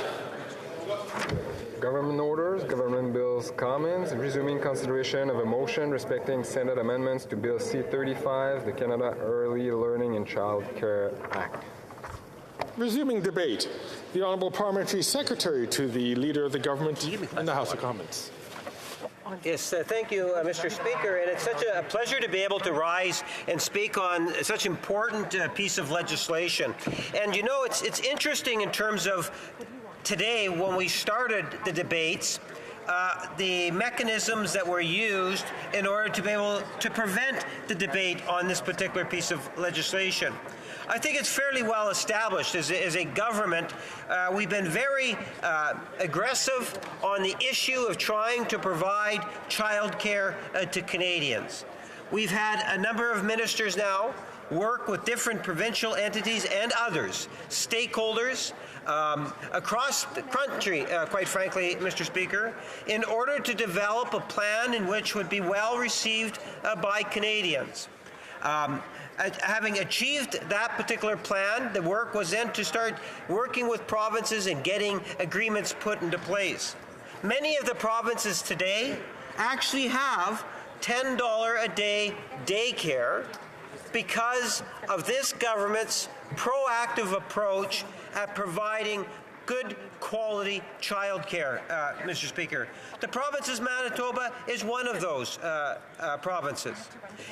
Government orders, Government Bill Bill's comments, resuming consideration of a motion respecting Senate amendments to Bill C-35, the Canada Early Learning and Child Care Act. Resuming debate, the Honourable Parliamentary Secretary to the Leader of the Government in the House of Commons. Yes, thank you, Mr. Speaker. And it's such a pleasure to be able to rise and speak on such an important piece of legislation. And you know, it's interesting in terms of today, when we started the debates, the mechanisms that were used in order to be able to prevent the debate on this particular piece of legislation. I think it's fairly well established as a government. We've been very aggressive on the issue of trying to provide child care to Canadians. We've had a number of ministers now work with different provincial entities and others, stakeholders, across the country, quite frankly, Mr. Speaker, in order to develop a plan in which would be well received by Canadians. Having achieved that particular plan, the work was then to start working with provinces and getting agreements put into place. Many of the provinces today actually have $10 a day daycare because of this government's proactive approach at providing good quality child care, Mr. Speaker. The province of Manitoba is one of those provinces.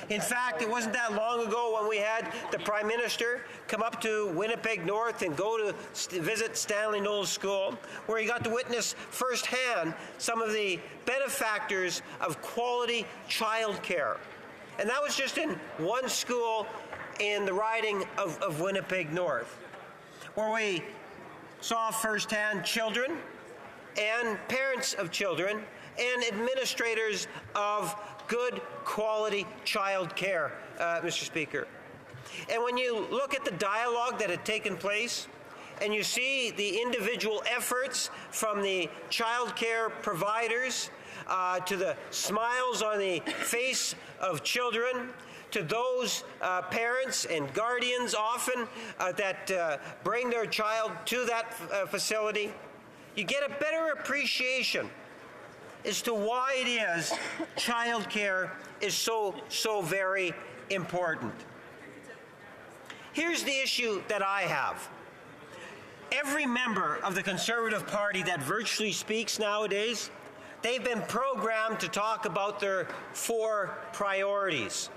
In fact, it wasn't that long ago when we had the Prime Minister come up to Winnipeg North and go to visit Stanley Knowles School, where he got to witness firsthand some of the benefactors of quality child care. And that was just in one school in the riding of Winnipeg North, where we saw firsthand children and parents of children and administrators of good quality child care, Mr. Speaker. And when you look at the dialogue that had taken place and you see the individual efforts from the child care providers to the smiles on the face of children, to those parents and guardians often that bring their child to that facility, you get a better appreciation as to why it is child care is so very important. Here's the issue that I have. Every member of the Conservative Party that virtually speaks nowadays, they've been programmed to talk about their 4 priorities.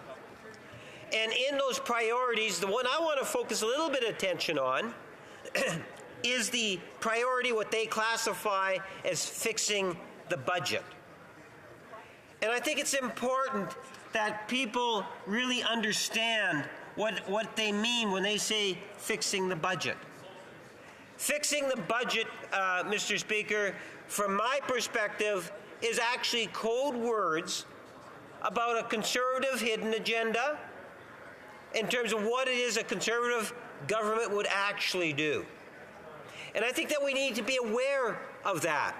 And in those priorities, the one I want to focus a little bit of attention on is the priority, what they classify as fixing the budget. And I think it's important that people really understand what they mean when they say fixing the budget. Fixing the budget, Mr. Speaker, from my perspective, is actually code words about a Conservative hidden agenda in terms of what it is a Conservative government would actually do. And I think that we need to be aware of that.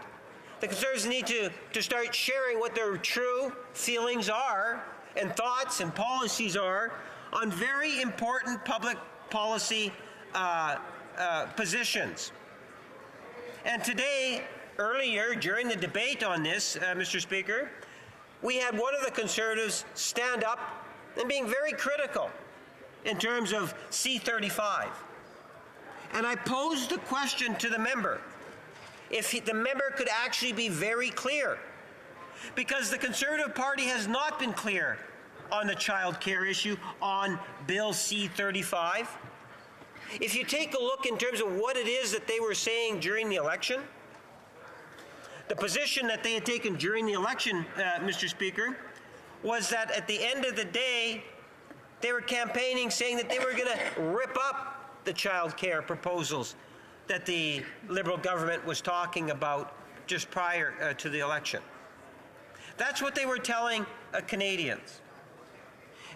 The Conservatives need to start sharing what their true feelings are and thoughts and policies are on very important public policy positions. And today, earlier during the debate on this, Mr. Speaker, we had one of the Conservatives stand up and being very critical in terms of C-35. And I posed the question to the member, if the member could actually be very clear, because the Conservative Party has not been clear on the child care issue on Bill C-35. If you take a look in terms of what it is that they were saying during the election, the position that they had taken during the election, Mr. Speaker, was that at the end of the day, they were campaigning saying that they were going to rip up the child care proposals that the Liberal government was talking about just prior to the election. That's what they were telling Canadians.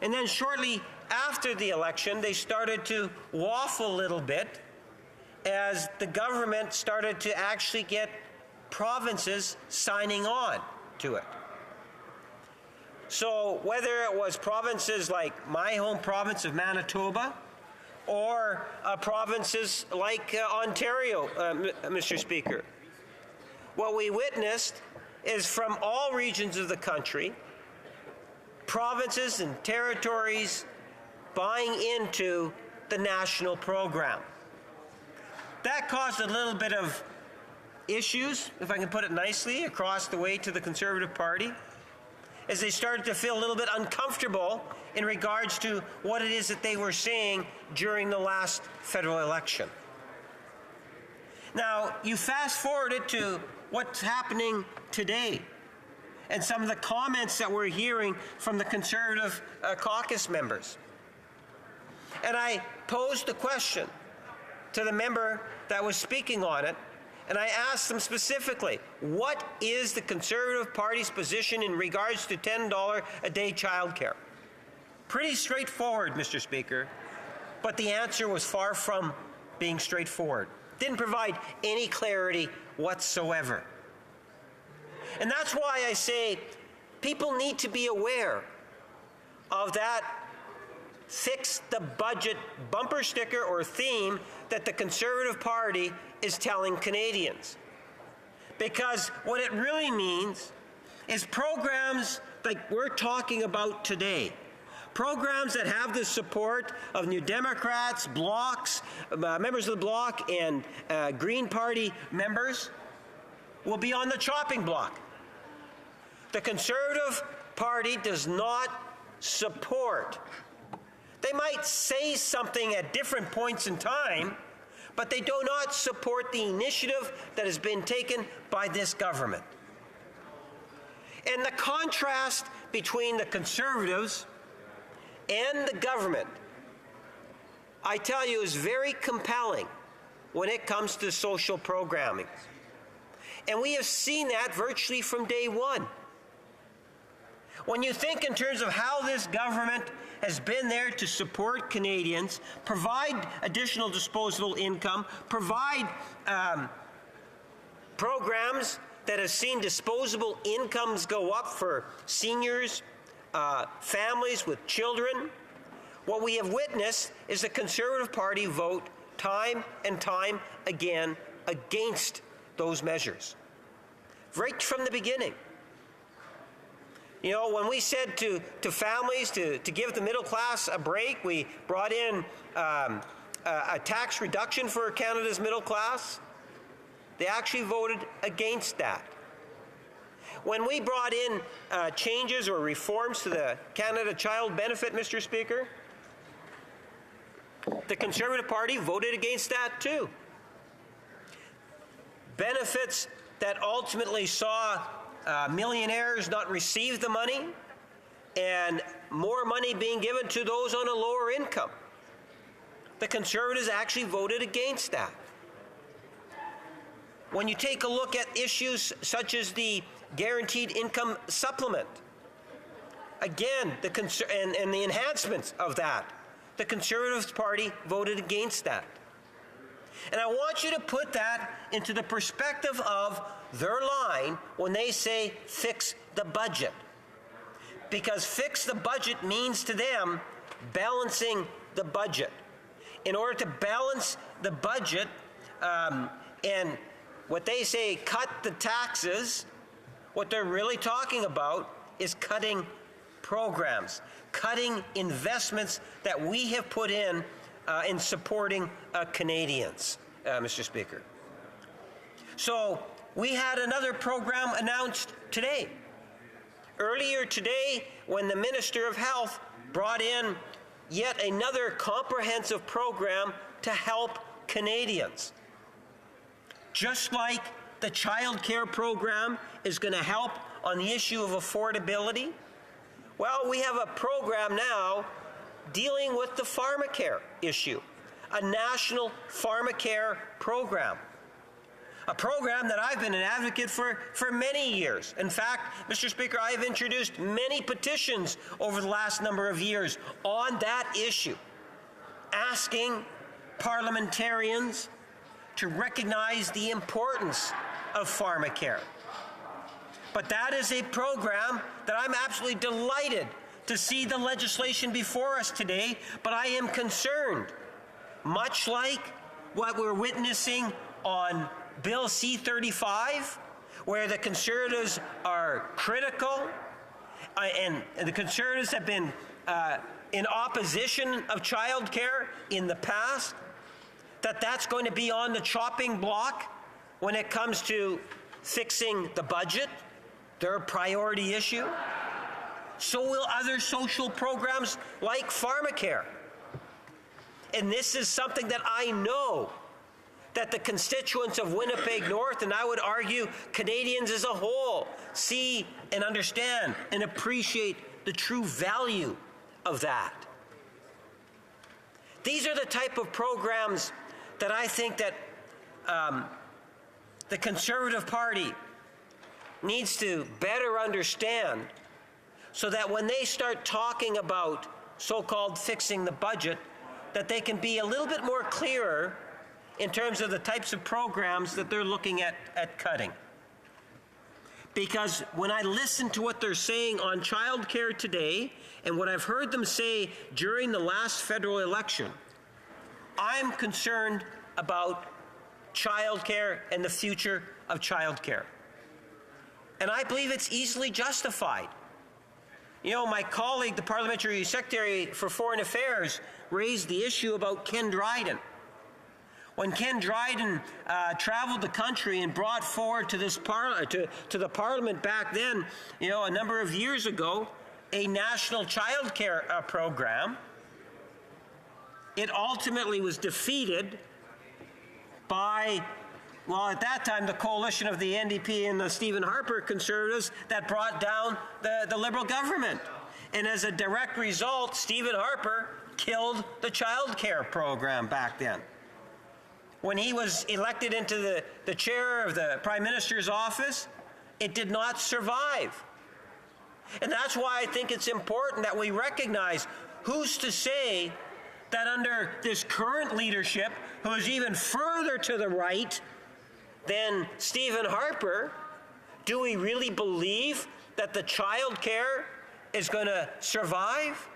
And then shortly after the election, they started to waffle a little bit as the government started to actually get provinces signing on to it. So whether it was provinces like my home province of Manitoba or provinces like Ontario, Mr. Speaker, what we witnessed is from all regions of the country, provinces and territories buying into the national program. That caused a little bit of issues, if I can put it nicely, across the way to the Conservative Party, as they started to feel a little bit uncomfortable in regards to what it is that they were saying during the last federal election. Now, you fast forward it to what's happening today and some of the comments that we're hearing from the Conservative caucus members. And I posed the question to the member that was speaking on it, and I asked them specifically, what is the Conservative Party's position in regards to $10 a day childcare? Pretty straightforward, Mr. Speaker, but the answer was far from being straightforward. Didn't provide any clarity whatsoever. And that's why I say people need to be aware of that fix the budget bumper sticker or theme that the Conservative Party is telling Canadians. Because what it really means is programs like we're talking about today, programs that have the support of New Democrats, Blocs, members of the Bloc, and Green Party members, will be on the chopping block. The Conservative Party does not support. They might say something at different points in time, but they do not support the initiative that has been taken by this government. And the contrast between the Conservatives and the government, I tell you, is very compelling when it comes to social programming. And we have seen that virtually from day one. When you think in terms of how this government has been there to support Canadians, provide additional disposable income, provide programs that have seen disposable incomes go up for seniors, families with children, what we have witnessed is the Conservative Party vote time and time again against those measures, right from the beginning. You know, when we said to families to give the middle class a break, we brought in a tax reduction for Canada's middle class. They actually voted against that. When we brought in changes or reforms to the Canada Child Benefit, Mr. Speaker, the Conservative Party voted against that too. Benefits that ultimately saw millionaires not receive the money and more money being given to those on a lower income. The Conservatives actually voted against that. When you take a look at issues such as the guaranteed income supplement, again, and the enhancements of that, the Conservative Party voted against that. And I want you to put that into the perspective of their line when they say fix the budget. Because fix the budget means to them balancing the budget. In order to balance the budget and what they say cut the taxes, what they're really talking about is cutting programs, cutting investments that we have put in supporting Canadians, Mr. Speaker. So we had another program announced today. Earlier today, when the Minister of Health brought in yet another comprehensive program to help Canadians. Just like the child care program is going to help on the issue of affordability, well, we have a program now dealing with the pharmacare issue, a national pharmacare program. A program that I've been an advocate for many years. In fact, Mr. Speaker, I have introduced many petitions over the last number of years on that issue, asking parliamentarians to recognize the importance of pharmacare. But that is a program that I'm absolutely delighted to see the legislation before us today, but I am concerned, much like what we're witnessing on Bill C-35, where the Conservatives are critical, and the Conservatives have been in opposition of childcare in the past, that's going to be on the chopping block when it comes to fixing the budget, their priority issue. So will other social programs like pharmacare. And this is something that I know that the constituents of Winnipeg North, and I would argue Canadians as a whole, see and understand and appreciate the true value of that. These are the type of programs that I think that the Conservative Party needs to better understand, so that when they start talking about so-called fixing the budget, that they can be a little bit more clearer in terms of the types of programs that they're looking at cutting. Because when I listen to what they're saying on childcare today, and what I've heard them say during the last federal election, I'm concerned about childcare and the future of childcare. And I believe it's easily justified. You know, my colleague, the Parliamentary Secretary for Foreign Affairs, raised the issue about Ken Dryden. When Ken Dryden traveled the country and brought forward to this to the Parliament back then, you know, a number of years ago, a national child care program, it ultimately was defeated by, well, at that time, the coalition of the NDP and the Stephen Harper Conservatives that brought down the Liberal government. And as a direct result, Stephen Harper killed the child care program back then. When he was elected into the chair of the Prime Minister's office, it did not survive. And that's why I think it's important that we recognize who's to say that under this current leadership, who is even further to the right than Stephen Harper, do we really believe that the child care is going to survive?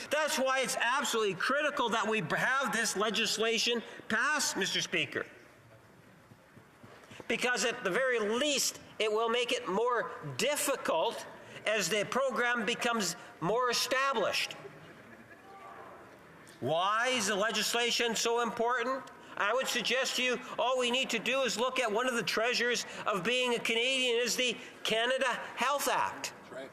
That's why it's absolutely critical that we have this legislation passed, Mr. Speaker. Because at the very least, it will make it more difficult as the program becomes more established. Why is the legislation so important? I would suggest to you all we need to do is look at one of the treasures of being a Canadian is the Canada Health Act. That's right.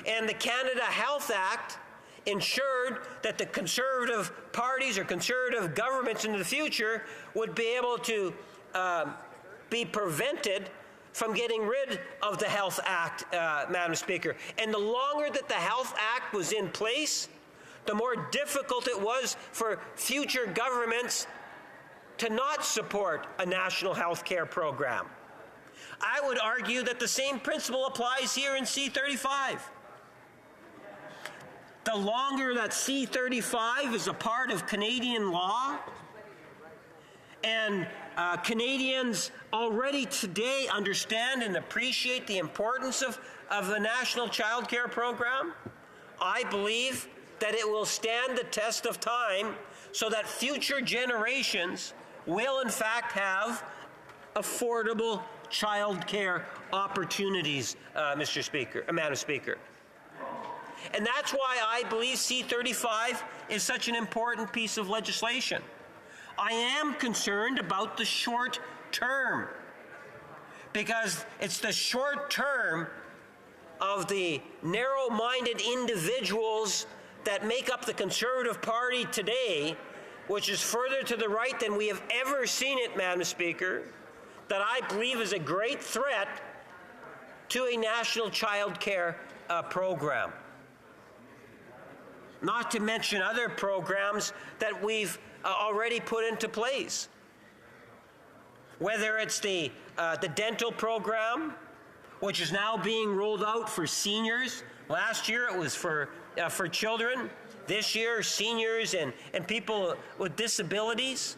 And the Canada Health Act ensured that the Conservative parties or Conservative governments in the future would be able to be prevented from getting rid of the Health Act, Madam Speaker. And the longer that the Health Act was in place, the more difficult it was for future governments to not support a national health care program. I would argue that the same principle applies here in C-35. The longer that C-35 is a part of Canadian law, and Canadians already today understand and appreciate the importance of the National Child Care Program, I believe that it will stand the test of time so that future generations will in fact have affordable child care opportunities, Madam Speaker. And that's why I believe C-35 is such an important piece of legislation. I am concerned about the short term, because it's the short term of the narrow-minded individuals that make up the Conservative Party today, which is further to the right than we have ever seen it, Madam Speaker, that I believe is a great threat to a national child care program. Not to mention other programs that we've already put into place. Whether it's the dental program, which is now being rolled out for seniors. Last year it was for children. This year, seniors and people with disabilities.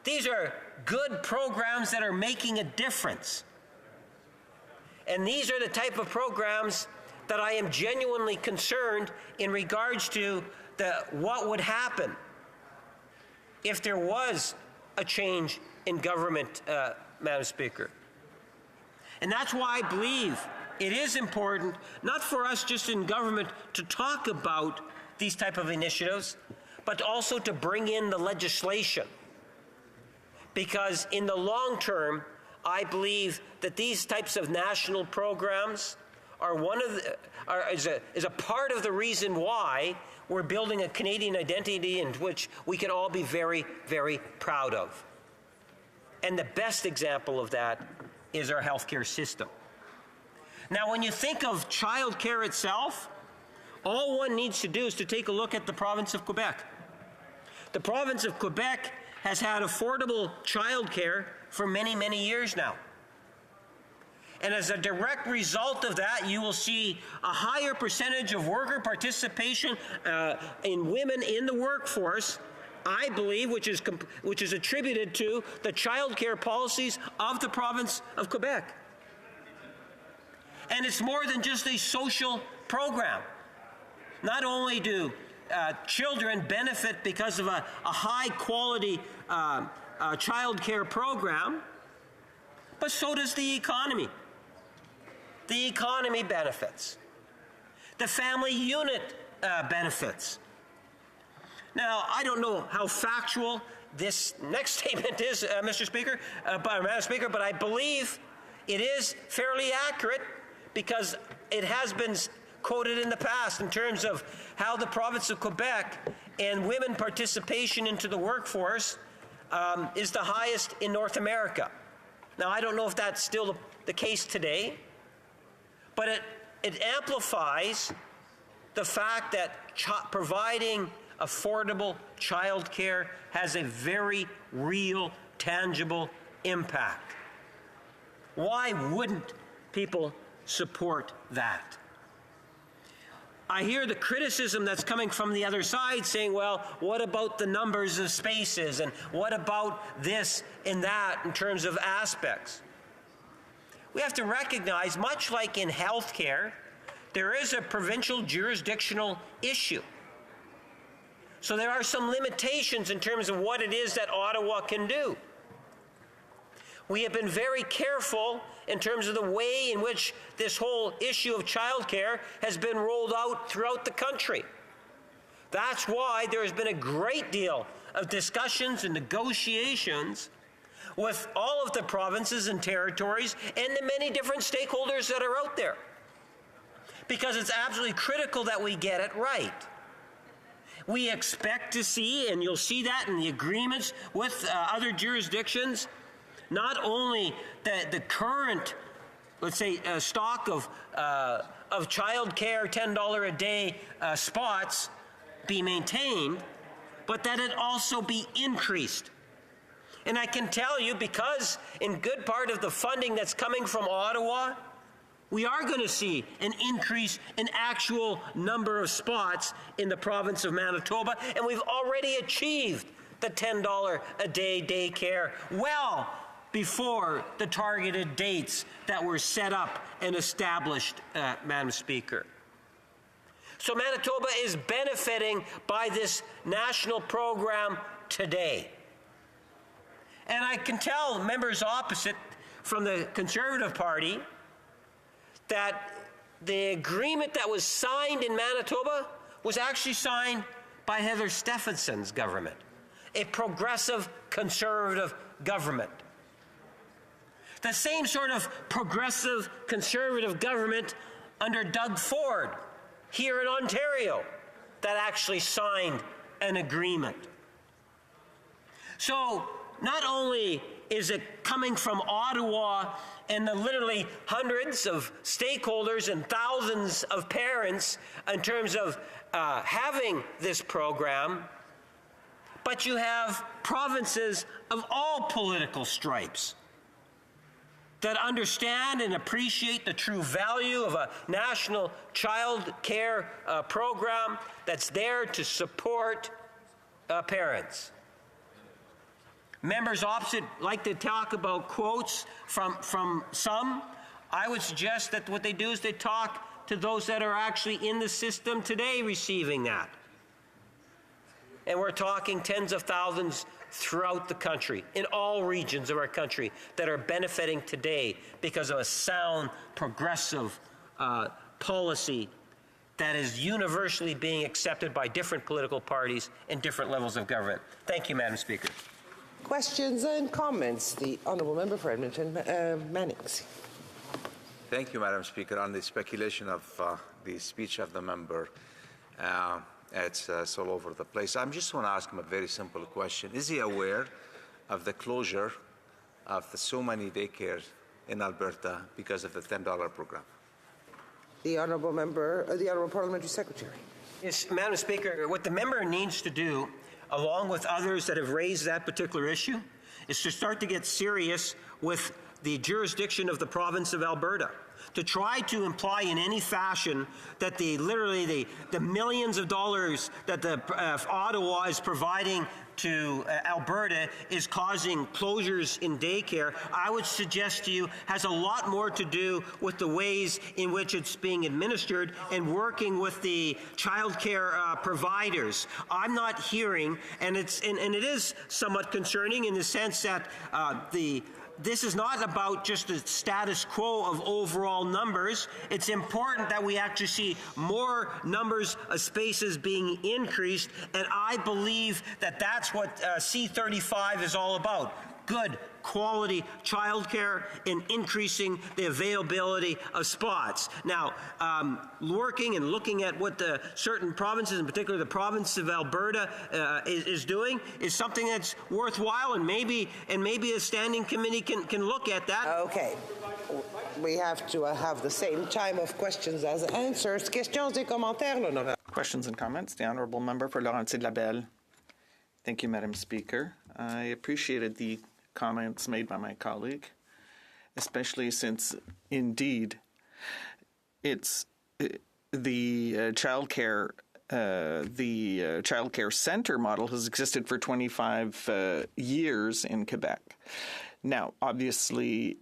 These are good programs that are making a difference. And these are the type of programs that I am genuinely concerned in regards to what would happen if there was a change in government, Madam Speaker. And that's why I believe it is important, not for us just in government to talk about these type of initiatives, but also to bring in the legislation. Because in the long term, I believe that these types of national programs are is a part of the reason why we're building a Canadian identity in which we can all be very, very proud of. And the best example of that is our healthcare system. Now, when you think of childcare itself, all one needs to do is to take a look at the province of Quebec. The province of Quebec has had affordable childcare for many, many years now. And as a direct result of that, you will see a higher percentage of worker participation in women in the workforce, I believe, which is attributed to the childcare policies of the province of Quebec. And it's more than just a social program. Not only do children benefit because of a high-quality childcare program, but so does the economy. The economy benefits. The family unit benefits. Now, I don't know how factual this next statement is, Mr. Speaker, Madam Speaker, but I believe it is fairly accurate because it has been quoted in the past in terms of how the province of Quebec and women participation into the workforce is the highest in North America. Now, I don't know if that's still the case today, but it amplifies the fact that providing affordable child care has a very real, tangible impact. Why wouldn't people support that? I hear the criticism that's coming from the other side saying, well, what about the numbers of spaces and what about this and that in terms of aspects? We have to recognize, much like in healthcare, there is a provincial jurisdictional issue. So there are some limitations in terms of what it is that Ottawa can do. We have been very careful in terms of the way in which this whole issue of childcare has been rolled out throughout the country. That's why there has been a great deal of discussions and negotiations with all of the provinces and territories and the many different stakeholders that are out there. Because it's absolutely critical that we get it right. We expect to see, and you'll see that in the agreements with other jurisdictions, not only the current, let's say, stock of child care $10 a day spots be maintained, but that it also be increased. And I can tell you, because in good part of the funding that's coming from Ottawa, we are going to see an increase in actual number of spots in the province of Manitoba, and we've already achieved the $10 a day daycare well before the targeted dates that were set up and established, Madam Speaker. So Manitoba is benefiting by this national program today. And I can tell members opposite from the Conservative Party that the agreement that was signed in Manitoba was actually signed by Heather Stefanson's government, a progressive conservative government. The same sort of progressive conservative government under Doug Ford here in Ontario that actually signed an agreement. So not only is it coming from Ottawa and the literally hundreds of stakeholders and thousands of parents in terms of having this program, but you have provinces of all political stripes that understand and appreciate the true value of a national child care program that's there to support parents. Members opposite like to talk about quotes from some. I would suggest that what they do is they talk to those that are actually in the system today receiving that. And we're talking tens of thousands throughout the country, in all regions of our country, that are benefiting today because of a sound, progressive policy that is universally being accepted by different political parties and different levels of government. Thank you, Madam Speaker. Questions and comments. The Honourable Member for Edmonton, Mannix. Thank you, Madam Speaker. On the speculation of the speech of the member, it's all over the place. I just want to ask him a very simple question. Is he aware of the closure of so many daycares in Alberta because of the $10 program? The Honourable Member, the Honourable Parliamentary Secretary. Yes, Madam Speaker, what the member needs to do, along with others that have raised that particular issue, is to start to get serious with the jurisdiction of the province of Alberta, to try to imply in any fashion that literally the millions of dollars that the Ottawa is providing to Alberta is causing closures in daycare, I would suggest to you has a lot more to do with the ways in which it's being administered and working with the childcare providers. I'm not hearing, and it is somewhat concerning in the sense that this is not about just the status quo of overall numbers. It's important that we actually see more numbers of spaces being increased, and I believe that that's what C-35 is all about. Good quality childcare and increasing the availability of spots. Now, working and looking at what the certain provinces, in particular the province of Alberta, is doing is something that's worthwhile, and maybe a standing committee can look at that. Okay. We have to have the same time of questions as answers. Questions et commentaires, l'honorable. Questions and comments. The Honourable Member for Laurentides-Labelle. Thank you, Madam Speaker. I appreciated the comments made by my colleague, especially since, indeed, it's the childcare center model has existed for 25 years in Quebec. Now, obviously,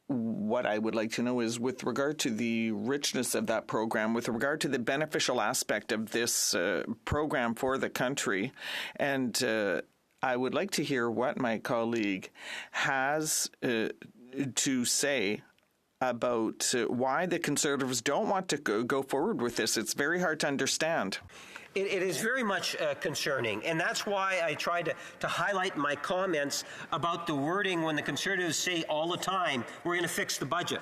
what I would like to know is, with regard to the richness of that program, with regard to the beneficial aspect of this program for the country, and I would like to hear what my colleague has to say about why the Conservatives don't want to go forward with this. It's very hard to understand. It is very much concerning, and that's why I tried to highlight my comments about the wording when the Conservatives say all the time, we're going to fix the budget.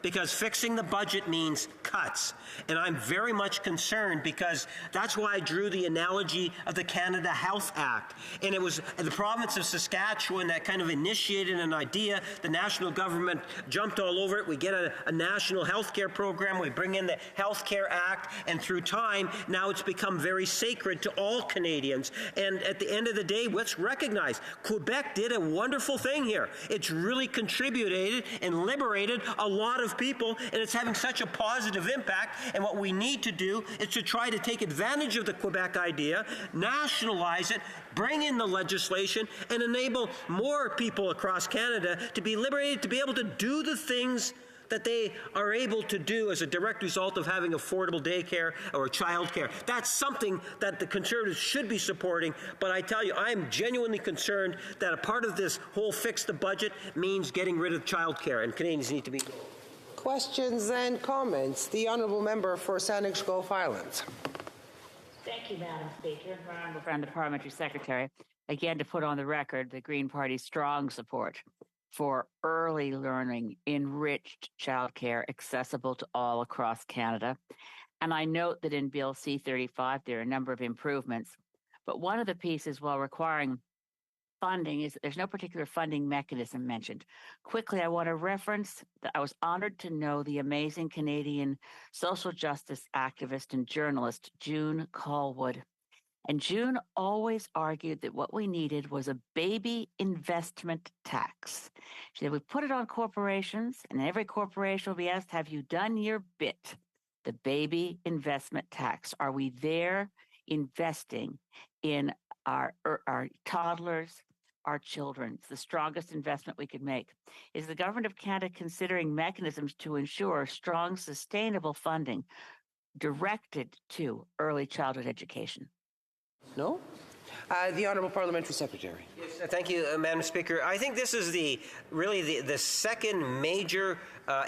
Because fixing the budget means cuts. And I'm very much concerned because that's why I drew the analogy of the Canada Health Act. And it was the province of Saskatchewan that kind of initiated an idea. The national government jumped all over it. We get a national health care program. We bring in the Health Care Act. And through time, now it's become very sacred to all Canadians. And at the end of the day, let's recognize Quebec did a wonderful thing here. It's really contributed and liberated a lot of people, and it's having such a positive impact. And what we need to do is to try to take advantage of the Quebec idea, nationalize it, bring in the legislation, and enable more people across Canada to be liberated, to be able to do the things that they are able to do as a direct result of having affordable daycare or childcare. That's something that the Conservatives should be supporting, but I tell you, I'm genuinely concerned that a part of this whole fix the budget means getting rid of childcare, and Canadians need to be... Questions and comments. The Honourable Member for Saanich Gulf Islands. Thank you, Madam Speaker. Honourable friend, the Parliamentary Secretary. Again, to put on the record the Green Party's strong support for early learning, enriched childcare accessible to all across Canada. And I note that in Bill C-35, there are a number of improvements. But one of the pieces, while requiring funding, is that there's no particular funding mechanism mentioned. Quickly, I want to reference that I was honored to know the amazing Canadian social justice activist and journalist, June Callwood. And June always argued that what we needed was a baby investment tax. She said, we put it on corporations, and every corporation will be asked, have you done your bit? The baby investment tax. Are we there investing in our toddlers, our children? It's the strongest investment we could make. Is the Government of Canada considering mechanisms to ensure strong, sustainable funding directed to early childhood education? No? The Honourable Parliamentary Secretary. Yes, thank you, Madam Speaker. I think this is really the second major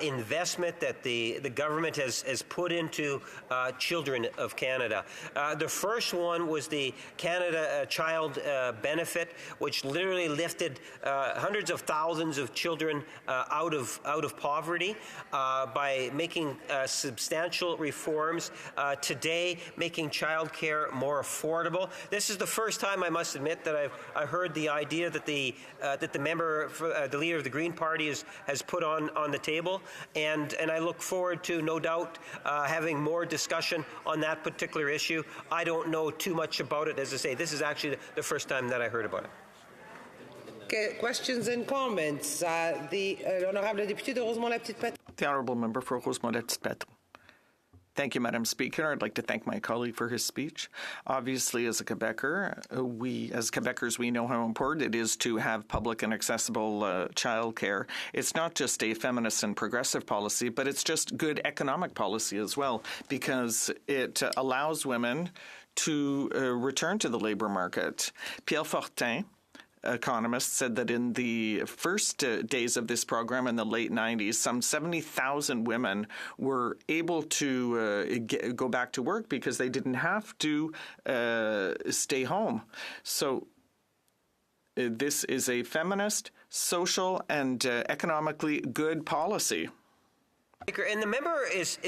investment that the government has put into children of Canada. The first one was the Canada Child Benefit, which literally lifted hundreds of thousands of children out of poverty by making substantial reforms. Today, making childcare more affordable. This is the first time, I must admit, that I heard the idea that the member, the leader of the Green Party, has put on the table, and I look forward to, no doubt, having more discussion on that particular issue. I don't know too much about it. As I say, this is actually the first time that I heard about it. Okay, questions and comments. L'honorable député de Rosemont-la-Petite-Patrie. The Honourable Member for Rosemont-la-Petite-Patrie. Thank you, Madam Speaker. I'd like to thank my colleague for his speech. Obviously, as Quebecers, we know how important it is to have public and accessible childcare. It's not just a feminist and progressive policy, but it's just good economic policy as well, because it allows women to return to the labour market. Pierre Fortin, economist, said that in the first days of this program in the late 90s, some 70,000 women were able to go back to work because they didn't have to stay home. So this is a feminist, social, and economically good policy. And the member is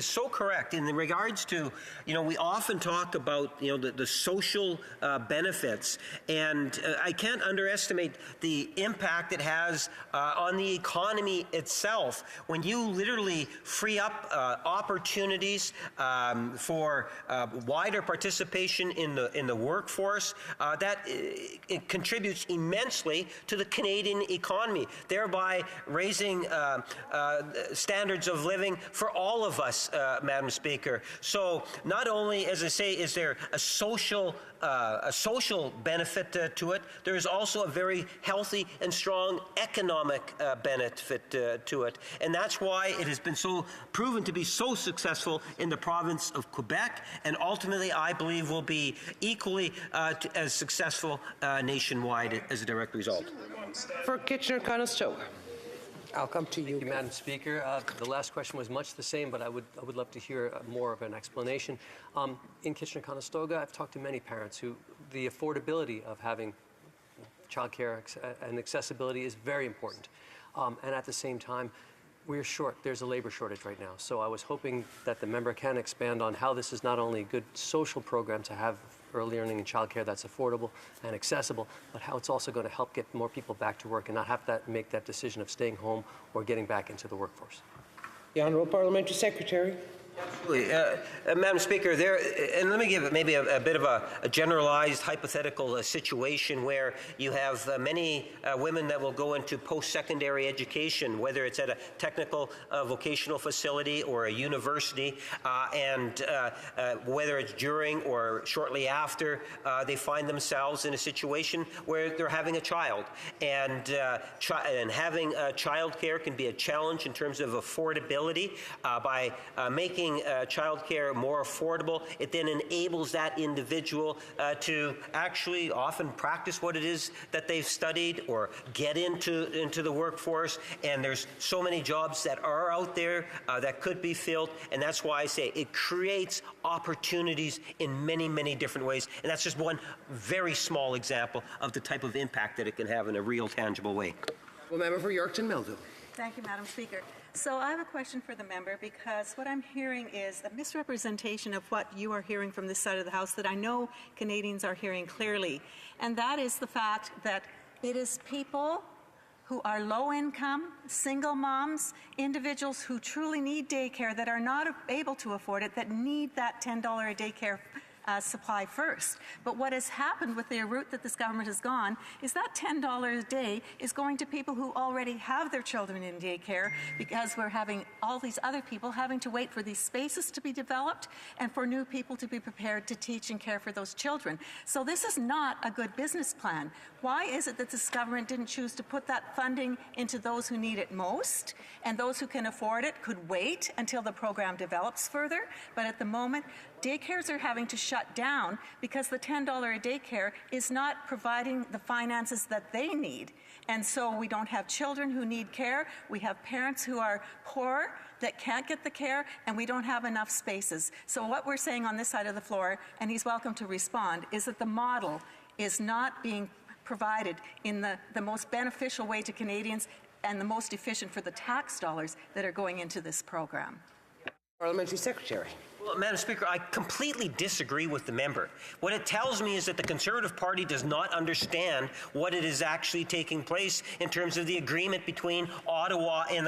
so correct in regards to, we often talk about, the social benefits, and I can't underestimate the impact it has on the economy itself when you literally free up opportunities for wider participation in the workforce. That it contributes immensely to the Canadian economy, thereby raising standards of living for all of us, Madam Speaker. So not only, as I say, is there a social benefit to it, there is also a very healthy and strong economic benefit to it. And that's why it has been so proven to be so successful in the province of Quebec, and ultimately I believe will be equally as successful nationwide as a direct result. For Kitchener-Conestoga. I'll come to you. Thank you, Madam Speaker. The last question was much the same, but I would love to hear more of an explanation. In Kitchener-Conestoga, I've talked to many parents who the affordability of having childcare and accessibility is very important. And at the same time, we're short. There's a labor shortage right now. So I was hoping that the member can expand on how this is not only a good social program to have early learning and childcare that's affordable and accessible, but how it's also going to help get more people back to work and not have to make that decision of staying home or getting back into the workforce. The Honourable Parliamentary Secretary. Absolutely. Madam Speaker, and let me give maybe a bit of a generalized hypothetical situation where you have many women that will go into post-secondary education, whether it's at a technical vocational facility or a university, and whether it's during or shortly after they find themselves in a situation where they're having a child. And having child care can be a challenge in terms of affordability. By making child care more affordable, it then enables that individual to actually often practice what it is that they've studied or get into the workforce. And there's so many jobs that are out there that could be filled, and that's why I say it creates opportunities in many, many different ways. And that's just one very small example of the type of impact that it can have in a real, tangible way. Well, member for Yorkton Melville. Thank you, Madam Speaker. So I have a question for the member, because what I'm hearing is a misrepresentation of what you are hearing from this side of the House that I know Canadians are hearing clearly. And that is the fact that it is people who are low income, single moms, individuals who truly need daycare that are not able to afford it, that need that $10 a daycare supply first. But what has happened with the route that this government has gone is that $10 a day is going to people who already have their children in daycare, because we're having all these other people having to wait for these spaces to be developed and for new people to be prepared to teach and care for those children. So this is not a good business plan. Why is it that this government didn't choose to put that funding into those who need it most, and those who can afford it could wait until the program develops further? But at the moment, daycares are having to shut down because the $10 a daycare is not providing the finances that they need. And so we don't have children who need care. We have parents who are poor that can't get the care, and we don't have enough spaces. So what we're saying on this side of the floor, and he's welcome to respond, is that the model is not being provided in the most beneficial way to Canadians and the most efficient for the tax dollars that are going into this program. Parliamentary Secretary. Well, Madam Speaker, I completely disagree with the member. What it tells me is that the Conservative Party does not understand what it is actually taking place in terms of the agreement between Ottawa and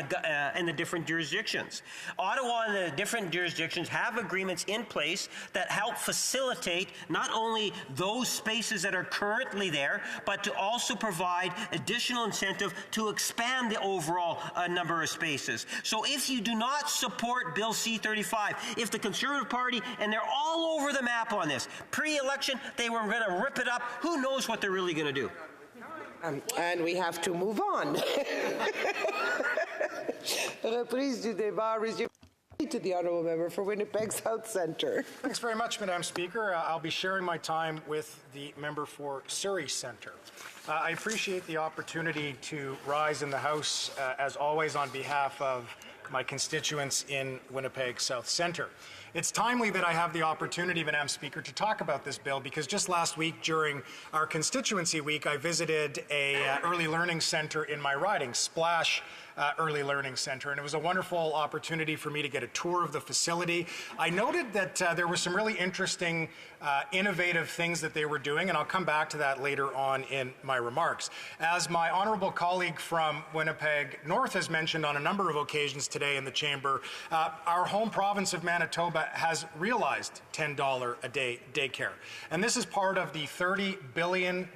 the different jurisdictions. Ottawa and the different jurisdictions have agreements in place that help facilitate not only those spaces that are currently there, but to also provide additional incentive to expand the overall number of spaces. So if you do not support Bill C-35, if the Conservative Party, and they're all over the map on this. Pre-election, they were going to rip it up. Who knows what they're really going to do? And we have to move on. Reprise du débat. Resume to the honourable member for Winnipeg South Centre. Thanks very much, Madam Speaker. I'll be sharing my time with the member for Surrey Centre. I appreciate the opportunity to rise in the House, as always, on behalf of my constituents in Winnipeg South Centre. It's timely that I have the opportunity, Madam Speaker, to talk about this bill because just last week during our constituency week, I visited a early learning centre in my riding, Splash Early Learning Centre, and it was a wonderful opportunity for me to get a tour of the facility. I noted that there were some really interesting, innovative things that they were doing, and I'll come back to that later on in my remarks. As my honourable colleague from Winnipeg North has mentioned on a number of occasions today in the chamber, our home province of Manitoba has realized $10 a day daycare. And this is part of the $30 billion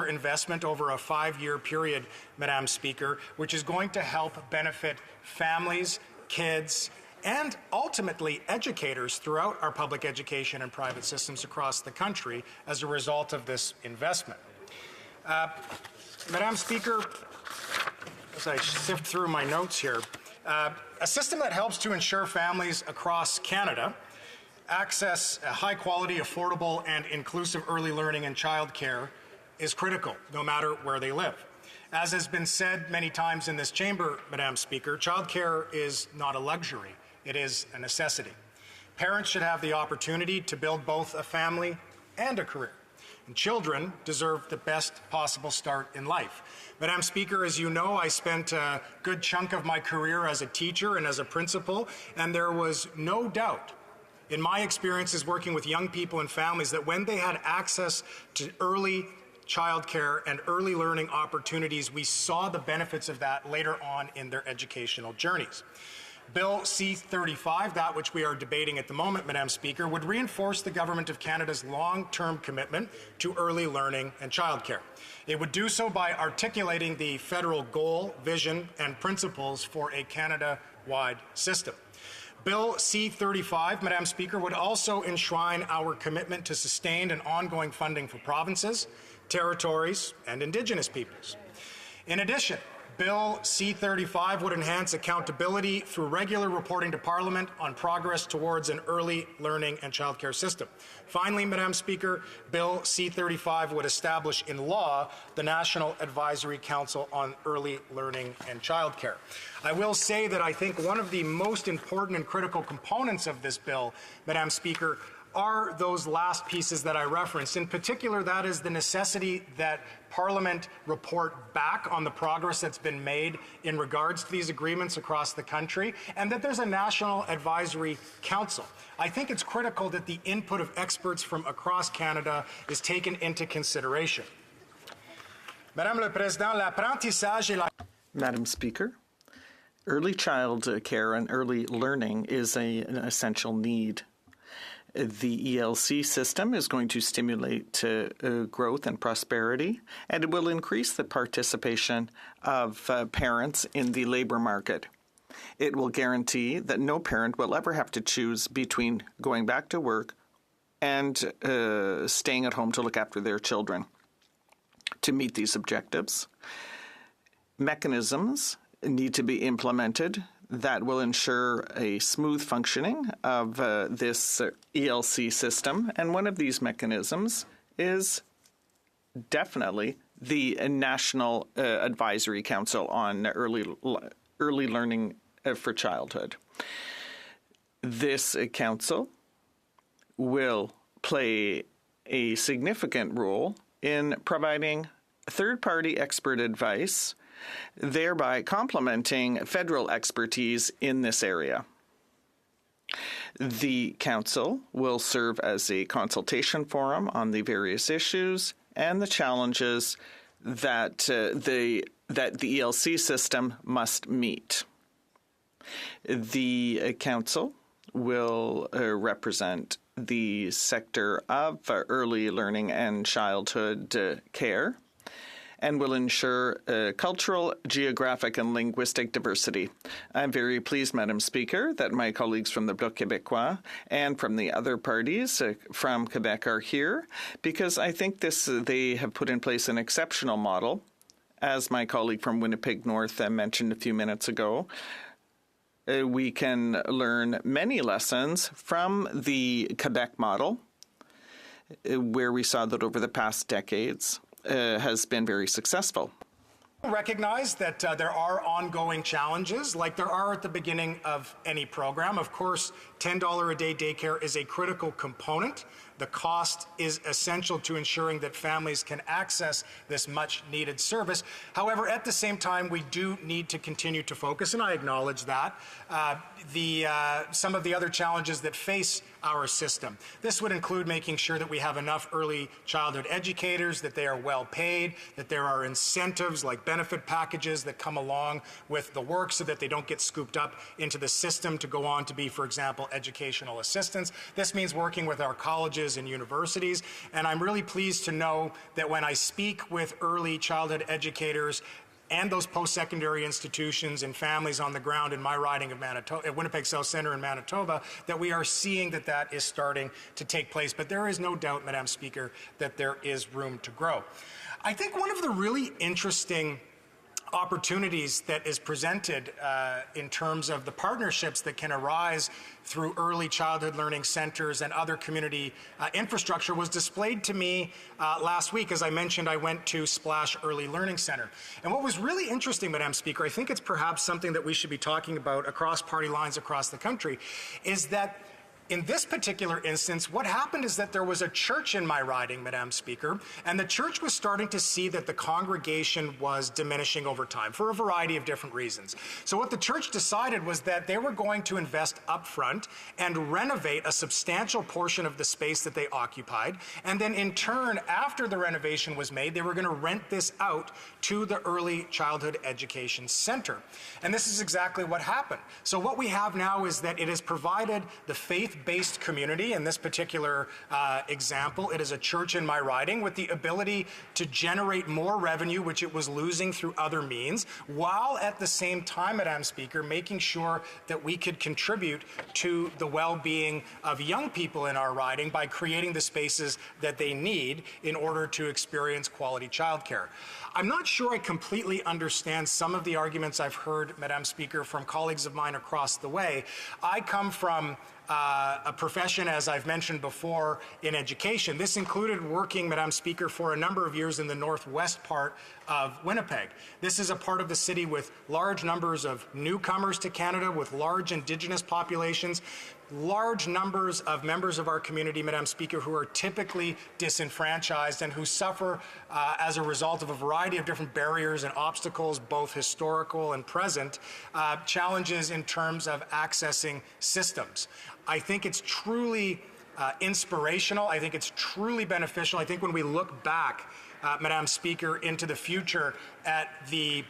investment over a 5-year period, Madam Speaker, which is going to help benefit families, kids, and ultimately educators throughout our public education and private systems across the country as a result of this investment. Madam Speaker, as I sift through my notes here, a system that helps to ensure families across Canada access high quality, affordable, and inclusive early learning and childcare is critical, no matter where they live. As has been said many times in this chamber, Madam Speaker, childcare is not a luxury, it is a necessity. Parents should have the opportunity to build both a family and a career. And children deserve the best possible start in life. Madam Speaker, as you know, I spent a good chunk of my career as a teacher and as a principal, and there was no doubt in my experiences working with young people and families that when they had access to early childcare and early learning opportunities, we saw the benefits of that later on in their educational journeys. Bill C-35, that which we are debating at the moment, Madam Speaker, would reinforce the Government of Canada's long-term commitment to early learning and childcare. It would do so by articulating the federal goal, vision, and principles for a Canada-wide system. Bill C-35, Madam Speaker, would also enshrine our commitment to sustained and ongoing funding for provinces, territories, and Indigenous peoples. In addition, Bill C-35 would enhance accountability through regular reporting to Parliament on progress towards an early learning and childcare system. Finally, Madam Speaker, Bill C-35 would establish in law the National Advisory Council on Early Learning and Childcare. I will say that I think one of the most important and critical components of this bill, Madam Speaker, are those last pieces that I referenced. In particular, that is the necessity that Parliament report back on the progress that's been made in regards to these agreements across the country, and that there's a National Advisory Council. I think it's critical that the input of experts from across Canada is taken into consideration. Madame le Président, l'apprentissage et la... Madam Speaker, early child care and early learning is an essential need. The ELC system is going to stimulate growth and prosperity, and it will increase the participation of parents in the labor market. It will guarantee that no parent will ever have to choose between going back to work and staying at home to look after their children. To meet these objectives, mechanisms need to be implemented that will ensure a smooth functioning of this ELC system. And one of these mechanisms is definitely the National Advisory Council on Early Learning for Childhood. This council will play a significant role in providing third-party expert advice, thereby complementing federal expertise in this area. The council will serve as a consultation forum on the various issues and the challenges that the ELC system must meet. The council will represent the sector of early learning and childhood care, and will ensure cultural, geographic, and linguistic diversity. I'm very pleased, Madam Speaker, that my colleagues from the Bloc Québécois and from the other parties from Quebec are here, because I think they have put in place an exceptional model, as my colleague from Winnipeg North mentioned a few minutes ago. We can learn many lessons from the Quebec model, where we saw that over the past decades has been very successful. Recognize that there are ongoing challenges, like there are at the beginning of any program. Of course, $10 a day daycare is a critical component. The cost is essential to ensuring that families can access this much needed service. However, at the same time, we do need to continue to focus, and I acknowledge that, some of the other challenges that face our system. This would include making sure that we have enough early childhood educators, that they are well paid, that there are incentives like benefit packages that come along with the work so that they don't get scooped up into the system to go on to be, for example, educational assistants. This means working with our colleges and universities, and I'm really pleased to know that when I speak with early childhood educators and those post-secondary institutions and families on the ground in my riding of Manitoba, Winnipeg South Centre in Manitoba, that we are seeing that that is starting to take place. But there is no doubt, Madam Speaker, that there is room to grow. I think one of the really interesting opportunities that is presented in terms of the partnerships that can arise through early childhood learning centers and other community infrastructure was displayed to me last week. As I mentioned, I went to Splash Early Learning Center. And what was really interesting, Madam Speaker, I think it's perhaps something that we should be talking about across party lines across the country, is that in this particular instance, what happened is that there was a church in my riding, Madam Speaker, and the church was starting to see that the congregation was diminishing over time for a variety of different reasons. So what the church decided was that they were going to invest upfront and renovate a substantial portion of the space that they occupied, and then in turn, after the renovation was made, they were going to rent this out to the Early Childhood Education Center. And this is exactly what happened. So what we have now is that it has provided the faith-based community, in this particular example, it is a church in my riding, with the ability to generate more revenue, which it was losing through other means, while at the same time, Madam Speaker, making sure that we could contribute to the well-being of young people in our riding by creating the spaces that they need in order to experience quality childcare. I'm not sure I completely understand some of the arguments I've heard, Madam Speaker, from colleagues of mine across the way. I come from a profession, as I've mentioned before, in education. This included working, Madam Speaker, for a number of years in the northwest part of Winnipeg. This is a part of the city with large numbers of newcomers to Canada, with large Indigenous populations, large numbers of members of our community, Madam Speaker, who are typically disenfranchised and who suffer as a result of a variety of different barriers and obstacles, both historical and present, challenges in terms of accessing systems. I think it's truly inspirational. I think it's truly beneficial. I think when we look back, Madam Speaker, into the future at the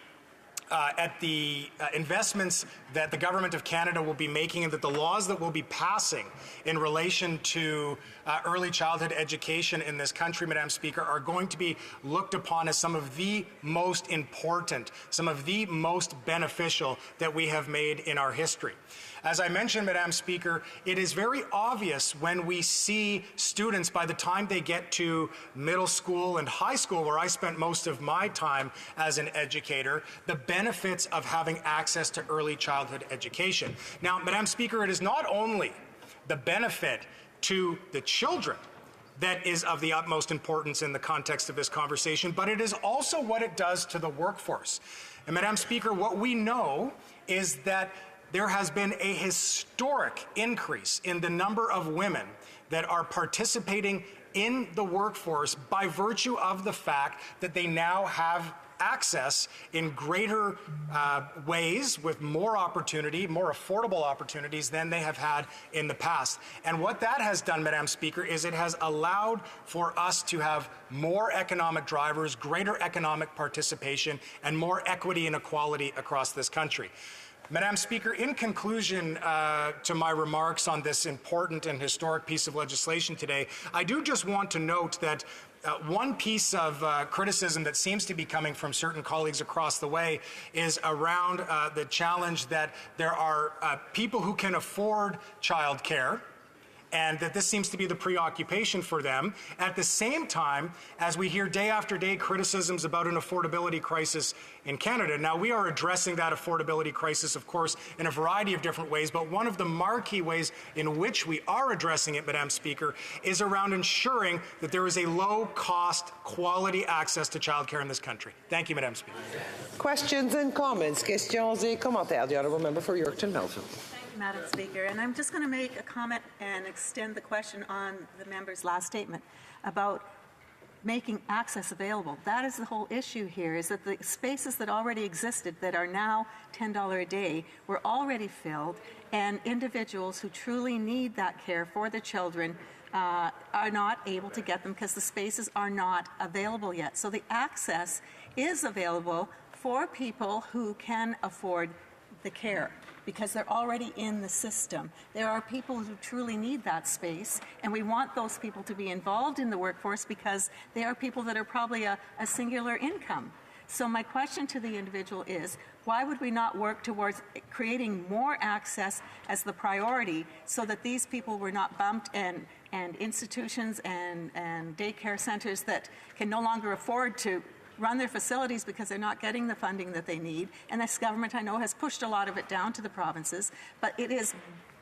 investments that the Government of Canada will be making and that the laws that we'll be passing in relation to early childhood education in this country, Madam Speaker, are going to be looked upon as some of the most important, some of the most beneficial that we have made in our history. As I mentioned, Madam Speaker, it is very obvious when we see students, by the time they get to middle school and high school, where I spent most of my time as an educator, the benefits of having access to early childhood childhood education. Now, Madam Speaker, it is not only the benefit to the children that is of the utmost importance in the context of this conversation, but it is also what it does to the workforce. And Madam Speaker, what we know is that there has been a historic increase in the number of women that are participating in the workforce by virtue of the fact that they now have access in greater ways with more opportunity, more affordable opportunities than they have had in the past. And what that has done, Madam Speaker, is it has allowed for us to have more economic drivers, greater economic participation, and more equity and equality across this country. Madam Speaker, in conclusion to my remarks on this important and historic piece of legislation today, I do just want to note that one piece of criticism that seems to be coming from certain colleagues across the way is around the challenge that there are people who can afford childcare, and that this seems to be the preoccupation for them, at the same time as we hear day after day criticisms about an affordability crisis in Canada. Now, we are addressing that affordability crisis, of course, in a variety of different ways, but one of the marquee ways in which we are addressing it, Madam Speaker, is around ensuring that there is a low-cost, quality access to childcare in this country. Thank you, Madam Speaker. Questions and comments. Questions et commentaires. The Honourable Member for Yorkton Melville. Madam Speaker, and I'm just going to make a comment and extend the question on the member's last statement about making access available. That is the whole issue here, is that the spaces that already existed that are now $10 a day were already filled, and individuals who truly need that care for the children are not able to get them because the spaces are not available yet. So the access is available for people who can afford the care, because they're already in the system. There are people who truly need that space, and we want those people to be involved in the workforce because they are people that are probably a singular income. So my question to the individual is, why would we not work towards creating more access as the priority so that these people were not bumped, and institutions and daycare centers that can no longer afford to run their facilities because they're not getting the funding that they need. And this government, I know, has pushed a lot of it down to the provinces, but it is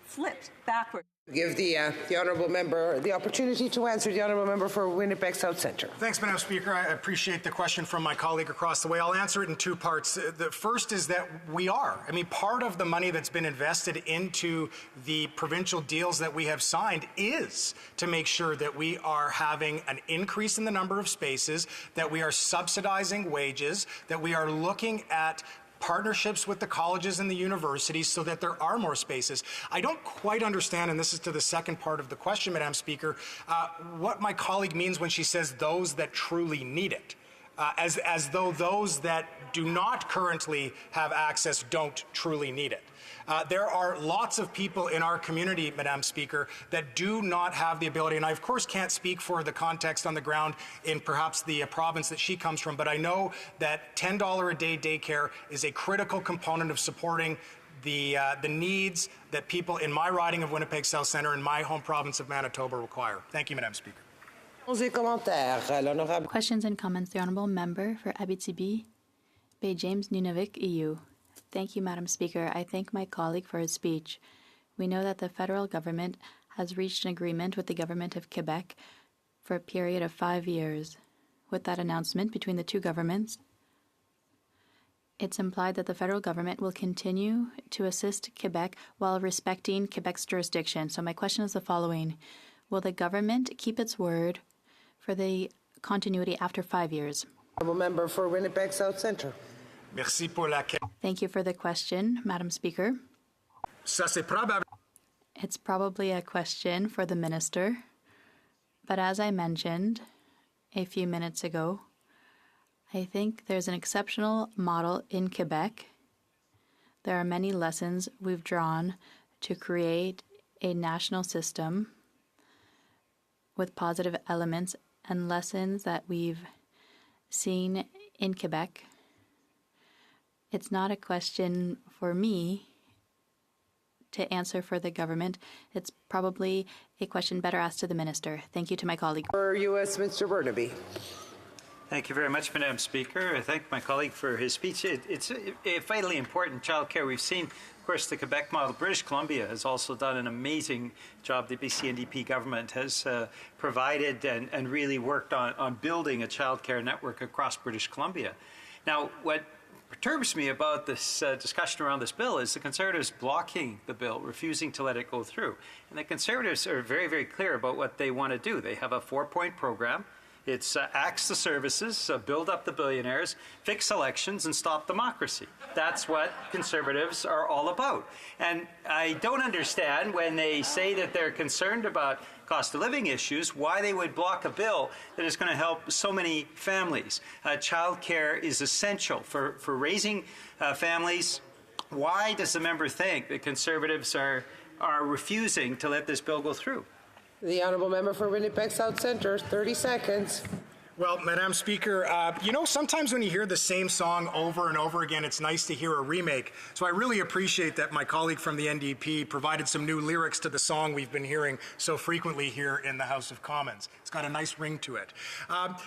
flipped backward. Give the Honourable Member the opportunity to answer. The Honourable Member for Winnipeg South Centre. Thanks, Madam Speaker. I appreciate the question from my colleague across the way. I'll answer it in two parts. The first is that we are. I mean, part of the money that's been invested into the provincial deals that we have signed is to make sure that we are having an increase in the number of spaces, that we are subsidizing wages, that we are looking at partnerships with the colleges and the universities so that there are more spaces. I don't quite understand, and this is to the second part of the question, Madam Speaker, what my colleague means when she says those that truly need it. As though those that do not currently have access don't truly need it. There are lots of people in our community, Madam Speaker, that do not have the ability, and I of course can't speak for the context on the ground in perhaps the province that she comes from, but I know that $10 a day daycare is a critical component of supporting the needs that people in my riding of Winnipeg South Centre and my home province of Manitoba require. Thank you, Madam Speaker. Questions and comments. The Honourable Member for Abitibi, Bay James Nunavik, EU. Thank you, Madam Speaker. I thank my colleague for his speech. We know that the federal government has reached an agreement with the government of Quebec for a period of 5 years. With that announcement between the two governments, it's implied that the federal government will continue to assist Quebec while respecting Quebec's jurisdiction. So my question is the following. Will the government keep its word for the continuity after 5 years? Honourable Member for Winnipeg South Centre. Merci pour la... Thank you for the question, Madam Speaker. It's probably a question for the Minister, but as I mentioned a few minutes ago, I think there's an exceptional model in Quebec. There are many lessons we've drawn to create a national system with positive elements and lessons that we've seen in Quebec. It's not a question for me to answer for the government. It's probably a question better asked to the Minister. Thank you to my colleague. For U.S. Mr. Burnaby. Thank you very much, Madam Speaker. I thank my colleague for his speech. It's vitally important, childcare. We've seen, of course, the Quebec model. British Columbia has also done an amazing job. The BC NDP government has provided and really worked on building a childcare network across British Columbia. Now, what perturbs me about this discussion around this bill is the Conservatives blocking the bill, refusing to let it go through. And the Conservatives are very, very clear about what they want to do. They have a 4-point program. It's axe the services, build up the billionaires, fix elections, and stop democracy. That's what Conservatives are all about. And I don't understand when they say that they're concerned about cost of living issues, why they would block a bill that is going to help so many families. Child care is essential for raising families. Why does the member think that Conservatives are refusing to let this bill go through? The Honourable Member for Winnipeg South Centre, 30 seconds. Well, Madam Speaker, sometimes when you hear the same song over and over again, it's nice to hear a remake. So I really appreciate that my colleague from the NDP provided some new lyrics to the song we've been hearing so frequently here in the House of Commons. It's got a nice ring to it.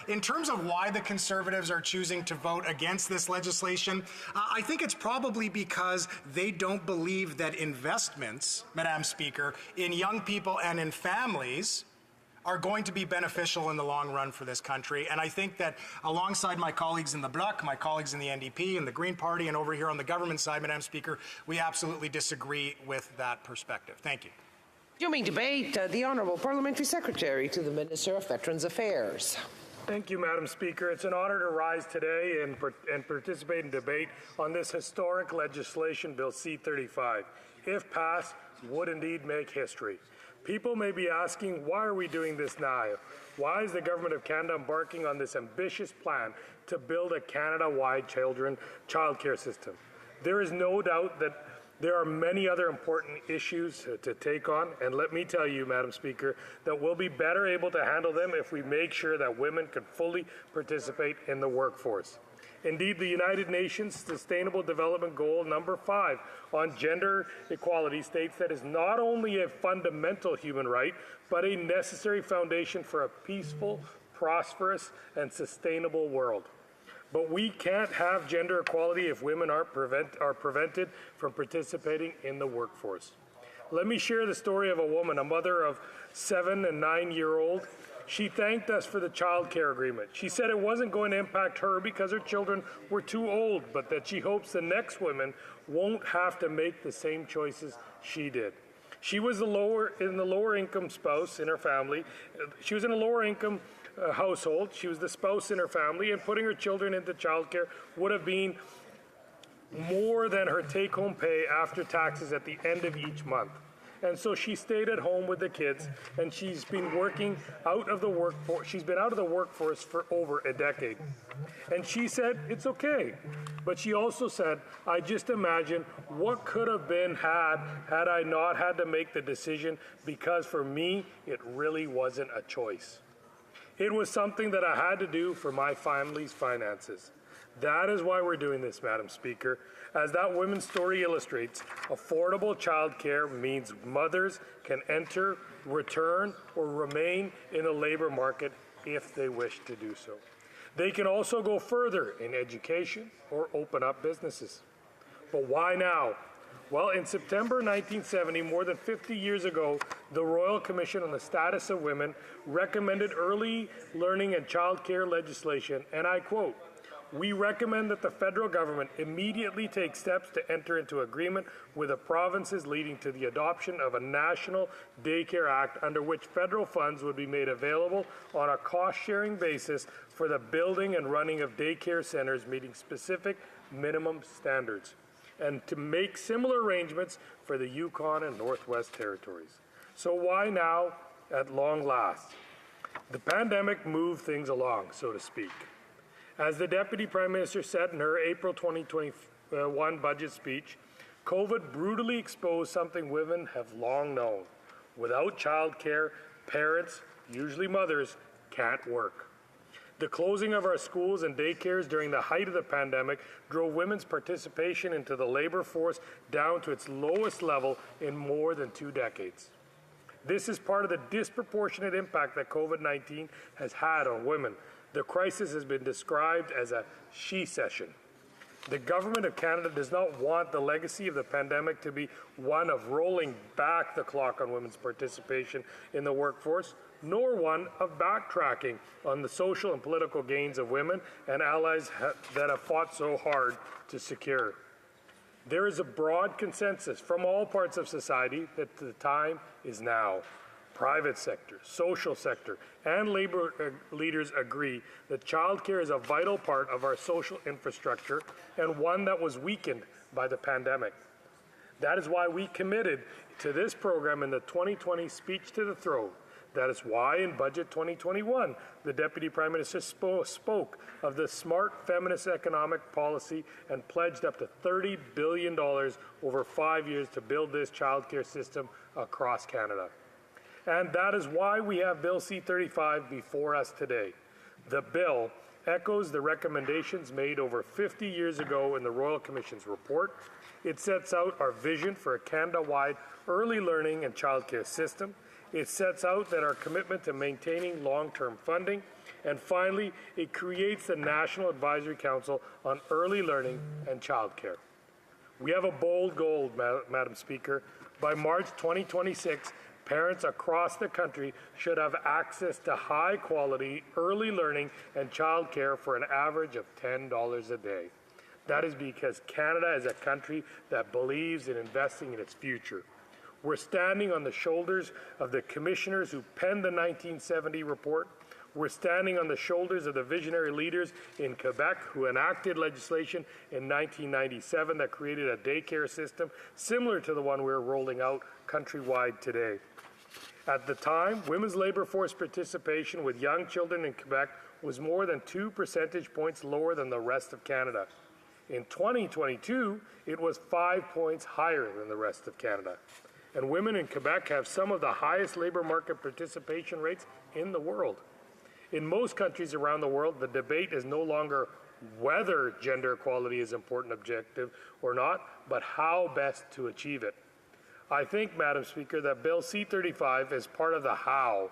In terms of why the Conservatives are choosing to vote against this legislation, I think it's probably because they don't believe that investments, Madam Speaker, in young people and in families are going to be beneficial in the long run for this country. And I think that alongside my colleagues in the Bloc, my colleagues in the NDP and the Green Party, and over here on the government side, Madam Speaker, we absolutely disagree with that perspective. Thank you. Resuming debate, the Honourable Parliamentary Secretary to the Minister of Veterans Affairs. Thank you, Madam Speaker. It's an honor to rise today and participate in debate on this historic legislation, Bill C-35. If passed, would indeed make history. People may be asking, why are we doing this now? Why is the Government of Canada embarking on this ambitious plan to build a Canada-wide childcare system? There is no doubt that there are many other important issues to take on, and let me tell you, Madam Speaker, that we'll be better able to handle them if we make sure that women can fully participate in the workforce. Indeed, the United Nations Sustainable Development Goal number 5 on gender equality states that it's not only a fundamental human right, but a necessary foundation for a peaceful, prosperous, and sustainable world. But we can't have gender equality if women are prevented from participating in the workforce. Let me share the story of a woman, a mother of 7- and 9-year-old. She thanked us for the child care agreement. She said it wasn't going to impact her because her children were too old, but that she hopes the next women won't have to make the same choices she did. She was in the lower income spouse in her family. She was in a lower income household. She was the spouse in her family, and putting her children into childcare would have been more than her take-home pay after taxes at the end of each month. And so she stayed at home with the kids, and she's been working out of the workforce. She's been out of the workforce for over a decade. And she said, it's okay. But she also said, I just imagine what could have been had I not had to make the decision, because for me, it really wasn't a choice. It was something that I had to do for my family's finances. That is why we're doing this, Madam Speaker. As that women's story illustrates, affordable childcare means mothers can enter, return, or remain in the labor market if they wish to do so. They can also go further in education or open up businesses. But why now? Well, in September 1970, more than 50 years ago, the Royal Commission on the Status of Women recommended early learning and childcare legislation, and I quote, "We recommend that the federal government immediately take steps to enter into agreement with the provinces leading to the adoption of a national daycare act under which federal funds would be made available on a cost-sharing basis for the building and running of daycare centers meeting specific minimum standards, and to make similar arrangements for the Yukon and Northwest Territories." So why now at long last? The pandemic moved things along, so to speak. As the Deputy Prime Minister said in her April 2021 budget speech, COVID brutally exposed something women have long known. Without childcare, parents, usually mothers, can't work. The closing of our schools and daycares during the height of the pandemic drove women's participation into the labor force down to its lowest level in more than 2 decades. This is part of the disproportionate impact that COVID-19 has had on women. The crisis has been described as a she-cession. The Government of Canada does not want the legacy of the pandemic to be one of rolling back the clock on women's participation in the workforce, nor one of backtracking on the social and political gains of women and allies that have fought so hard to secure. There is a broad consensus from all parts of society that the time is now. Private sector, social sector, and labor leaders agree that childcare is a vital part of our social infrastructure and one that was weakened by the pandemic. That is why we committed to this program in the 2020 Speech to the Throne. That is why in Budget 2021, the Deputy Prime Minister spoke of the smart feminist economic policy and pledged up to $30 billion over 5 years to build this childcare system across Canada. And that is why we have Bill C-35 before us today. The bill echoes the recommendations made over 50 years ago in the Royal Commission's report. It sets out our vision for a Canada-wide early learning and childcare system. It sets out that our commitment to maintaining long-term funding. And finally, it creates the National Advisory Council on Early Learning and Childcare. We have a bold goal, Madam Speaker. By March 2026, parents across the country should have access to high-quality early learning and childcare for an average of $10 a day. That is because Canada is a country that believes in investing in its future. We're standing on the shoulders of the commissioners who penned the 1970 report. We're standing on the shoulders of the visionary leaders in Quebec who enacted legislation in 1997 that created a daycare system similar to the one we're rolling out countrywide today. At the time, women's labor force participation with young children in Quebec was more than 2 percentage points lower than the rest of Canada. In 2022, it was 5 points higher than the rest of Canada. And women in Quebec have some of the highest labor market participation rates in the world. In most countries around the world, the debate is no longer whether gender equality is an important objective or not, but how best to achieve it. I think, Madam Speaker, that Bill C-35 is part of the how.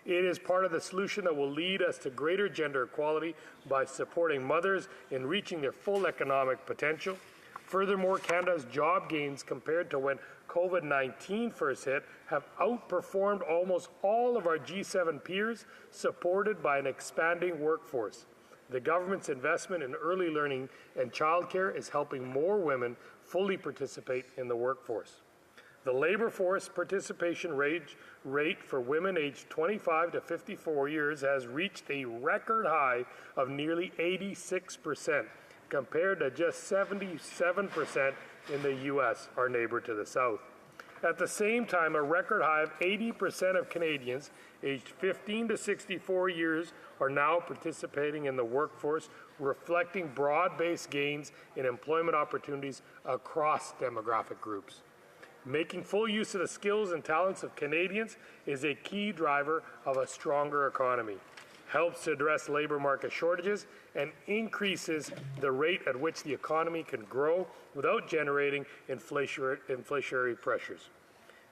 It is part of the solution that will lead us to greater gender equality by supporting mothers in reaching their full economic potential. Furthermore, Canada's job gains compared to when COVID-19 first hit have outperformed almost all of our G7 peers, supported by an expanding workforce. The government's investment in early learning and childcare is helping more women fully participate in the workforce. The labor force participation rate for women aged 25 to 54 years has reached a record high of nearly 86%, compared to just 77% in the U.S., our neighbor to the south. At the same time, a record high of 80% of Canadians aged 15 to 64 years are now participating in the workforce, reflecting broad-based gains in employment opportunities across demographic groups. Making full use of the skills and talents of Canadians is a key driver of a stronger economy, helps to address labor market shortages, and increases the rate at which the economy can grow without generating inflationary pressures.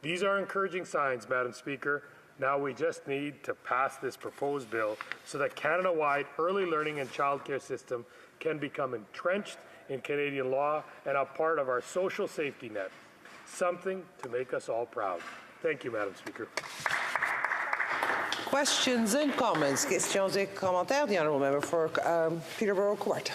These are encouraging signs, Madam Speaker. Now we just need to pass this proposed bill so that Canada-wide early learning and childcare system can become entrenched in Canadian law and a part of our social safety net. Something to make us all proud. Thank you, Madam Speaker. Questions and comments. Questions et commentaires. The honourable member for Peterborough Court.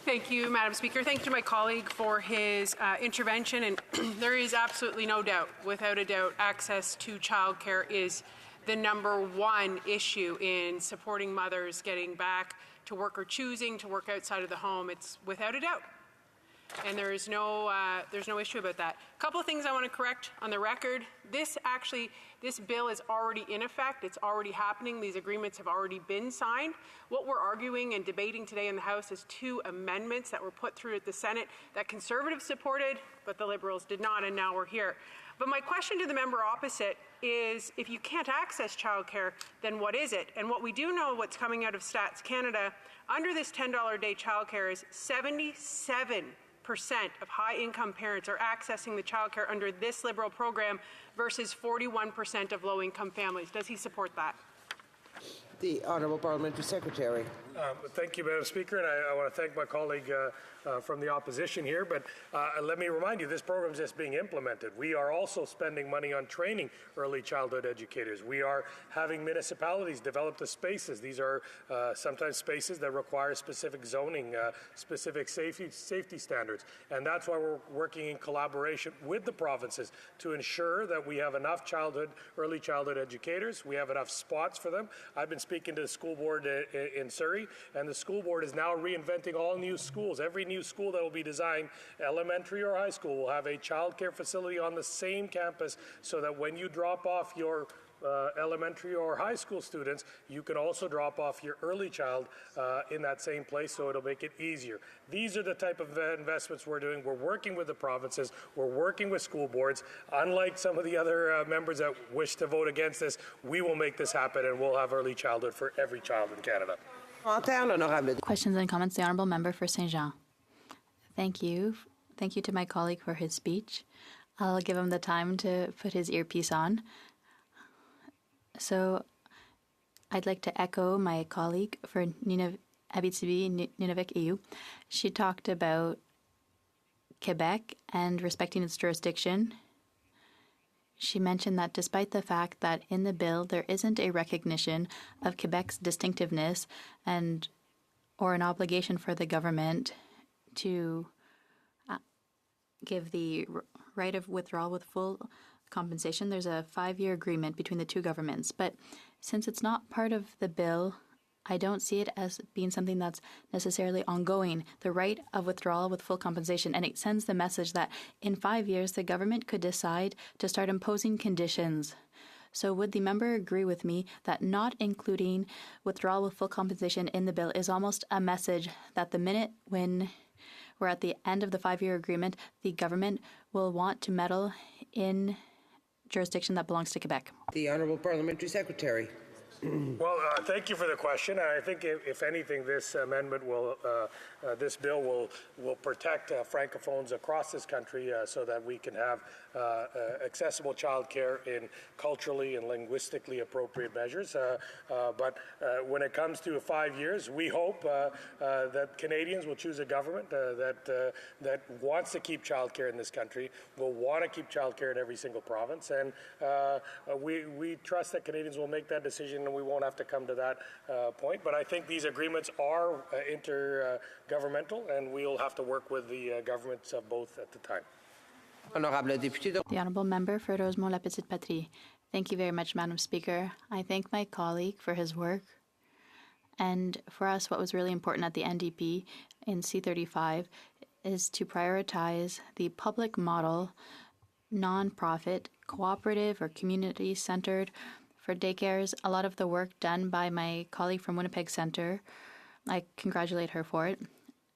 Thank you, Madam Speaker. Thank you to my colleague for his intervention. And there is absolutely no doubt, without a doubt, access to childcare is the #1 issue in supporting mothers getting back to work or choosing to work outside of the home. It's without a doubt. And there's no issue about that. A couple of things I want to correct on the record. This bill is already in effect. It's already happening. These agreements have already been signed. What we're arguing and debating today in the House is 2 amendments that were put through at the Senate that Conservatives supported, but the Liberals did not, and now we're here. But my question to the member opposite is, if you can't access childcare, then what is it? And what we do know, what's coming out of Stats Canada, under this $10 a day childcare is 77% of high-income parents are accessing the childcare under this Liberal program versus 41% of low-income families. Does he support that? The Honourable Parliamentary Secretary. Thank you, Madam Speaker, and I want to thank my colleague from the opposition here, but let me remind you, this program is just being implemented. We are also spending money on training early childhood educators. We are having municipalities develop the spaces. These are sometimes spaces that require specific zoning, specific safety standards, and that's why we're working in collaboration with the provinces to ensure that we have enough early childhood educators, we have enough spots for them. I've been speaking to the school board in Surrey, and the school board is now reinventing all new schools. Every new school that will be designed, elementary or high school, will have a child care facility on the same campus so that when you drop off your elementary or high school students, you can also drop off your early child in that same place, so it'll make it easier. These are the type of investments we're doing. We're working with the provinces. We're working with school boards. Unlike some of the other members that wish to vote against this, we will make this happen, and we'll have early childhood for every child in Canada. Questions and comments? The Honourable Member for Saint Jean. Thank you. Thank you to my colleague for his speech. I'll give him the time to put his earpiece on. So I'd like to echo my colleague for Abitibi EU. She talked about Quebec and respecting its jurisdiction. She mentioned that despite the fact that in the bill there isn't a recognition of Quebec's distinctiveness or an obligation for the government to give the right of withdrawal with full compensation, there's a 5-year agreement between the two governments. But since it's not part of the bill, I don't see it as being something that's necessarily ongoing, the right of withdrawal with full compensation. And it sends the message that in 5 years, the government could decide to start imposing conditions. So would the member agree with me that not including withdrawal with full compensation in the bill is almost a message that the minute when we're at the end of the 5-year agreement, the government will want to meddle in jurisdiction that belongs to Quebec? The Honourable Parliamentary Secretary. Well, thank you for the question. I think, if anything, this amendment will, this bill will protect francophones across this country so that we can have accessible childcare in culturally and linguistically appropriate measures. But when it comes to 5 years, we hope that Canadians will choose a government that wants to keep childcare in this country, will want to keep childcare in every single province, and we trust that Canadians will make that decision. We won't have to come to that point. But I think these agreements are intergovernmental, and we'll have to work with the governments of both at the time. The Honourable Member for Rosemont La Petite Patrie. Thank you very much, Madam Speaker. I thank my colleague for his work. And for us, what was really important at the NDP in C35 is to prioritize the public model, non-profit, cooperative or community-centered for daycares. A lot of the work done by my colleague from Winnipeg Centre, I congratulate her for it.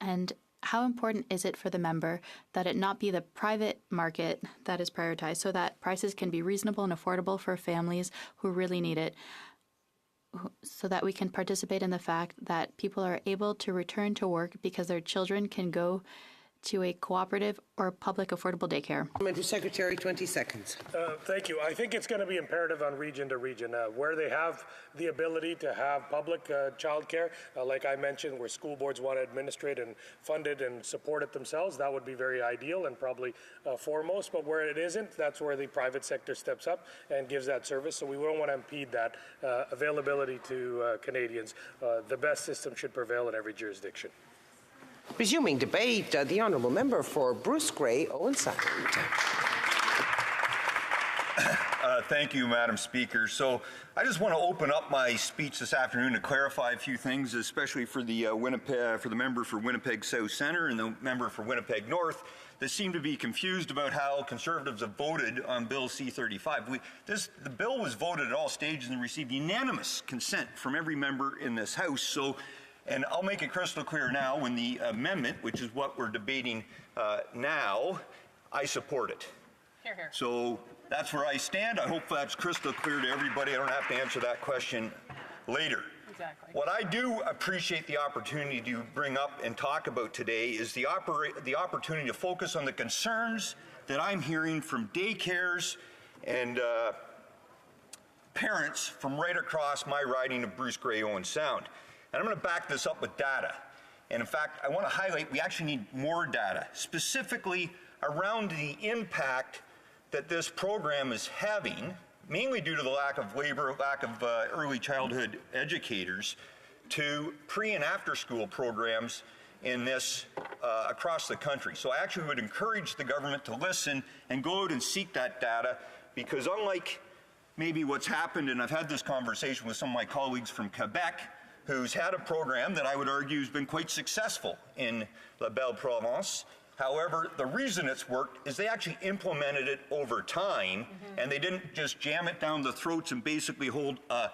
And how important is it for the member that it not be the private market that is prioritized so that prices can be reasonable and affordable for families who really need it, so that we can participate in the fact that people are able to return to work because their children can go to a cooperative or public affordable daycare? Parliamentary Secretary, 20 seconds. Thank you. I think it's going to be imperative on region to region where they have the ability to have public childcare, like I mentioned, where school boards want to administrate and fund it and support it themselves. That would be very ideal and probably foremost. But where it isn't, that's where the private sector steps up and gives that service. So we don't want to impede that availability to Canadians. The best system should prevail in every jurisdiction. Resuming debate, the Honourable Member for Bruce Grey, Owen Sound. Thank you, Madam Speaker. So I just want to open up my speech this afternoon to clarify a few things, especially for the member for Winnipeg South Centre and the member for Winnipeg North that seem to be confused about how Conservatives have voted on Bill C-35. The bill was voted at all stages and received unanimous consent from every member in this House. So. And I'll make it crystal clear now, when the amendment, which is what we're debating now, I support it. Hear, hear. So that's where I stand. I hope that's crystal clear to everybody. I don't have to answer that question later. Exactly. What I do appreciate the opportunity to bring up and talk about today is the opportunity to focus on the concerns that I'm hearing from daycares and parents from right across my riding of Bruce Grey Owen Sound. And I'm going to back this up with data. And in fact, I want to highlight we actually need more data, specifically around the impact that this program is having, mainly due to the lack of labor, lack of early childhood educators, to pre and after school programs in this across the country. So I actually would encourage the government to listen and go out and seek that data, because unlike maybe what's happened, and I've had this conversation with some of my colleagues from Quebec, who's had a program that I would argue has been quite successful in La Belle Province. However, the reason it's worked is they actually implemented it over time, and they didn't just jam it down the throats and basically hold a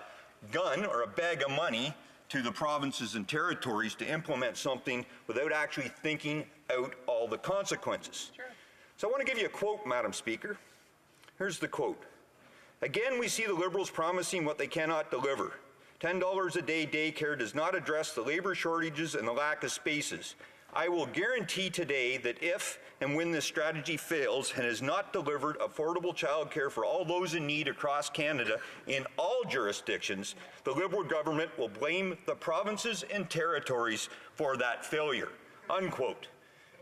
gun or a bag of money to the provinces and territories to implement something without actually thinking out all the consequences. Sure. So I want to give you a quote, Madam Speaker. Here's the quote. Again, we see the Liberals promising what they cannot deliver. $10 a day daycare does not address the labor shortages and the lack of spaces. I will guarantee today that if and when this strategy fails and has not delivered affordable childcare for all those in need across Canada in all jurisdictions, the Liberal government will blame the provinces and territories for that failure. Unquote.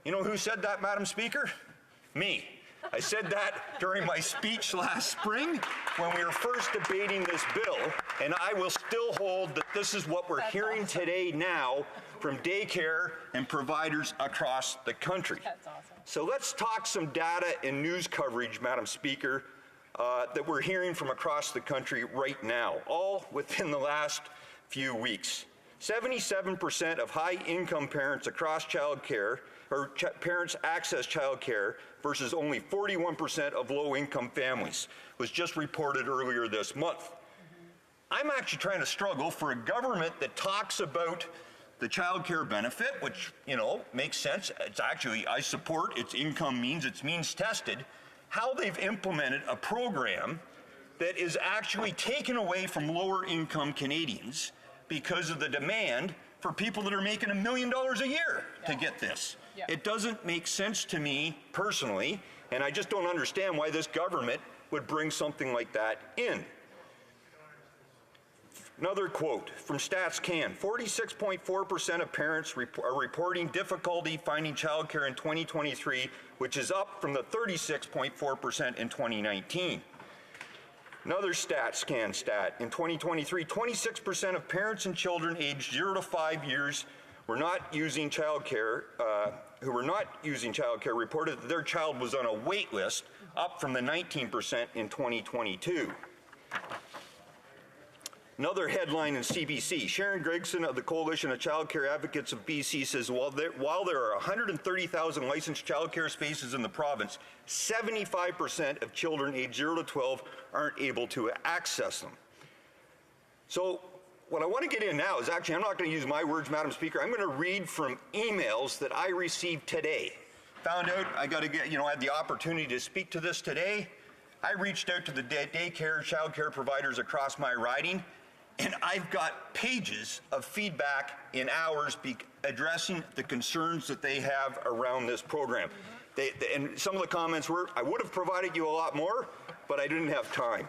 You know who said that, Madam Speaker? Me. I said that during my speech last spring when we were first debating this bill, and I will still hold that this is what we're hearing today now from daycare and providers across the country. That's awesome. So let's talk some data and news coverage, Madam Speaker, that we're hearing from across the country right now, all within the last few weeks. 77% of high-income parents across childcare or parents access childcare versus only 41% of low-income families was just reported earlier this month. I'm actually trying to struggle for a government that talks about the child care benefit, which, you know, makes sense. It's actually, I support its income means, it's means tested, how they've implemented a program that is actually taken away from lower income Canadians because of the demand for people that are making $1 million a year to get this. Yeah. It doesn't make sense to me personally, and I just don't understand why this government would bring something like that in. Another quote from StatsCan, 46.4% of parents are reporting difficulty finding childcare in 2023, which is up from the 36.4% in 2019. Another StatsCan stat, in 2023, 26% of parents and children aged 0 to 5 years were not using childcare, who were not using childcare reported that their child was on a wait list, up from the 19% in 2022. Another headline in CBC, Sharon Gregson of the Coalition of Childcare Advocates of BC says, while there are 130,000 licensed childcare spaces in the province, 75% of children aged 0 to 12 aren't able to access them. So what I want to get in now is actually, I'm not going to use my words, Madam Speaker. I'm going to read from emails that I received today. Found out I got to get, I had the opportunity to speak to this today. I reached out to the daycare, childcare providers across my riding, and I've got pages of feedback in hours addressing the concerns that they have around this program. And some of the comments were, I would have provided you a lot more, but I didn't have time.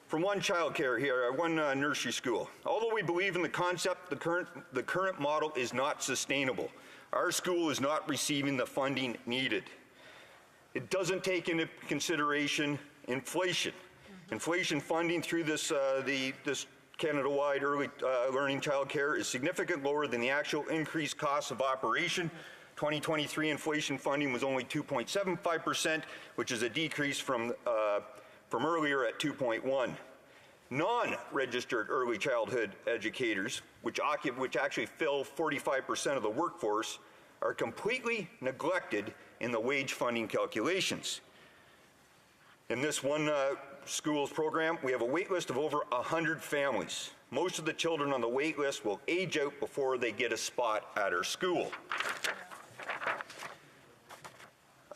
From one childcare here, one nursery school. Although we believe in the concept, the current model is not sustainable. Our school is not receiving the funding needed. It doesn't take into consideration inflation. Inflation funding through this Canada-wide early learning child care is significantly lower than the actual increased cost of operation. 2023 inflation funding was only 2.75%, which is a decrease from earlier at 2.1. Non-registered early childhood educators, which actually fill 45% of the workforce, are completely neglected in the wage funding calculations. In this one school's program, we have a wait list of over 100 families. Most of the children on the wait list will age out before they get a spot at our school.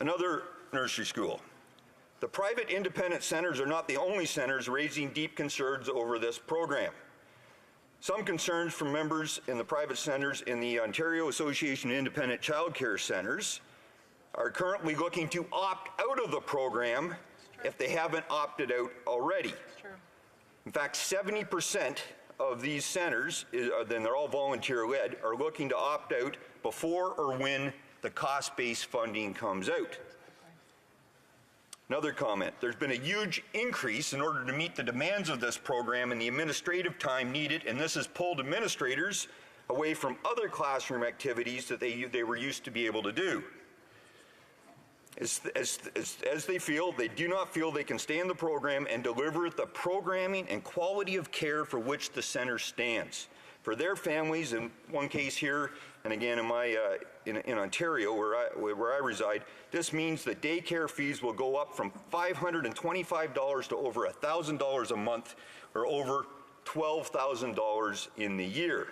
Another nursery school. The private independent centers are not the only centers raising deep concerns over this program. Some concerns from members in the private centers in the Ontario Association of Independent Child Care Centers are currently looking to opt out of the program if they haven't opted out already. True. In fact, 70% of these centers, then they're all volunteer-led, are looking to opt out before or when the cost-based funding comes out. Another comment, there's been a huge increase in order to meet the demands of this program and the administrative time needed, and this has pulled administrators away from other classroom activities that they were used to be able to do. As they do not feel they can stay in the program and deliver the programming and quality of care for which the center stands. For their families, in one case here, and again in Ontario where I reside, this means that daycare fees will go up from $525 to over $1,000 a month, or over $12,000 in the year.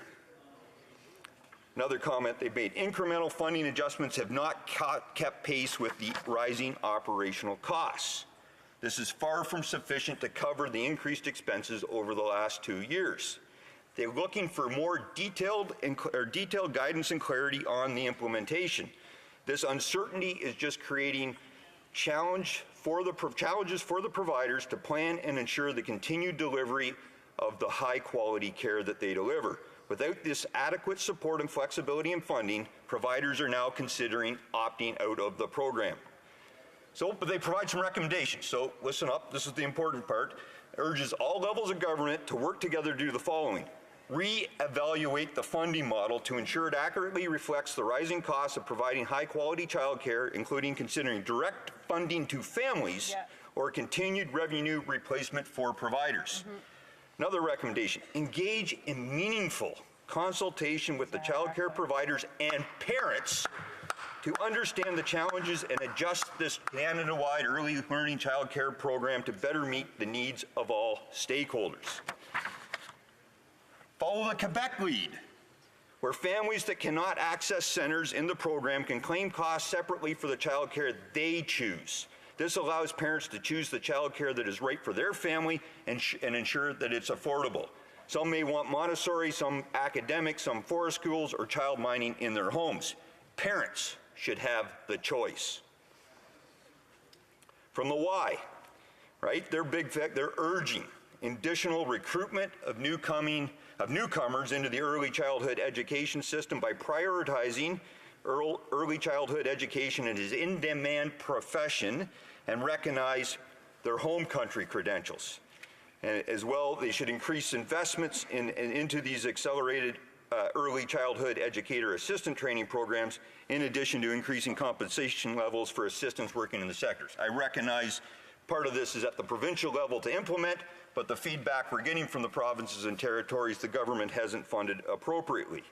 Another comment they made, incremental funding adjustments have not kept pace with the rising operational costs. This is far from sufficient to cover the increased expenses over the last 2 years. They're looking for more detailed guidance and clarity on the implementation. This uncertainty is just creating challenges for the providers to plan and ensure the continued delivery of the high quality care that they deliver. Without this adequate support and flexibility in funding, providers are now considering opting out of the program. But they provide some recommendations. So listen up, this is the important part. It urges all levels of government to work together to do the following. Re-evaluate the funding model to ensure it accurately reflects the rising costs of providing high-quality childcare, including considering direct funding to families or continued revenue replacement for providers. Another recommendation, engage in meaningful consultation with the child care providers and parents to understand the challenges and adjust this Canada-wide early learning child care program to better meet the needs of all stakeholders. Follow the Quebec lead, where families that cannot access centers in the program can claim costs separately for the child care they choose. This allows parents to choose the child care that is right for their family and ensure that it's affordable. Some may want Montessori, some academic, some forest schools, or child mining in their homes. Parents should have the choice. From the Y, right? They're urging additional recruitment of newcomers into the early childhood education system by prioritizing early childhood education as an in-demand profession and recognize their home country credentials. And as well, they should increase investments into these accelerated early childhood educator assistant training programs, in addition to increasing compensation levels for assistants working in the sectors. I recognize part of this is at the provincial level to implement, but the feedback we're getting from the provinces and territories, the government hasn't funded appropriately.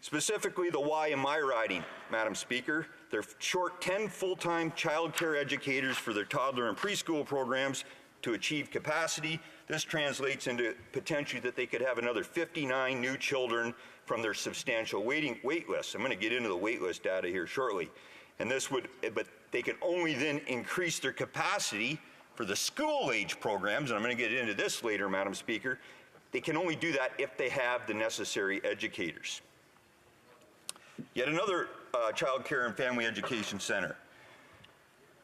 Specifically, the Y in my riding, Madam Speaker, they're short 10 full-time child care educators for their toddler and preschool programs to achieve capacity. This translates into potentially that they could have another 59 new children from their substantial wait lists. I'm going to get into the wait list data here shortly. And but they can only then increase their capacity for the school-age programs, and I'm going to get into this later, Madam Speaker. They can only do that if they have the necessary educators. Yet another child care and family education center.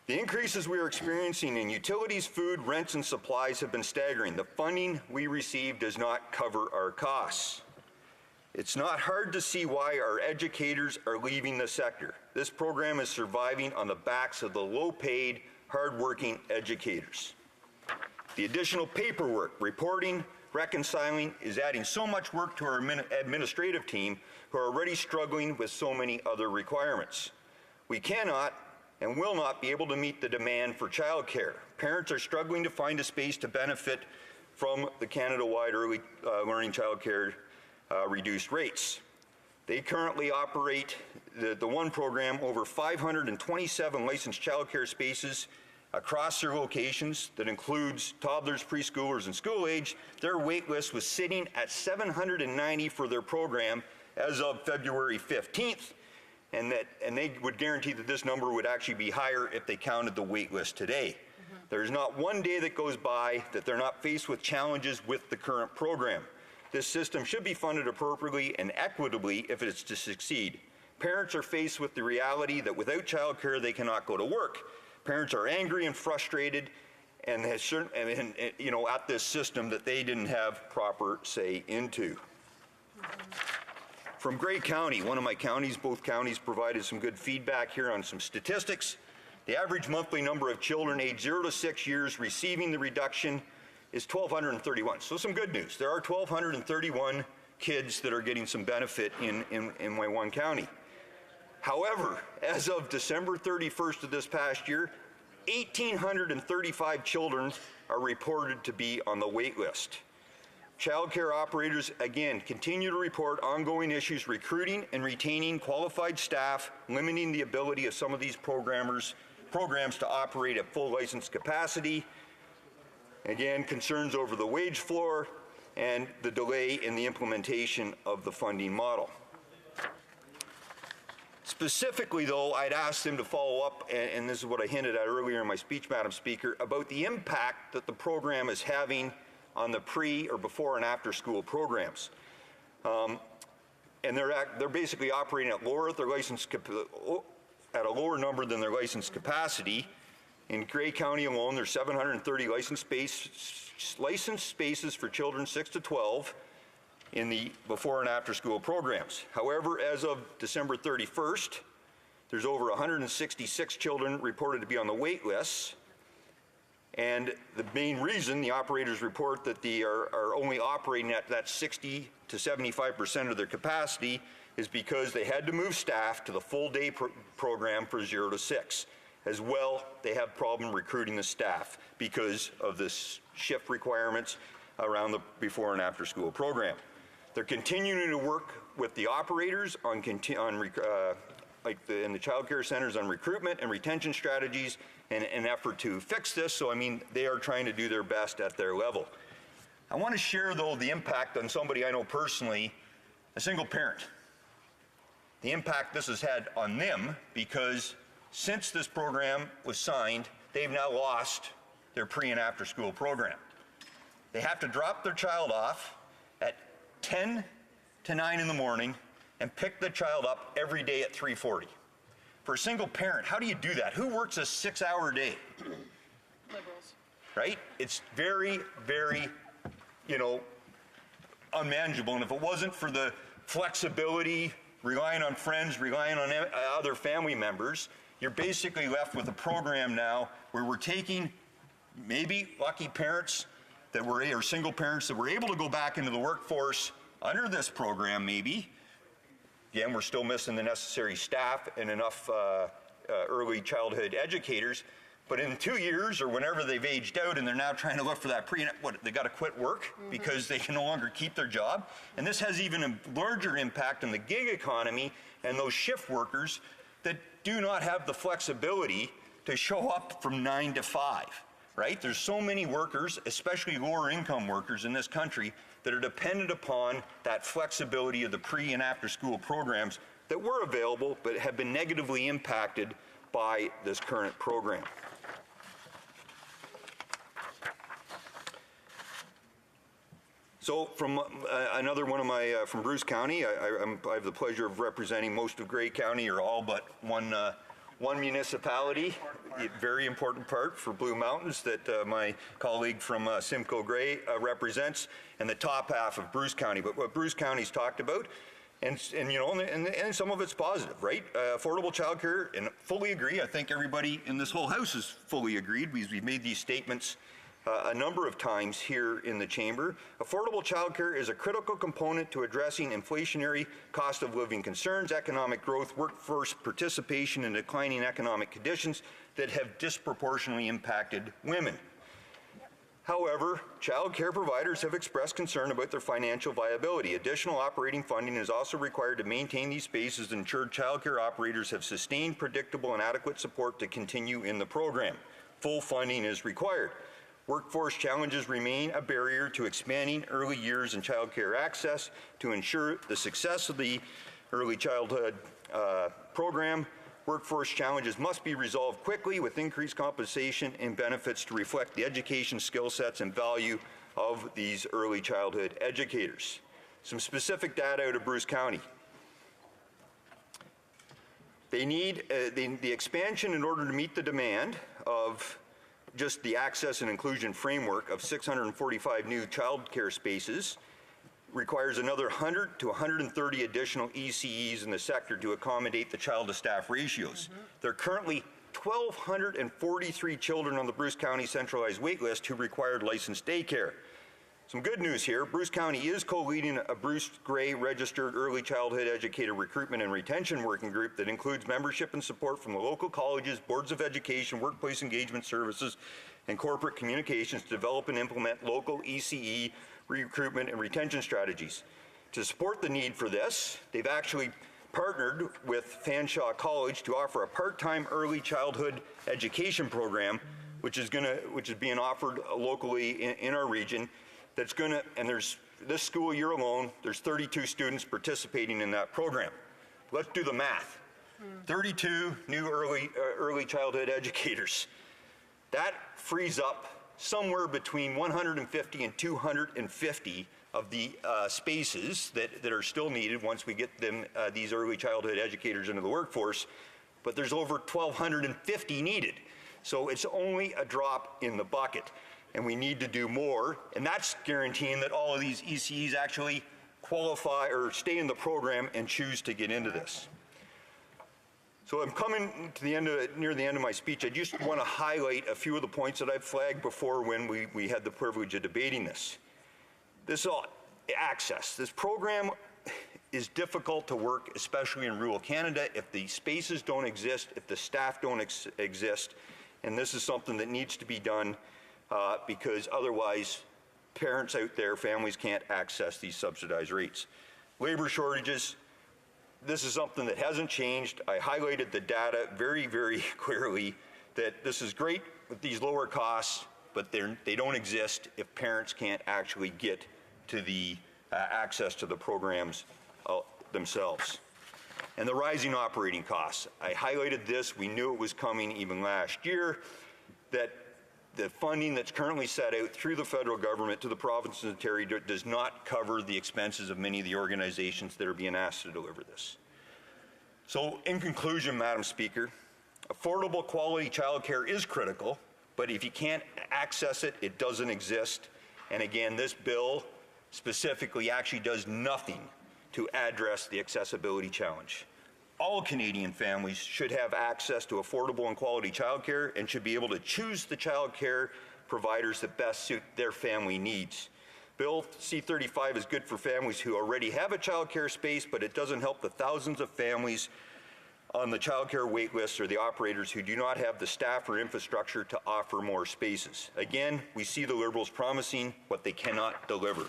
The increases we are experiencing in utilities, food, rents, and supplies have been staggering. The funding we receive does not cover our costs. It's not hard to see why our educators are leaving the sector. This program is surviving on the backs of the low-paid, hard-working educators. The additional paperwork, reporting, reconciling is adding so much work to our administrative team who are already struggling with so many other requirements. We cannot and will not be able to meet the demand for childcare. Parents are struggling to find a space to benefit from the Canada-wide early learning childcare reduced rates. They currently operate the one program over 527 licensed childcare spaces across their locations that includes toddlers, preschoolers, and school age. Their wait list was sitting at 790 for their program as of February 15th, and they would guarantee that this number would actually be higher if they counted the wait list today. There's not one day that goes by that they're not faced with challenges with the current program. This system should be funded appropriately and equitably if it's to succeed. Parents are faced with the reality that without childcare they cannot go to work. Parents are angry and frustrated and at this system that they didn't have proper say into. From Grey County, one of my counties, both counties provided some good feedback here on some statistics. The average monthly number of children aged 0 to 6 years receiving the reduction is 1,231. So some good news. There are 1,231 kids that are getting some benefit in my one county. However, as of December 31st of this past year, 1,835 children are reported to be on the wait list. Child care operators, again, continue to report ongoing issues recruiting and retaining qualified staff, limiting the ability of some of these programs to operate at full license capacity. Again, concerns over the wage floor and the delay in the implementation of the funding model. Specifically, though, I'd asked them to follow up, and this is what I hinted at earlier in my speech, Madam Speaker, about the impact that the program is having on the pre or before and after school programs. And they're basically operating at a lower number than their licensed capacity. In Grey County alone, there's 730 licensed spaces for children 6 to 12 in the before and after school programs. However, as of December 31st, there's over 166 children reported to be on the wait lists. And the main reason the operators report that they are only operating at that 60 to 75% of their capacity is because they had to move staff to the full day program for 0 to 6. As well, they have problem recruiting the staff because of this shift requirements around the before and after school program. They're continuing to work with the operators in the child care centers on recruitment and retention strategies in an effort to fix this. So, I mean, they are trying to do their best at their level. I want to share, though, the impact on somebody I know personally, a single parent. The impact this has had on them, because since this program was signed, they've now lost their pre and after school program. They have to drop their child off at 10 to 9 in the morning and pick the child up every day at 3:40. For a single parent, how do you do that? Who works a 6-hour day? Liberals. Right? It's very, very, unmanageable. And if it wasn't for the flexibility, relying on friends, relying on other family members, you're basically left with a program now where we're taking maybe lucky parents that were, or single parents that were able to go back into the workforce under this program maybe. Again, we're still missing the necessary staff and enough early childhood educators. But in 2 years or whenever they've aged out and they're now trying to look for that they got to quit work because they can no longer keep their job. And this has even a larger impact on the gig economy and those shift workers that do not have the flexibility to show up from 9 to 5, right? There's so many workers, especially lower income workers in this country, that are dependent upon that flexibility of the pre and after school programs that were available but have been negatively impacted by this current program. So from another one of my, from Bruce County, I have the pleasure of representing most of Grey County, or all but one municipality, a very important part for Blue Mountains that my colleague from Simcoe Grey represents, and the top half of Bruce County. But what Bruce County's talked about, and some of it's positive, right? Affordable childcare, and fully agree. I think everybody in this whole house has fully agreed. We've made these statements a number of times here in the chamber. Affordable childcare is a critical component to addressing inflationary cost of living concerns, economic growth, workforce participation, and declining economic conditions that have disproportionately impacted women. However, child care providers have expressed concern about their financial viability. Additional operating funding is also required to maintain these spaces and ensure child care operators have sustained, predictable, and adequate support to continue in the program. Full funding is required. Workforce challenges remain a barrier to expanding early years and child care access. To ensure the success of the early childhood program, workforce challenges must be resolved quickly with increased compensation and benefits to reflect the education skill sets and value of these early childhood educators. Some specific data out of Bruce County. They need the expansion in order to meet the demand of just the access and inclusion framework of 645 new child care spaces requires another 100 to 130 additional ECEs in the sector to accommodate the child-to-staff ratios. There are currently 1,243 children on the Bruce County centralized waitlist who required licensed daycare. Some good news here, Bruce County is co-leading a Bruce Gray registered early childhood educator recruitment and retention working group that includes membership and support from the local colleges, boards of education, workplace engagement services, and corporate communications to develop and implement local ECE recruitment and retention strategies. To support the need for this, they've actually partnered with Fanshawe College to offer a part-time early childhood education program, which is being offered locally in our region. That's going to, and there's this school year alone, there's 32 students participating in that program. Let's do the math. 32 new early childhood educators. That frees up somewhere between 150 and 250 of the spaces that are still needed once we get them, these early childhood educators into the workforce, but there's over 1,250 needed. So it's only a drop in the bucket. And we need to do more, and that's guaranteeing that all of these ECEs actually qualify or stay in the program and choose to get into this. So I'm coming to the end near the end of my speech. I just want to highlight a few of the points that I've flagged before when we had the privilege of debating this. This is all access. This program is difficult to work, especially in rural Canada, if the spaces don't exist, if the staff don't exist, and this is something that needs to be done because otherwise parents out there, families can't access these subsidized rates. Labor shortages, this is something that hasn't changed. I highlighted the data very, very clearly that this is great with these lower costs, but they don't exist if parents can't actually get to the access to the programs themselves. And the rising operating costs. I highlighted this. We knew it was coming even last year, that the funding that's currently set out through the federal government to the provinces and territories does not cover the expenses of many of the organizations that are being asked to deliver this. So in conclusion, Madam Speaker, affordable quality childcare is critical, but if you can't access it, it doesn't exist. And again, this bill specifically actually does nothing to address the accessibility challenge. All Canadian families should have access to affordable and quality childcare and should be able to choose the childcare providers that best suit their family needs. Bill C-35 is good for families who already have a childcare space, but it doesn't help the thousands of families on the childcare wait list or the operators who do not have the staff or infrastructure to offer more spaces. Again, we see the Liberals promising what they cannot deliver.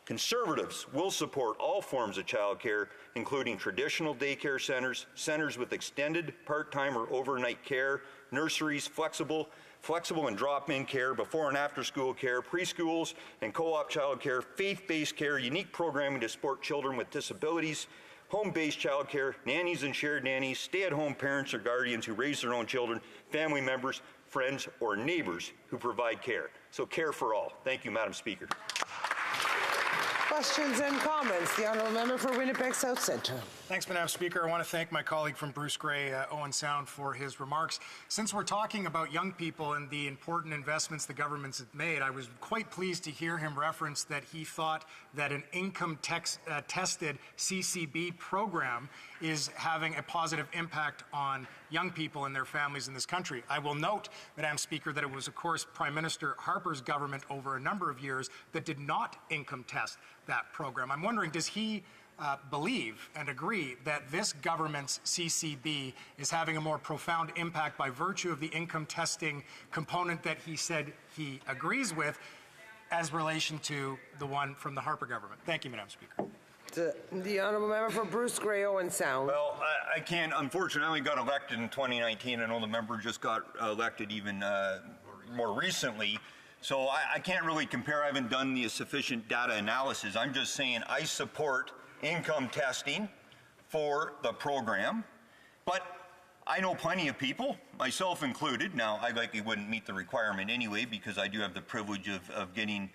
Conservatives will support all forms of childcare, including traditional daycare centers, centers with extended part-time or overnight care, nurseries, flexible and drop-in care, before and after school care, preschools and co-op childcare, faith-based care, unique programming to support children with disabilities, home-based childcare, nannies and shared nannies, stay-at-home parents or guardians who raise their own children, family members, friends, or neighbors who provide care. So care for all. Thank you, Madam Speaker. Questions and comments. The Honourable Member for Winnipeg South Centre. Thanks, Madam Speaker. I want to thank my colleague from Bruce Gray, Owen Sound, for his remarks. Since we're talking about young people and the important investments the governments have made, I was quite pleased to hear him reference that he thought that an income-tested CCB program is having a positive impact on young people and their families in this country. I will note, Madam Speaker, that it was, of course, Prime Minister Harper's government over a number of years that did not income test that program. I'm wondering, does he believe and agree that this government's CCB is having a more profound impact by virtue of the income testing component that he said he agrees with as relation to the one from the Harper government? Thank you, Madam Speaker. The Honourable Member for Bruce Gray, Owen Sound. Well, I can't, unfortunately, I only got elected in 2019. I know the member just got elected even more recently. So I can't really compare. I haven't done the sufficient data analysis. I'm just saying I support income testing for the program, but I know plenty of people, myself included. Now, I likely wouldn't meet the requirement anyway because I do have the privilege of getting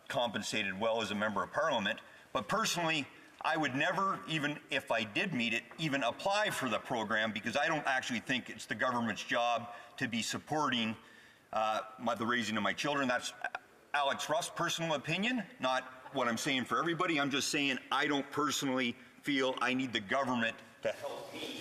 compensated well as a member of Parliament. But personally, I would never, even if I did meet it, even apply for the program because I don't actually think it's the government's job to be supporting the raising of my children. That's Alex Ruff's personal opinion, not what I'm saying for everybody. I'm just saying I don't personally feel I need the government to help me.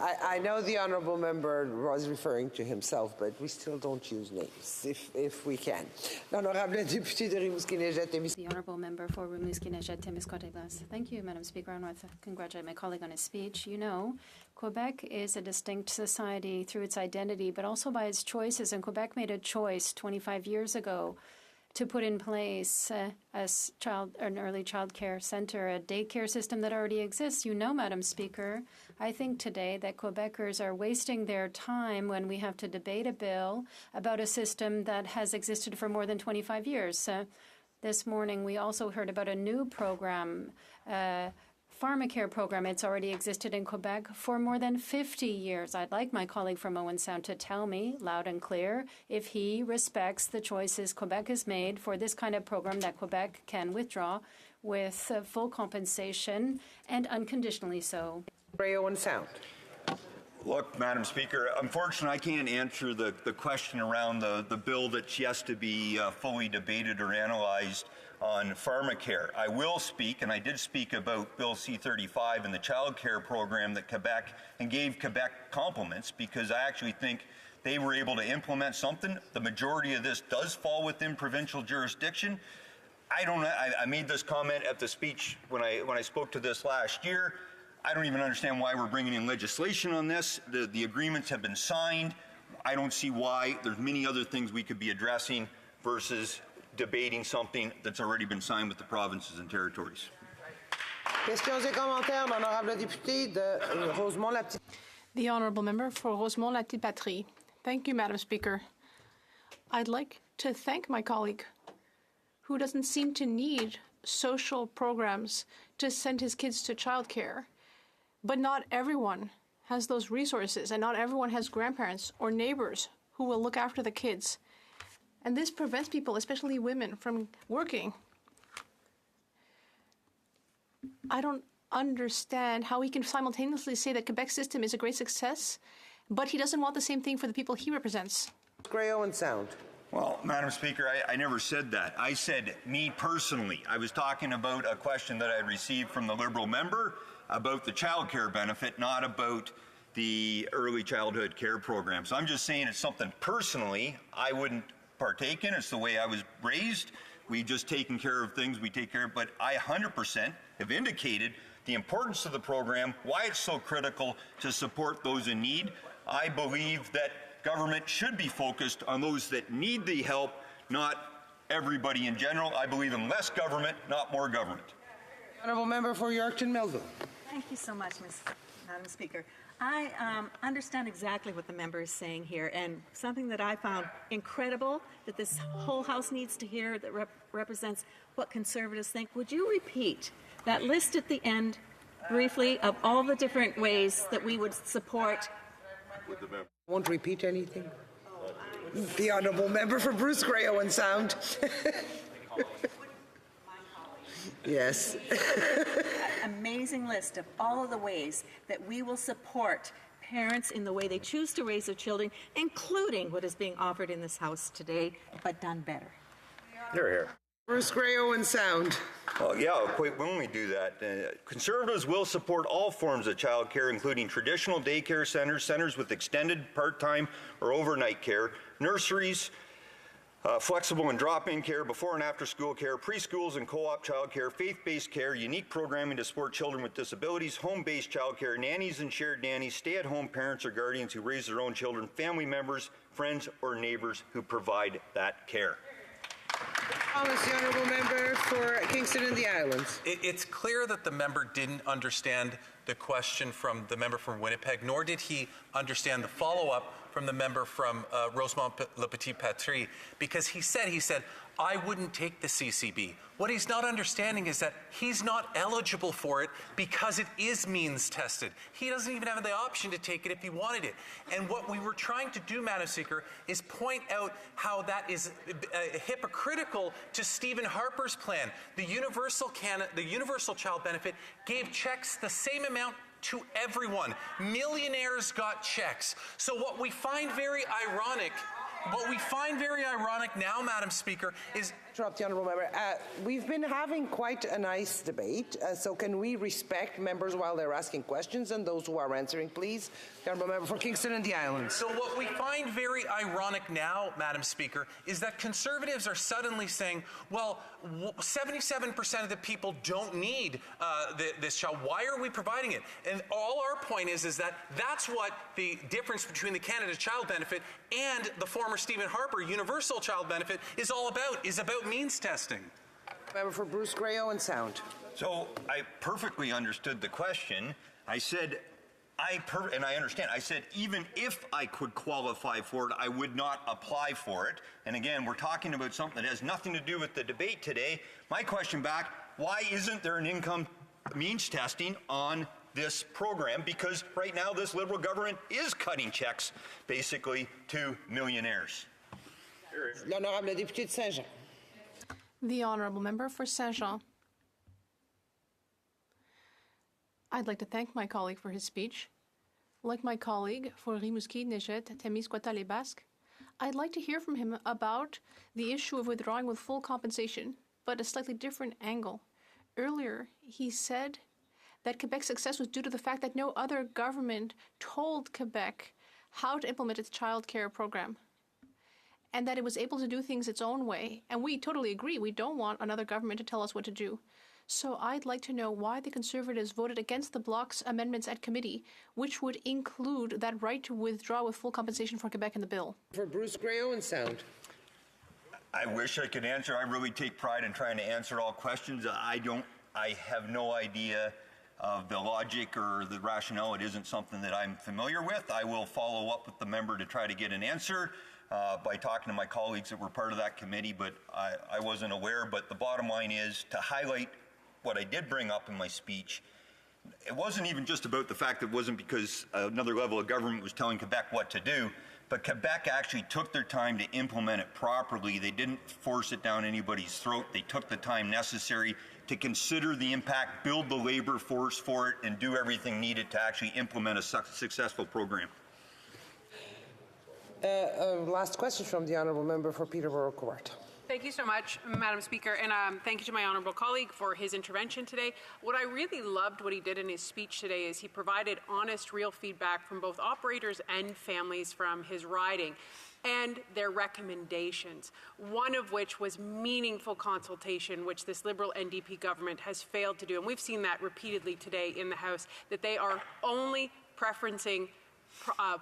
I know the honourable member was referring to himself, but we still don't use names, if we can. L'honorable député de Rimouski-Neigette. The honourable member for Rimouski-Neigette-Témiscamingue. Thank you, Madam Speaker. I want to congratulate my colleague on his speech. You know, Quebec is a distinct society through its identity, but also by its choices, and Quebec made a choice 25 years ago to put in place an early child care center, a daycare system that already exists. You know, Madam Speaker, I think today that Quebecers are wasting their time when we have to debate a bill about a system that has existed for more than 25 years. This morning, we also heard about a new program, PharmaCare program. It's already existed in Quebec for more than 50 years. I'd like my colleague from Owen Sound to tell me loud and clear if he respects the choices Quebec has made for this kind of program that Quebec can withdraw with full compensation and unconditionally so. Owen Sound. Look, Madam Speaker, unfortunately I can't answer the question around the bill that's yet to be fully debated or analyzed on PharmaCare. I will speak, and I did speak about Bill C-35 and the child care program that Quebec, and gave Quebec compliments because I actually think they were able to implement something. The majority of this does fall within provincial jurisdiction. I don't know, I made this comment at the speech when I spoke to this last year. I don't even understand why we're bringing in legislation on this. The agreements have been signed. I don't see why. There's many other things we could be addressing versus debating something that's already been signed with the provinces and territories. Questions et commentaires, l'honorable député de Rosemont-la-Petite. The honourable member for Rosemont-la-Petite-Patrie. Thank you, Madam Speaker. I'd like to thank my colleague who doesn't seem to need social programs to send his kids to childcare. But not everyone has those resources, and not everyone has grandparents or neighbors who will look after the kids. And this prevents people, especially women, from working. I don't understand how he can simultaneously say that Quebec's system is a great success, but he doesn't want the same thing for the people he represents. Grey Owen Sound. Well, Madam Speaker, I never said that. I said me personally. I was talking about a question that I received from the Liberal member about the child care benefit, not about the early childhood care program. So I'm just saying it's something personally I wouldn't partake in. It's the way I was raised. We just taken care of things we take care of. But I 100% have indicated the importance of the program, why it's so critical to support those in need. I believe that government should be focused on those that need the help, not everybody in general. I believe in less government, not more government. Honourable member for Yorkton-Melville. Thank you so much, Madam Speaker. I understand exactly what the member is saying here, and something that I found incredible that this whole House needs to hear that represents what Conservatives think. Would you repeat that list at the end, briefly, of all the different ways that we would support? Won't repeat anything. The honourable member for Bruce Grey Owen Sound. Yes. Amazing list of all of the ways that we will support parents in the way they choose to raise their children, including what is being offered in this House today, but done better. Here. Bruce Grey Owen Sound. Well, yeah, quite willingly do that. Conservatives will support all forms of child care, including traditional daycare centers, centers with extended part-time or overnight care, nurseries, flexible and drop-in care, before and after school care, preschools and co-op child care, faith-based care, unique programming to support children with disabilities, home-based child care, nannies and shared nannies, stay-at-home parents or guardians who raise their own children, family members, friends or neighbors who provide that care. Thomas, the honourable member for Kingston and the Islands. It's clear that the member didn't understand the question from the member from Winnipeg, nor did he understand the follow-up from the member from Rosemont-Le Petit-Patrie, because he said, I wouldn't take the CCB. What he's not understanding is that he's not eligible for it because it is means tested. He doesn't even have the option to take it if he wanted it. And what we were trying to do, Madam Speaker, is point out how that is hypocritical to Stephen Harper's plan. The Universal Child Benefit gave checks the same amount to everyone. Millionaires got checks. So what we find very ironic now, Madam Speaker, is... Interrupt the Honourable Member. We've been having quite a nice debate, so can we respect members while they're asking questions, and those who are answering, please? The Honourable Member for Kingston and the Islands. So what we find very ironic now, Madam Speaker, is that Conservatives are suddenly saying, well, 77% of the people don't need this child. Why are we providing it? And all our point is that that's what the difference between the Canada Child Benefit and the former Stephen Harper Universal Child Benefit is all about, means testing. Member for Bruce Grey, Owen Sound. So I perfectly understood the question. I said, and I understand, I said even if I could qualify for it, I would not apply for it. And again, we're talking about something that has nothing to do with the debate today. My question back, why isn't there an income means testing on this program? Because right now this Liberal government is cutting checks basically to millionaires. L'honorable député de Saint-Jean. The Honourable Member for Saint-Jean. I'd like to thank my colleague for his speech. Like my colleague for Rimouski, Nejet, Témiscouata, Les Basques, I'd like to hear from him about the issue of withdrawing with full compensation, but a slightly different angle. Earlier, he said that Quebec's success was due to the fact that no other government told Quebec how to implement its child care program, and that it was able to do things its own way. And we totally agree. We don't want another government to tell us what to do. So I'd like to know why the Conservatives voted against the Bloc's amendments at committee, which would include that right to withdraw with full compensation for Quebec in the bill. For Bruce Grey, Owen Sound. I wish I could answer. I really take pride in trying to answer all questions. I have no idea of the logic or the rationale. It isn't something that I'm familiar with. I will follow up with the member to try to get an answer. By talking to my colleagues that were part of that committee, but I wasn't aware. But the bottom line is to highlight what I did bring up in my speech. It wasn't even just about the fact that it wasn't because another level of government was telling Quebec what to do, but Quebec actually took their time to implement it properly. They didn't force it down anybody's throat. They took the time necessary to consider the impact, build the labor force for it, and do everything needed to actually implement a successful program. Last question from the Honourable Member for Peterborough Court. Thank you so much, Madam Speaker, and thank you to my honourable colleague for his intervention today. What I really loved what he did in his speech today is he provided honest, real feedback from both operators and families from his riding and their recommendations, one of which was meaningful consultation, which this Liberal NDP government has failed to do. And we've seen that repeatedly today in the House, that they are only preferencing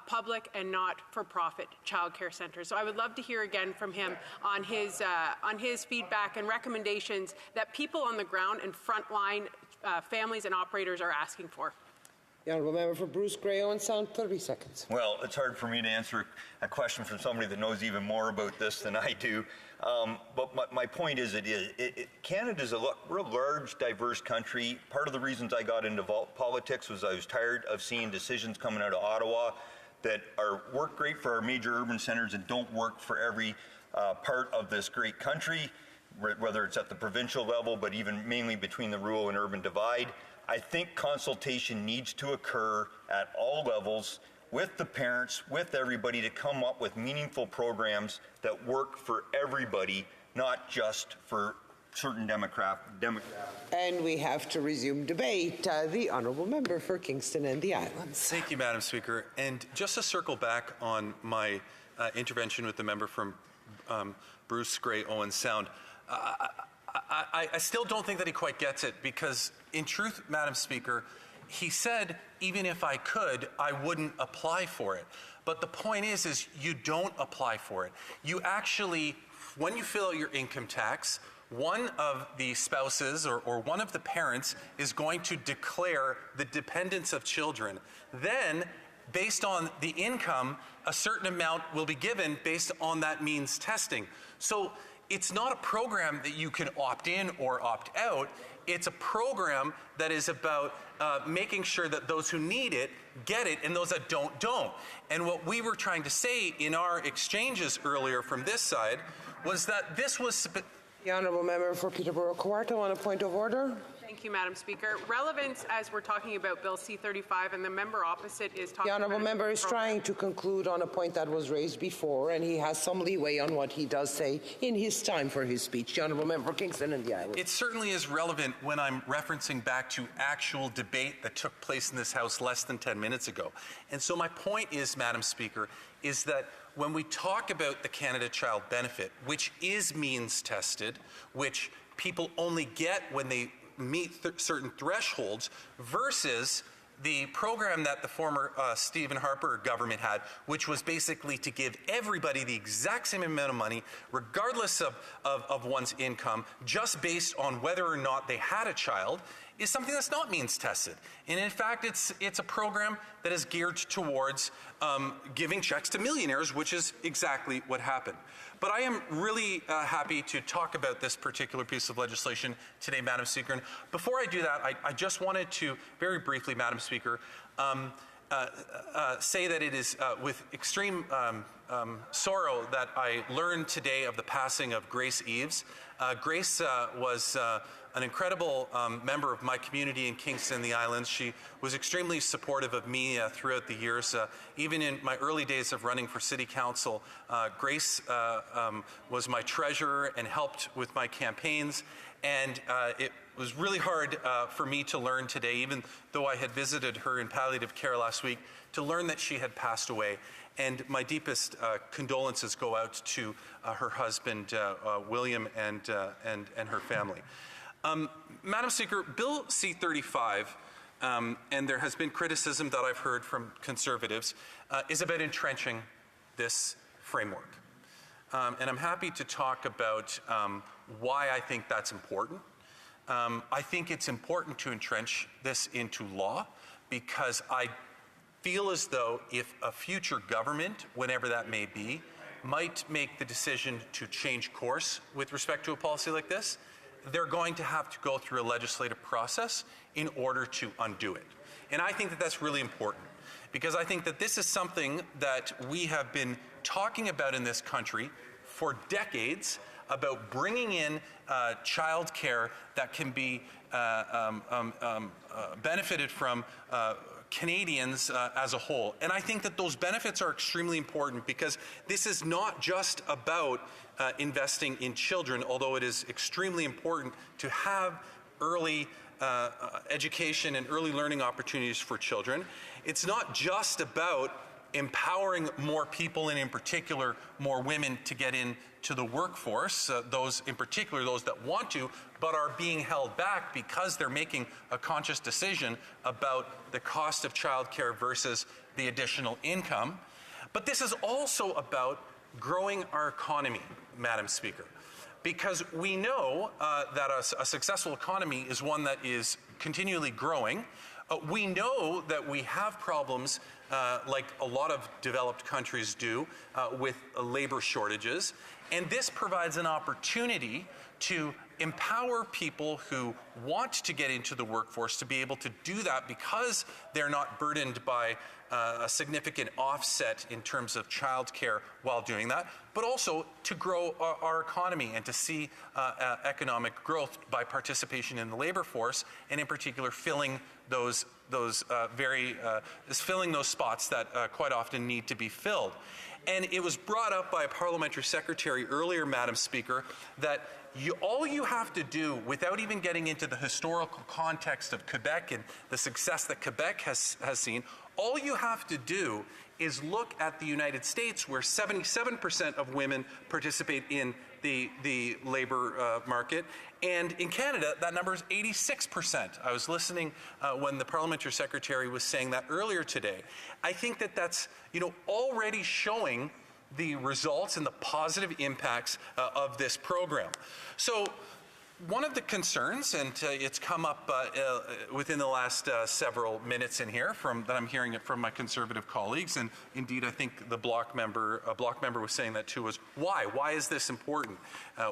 public and not-for-profit childcare centres. So I would love to hear again from him on his feedback and recommendations that people on the ground and frontline families and operators are asking for. The Honourable Member for Bruce Grey, Owen Sound, 30 seconds. Well, it's hard for me to answer a question from somebody that knows even more about this than I do. But my point is, Canada's we're a large, diverse country. Part of the reasons I got into politics was I was tired of seeing decisions coming out of Ottawa that work great for our major urban centres and don't work for every part of this great country, whether it's at the provincial level, but even mainly between the rural and urban divide. I think consultation needs to occur at all levels with the parents, with everybody, to come up with meaningful programs that work for everybody, not just for certain demographics. And we have to resume debate. The Honourable Member for Kingston and the Islands. Thank you, Madam Speaker. And just to circle back on my intervention with the member from Bruce Grey, Owen Sound, I still don't think that he quite gets it, because in truth, Madam Speaker, he said, even if I could, I wouldn't apply for it. But the point is you don't apply for it. You actually, when you fill out your income tax, one of the spouses or one of the parents is going to declare the dependence of children. Then based on the income, a certain amount will be given based on that means testing. So it's not a program that you can opt in or opt out. It's a program that is about making sure that those who need it get it, and those that don't. And what we were trying to say in our exchanges earlier from this side was that this was... The Honourable Member for Peterborough Kawartha on a point of order. Thank you, Madam Speaker. Relevance as we're talking about Bill C-35 and the member opposite is talking The Honourable about Member is trying to conclude on a point that was raised before, and he has some leeway on what he does say in his time for his speech. The Honourable Member for Kingston and the Islands. It certainly is relevant when I'm referencing back to actual debate that took place in this House less than 10 minutes ago. And so my point is, Madam Speaker, is that when we talk about the Canada Child Benefit, which is means tested, which people only get when they meet certain thresholds, versus the program that the former Stephen Harper government had, which was basically to give everybody the exact same amount of money, regardless of one's income, just based on whether or not they had a child, is something that's not means tested. And in fact, it's a program that is geared towards giving checks to millionaires, which is exactly what happened. But I am really happy to talk about this particular piece of legislation today, Madam Speaker. And before I do that, I just wanted to very briefly, Madam Speaker, say that it is with extreme sorrow that I learned today of the passing of Grace Eves. Grace was an incredible member of my community in Kingston and the Islands. She was extremely supportive of me throughout the years. Even in my early days of running for City Council, Grace was my treasurer and helped with my campaigns. And it was really hard for me to learn today, even though I had visited her in palliative care last week, to learn that she had passed away. And my deepest condolences go out to her husband, William, and her family. Madam Speaker, Bill C-35, and there has been criticism that I've heard from Conservatives, is about entrenching this framework. And I'm happy to talk about why I think that's important. I think it's important to entrench this into law because I feel as though if a future government, whenever that may be, might make the decision to change course with respect to a policy like this, they're going to have to go through a legislative process in order to undo it. And I think that that's really important because I think that this is something that we have been talking about in this country for decades, about bringing in child care that can be benefited from Canadians as a whole. And I think that those benefits are extremely important because this is not just about investing in children, although it is extremely important to have early education and early learning opportunities for children. It's not just about empowering more people, and in particular more women, to get into the workforce, those in particular, those that want to, but are being held back because they're making a conscious decision about the cost of childcare versus the additional income. But this is also about growing our economy, Madam Speaker, because we know that a successful economy is one that is continually growing. We know that we have problems like a lot of developed countries do with labor shortages, and this provides an opportunity to empower people who want to get into the workforce to be able to do that because they're not burdened by a significant offset in terms of childcare while doing that, but also to grow our economy and to see economic growth by participation in the labor force, and in particular filling those spots that quite often need to be filled. And it was brought up by a parliamentary secretary earlier, Madam Speaker, that all you have to do, without even getting into the historical context of Quebec and the success that Quebec has seen, all you have to do is look at the United States, where 77% of women participate in the labor market. And in Canada, that number is 86%. I was listening when the parliamentary secretary was saying that earlier today. I think that that's already showing the results and the positive impacts of this program. So one of the concerns, and it's come up within the last several minutes in here that I'm hearing it from my Conservative colleagues, and indeed I think a block member was saying that too, was why? Why is this important?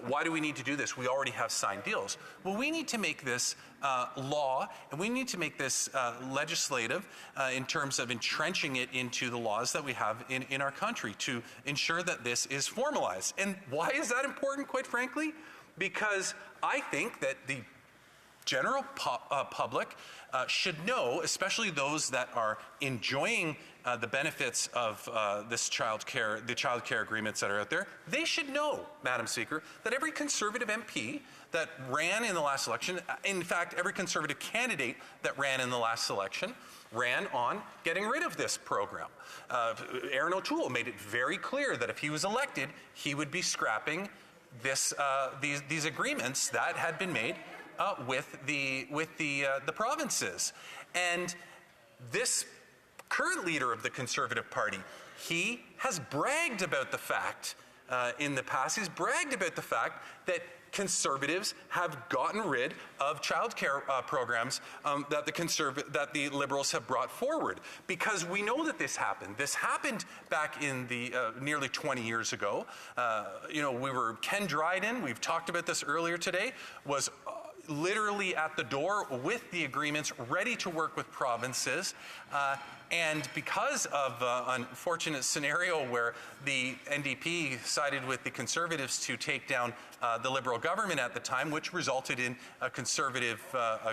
Why do we need to do this? We already have signed deals. Well, we need to make this law, and we need to make this legislative in terms of entrenching it into the laws that we have in our country to ensure that this is formalized. And why is that important, quite frankly? Because I think that the general public should know, especially those that are enjoying the benefits of the child care agreements that are out there, they should know, Madam Speaker, that every Conservative MP that ran in the last election, in fact, every Conservative candidate that ran in the last election, ran on getting rid of this program. Aaron O'Toole made it very clear that if he was elected, he would be scrapping these agreements that had been made with the provinces. And this current leader of the Conservative Party, he has bragged about the fact in the past, he's bragged about the fact that Conservatives have gotten rid of childcare programs that the Liberals have brought forward, because we know that this happened. This happened back in the nearly 20 years ago. Ken Dryden, we've talked about this earlier today, was literally at the door with the agreements, ready to work with provinces. And because of an unfortunate scenario where the NDP sided with the Conservatives to take down the Liberal government at the time, which resulted in a Conservative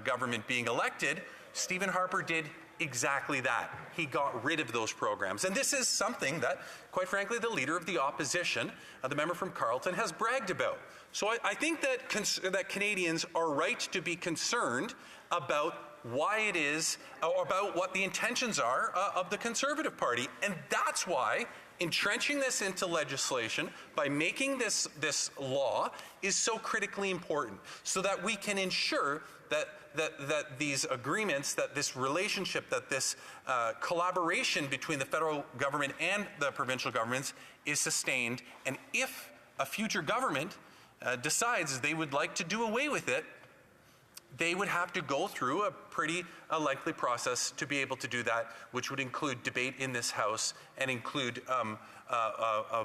government being elected, Stephen Harper did exactly that. He got rid of those programs. And this is something that, quite frankly, the Leader of the Opposition, the member from Carleton, has bragged about. So I think that Canadians are right to be concerned about why it is, or about what the intentions are of the Conservative Party. And that's why entrenching this into legislation by making this law is so critically important, so that we can ensure that these agreements, that this relationship, that this collaboration between the federal government and the provincial governments is sustained. And if a future government decides they would like to do away with it, they would have to go through a pretty lengthy process to be able to do that, which would include debate in this House and include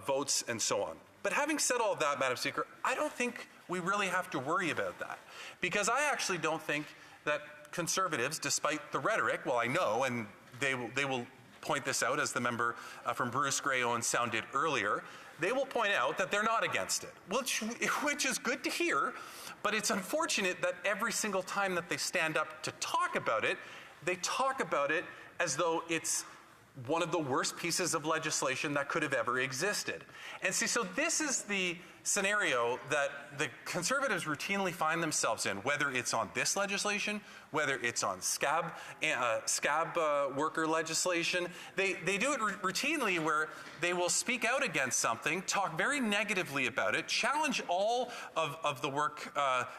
votes and so on. But having said all of that, Madam Speaker, I don't think we really have to worry about that, because I actually don't think that Conservatives, despite the rhetoric, well, I know, and they will point this out, as the member from Bruce Grey Owen sounded earlier, they will point out that they're not against it, which is good to hear. But it's unfortunate that every single time that they stand up to talk about it, they talk about it as though it's one of the worst pieces of legislation that could have ever existed. And see, so this is the scenario that the Conservatives routinely find themselves in, whether it's on this legislation, whether it's on scab worker legislation. They do it routinely, where they will speak out against something, talk very negatively about it, challenge all of the work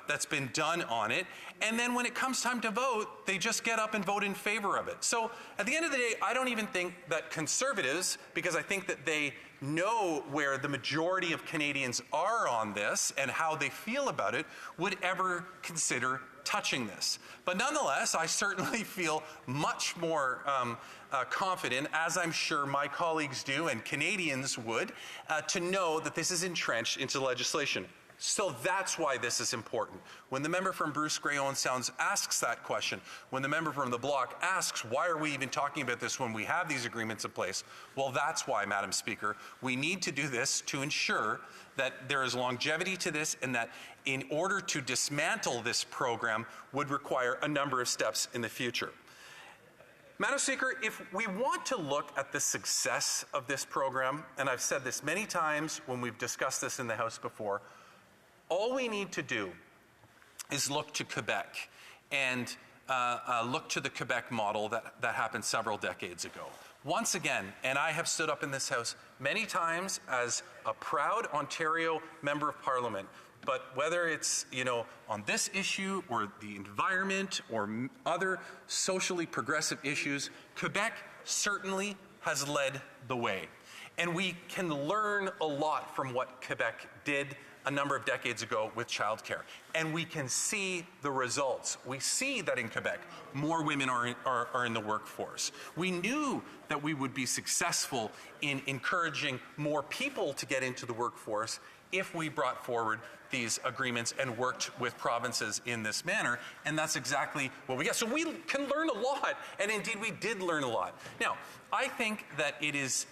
that's been done on it, and then when it comes time to vote, they just get up and vote in favor of it. So at the end of the day, I don't even think that Conservatives, because I think that they know where the majority of Canadians are on this and how they feel about it, would ever consider touching this. But nonetheless, I certainly feel much more confident, as I'm sure my colleagues do and Canadians would, to know that this is entrenched into legislation. So that's why this is important. When the member from Bruce Grey Owen Sounds asks that question, when the member from the Bloc asks, why are we even talking about this when we have these agreements in place? Well, that's why, Madam Speaker, we need to do this to ensure that there is longevity to this, and that in order to dismantle this program would require a number of steps in the future. Madam Speaker, if we want to look at the success of this program, and I've said this many times when we've discussed this in the House before, all we need to do is look to Quebec and look to the Quebec model that happened several decades ago. Once again, and I have stood up in this House many times as a proud Ontario Member of Parliament, but whether it's, on this issue or the environment or other socially progressive issues, Quebec certainly has led the way. And we can learn a lot from what Quebec did a number of decades ago with childcare. And we can see the results. We see that in Quebec, more women are in the workforce. We knew that we would be successful in encouraging more people to get into the workforce if we brought forward these agreements and worked with provinces in this manner, and that's exactly what we get. So we can learn a lot, and indeed we did learn a lot. Now, I think that it is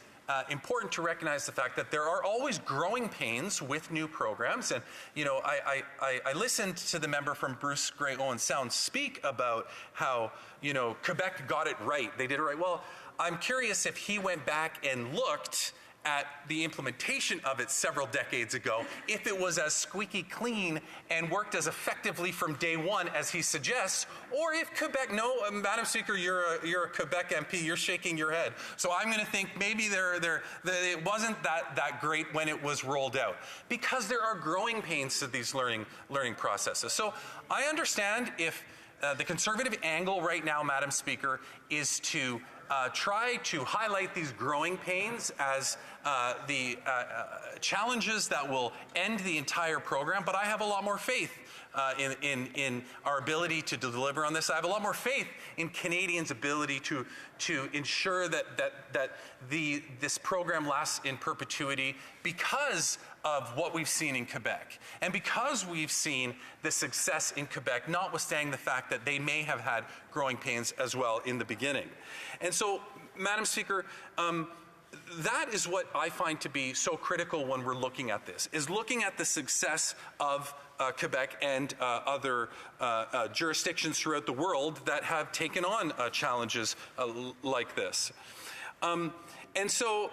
important to recognize the fact that there are always growing pains with new programs. And, you know, I listened to the member from Bruce Grey Owen Sound speak about how, you know, Quebec got it right. They did it right. Well, I'm curious if he went back and looked at the implementation of it several decades ago, if it was as squeaky clean and worked as effectively from day one as he suggests, or if Quebec, no, Madam Speaker, you're a Quebec MP, you're shaking your head. So I'm going to think maybe it wasn't that great when it was rolled out, because there are growing pains to these learning processes. So I understand if the Conservative angle right now, Madam Speaker, is to try to highlight these growing pains as the challenges that will end the entire program, but I have a lot more faith in our ability to deliver on this. I have a lot more faith in Canadians' ability to ensure that this program lasts in perpetuity because of what we've seen in Quebec. And because we've seen the success in Quebec, notwithstanding the fact that they may have had growing pains as well in the beginning. And so, Madam Speaker, that is what I find to be so critical when we're looking at this, is looking at the success of Quebec and other jurisdictions throughout the world that have taken on challenges like this. And so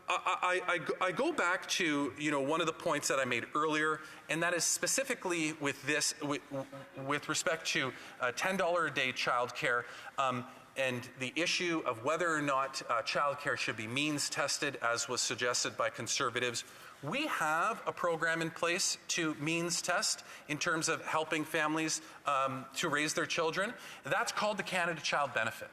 I go back to, you know, one of the points that I made earlier, and that is specifically with this, with respect to $10 a day childcare. And the issue of whether or not childcare should be means tested, as was suggested by Conservatives. We have a program in place to means test in terms of helping families to raise their children. That's called the Canada Child Benefit.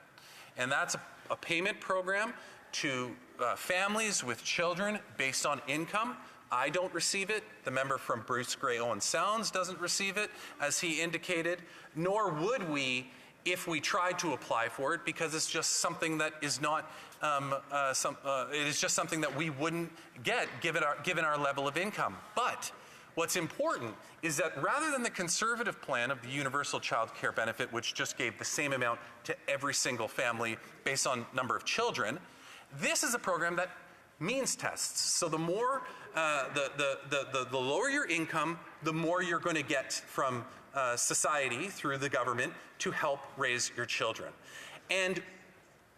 And that's a payment program to families with children based on income. I don't receive it. The member from Bruce Grey Owen Sounds doesn't receive it, as he indicated, nor would we if we tried to apply for it, because it's just something that is not, it is just something that we wouldn't get given our level of income. But what's important is that rather than the Conservative plan of the Universal Child Care Benefit, which just gave the same amount to every single family based on number of children, this is a program that means tests. So the more, the lower your income, the more you're going to get from society through the government to help raise your children. And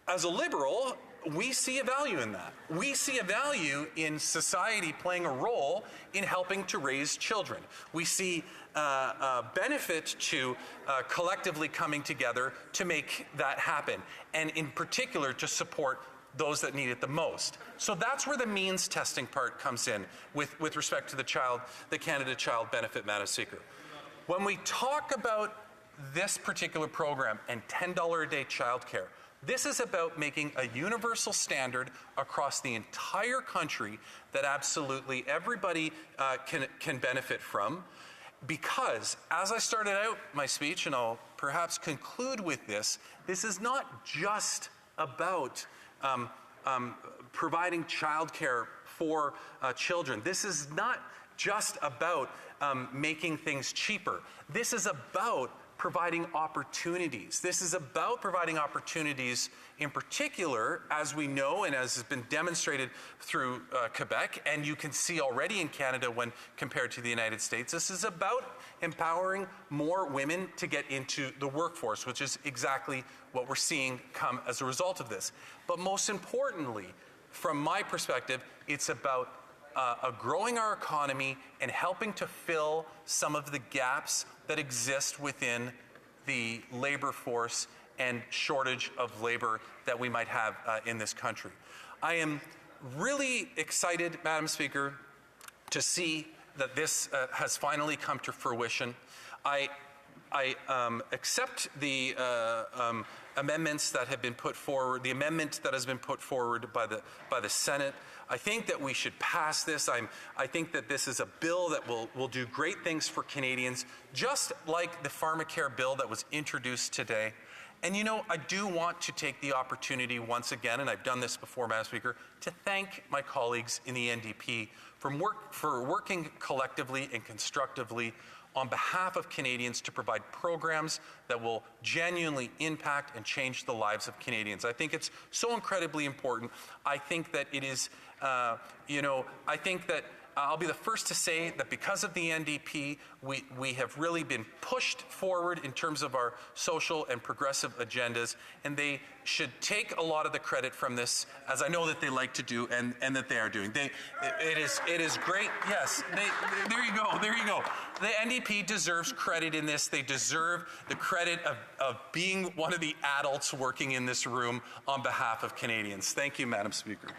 as a Liberal, we see a value in that. We see a value in society playing a role in helping to raise children. We see a benefit to collectively coming together to make that happen, and in particular to support those that need it the most. So that's where the means testing part comes in with respect to the Canada Child Benefit, Madam Speaker. When we talk about this particular program and $10 a day childcare, this is about making a universal standard across the entire country that absolutely everybody can benefit from. Because, as I started out my speech, and I'll perhaps conclude with this is not just about providing childcare for children. This is not just about making things cheaper. This is about providing opportunities. This is about providing opportunities in particular, as we know and as has been demonstrated through Quebec, and you can see already in Canada when compared to the United States. This is about empowering more women to get into the workforce, which is exactly what we're seeing come as a result of this. But most importantly, from my perspective, it's about growing our economy and helping to fill some of the gaps that exist within the labor force and shortage of labor that we might have in this country. I am really excited, Madam Speaker, to see that this has finally come to fruition. I accept the amendments that have been put forward, the amendment that has been put forward by the Senate. I think that we should pass this. I think that this is a bill that will do great things for Canadians, just like the pharmacare bill that was introduced today. And you know, I do want to take the opportunity once again, and I've done this before, Madam Speaker, to thank my colleagues in the NDP for working collectively and constructively on behalf of Canadians to provide programs that will genuinely impact and change the lives of Canadians. I think it's so incredibly important. I think that it is, I think that I'll be the first to say that because of the NDP, we have really been pushed forward in terms of our social and progressive agendas, and they should take a lot of the credit from this, as I know that they like to do, and that they are doing. It is great. Yes, there you go. There you go. The NDP deserves credit in this. They deserve the credit of being one of the adults working in this room on behalf of Canadians. Thank you, Madam Speaker.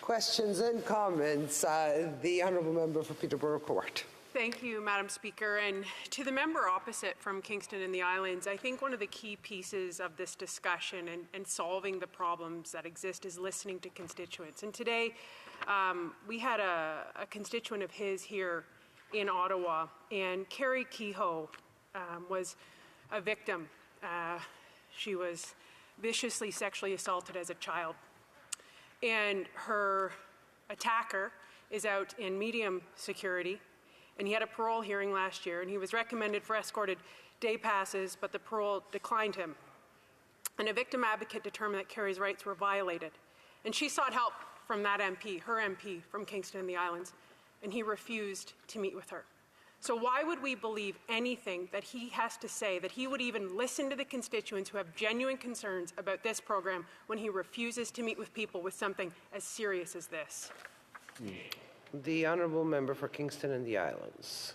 Questions and comments. The Honourable Member for Peterborough Court. Thank you, Madam Speaker. And to the member opposite from Kingston and the Islands, I think one of the key pieces of this discussion and solving the problems that exist is listening to constituents. And today, we had a constituent of his here in Ottawa, and Carrie Kehoe was a victim. She was viciously sexually assaulted as a child. And her attacker is out in medium security, and he had a parole hearing last year, and he was recommended for escorted day passes, but the parole declined him. And a victim advocate determined that Carrie's rights were violated. And she sought help from that MP, her MP from Kingston and the Islands, and he refused to meet with her. So why would we believe anything that he has to say, that he would even listen to the constituents who have genuine concerns about this program when he refuses to meet with people with something as serious as this? The Honourable Member for Kingston and the Islands.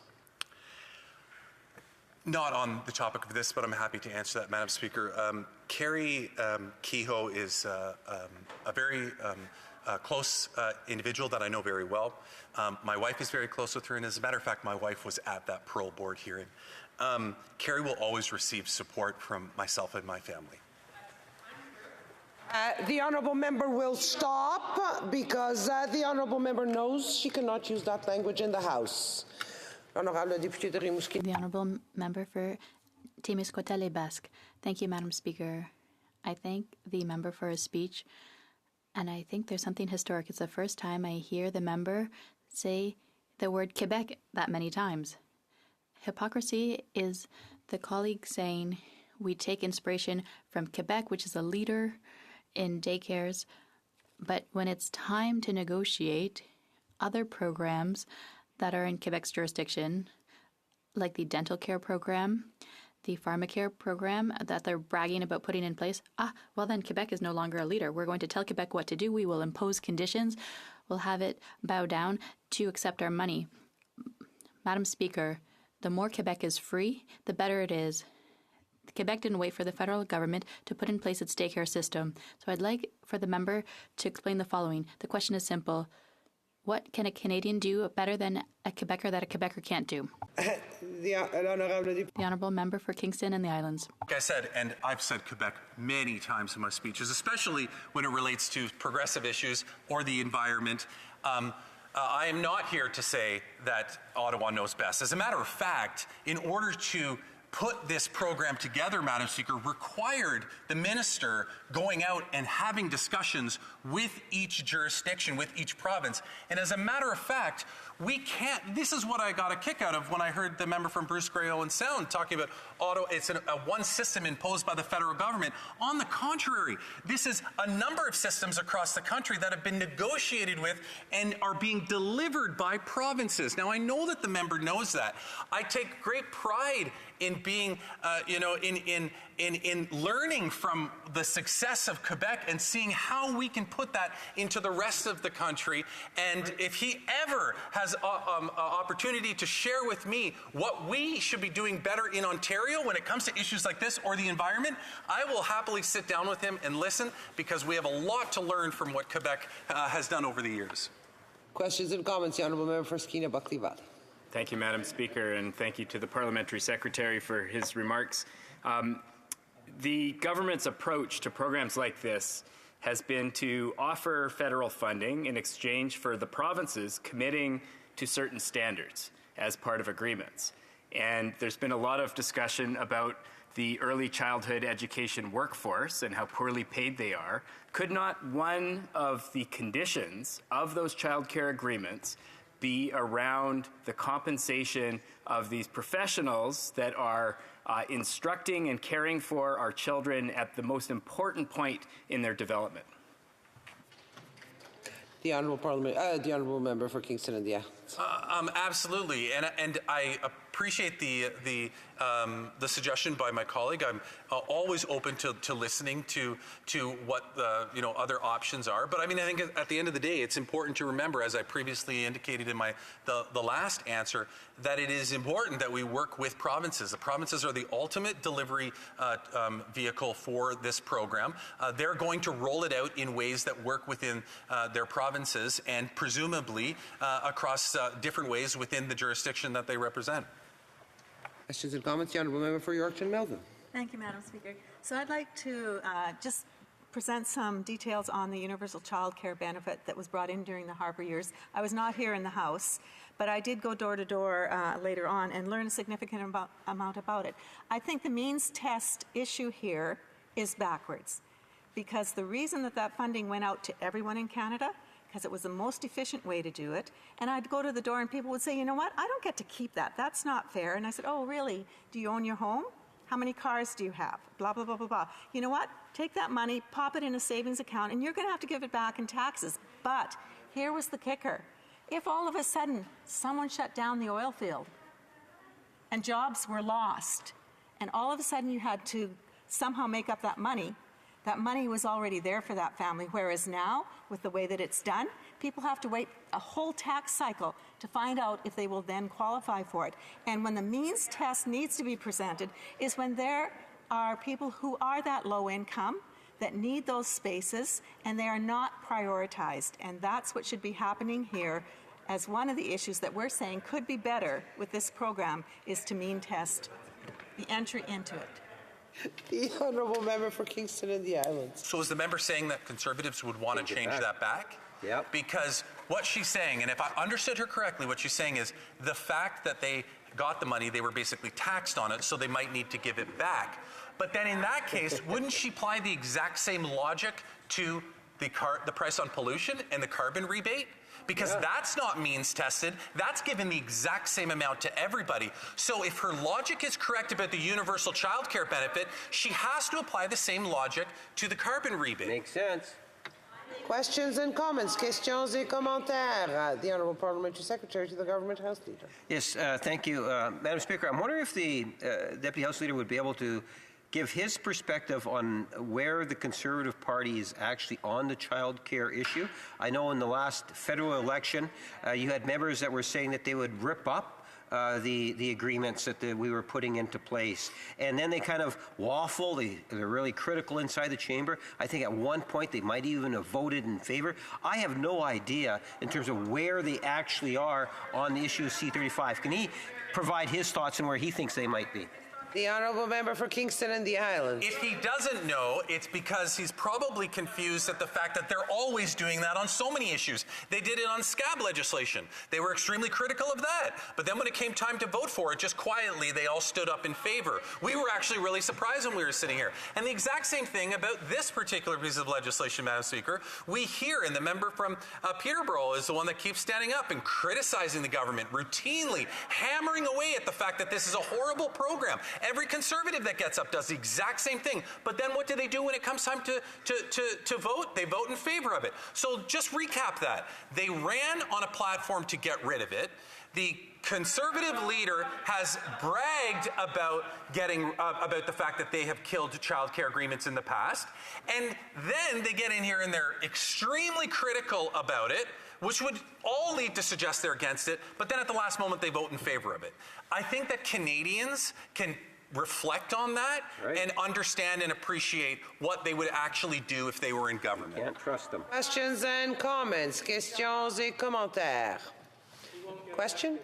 Not on the topic of this, but I'm happy to answer that, Madam Speaker. Carrie Kehoe is a very close individual that I know very well. My wife is very close with her, and as a matter of fact, my wife was at that parole board hearing. Carrie will always receive support from myself and my family. The Honourable Member will stop because the Honourable Member knows she cannot use that language in the House. The Honourable Member for Témiscouata-les-Basques. Thank you, Madam Speaker. I thank the member for his speech, and I think there's something historic. It's the first time I hear the member say the word Quebec that many times. Hypocrisy is the colleague saying we take inspiration from Quebec, which is a leader in daycares, but when it's time to negotiate other programs that are in Quebec's jurisdiction, like the dental care program, the pharmacare program that they're bragging about putting in place, well then Quebec is no longer a leader. We're going to tell Quebec what to do. We will impose conditions. We'll have it bow down to accept our money. Madam Speaker, the more Quebec is free, the better it is. Quebec didn't wait for the federal government to put in place its daycare system. So I'd like for the member to explain the following. The question is simple. What can a Canadian do better than a Quebecer that a Quebecer can't do? The Honourable Member for Kingston and the Islands. Like I said, and I've said Quebec many times in my speeches, especially when it relates to progressive issues or the environment. I am not here to say that Ottawa knows best. As a matter of fact, in order to put this program together, Madam Speaker, required the minister going out and having discussions with each jurisdiction, with each province. And as a matter of fact, we can't, this is what I got a kick out of when I heard the member from Bruce Grey Owen Sound talking about Ottawa, it's a one system imposed by the federal government. On the contrary, this is a number of systems across the country that have been negotiated with and are being delivered by provinces. Now, I know that the member knows that. I take great pride in being, in learning from the success of Quebec and seeing how we can put that into the rest of the country. And if he ever has opportunity to share with me what we should be doing better in Ontario when it comes to issues like this or the environment, I will happily sit down with him and listen, because we have a lot to learn from what Quebec has done over the years. Questions and comments, the Honourable Member for Skeena-Buckley-Val. Thank you, Madam Speaker, and thank you to the Parliamentary Secretary for his remarks. The government's approach to programs like this has been to offer federal funding in exchange for the provinces committing to certain standards as part of agreements. And there's been a lot of discussion about the early childhood education workforce and how poorly paid they are. Could not one of the conditions of those child care agreements be around the compensation of these professionals that are instructing and caring for our children at the most important point in their development? The honourable member for Kingston and the Islands. Absolutely, and I appreciate the suggestion by my colleague. I'm always open to listening to what the other options are. But I mean, I think at the end of the day, it's important to remember, as I previously indicated in the last answer, that it is important that we work with provinces. The provinces are the ultimate delivery vehicle for this program. They're going to roll it out in ways that work within their provinces and presumably across different ways within the jurisdiction that they represent. Questions and comments? The honourable member for Yorkton Melville. Thank you, Madam Speaker. So I'd like to just present some details on the universal child care benefit that was brought in during the Harper years. I was not here in the House, but I did go door to door later on and learn a significant amount about it. I think the means test issue here is backwards, because the reason that funding went out to everyone in Canada, because it was the most efficient way to do it. And I'd go to the door and people would say, you know what, I don't get to keep that. That's not fair. And I said, oh, really? Do you own your home? How many cars do you have? Blah, blah, blah, blah, blah. You know what? Take that money, pop it in a savings account, and you're going to have to give it back in taxes. But here was the kicker. If all of a sudden someone shut down the oil field and jobs were lost, and all of a sudden you had to somehow make up that money was already there for that family, whereas now, with the way that it's done, people have to wait a whole tax cycle to find out if they will then qualify for it. And when the means test needs to be presented is when there are people who are that low income that need those spaces and they are not prioritized. And that's what should be happening here, as one of the issues that we're saying could be better with this program is to mean test the entry into it. The honourable member for Kingston and the Islands. So is the member saying that Conservatives would want to change that back? Yep. Because what she's saying, and if I understood her correctly, what she's saying is the fact that they got the money, they were basically taxed on it, so they might need to give it back. But then in that case, wouldn't she apply the exact same logic to the price on pollution and the carbon rebate? Because that's not means tested. That's given the exact same amount to everybody. So if her logic is correct about the universal child care benefit, she has to apply the same logic to the carbon rebate. Makes sense. Questions and comments? Questions et commentaires? The Honourable Parliamentary Secretary to the Government House Leader. Yes, thank you. Madam Speaker, I'm wondering if the Deputy House Leader would be able to give his perspective on where the Conservative Party is actually on the child care issue. I know in the last federal election, you had members that were saying that they would rip up the agreements that we were putting into place. And then they kind of waffle. They're really critical inside the chamber. I think at one point they might even have voted in favor. I have no idea in terms of where they actually are on the issue of C-35. Can he provide his thoughts on where he thinks they might be? The honourable member for Kingston and the Islands. If he doesn't know, it's because he's probably confused at the fact that they're always doing that on so many issues. They did it on SCAB legislation. They were extremely critical of that. But then when it came time to vote for it, just quietly, they all stood up in favor. We were actually really surprised when we were sitting here. And the exact same thing about this particular piece of legislation, Madam Speaker. We hear, and the member from Peterborough is the one that keeps standing up and criticizing the government, routinely hammering away at the fact that this is a horrible program. Every Conservative that gets up does the exact same thing. But then what do they do when it comes time to vote? They vote in favor of it. So just recap that. They ran on a platform to get rid of it. The Conservative leader has bragged about about the fact that they have killed child care agreements in the past. And then they get in here and they're extremely critical about it, which would all lead to suggest they're against it. But then at the last moment, they vote in favor of it. I think that Canadians can reflect on that and understand and appreciate what they would actually do if they were in government. Can't trust them. Questions and comments? Questions et commentaires? Question?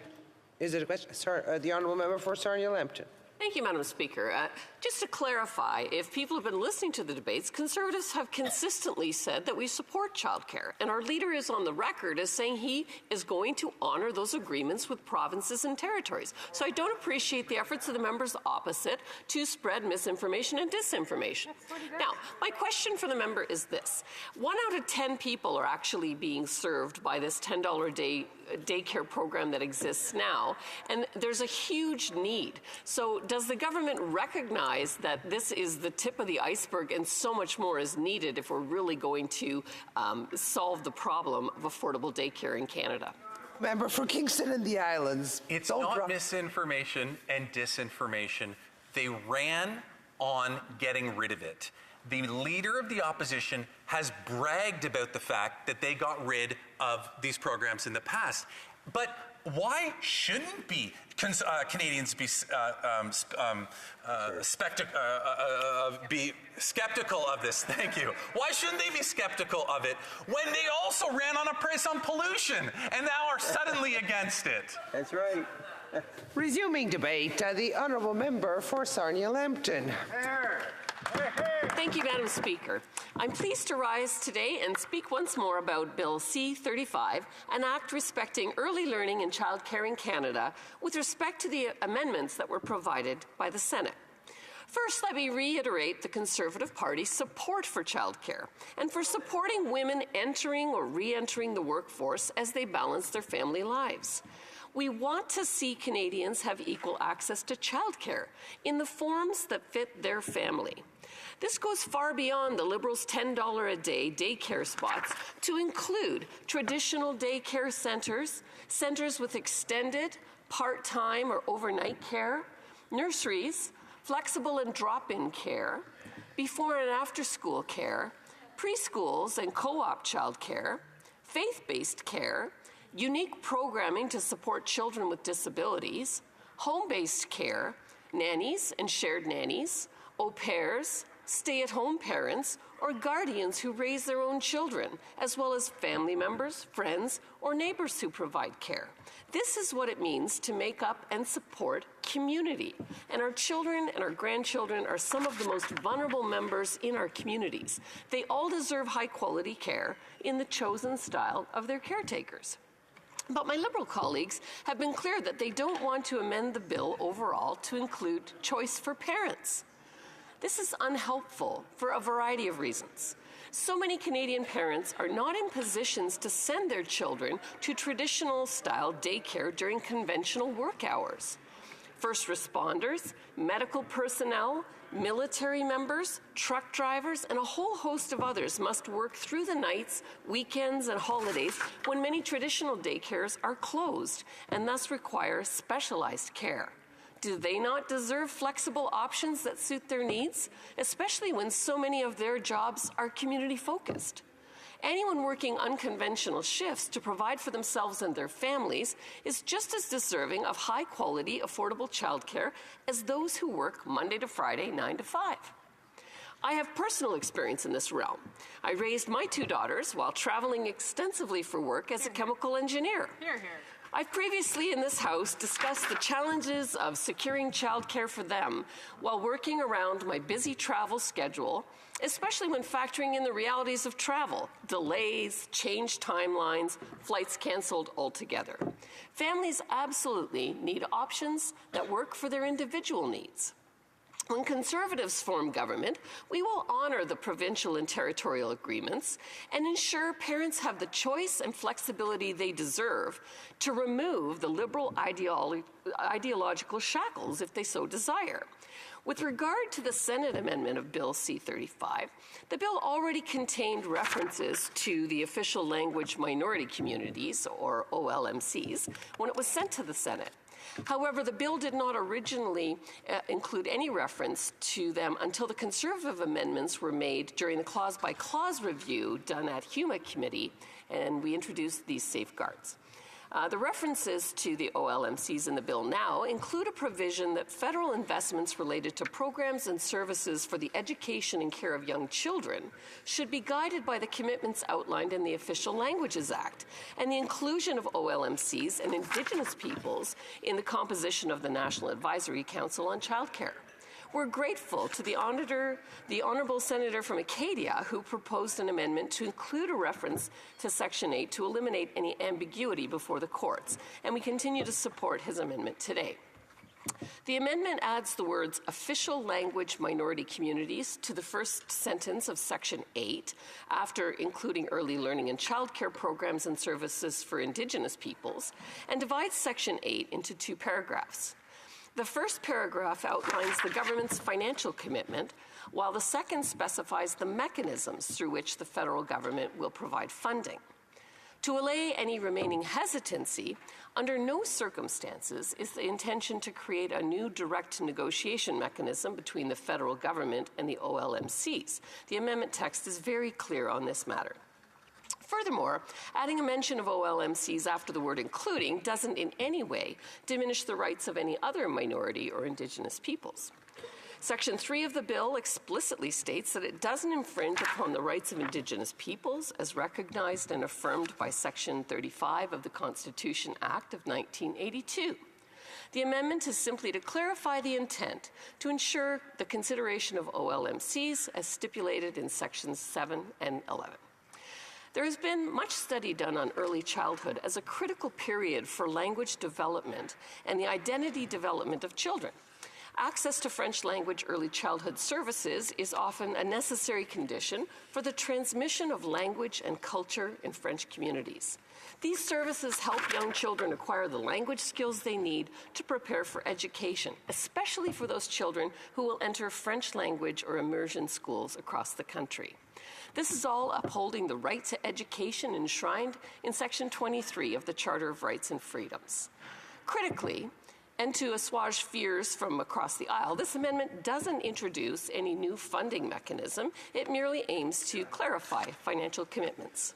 Is it a question? Sorry, the honourable member for Sarnia-Lambton. Thank you, Madam Speaker. Just to clarify, if people have been listening to the debates, Conservatives have consistently said that we support childcare, and our leader is on the record as saying he is going to honour those agreements with provinces and territories. So I don't appreciate the efforts of the members opposite to spread misinformation and disinformation. Now, my question for the member is this. 1 out of 10 people are actually being served by this $10 a day daycare program that exists now, and there's a huge need. So does the government recognize that this is the tip of the iceberg and so much more is needed if we're really going to solve the problem of affordable daycare in Canada? Member for Kingston and the Islands. It's not misinformation and disinformation. They ran on getting rid of it. The leader of the opposition has bragged about the fact that they got rid of these programs in the past. But why shouldn't Canadians be skeptical of this? Thank you. Why shouldn't they be skeptical of it when they also ran on a price on pollution and now are suddenly against it? That's right. Resuming debate, the honourable member for Sarnia-Lambton. Thank you, Madam Speaker. I'm pleased to rise today and speak once more about Bill C-35, an act respecting early learning and childcare in Canada with respect to the amendments that were provided by the Senate. First, let me reiterate the Conservative Party's support for childcare and for supporting women entering or re-entering the workforce as they balance their family lives. We want to see Canadians have equal access to childcare in the forms that fit their family. This goes far beyond the Liberals' $10 a day daycare spots to include traditional daycare centres, centres with extended, part-time or overnight care, nurseries, flexible and drop-in care, before and after-school care, preschools and co-op childcare, faith-based care, unique programming to support children with disabilities, home-based care, nannies and shared nannies, au pairs, stay-at-home parents, or guardians who raise their own children, as well as family members, friends, or neighbors who provide care. This is what it means to make up and support community. And our children and our grandchildren are some of the most vulnerable members in our communities. They all deserve high-quality care in the chosen style of their caretakers. But my Liberal colleagues have been clear that they don't want to amend the bill overall to include choice for parents. This is unhelpful for a variety of reasons. So many Canadian parents are not in positions to send their children to traditional-style daycare during conventional work hours. First responders, medical personnel, military members, truck drivers, and a whole host of others must work through the nights, weekends, and holidays when many traditional daycares are closed and thus require specialized care. Do they not deserve flexible options that suit their needs, especially when so many of their jobs are community-focused? Anyone working unconventional shifts to provide for themselves and their families is just as deserving of high-quality, affordable childcare as those who work Monday to Friday, 9 to 5. I have personal experience in this realm. I raised my 2 daughters while traveling extensively for work as a chemical engineer. I've previously in this House discussed the challenges of securing childcare for them while working around my busy travel schedule, especially when factoring in the realities of travel, delays, changed timelines, flights canceled altogether. Families absolutely need options that work for their individual needs. When Conservatives form government, we will honour the provincial and territorial agreements and ensure parents have the choice and flexibility they deserve to remove the Liberal ideological shackles if they so desire. With regard to the Senate amendment of Bill C-35, the bill already contained references to the official language minority communities, or OLMCs, when it was sent to the Senate. However, the bill did not originally include any reference to them until the Conservative amendments were made during the clause-by-clause review done at HUMA Committee, and we introduced these safeguards. The references to the OLMCs in the bill now include a provision that federal investments related to programs and services for the education and care of young children should be guided by the commitments outlined in the Official Languages Act, and the inclusion of OLMCs and Indigenous peoples in the composition of the National Advisory Council on Childcare. We're grateful to the Honourable Senator from Acadia, who proposed an amendment to include a reference to Section 8 to eliminate any ambiguity before the courts, and we continue to support his amendment today. The amendment adds the words official language minority communities to the first sentence of Section 8, after including early learning and childcare programs and services for Indigenous peoples, and divides Section 8 into 2 paragraphs. The first paragraph outlines the government's financial commitment, while the second specifies the mechanisms through which the federal government will provide funding. To allay any remaining hesitancy, under no circumstances is the intention to create a new direct negotiation mechanism between the federal government and the OLMCs. The amendment text is very clear on this matter. Furthermore, adding a mention of OLMCs after the word including doesn't in any way diminish the rights of any other minority or Indigenous peoples. Section 3 of the bill explicitly states that it doesn't infringe upon the rights of Indigenous peoples as recognized and affirmed by Section 35 of the Constitution Act of 1982. The amendment is simply to clarify the intent to ensure the consideration of OLMCs as stipulated in Sections 7 and 11. There has been much study done on early childhood as a critical period for language development and the identity development of children. Access to French language early childhood services is often a necessary condition for the transmission of language and culture in French communities. These services help young children acquire the language skills they need to prepare for education, especially for those children who will enter French language or immersion schools across the country. This is all upholding the right to education enshrined in Section 23 of the Charter of Rights and Freedoms. Critically, and to assuage fears from across the aisle, this amendment doesn't introduce any new funding mechanism. It merely aims to clarify financial commitments.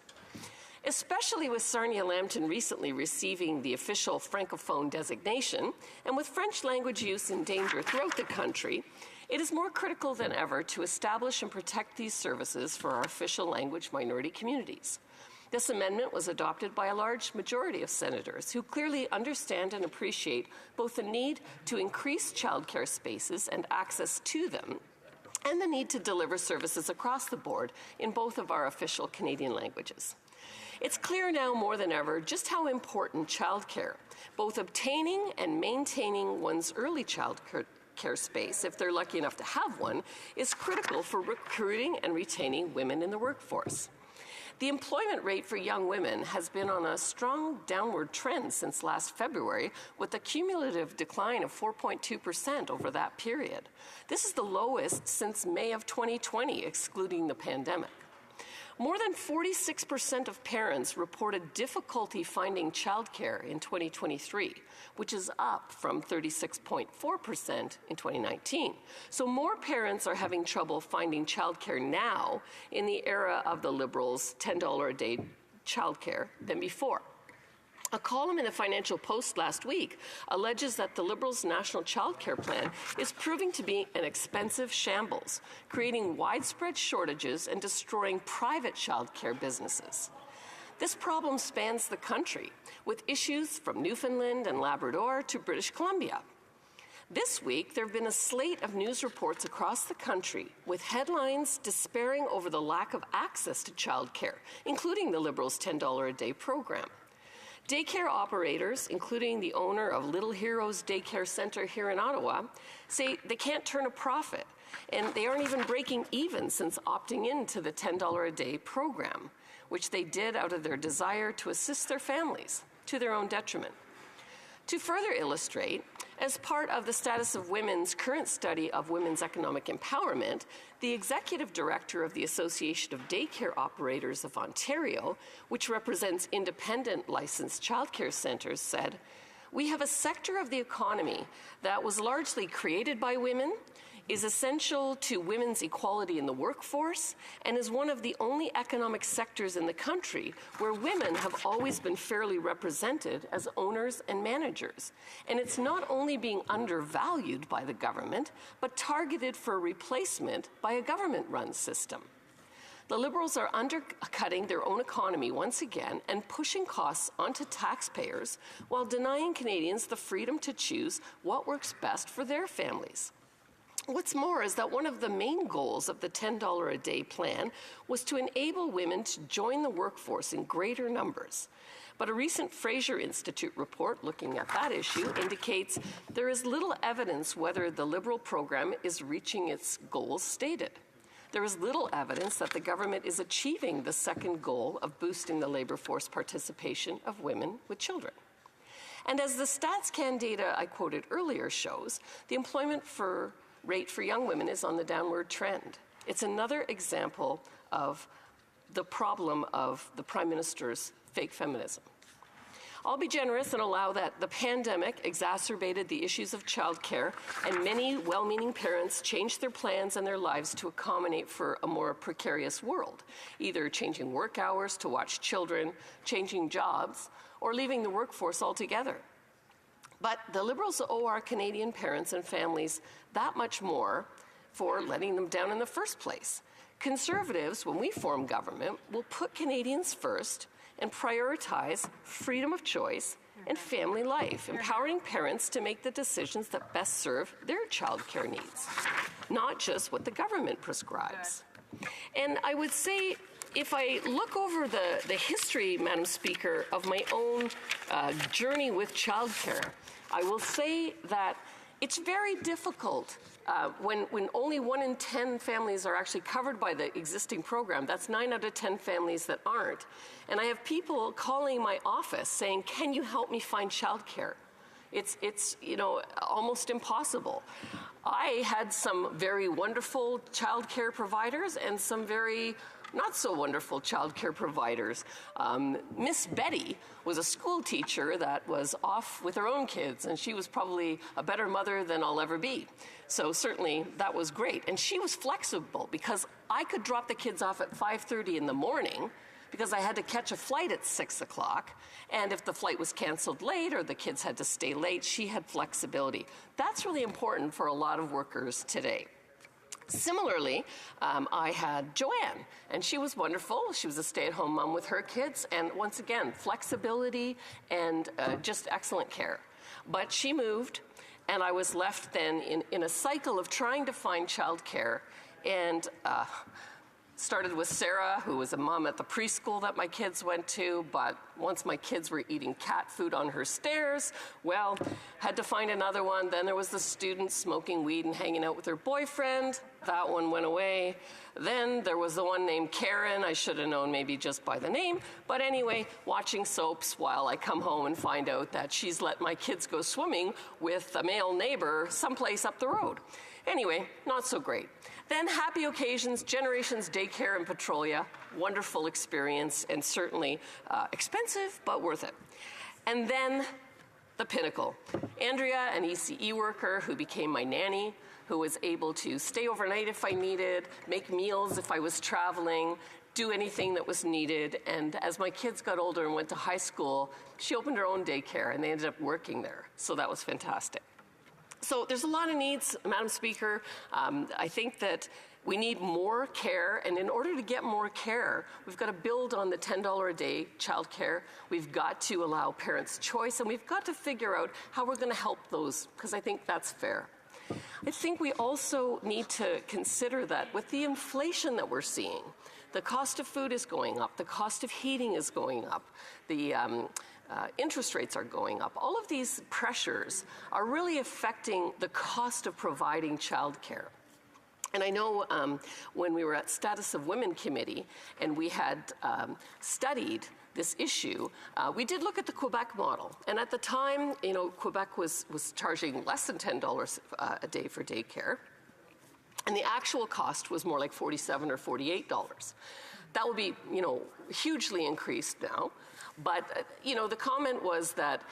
Especially with Sarnia-Lambton recently receiving the official Francophone designation, and with French language use in danger throughout the country, it is more critical than ever to establish and protect these services for our official language minority communities. This amendment was adopted by a large majority of senators who clearly understand and appreciate both the need to increase childcare spaces and access to them, and the need to deliver services across the board in both of our official Canadian languages. It's clear now more than ever just how important childcare, both obtaining and maintaining one's early childcare space, if they're lucky enough to have one, is critical for recruiting and retaining women in the workforce. The employment rate for young women has been on a strong downward trend since last February, with a cumulative decline of 4.2% over that period. This is the lowest since May of 2020, excluding the pandemic. More than 46% of parents reported difficulty finding childcare in 2023, which is up from 36.4% in 2019. So more parents are having trouble finding childcare now in the era of the Liberals' $10 a day childcare than before. A column in the Financial Post last week alleges that the Liberals' National Childcare Plan is proving to be an expensive shambles, creating widespread shortages and destroying private childcare businesses. This problem spans the country, with issues from Newfoundland and Labrador to British Columbia. This week, there have been a slate of news reports across the country with headlines despairing over the lack of access to childcare, including the Liberals' $10 a day program. Daycare operators, including the owner of Little Heroes Daycare Center here in Ottawa, say they can't turn a profit, and they aren't even breaking even since opting into the $10 a day program, which they did out of their desire to assist their families, to their own detriment. To further illustrate, as part of the Status of Women's current study of women's economic empowerment, the executive director of the Association of Daycare Operators of Ontario, which represents independent licensed childcare centers, said, "We have a sector of the economy that was largely created by women, is essential to women's equality in the workforce and is one of the only economic sectors in the country where women have always been fairly represented as owners and managers. And it's not only being undervalued by the government, but targeted for replacement by a government-run system. The Liberals are undercutting their own economy once again and pushing costs onto taxpayers while denying Canadians the freedom to choose what works best for their families. What's more is that one of the main goals of the $10 a day plan was to enable women to join the workforce in greater numbers. But a recent Fraser Institute report looking at that issue indicates there is little evidence whether the Liberal program is reaching its goals stated. There is little evidence that the government is achieving the second goal of boosting the labour force participation of women with children. And as the StatsCan data I quoted earlier shows, the employment rate for young women is on the downward trend. It's another example of the problem of the Prime Minister's fake feminism. I'll be generous and allow that the pandemic exacerbated the issues of childcare, and many well-meaning parents changed their plans and their lives to accommodate for a more precarious world, either changing work hours to watch children, changing jobs, or leaving the workforce altogether. But the Liberals owe our Canadian parents and families that much more for letting them down in the first place. Conservatives, when we form government, will put Canadians first and prioritize freedom of choice and family life, empowering parents to make the decisions that best serve their childcare needs, not just what the government prescribes. And I would say, if I look over the history, Madam Speaker, of my own journey with childcare, I will say that it's very difficult when only 1 in 10 families are actually covered by the existing program. That's 9 out of 10 families that aren't. And I have people calling my office saying, can you help me find childcare? It's almost impossible. I had some very wonderful childcare providers and some very not so wonderful childcare providers. Miss Betty was a school teacher that was off with her own kids, and she was probably a better mother than I'll ever be. So certainly that was great. And she was flexible because I could drop the kids off at 5:30 in the morning because I had to catch a flight at 6 o'clock. And if the flight was canceled late or the kids had to stay late, she had flexibility. That's really important for a lot of workers today. Similarly, I had Joanne, and she was wonderful. She was a stay-at-home mom with her kids, and once again, flexibility and just excellent care. But she moved, and I was left then in a cycle of trying to find childcare, and started with Sarah, who was a mom at the preschool that my kids went to, but once my kids were eating cat food on her stairs, well, had to find another one. Then there was the student smoking weed and hanging out with her boyfriend. That one went away. Then there was the one named Karen. I should have known maybe just by the name. But anyway, watching soaps while I come home and find out that she's let my kids go swimming with a male neighbor someplace up the road. Anyway, not so great. Then Happy Occasions, Generations Daycare in Petrolia. Wonderful experience and certainly expensive, but worth it. And then the pinnacle. Andrea, an ECE worker who became my nanny, who was able to stay overnight if I needed, make meals if I was traveling, do anything that was needed. And as my kids got older and went to high school, she opened her own daycare and they ended up working there. So that was fantastic. So there's a lot of needs, Madam Speaker. I think that we need more care, and in order to get more care, we've got to build on the $10 a day child care. We've got to allow parents choice, and we've got to figure out how we're going to help those, because I think that's fair. I think we also need to consider that with the inflation that we're seeing, the cost of food is going up, the cost of heating is going up, the interest rates are going up. All of these pressures are really affecting the cost of providing childcare. And I know when we were at Status of Women Committee and we had studied this issue, we did look at the Quebec model. And at the time, Quebec was charging less than $10 a day for daycare. And the actual cost was more like $47 or $48. That will be, hugely increased now. But, the comment was that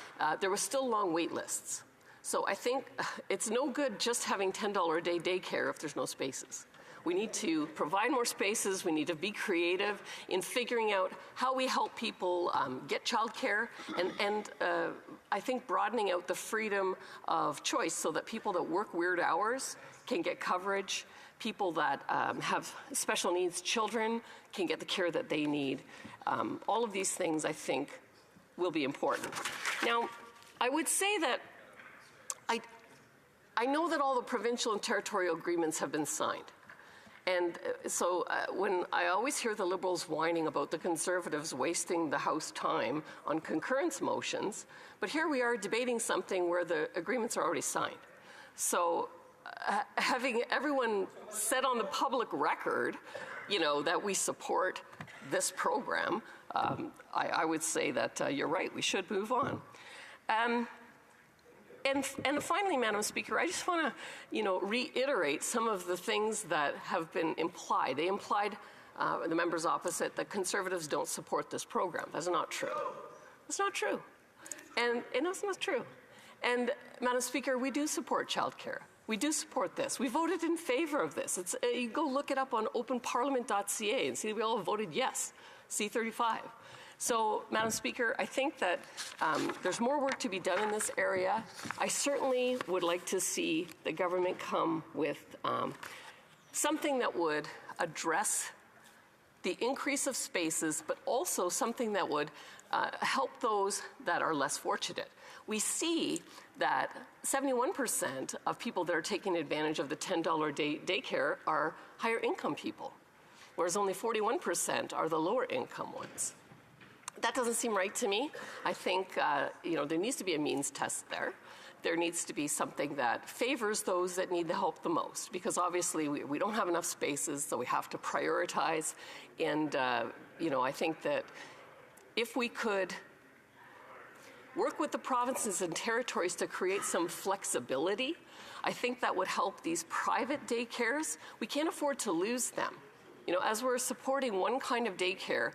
there were still long wait lists. So I think it's no good just having $10 a day daycare if there's no spaces. We need to provide more spaces. We need to be creative in figuring out how we help people get childcare, and I think broadening out the freedom of choice so that people that work weird hours can get coverage. People that have special needs children can get the care that they need. All of these things, I think, will be important. Now, I would say that I know that all the provincial and territorial agreements have been signed. And so when I always hear the Liberals whining about the Conservatives wasting the House time on concurrence motions, but here we are debating something where the agreements are already signed. So having everyone said on the public record, that we support this program, I would say that you're right, we should move on. And finally, Madam Speaker, I just want to, reiterate some of the things that have been implied. They implied, the members opposite, that Conservatives don't support this program. That's not true. That's not true. And it's not true. And, Madam Speaker, we do support childcare. We do support this. We voted in favor of this. You go look it up on openparliament.ca and see we all voted yes, C-35. So, Madam Speaker, I think that there's more work to be done in this area. I certainly would like to see the government come with something that would address the increase of spaces, but also something that would help those that are less fortunate. We see that 71% of people that are taking advantage of the $10 daycare are higher income people, whereas only 41% are the lower income ones. That doesn't seem right to me. I think, there needs to be a means test there. There needs to be something that favors those that need the help the most, because obviously we don't have enough spaces, so we have to prioritize. And, I think that if we could work with the provinces and territories to create some flexibility, I think that would help these private daycares. We can't afford to lose them. As we're supporting one kind of daycare,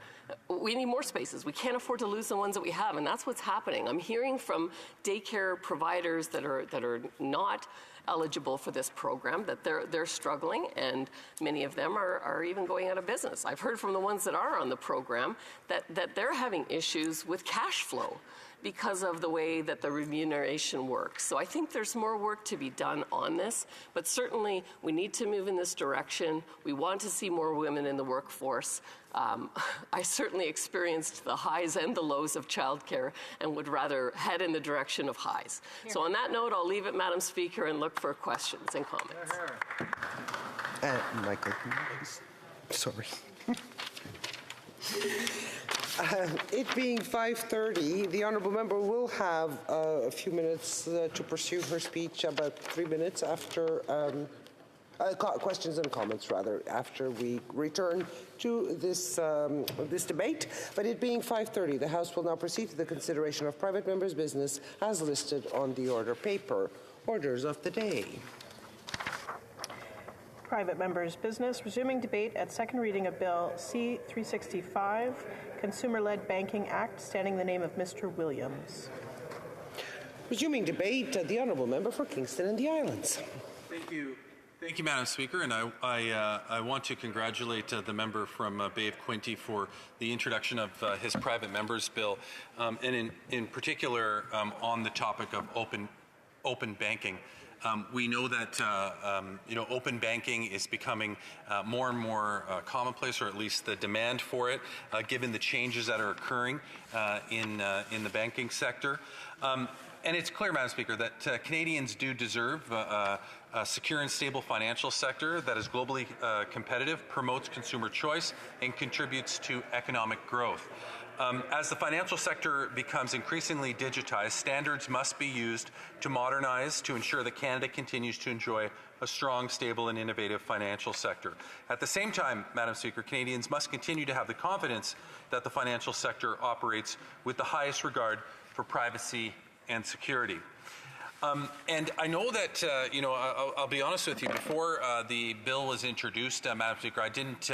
we need more spaces. We can't afford to lose the ones that we have, and that's what's happening. I'm hearing from daycare providers that are not eligible for this program that they're struggling, and many of them are even going out of business. I've heard from the ones that are on the program that they're having issues with cash flow because of the way that the remuneration works. So I think there's more work to be done on this, but certainly we need to move in this direction. We want to see more women in the workforce. I certainly experienced the highs and the lows of childcare and would rather head in the direction of highs. So on that note, I'll leave it, Madam Speaker, and look for questions and comments. Michael, please. Sorry. It being 5:30, the honourable member will have a few minutes to pursue her speech, about 3 minutes after questions and comments, rather, after we return to this debate. But it being 5:30, the House will now proceed to the consideration of private members' business as listed on the order paper. Orders of the day. Private members' business, resuming debate at second reading of Bill C-365, Consumer-Led Banking Act, standing the name of Mr. Williams. Resuming debate, the honourable member for Kingston and the Islands. Thank you. Thank you, Madam Speaker, and I want to congratulate the member from Bay of Quinte for the introduction of his private members bill, and in particular on the topic of open banking. We know that open banking is becoming more and more commonplace, or at least the demand for it, given the changes that are occurring in the banking sector. And it's clear, Madam Speaker, that Canadians do deserve a secure and stable financial sector that is globally competitive, promotes consumer choice, and contributes to economic growth. As the financial sector becomes increasingly digitized, standards must be used to modernize to ensure that Canada continues to enjoy a strong, stable, and innovative financial sector. At the same time, Madam Speaker, Canadians must continue to have the confidence that the financial sector operates with the highest regard for privacy and security. And I know that, I'll be honest with you, before the bill was introduced, Madam Speaker, I didn't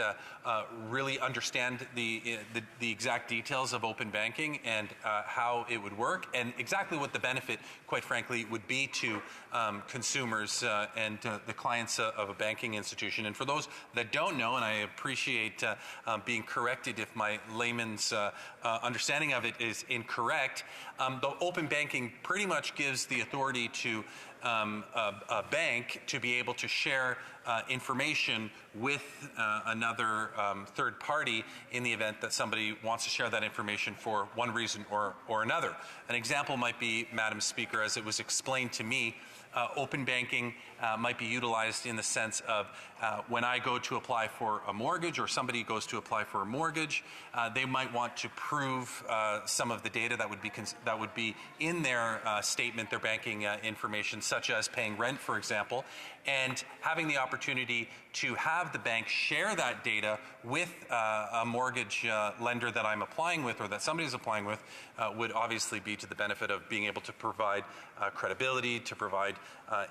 really understand the exact details of open banking and how it would work and exactly what the benefit, quite frankly, would be to consumers and the clients of a banking institution. And for those that don't know, and I appreciate being corrected if my layman's understanding of it is incorrect, the open banking pretty much gives the authority to a bank to be able to share information with another third party in the event that somebody wants to share that information for one reason or another. An example might be, Madam Speaker, as it was explained to me, open banking might be utilized in the sense of when I go to apply for a mortgage or somebody goes to apply for a mortgage, they might want to prove some of the data that would be in their statement, their banking information, such as paying rent, for example, and having the opportunity to have the bank share that data with a mortgage lender that I'm applying with or that somebody's applying with would obviously be to the benefit of being able to provide credibility, to provide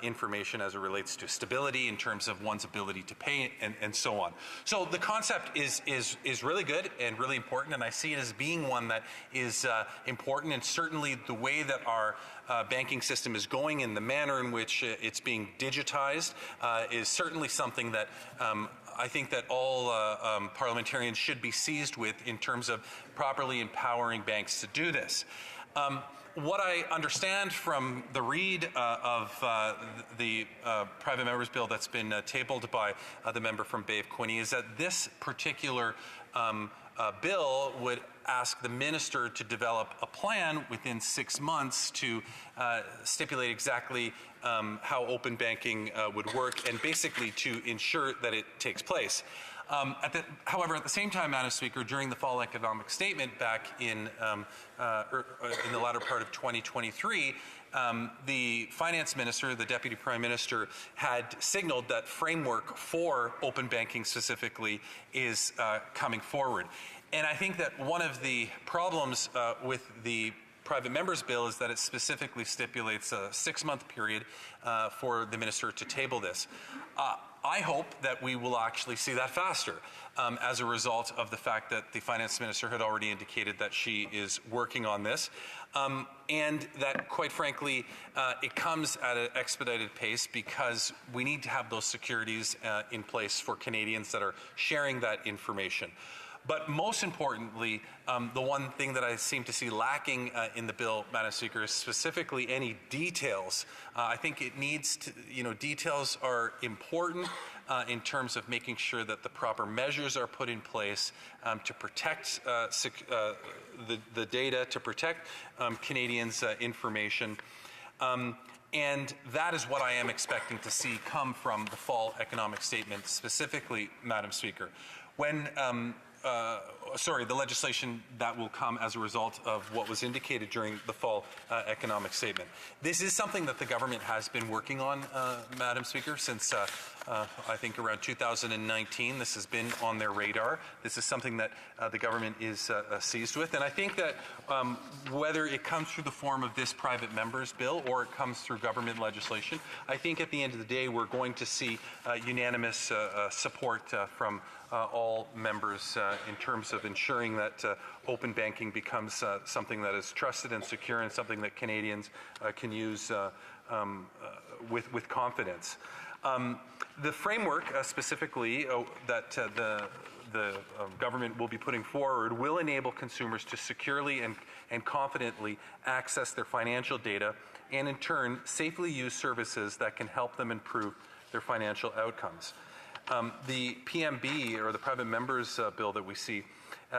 information as it relates to stability in terms of one's ability to pay and so on. So the concept is really good and really important, and I see it as being one that is important, and certainly the way that our banking system is going and the manner in which it's being digitized is certainly something that I think that all parliamentarians should be seized with in terms of properly empowering banks to do this. What I understand from the read of the private members bill that's been tabled by the member from Bay of Quinte is that this particular bill would ask the minister to develop a plan within 6 months to stipulate exactly how open banking would work and basically to ensure that it takes place. However, at the same time, Madam Speaker, during the fall economic statement back in the latter part of 2023, the finance minister, the deputy prime minister, had signaled that framework for open banking specifically is coming forward. And I think that one of the problems with the private members bill is that it specifically stipulates a 6-month period for the minister to table this. I hope that we will actually see that faster as a result of the fact that the finance minister had already indicated that she is working on this, and that, quite frankly, it comes at an expedited pace because we need to have those securities in place for Canadians that are sharing that information. But most importantly, the one thing that I seem to see lacking in the bill, Madam Speaker, is specifically any details. I think it needs to, details are important in terms of making sure that the proper measures are put in place to protect the data, to protect Canadians' information. And that is what I am expecting to see come from the fall economic statement specifically, Madam Speaker. When the legislation that will come as a result of what was indicated during the fall economic statement. This is something that the government has been working on, Madam Speaker, since I think around 2019. This has been on their radar. This is something that the government is seized with. And I think that whether it comes through the form of this private members bill or it comes through government legislation, I think at the end of the day we're going to see unanimous support from all members in terms of ensuring that open banking becomes something that is trusted and secure and something that Canadians can use with confidence. The framework specifically that the government will be putting forward will enable consumers to securely and confidently access their financial data and in turn safely use services that can help them improve their financial outcomes. The PMB, or the private members bill that we see,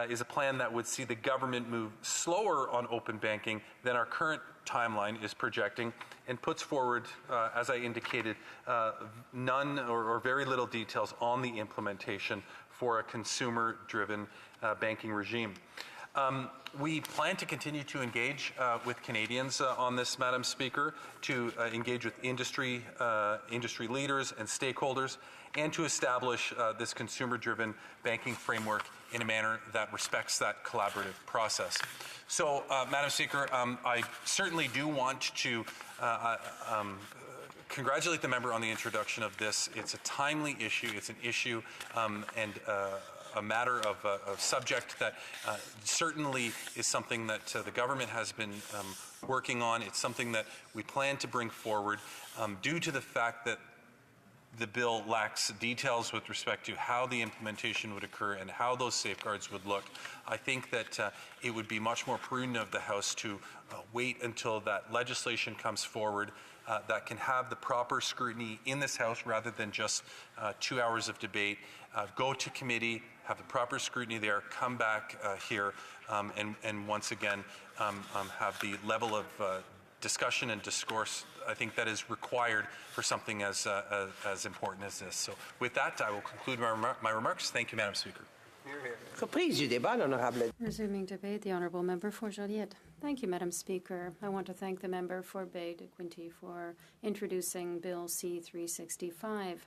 is a plan that would see the government move slower on open banking than our current timeline is projecting and puts forward, as I indicated, none or very little details on the implementation for a consumer-driven banking regime. We plan to continue to engage with Canadians on this, Madam Speaker, to engage with industry leaders and stakeholders, and to establish this consumer-driven banking framework in a manner that respects that collaborative process. So, Madam Speaker, I certainly do want to congratulate the member on the introduction of this. It's a timely issue. It's an issue and a matter of a subject that certainly is something that the government has been working on. It's something that we plan to bring forward due to the fact that the bill lacks details with respect to how the implementation would occur and how those safeguards would look. I think that it would be much more prudent of the House to wait until that legislation comes forward that can have the proper scrutiny in this House rather than just 2 hours of debate. Go to committee, have the proper scrutiny there, come back here, and once again have the level of discussion and discourse I think that is required for something as important as this. So with that, I will conclude my remarks. Thank you, Madam Speaker. Reprise du débat, l'honorable. Resuming debate, the honourable member for Joliette. Thank you, Madam Speaker. I want to thank the member for Bay de Quinte for introducing Bill C-365.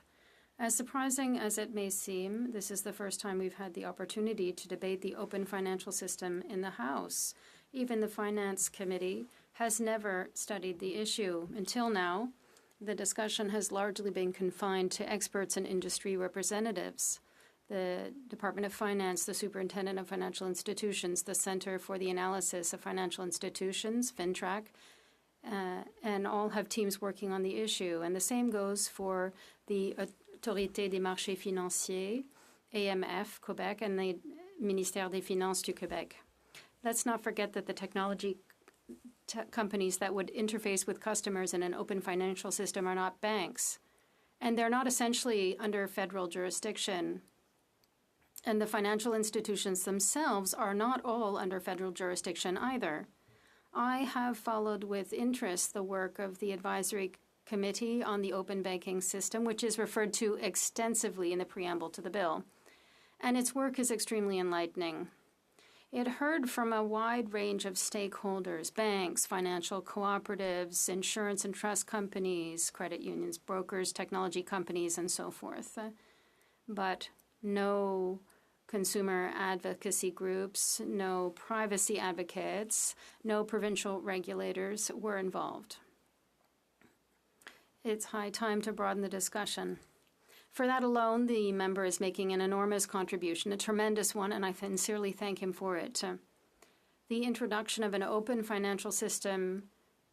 As surprising as it may seem, this is the first time we've had the opportunity to debate the open financial system in the House. Even the Finance Committee has never studied the issue. Until now, the discussion has largely been confined to experts and industry representatives. The Department of Finance, the Superintendent of Financial Institutions, the Center for the Analysis of Financial Institutions, FINTRAC, and all have teams working on the issue. And the same goes for the Autorité des marchés financiers, AMF, Quebec, and the Ministère des Finances du Québec. Let's not forget that the technology companies that would interface with customers in an open financial system are not banks. And they're not essentially under federal jurisdiction. And the financial institutions themselves are not all under federal jurisdiction either. I have followed with interest the work of the Advisory Committee on the Open Banking System, which is referred to extensively in the preamble to the bill. And its work is extremely enlightening. It heard from a wide range of stakeholders, banks, financial cooperatives, insurance and trust companies, credit unions, brokers, technology companies, and so forth. But no consumer advocacy groups, no privacy advocates, no provincial regulators were involved. It's high time to broaden the discussion. For that alone, the member is making an enormous contribution, a tremendous one, and I sincerely thank him for it. The introduction of an open financial system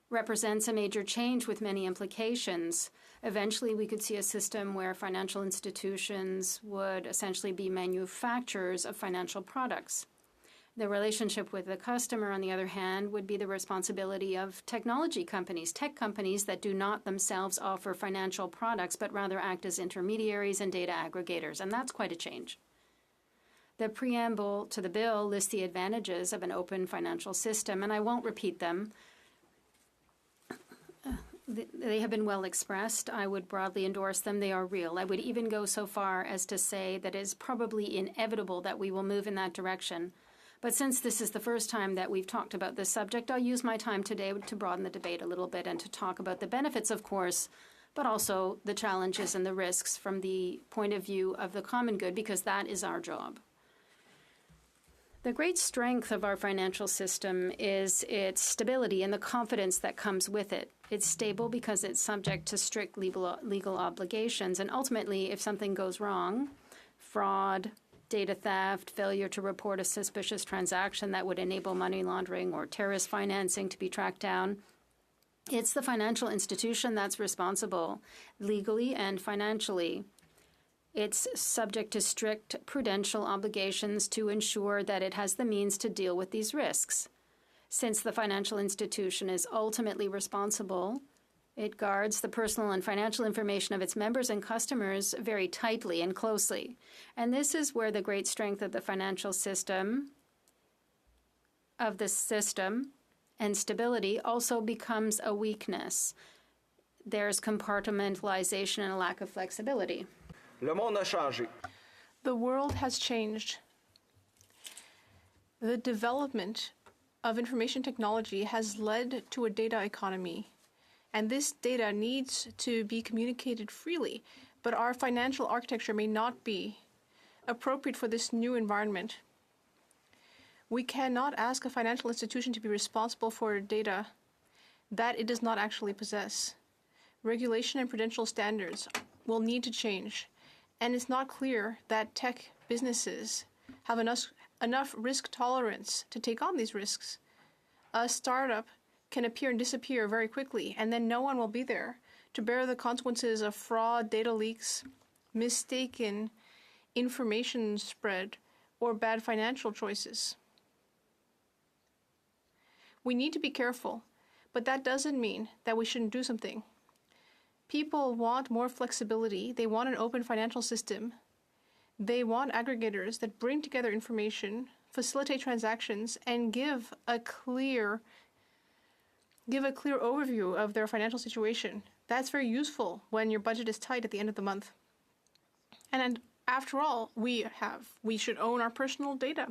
represents a major change with many implications. Eventually, we could see a system where financial institutions would essentially be manufacturers of financial products. The relationship with the customer, on the other hand, would be the responsibility of technology companies, tech companies that do not themselves offer financial products, but rather act as intermediaries and data aggregators, and that's quite a change. The preamble to the bill lists the advantages of an open financial system, and I won't repeat them. They have been well expressed. I would broadly endorse them. They are real. I would even go so far as to say that it is probably inevitable that we will move in that direction. But since this is the first time that we've talked about this subject, I'll use my time today to broaden the debate a little bit and to talk about the benefits, of course, but also the challenges and the risks from the point of view of the common good, because that is our job. The great strength of our financial system is its stability and the confidence that comes with it. It's stable because it's subject to strict legal obligations, and ultimately, if something goes wrong, fraud, data theft, failure to report a suspicious transaction that would enable money laundering or terrorist financing to be tracked down, it's the financial institution that's responsible, legally and financially. It's subject to strict prudential obligations to ensure that it has the means to deal with these risks. Since the financial institution is ultimately responsible, it guards the personal and financial information of its members and customers very tightly and closely. And this is where the great strength of the financial system, and stability also becomes a weakness. There's compartmentalization and a lack of flexibility. Le monde a changé. The world has changed. The development of information technology has led to a data economy, and this data needs to be communicated freely, but our financial architecture may not be appropriate for this new environment. We cannot ask a financial institution to be responsible for data that it does not actually possess. Regulation and prudential standards will need to change, and it's not clear that tech businesses have enough risk tolerance to take on these risks. A startup can appear and disappear very quickly, and then no one will be there to bear the consequences of fraud, data leaks, mistaken information spread, or bad financial choices. We need to be careful, but that doesn't mean that we shouldn't do something. People want more flexibility. They want an open financial system. They want aggregators that bring together information, facilitate transactions, and give a clear overview of their financial situation. That's very useful when your budget is tight at the end of the month. And after all, we should own our personal data.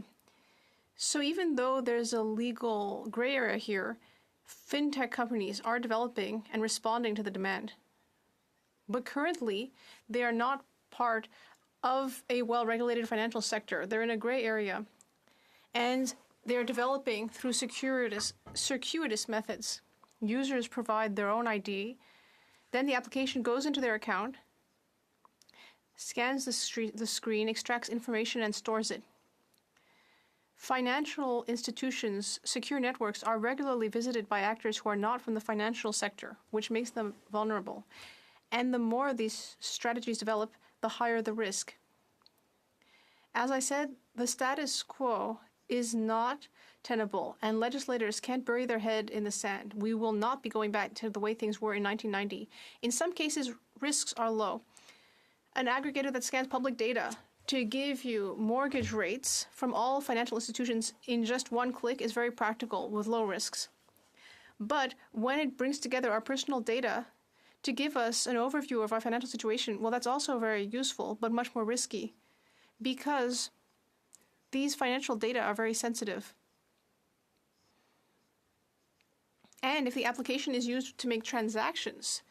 So even though there's a legal gray area here, fintech companies are developing and responding to the demand. But currently, they are not part of a well-regulated financial sector. They're in a gray area. And they're developing through circuitous methods. Users provide their own ID. Then the application goes into their account, scans the screen, extracts information, and stores it. Financial institutions' secure networks are regularly visited by actors who are not from the financial sector, which makes them vulnerable. And the more these strategies develop, the higher the risk. As I said, the status quo is not tenable, and legislators can't bury their head in the sand. We will not be going back to the way things were in 1990. In some cases, risks are low. An aggregator that scans public data to give you mortgage rates from all financial institutions in just one click is very practical with low risks. But when it brings together our personal data to give us an overview of our financial situation, well, that's also very useful, but much more risky, because these financial data are very sensitive. And if the application is used to make transactions,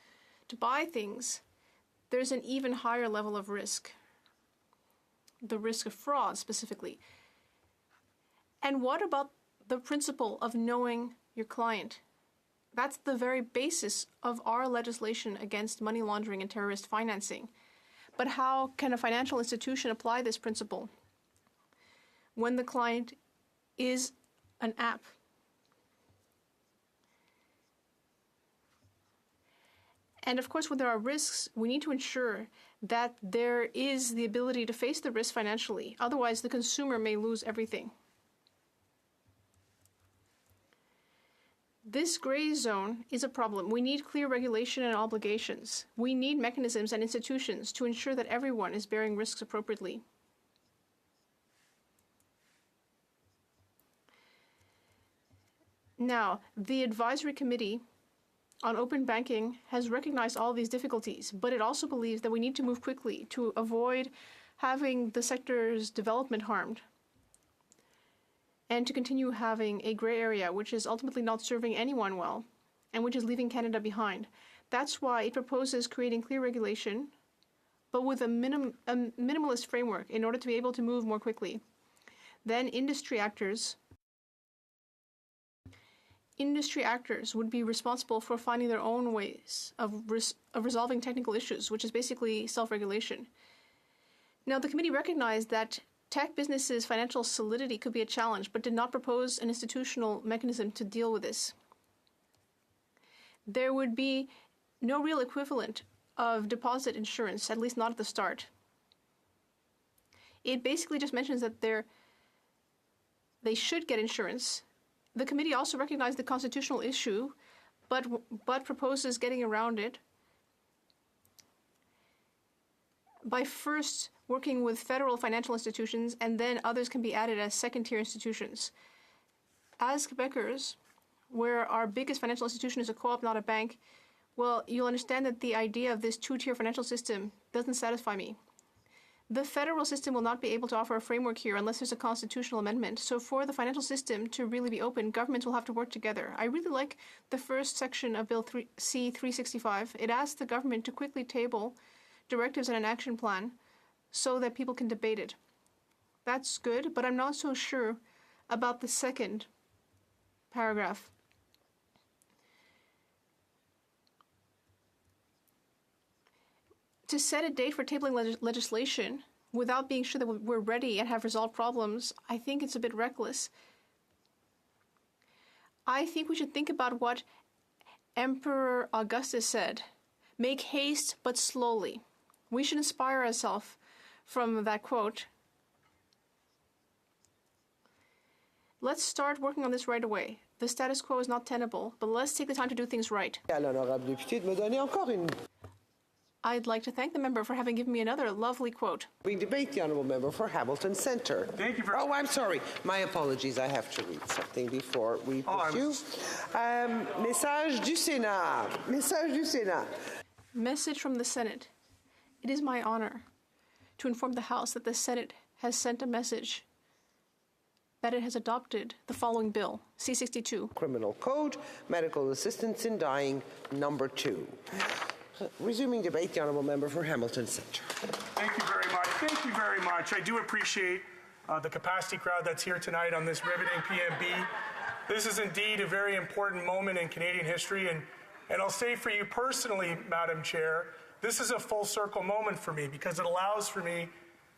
to buy things, there's an even higher level of risk. The risk of fraud, specifically. And what about the principle of knowing your client? That's the very basis of our legislation against money laundering and terrorist financing. But how can a financial institution apply this principle when the client is an app? And of course, when there are risks, we need to ensure that there is the ability to face the risk financially. Otherwise, the consumer may lose everything. This gray zone is a problem. We need clear regulation and obligations. We need mechanisms and institutions to ensure that everyone is bearing risks appropriately. Now, the Advisory Committee on Open Banking has recognized all these difficulties, but it also believes that we need to move quickly to avoid having the sector's development harmed and to continue having a gray area which is ultimately not serving anyone well and which is leaving Canada behind. That's why it proposes creating clear regulation, but with a minimalist framework in order to be able to move more quickly. Then industry actors would be responsible for finding their own ways of resolving technical issues, which is basically self-regulation. Now, the committee recognized that tech businesses' financial solidity could be a challenge, but did not propose an institutional mechanism to deal with this. There would be no real equivalent of deposit insurance, at least not at the start. It basically just mentions that they should get insurance. The committee also recognized the constitutional issue, but proposes getting around it by first working with federal financial institutions, and then others can be added as second-tier institutions. As Quebecers, where our biggest financial institution is a co-op, not a bank, well, you'll understand that the idea of this two-tier financial system doesn't satisfy me. The federal system will not be able to offer a framework here unless there's a constitutional amendment. So for the financial system to really be open, governments will have to work together. I really like the first section of Bill C-365. It asks the government to quickly table directives and an action plan so that people can debate it. That's good, but I'm not so sure about the second paragraph. To set a date for tabling legislation without being sure that we're ready and have resolved problems, I think it's a bit reckless. I think we should think about what Emperor Augustus said. Make haste, but slowly. We should inspire ourselves from that quote. Let's start working on this right away. The status quo is not tenable, but let's take the time to do things right. I'd like to thank the member for having given me another lovely quote. We debate the honourable member for Hamilton Centre. Thank you for... Oh, I'm sorry. My apologies. I have to read something before we pursue. Message du Sénat. Message du Sénat. Message from the Senate. It is my honor to inform the House that the Senate has sent a message that it has adopted the following bill, C-62. Criminal Code, Medical Assistance in Dying, number 2. Resuming debate, the honourable member for Hamilton Centre. Thank you very much. Thank you very much. I do appreciate the capacity crowd that's here tonight on this riveting PMB. This is indeed a very important moment in Canadian history, and I'll say for you personally, Madam Chair, this is a full circle moment for me because it allows for me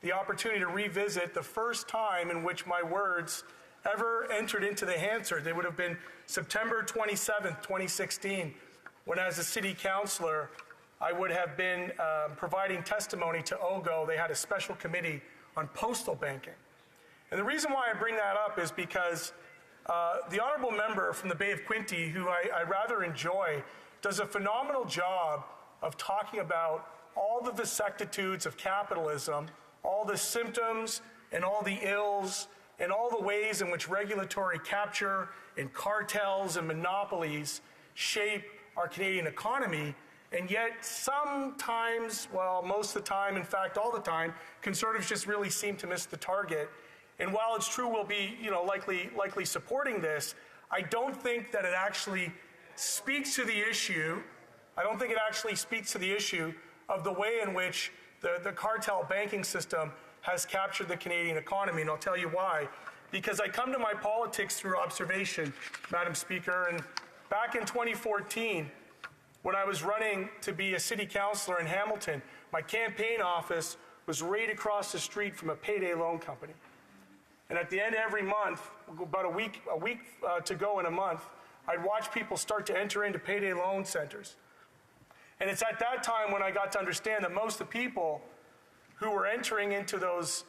the opportunity to revisit the first time in which my words ever entered into the Hansard. They would have been September 27th, 2016, when as a city councillor, I would have been providing testimony to OGO. They had a special committee on postal banking. And the reason why I bring that up is because the honourable member from the Bay of Quinte, who I rather enjoy, does a phenomenal job of talking about all the vicissitudes of capitalism, all the symptoms and all the ills, and all the ways in which regulatory capture and cartels and monopolies shape our Canadian economy. And yet sometimes, well, most of the time, in fact, all the time, Conservatives just really seem to miss the target. And while it's true we'll be, likely supporting this, I don't think that it actually speaks to the issue. I don't think it actually speaks to the issue of the way in which the cartel banking system has captured the Canadian economy. And I'll tell you why. Because I come to my politics through observation, Madam Speaker, and back in 2014, when I was running to be a city councillor in Hamilton, my campaign office was right across the street from a payday loan company. And at the end of every month, about a week to go in a month, I'd watch people start to enter into payday loan centers. And it's at that time when I got to understand that most of the people who were entering into those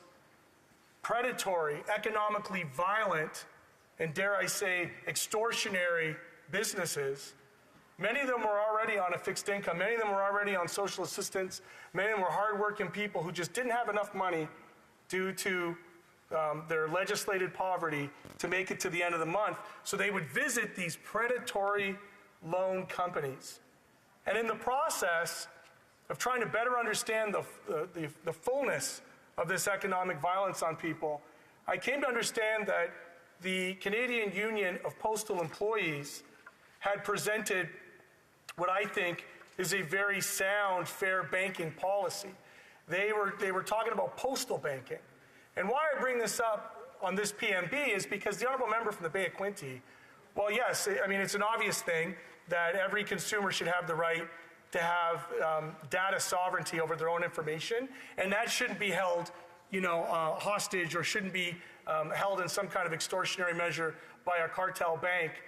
predatory, economically violent, and dare I say, extortionary businesses, many of them were already on a fixed income. Many of them were already on social assistance. Many of them were hardworking people who just didn't have enough money due to their legislated poverty to make it to the end of the month. So they would visit these predatory loan companies. And in the process of trying to better understand the fullness of this economic violence on people, I came to understand that the Canadian Union of Postal Employees had presented what I think is a very sound, fair banking policy. They were talking about postal banking. And why I bring this up on this PMB is because the honourable member from the Bay of Quinte, well, yes, I mean, it's an obvious thing that every consumer should have the right to have data sovereignty over their own information, and that shouldn't be held, hostage or shouldn't be held in some kind of extortionary measure by a cartel bank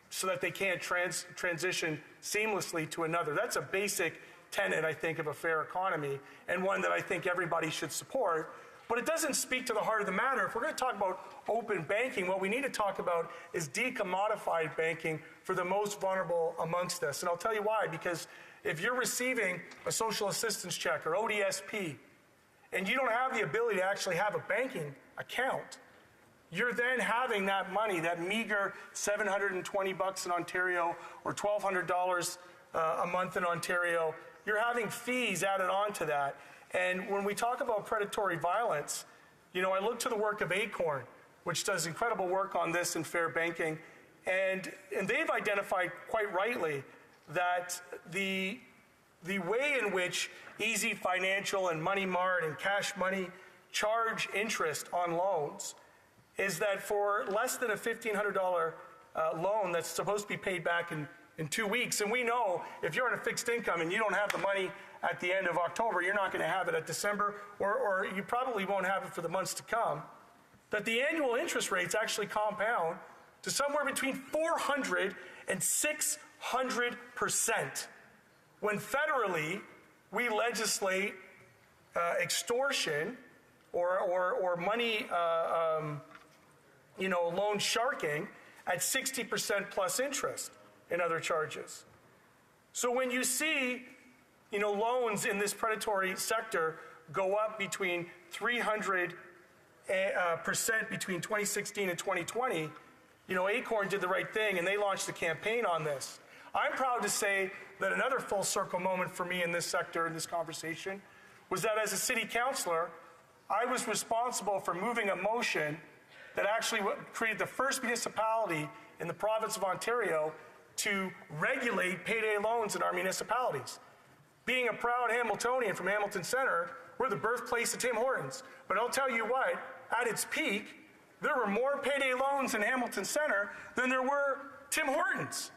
so that they can't transition seamlessly to another. That's a basic tenet, I think, of a fair economy, and one that I think everybody should support. But it doesn't speak to the heart of the matter. If we're going to talk about open banking, what we need to talk about is decommodified banking for the most vulnerable amongst us. And I'll tell you why. Because if you're receiving a social assistance check or ODSP, and you don't have the ability to actually have a banking account, you're then having that money, that meager $720 in Ontario or $1,200 a month in Ontario, you're having fees added on to that. And when we talk about predatory violence, you know, I look to the work of ACORN, which does incredible work on this in fair banking, and they've identified quite rightly that the way in which Easy Financial and Money Mart and Cash Money charge interest on loans is that for less than a $1,500 loan that's supposed to be paid back in 2 weeks, and we know if you're on a fixed income and you don't have the money at the end of October, you're not going to have it at December, or you probably won't have it for the months to come, that the annual interest rates actually compound to somewhere between 400 and 600%. When federally we legislate extortion or money, loan sharking at 60% plus interest in other charges. So when you see, loans in this predatory sector go up between 300% between 2016 and 2020, ACORN did the right thing and they launched a campaign on this. I'm proud to say that another full circle moment for me in this sector, in this conversation, was that as a city councillor, I was responsible for moving a motion that actually created the first municipality in the province of Ontario to regulate payday loans in our municipalities. Being a proud Hamiltonian from Hamilton Centre, we're the birthplace of Tim Hortons. But I'll tell you what, at its peak, there were more payday loans in Hamilton Centre than there were Tim Hortons.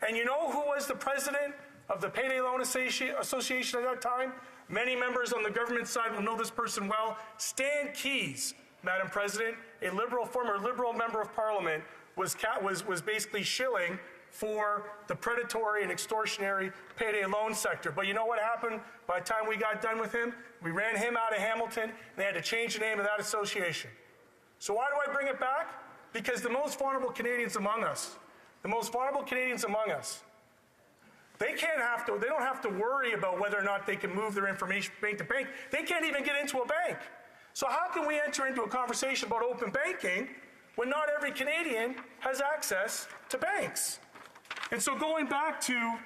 And you know who was the president of the Payday Loan Association at that time? Many members on the government side will know this person well. Stan Keyes, Madam President, a former Liberal member of Parliament, was basically shilling for the predatory and extortionary payday loan sector. But you know what happened by the time we got done with him? We ran him out of Hamilton, and they had to change the name of that association. So why do I bring it back? Because the most vulnerable Canadians among us, they don't have to worry about whether or not they can move their information bank to bank. They can't even get into a bank. So how can we enter into a conversation about open banking when not every Canadian has access to banks? And so going back to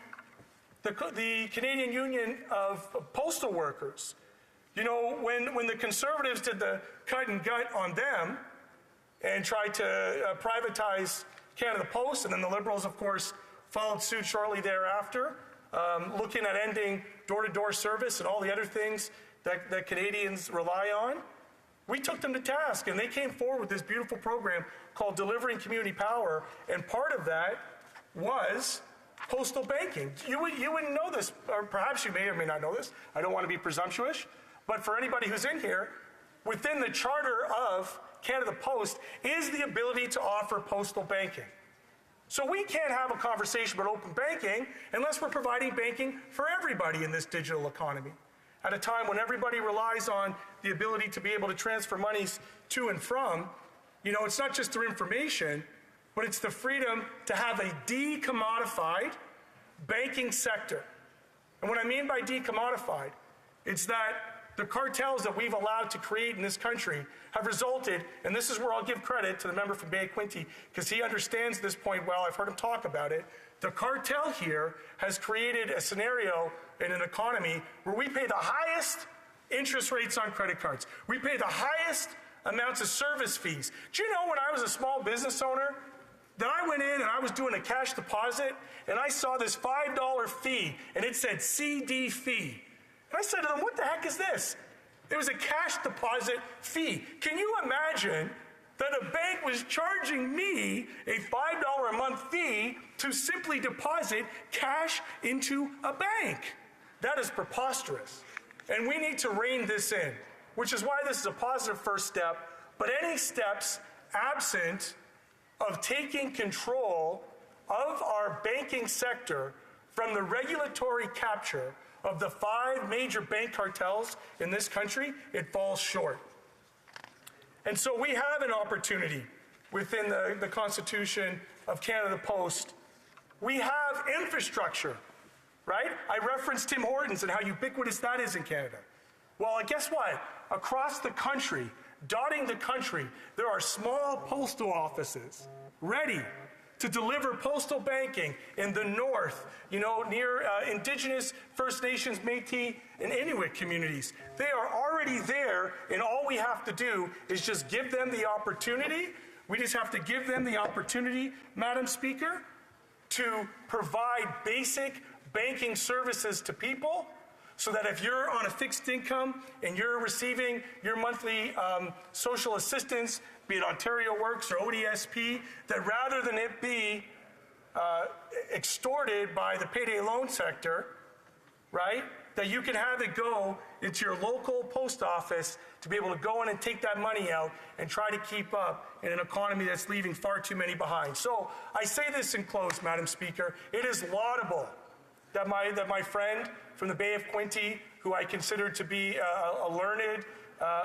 the Canadian Union of Postal Workers, when the Conservatives did the cut and gut on them and tried to privatize Canada Post, and then the Liberals, of course, followed suit shortly thereafter, looking at ending door-to-door service and all the other things that Canadians rely on. We took them to task, and they came forward with this beautiful program called Delivering Community Power, and part of that was postal banking. You wouldn't know this, or perhaps you may or may not know this. I don't want to be presumptuous, but for anybody who's in here, within the charter of Canada Post is the ability to offer postal banking. So we can't have a conversation about open banking unless we're providing banking for everybody in this digital economy. At a time when everybody relies on the ability to be able to transfer monies to and from, it's not just their information, but it's the freedom to have a decommodified banking sector. And what I mean by decommodified, it's that the cartels that we've allowed to create in this country have resulted, and this is where I'll give credit to the member from Bay Quinte, because he understands this point well. I've heard him talk about it. The cartel here has created a scenario in an economy where we pay the highest interest rates on credit cards. We pay the highest amounts of service fees. Do you know when I was a small business owner, that I went in and I was doing a cash deposit, and I saw this $5 fee, and it said CD fee. And I said to them, what the heck is this? It was a cash deposit fee. Can you imagine that a bank was charging me a $5 a month fee to simply deposit cash into a bank? That is preposterous. And we need to rein this in, which is why this is a positive first step. But any steps absent of taking control of our banking sector from the regulatory capture of the 5 major bank cartels in this country, it falls short. And so we have an opportunity within the Constitution of Canada Post. We have infrastructure, right? I referenced Tim Hortons and how ubiquitous that is in Canada. Well, guess what? Across the country, dotting the country, there are small postal offices ready to deliver postal banking in the north, near Indigenous, First Nations, Métis, and Inuit communities. They are already there, and all we have to do is just give them the opportunity. We just have to give them the opportunity, Madam Speaker, to provide basic banking services to people, so that if you're on a fixed income and you're receiving your monthly social assistance, be it Ontario Works or ODSP, that rather than it be extorted by the payday loan sector, right, that you can have it go into your local post office to be able to go in and take that money out and try to keep up in an economy that's leaving far too many behind. So I say this in close, Madam Speaker. It is laudable that my friend from the Bay of Quinte, who I consider to be a learned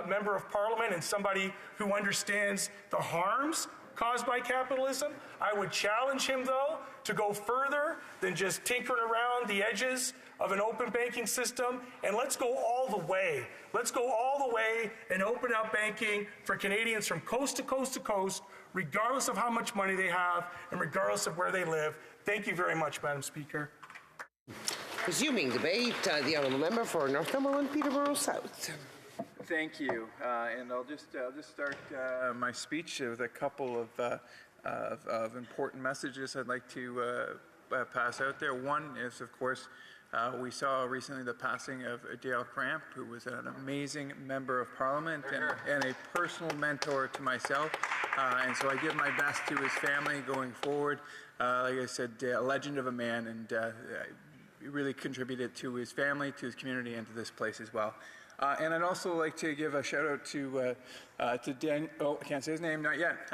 member of Parliament and somebody who understands the harms caused by capitalism, I would challenge him, though, to go further than just tinkering around the edges of an open banking system, and let's go all the way. Let's go all the way and open up banking for Canadians from coast to coast to coast, regardless of how much money they have and regardless of where they live. Thank you very much, Madam Speaker. Resuming debate, the honourable member for Northumberland, Peterborough South. Thank you, and I'll just start my speech with a couple of important messages I'd like to pass out there. One is, of course, we saw recently the passing of Dale Cramp, who was an amazing member of Parliament and a personal mentor to myself, and so I give my best to his family going forward. Like I said, a legend of a man, and he really contributed to his family, to his community, and to this place as well. And I'd also like to give a shout out to Dan. Oh, I can't say his name, not yet.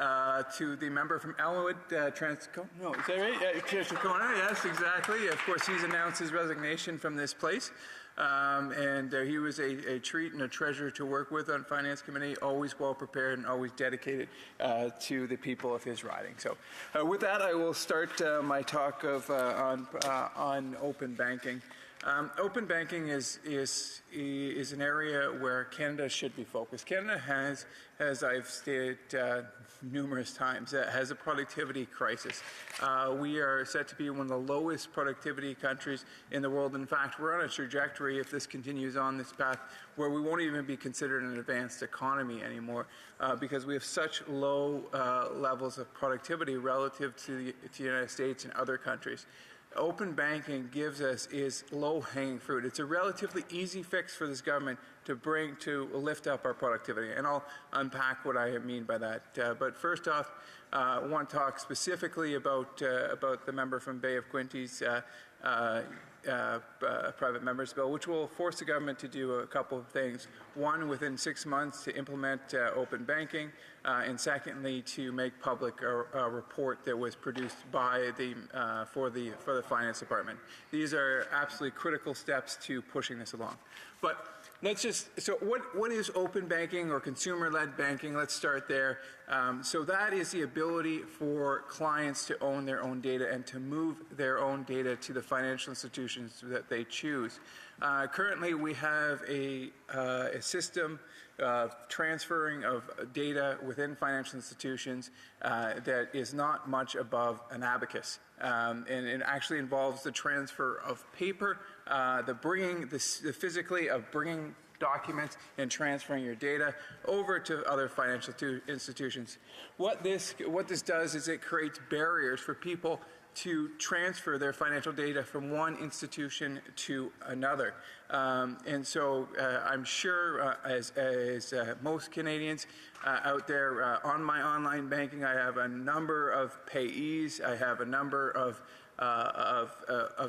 To the member from Elmwood, Transcona. No, is that right? Transcona. Yes, exactly. Of course, he's announced his resignation from this place, and he was a treat and a treasure to work with on Finance Committee. Always well prepared and always dedicated to the people of his riding. So, with that, I will start my talk on open banking. Open banking is an area where Canada should be focused. Canada has, as I've stated numerous times, has a productivity crisis. We are set to be one of the lowest productivity countries in the world. In fact, we're on a trajectory, if this continues on this path, where we won't even be considered an advanced economy anymore because we have such low levels of productivity relative to the United States and other countries. Open banking gives us is low-hanging fruit. It's a relatively easy fix for this government to lift up our productivity, and I'll unpack what I mean by that. But first off, I want to talk specifically about the member from Bay of Quinte's private members bill, which will force the government to do a couple of things. One, within 6 months to implement open banking, and secondly, to make public a report that was produced by for the Finance Department. These are absolutely critical steps to pushing this along. But so what is open banking or consumer-led banking? Let's start there. So that is the ability for clients to own their own data and to move their own data to the financial institutions that they choose. Currently, we have a system of transferring of data within financial institutions that is not much above an abacus. And it actually involves the transfer of paper, the physically of bringing documents and transferring your data over to other financial institutions. What this does is it creates barriers for people to transfer their financial data from one institution to another. And so I'm sure, as most Canadians out there, on my online banking, I have a number of payees. I have a number of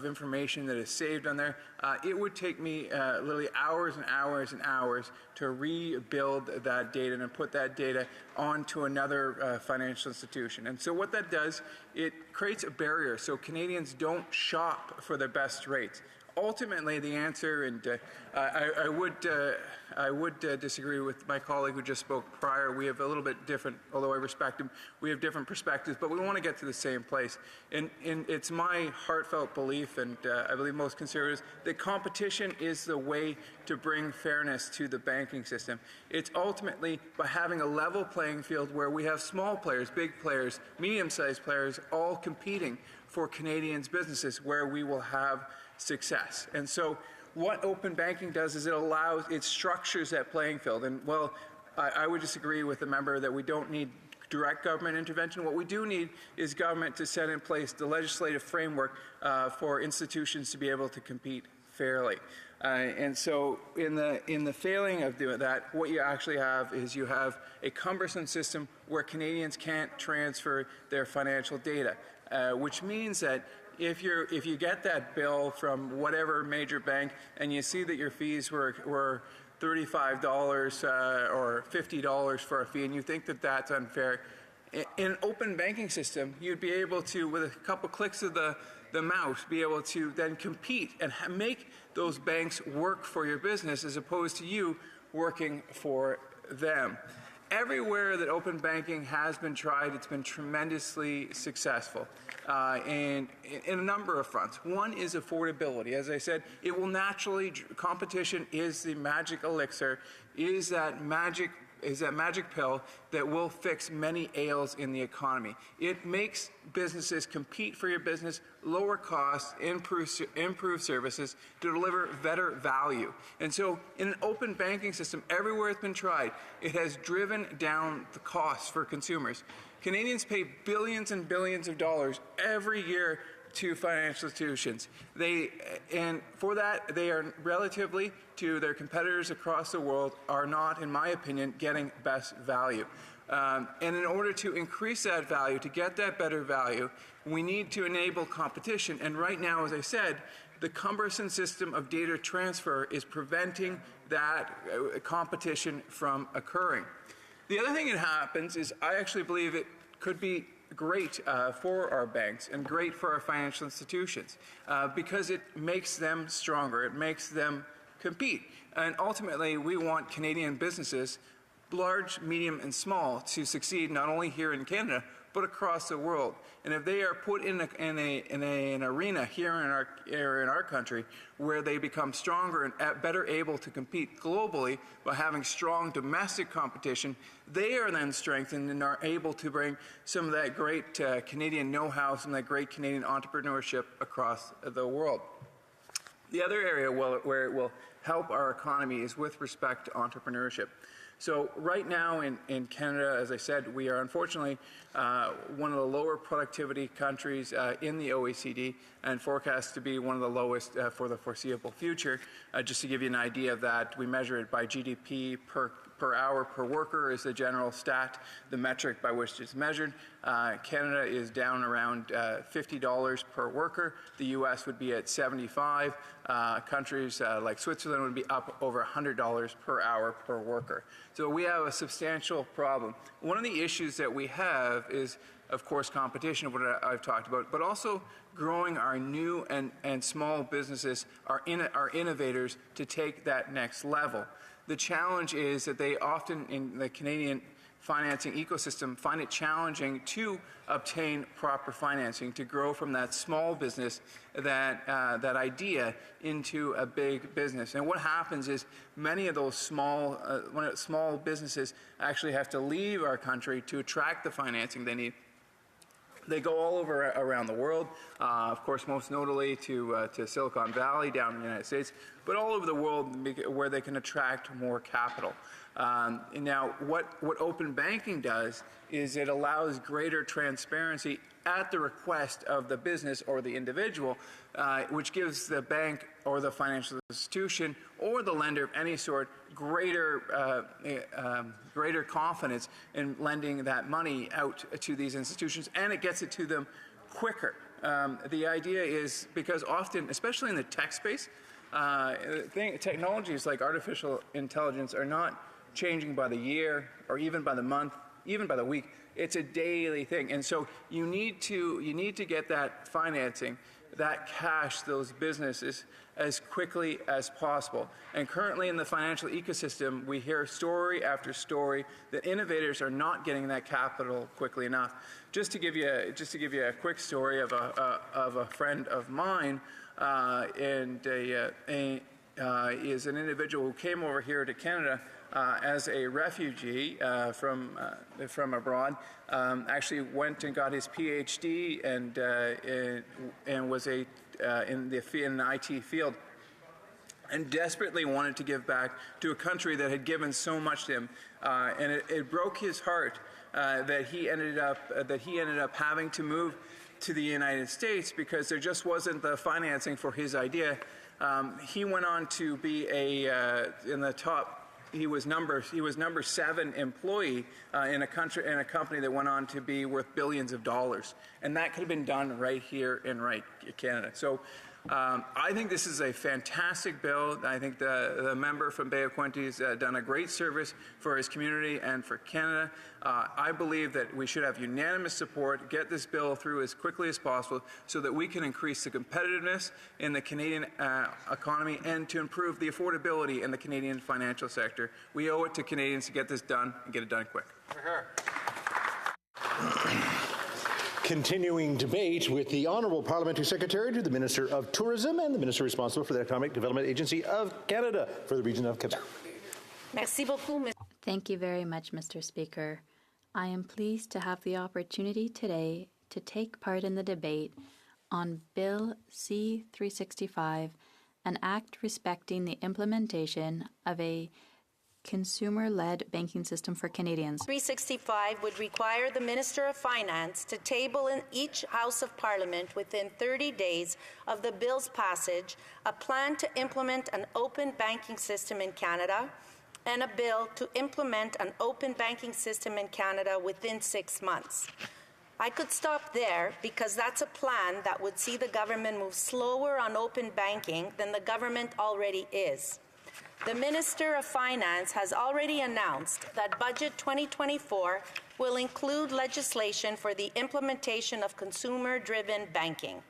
information that is saved on there. It would take me literally hours and hours and hours to rebuild that data and put that data onto another financial institution. And so what that does, it creates a barrier so Canadians don't shop for the best rates. Ultimately, the answer, and I would disagree with my colleague who just spoke prior. We have a little bit different, although I respect him, we have different perspectives, but we want to get to the same place. And it's my heartfelt belief, and I believe most conservatives, that that competition is the way to bring fairness to the banking system. It's ultimately by having a level playing field where we have small players, big players, medium-sized players, all competing for Canadians' businesses, where we will have success. And so what open banking does is it structures that playing field. And well, I would disagree with the member that we don't need direct government intervention. What we do need is government to set in place the legislative framework for institutions to be able to compete fairly. And so in the failing of doing that, what you actually have is you have a cumbersome system where Canadians can't transfer their financial data, which means that if you get that bill from whatever major bank and you see that your fees were $35 or $50 for a fee, and you think that that's unfair, in an open banking system, you'd be able to, with a couple clicks of the mouse, be able to then compete and make those banks work for your business as opposed to you working for them. Everywhere that open banking has been tried, it's been tremendously successful and in a number of fronts. One is affordability. As I said, it will naturally, competition is the magic elixir, is that magic pill that will fix many ails in the economy. It makes businesses compete for your business, lower costs, improve services to deliver better value. And so in an open banking system, everywhere it's been tried, it has driven down the costs for consumers. Canadians pay billions and billions of dollars every year to financial institutions. And for that, they are relatively to their competitors across the world are not, in my opinion, getting best value. And in order to increase that value, to get that better value, we need to enable competition. And right now, as I said, the cumbersome system of data transfer is preventing that competition from occurring. The other thing that happens is I actually believe it could be great for our banks and great for our financial institutions because it makes them stronger. It makes them compete. And ultimately, we want Canadian businesses, large, medium, and small, to succeed not only here in Canada, but across the world. And if they are put in an arena here in our country where they become stronger and better able to compete globally by having strong domestic competition, they are then strengthened and are able to bring some of that great Canadian know-how, some of that great Canadian entrepreneurship across the world. The other area where it will help our economy is with respect to entrepreneurship. So right now in Canada, as I said, we are unfortunately one of the lower productivity countries in the OECD and forecast to be one of the lowest for the foreseeable future. Just to give you an idea of that, we measure it by GDP per hour per worker is the general stat, the metric by which it's measured. Canada is down around $50 per worker. The U.S. would be at $75. Countries like Switzerland would be up over $100 per hour per worker. So we have a substantial problem. One of the issues that we have is, of course, competition, what I've talked about, but also growing our new and small businesses, our innovators, to take that next level. The challenge is that they often, in the Canadian financing ecosystem, find it challenging to obtain proper financing, to grow from that small business, that idea, into a big business. And what happens is many of those small businesses actually have to leave our country to attract the financing they need. They go all over around the world, of course, most notably to Silicon Valley down in the United States, but all over the world where they can attract more capital. Now, what open banking does is it allows greater transparency at the request of the business or the individual, which gives the bank or the financial institution or the lender of any sort greater confidence in lending that money out to these institutions, and it gets it to them quicker. The idea is because often, especially in the tech space, technologies like artificial intelligence are not changing by the year or even by the month, even by the week. It's a daily thing. And so you need to get that financing, that cash, those businesses as quickly as possible. And currently in the financial ecosystem, we hear story after story that innovators are not getting that capital quickly enough. Just to give you a quick story of a friend of mine, is an individual who came over here to Canada as a refugee from abroad. Actually went and got his PhD and was in the IT field, and desperately wanted to give back to a country that had given so much to him, and it broke his heart that he ended up having to move to the United States because there just wasn't the financing for his idea. He went on to be in the top. He was number 7 employee in a company that went on to be worth billions of dollars, and that could have been done right here in Canada. So I think this is a fantastic bill. I think the member from Bay of Quinte has done a great service for his community and for Canada. I believe that we should have unanimous support, get this bill through as quickly as possible so that we can increase the competitiveness in the Canadian economy and to improve the affordability in the Canadian financial sector. We owe it to Canadians to get this done and get it done quick. Continuing debate with the Honourable Parliamentary Secretary to the Minister of Tourism and the Minister responsible for the Economic Development Agency of Canada for the region of Quebec. Thank you very much, Mr. Speaker. I am pleased to have the opportunity today to take part in the debate on Bill C-365, an act respecting the implementation of a consumer-led banking system for Canadians. 365 would require the Minister of Finance to table in each House of Parliament within 30 days of the bill's passage a plan to implement an open banking system in Canada and a bill to implement an open banking system in Canada within 6 months. I could stop there because that's a plan that would see the government move slower on open banking than the government already is. The Minister of Finance has already announced that Budget 2024 will include legislation for the implementation of consumer-driven banking.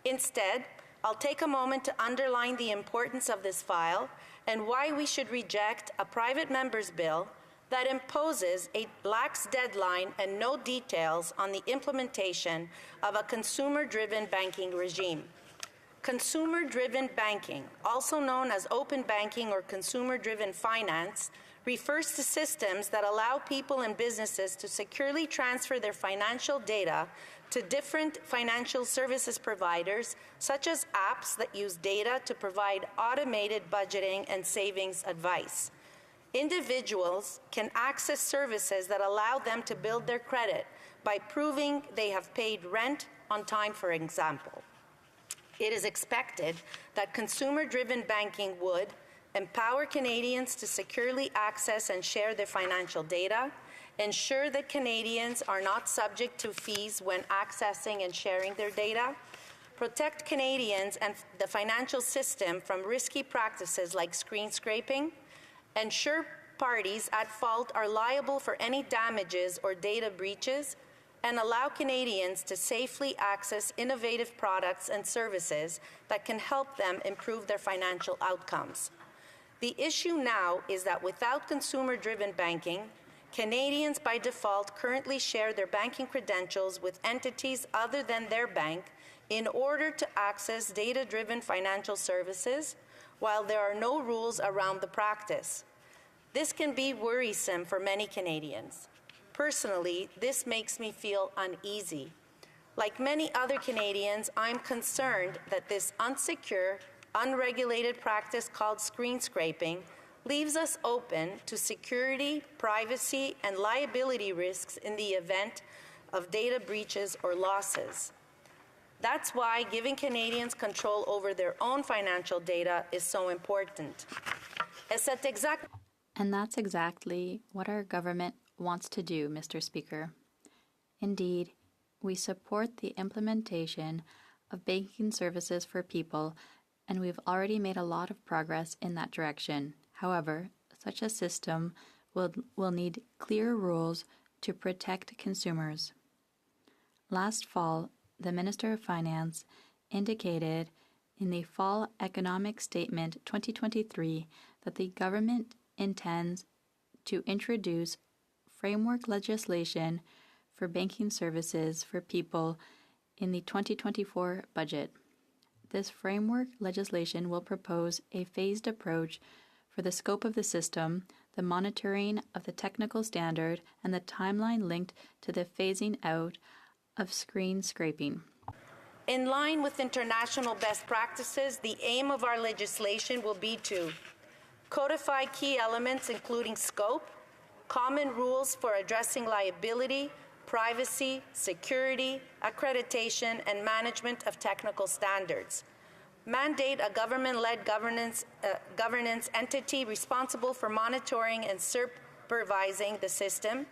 Instead, I'll take a moment to underline the importance of this file and why we should reject a private member's bill that imposes a lax deadline and no details on the implementation of a consumer-driven banking regime. Consumer-driven banking, also known as open banking or consumer-driven finance, refers to systems that allow people and businesses to securely transfer their financial data to different financial services providers, such as apps that use data to provide automated budgeting and savings advice. Individuals can access services that allow them to build their credit by proving they have paid rent on time, for example. It is expected that consumer-driven banking would empower Canadians to securely access and share their financial data, ensure that Canadians are not subject to fees when accessing and sharing their data, protect Canadians and the financial system from risky practices like screen scraping, ensure parties at fault are liable for any damages or data breaches, and allow Canadians to safely access innovative products and services that can help them improve their financial outcomes. The issue now is that without consumer-driven banking, Canadians by default currently share their banking credentials with entities other than their bank in order to access data-driven financial services, while there are no rules around the practice. This can be worrisome for many Canadians. Personally, this makes me feel uneasy. Like many other Canadians, I'm concerned that this unsecure, unregulated practice called screen scraping leaves us open to security, privacy, and liability risks in the event of data breaches or losses. That's why giving Canadians control over their own financial data is so important. And that's exactly what our government wants to do, Mr. Speaker. Indeed, we support the implementation of banking services for people, and we've already made a lot of progress in that direction. However, such a system will need clear rules to protect consumers. Last fall, the Minister of Finance indicated in the Fall Economic Statement 2023 that the government intends to introduce framework legislation for banking services for people in the 2024 budget. This framework legislation will propose a phased approach for the scope of the system, the monitoring of the technical standard, and the timeline linked to the phasing out of screen scraping. In line with international best practices, the aim of our legislation will be to codify key elements including scope, common rules for addressing liability, privacy, security, accreditation, and management of technical standards. Mandate a government-led governance entity responsible for monitoring and supervising the system,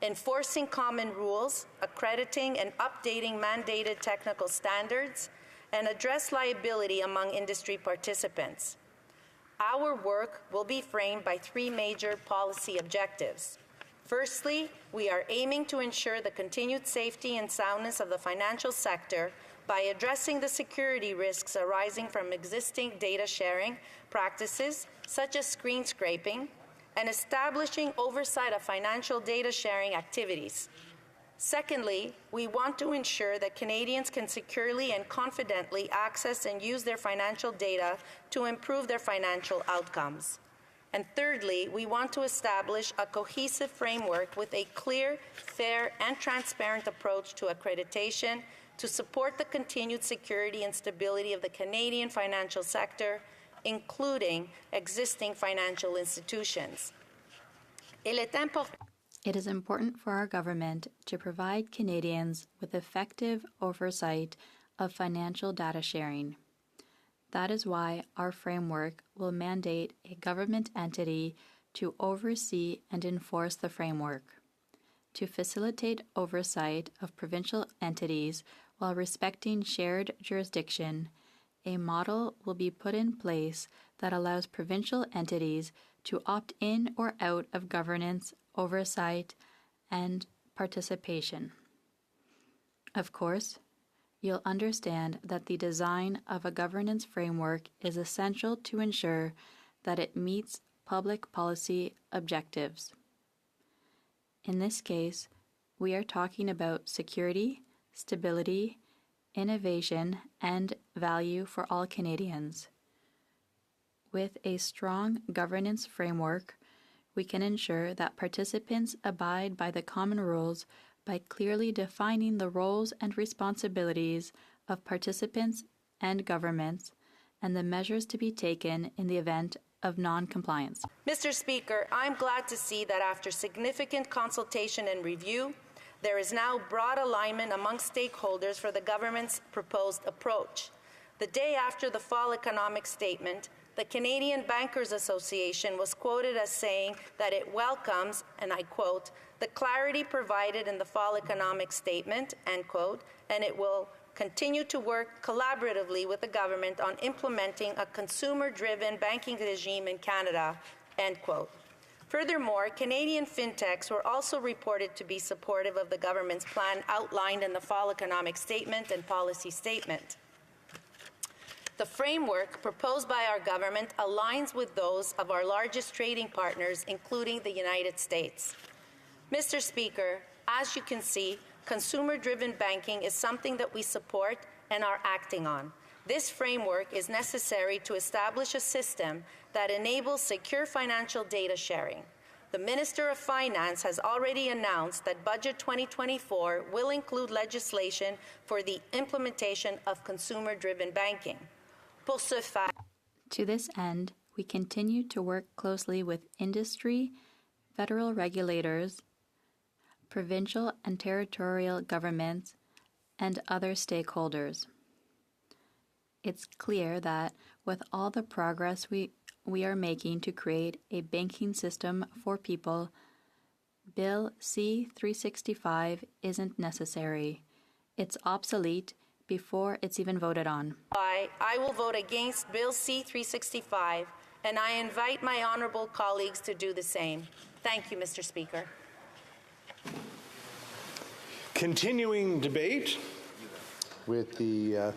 enforcing common rules, accrediting and updating mandated technical standards, and address liability among industry participants. Our work will be framed by three major policy objectives. Firstly, we are aiming to ensure the continued safety and soundness of the financial sector by addressing the security risks arising from existing data sharing practices, such as screen scraping, and establishing oversight of financial data sharing activities. Secondly, we want to ensure that Canadians can securely and confidently access and use their financial data to improve their financial outcomes. And thirdly, we want to establish a cohesive framework with a clear, fair, and transparent approach to accreditation to support the continued security and stability of the Canadian financial sector, including existing financial institutions. It is important for our government to provide Canadians with effective oversight of financial data sharing. That is why our framework will mandate a government entity to oversee and enforce the framework. To facilitate oversight of provincial entities while respecting shared jurisdiction, a model will be put in place that allows provincial entities to opt in or out of governance, oversight, and participation. Of course, you'll understand that the design of a governance framework is essential to ensure that it meets public policy objectives. In this case, we are talking about security, stability, innovation, and value for all Canadians. With a strong governance framework, we can ensure that participants abide by the common rules by clearly defining the roles and responsibilities of participants and governments and the measures to be taken in the event of non-compliance. Mr. Speaker, I'm glad to see that after significant consultation and review, there is now broad alignment among stakeholders for the government's proposed approach. The day after the fall economic statement, the Canadian Bankers Association was quoted as saying that it welcomes, and I quote, the clarity provided in the fall economic statement, end quote, and it will continue to work collaboratively with the government on implementing a consumer-driven banking regime in Canada, end quote. Furthermore, Canadian fintechs were also reported to be supportive of the government's plan outlined in the fall economic statement and policy statement. The framework proposed by our government aligns with those of our largest trading partners, including the United States. Mr. Speaker, as you can see, consumer-driven banking is something that we support and are acting on. This framework is necessary to establish a system that enables secure financial data sharing. The Minister of Finance has already announced that Budget 2024 will include legislation for the implementation of consumer-driven banking. To this end, we continue to work closely with industry, federal regulators, provincial and territorial governments, and other stakeholders. It's clear that with all the progress we are making to create a banking system for people, Bill C-365 isn't necessary. It's obsolete before it's even voted on. I will vote against Bill C-365, and I invite my honourable colleagues to do the same. Thank you, Mr. Speaker. Continuing debate with the,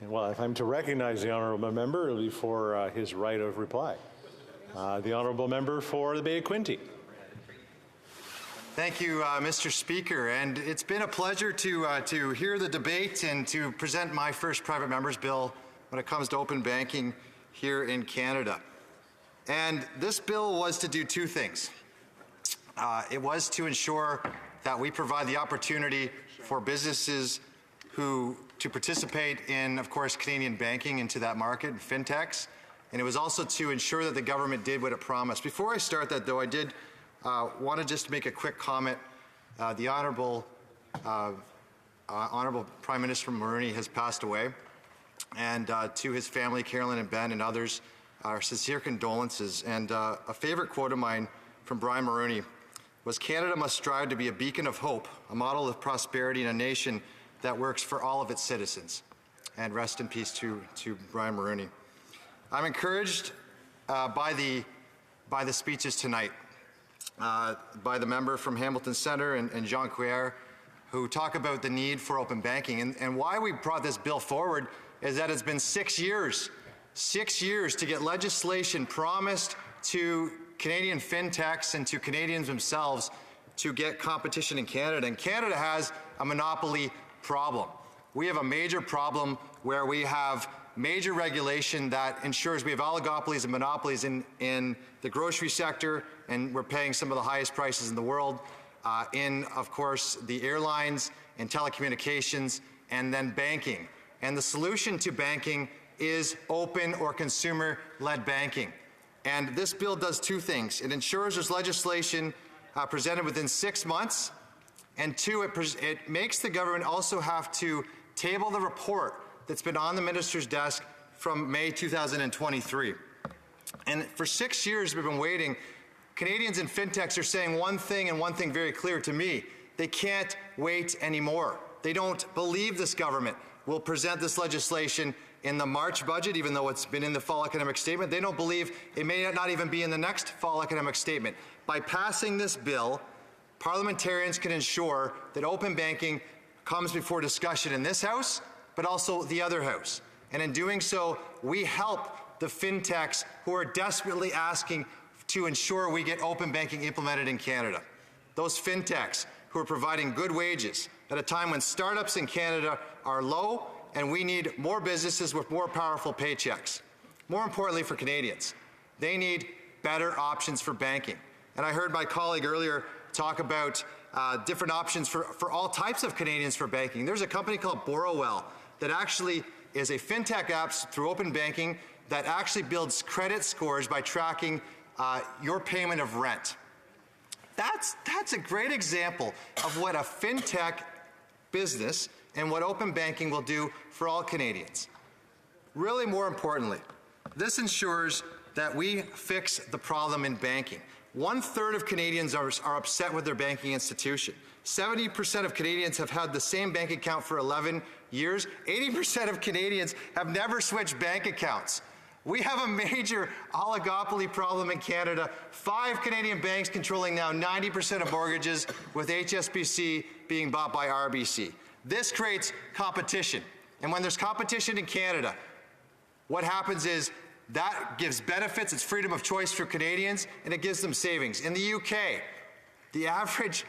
well, if I'm to recognize the honourable member, it'll be for his right of reply. The honourable member for the Bay of Quinte. Thank you, Mr. Speaker, and it's been a pleasure to hear the debate and to present my first private member's bill when it comes to open banking here in Canada. And this bill was to do two things. It was to ensure that we provide the opportunity for businesses to participate in, of course, Canadian banking into that market, fintechs, and it was also to ensure that the government did what it promised. Before I start that, though, I did want to just make a quick comment. The Honourable Prime Minister Mulroney has passed away, and to his family, Carolyn and Ben and others, our sincere condolences. And a favorite quote of mine from Brian Mulroney was, "Canada must strive to be a beacon of hope, a model of prosperity, and a nation that works for all of its citizens." And rest in peace to Brian Mulroney. I'm encouraged by the speeches tonight, by the member from Hamilton Centre and Jean Couillard, who talk about the need for open banking. And why we brought this bill forward is that it's been 6 years to get legislation promised to Canadian fintechs and to Canadians themselves to get competition in Canada. And Canada has a monopoly problem. We have a major problem where we have major regulation that ensures we have oligopolies and monopolies in the grocery sector, and we're paying some of the highest prices in the world, in, of course, the airlines and telecommunications, and then banking. And the solution to banking is open or consumer-led banking. And this bill does two things. It ensures there's legislation presented within 6 months, and two, it makes the government also have to table the report that's been on the minister's desk from May 2023. And for 6 years we've been waiting. Canadians and fintechs are saying one thing, and one thing very clear to me: they can't wait anymore. They don't believe this government will present this legislation in the March budget, even though it's been in the fall economic statement. They don't believe it may not even be in the next fall economic statement. By passing this bill, parliamentarians can ensure that open banking comes before discussion in this House, but also the other House. And in doing so, we help the fintechs who are desperately asking to ensure we get open banking implemented in Canada. Those fintechs who are providing good wages at a time when startups in Canada are low and we need more businesses with more powerful paychecks. More importantly for Canadians, they need better options for banking. And I heard my colleague earlier talk about different options for all types of Canadians for banking. There's a company called Borrowell that actually is a fintech app through open banking that actually builds credit scores by tracking your payment of rent. That's a great example of what a fintech business and what open banking will do for all Canadians. Really, more importantly, this ensures that we fix the problem in banking. 1/3 of Canadians are upset with their banking institution. 70% of Canadians have had the same bank account for 11 years. 80% of Canadians have never switched bank accounts. We have a major oligopoly problem in Canada. 5 Canadian banks controlling now 90% of mortgages, with HSBC being bought by RBC. This creates competition. And when there's competition in Canada, what happens is that gives benefits, it's freedom of choice for Canadians, and it gives them savings. In the UK, the average,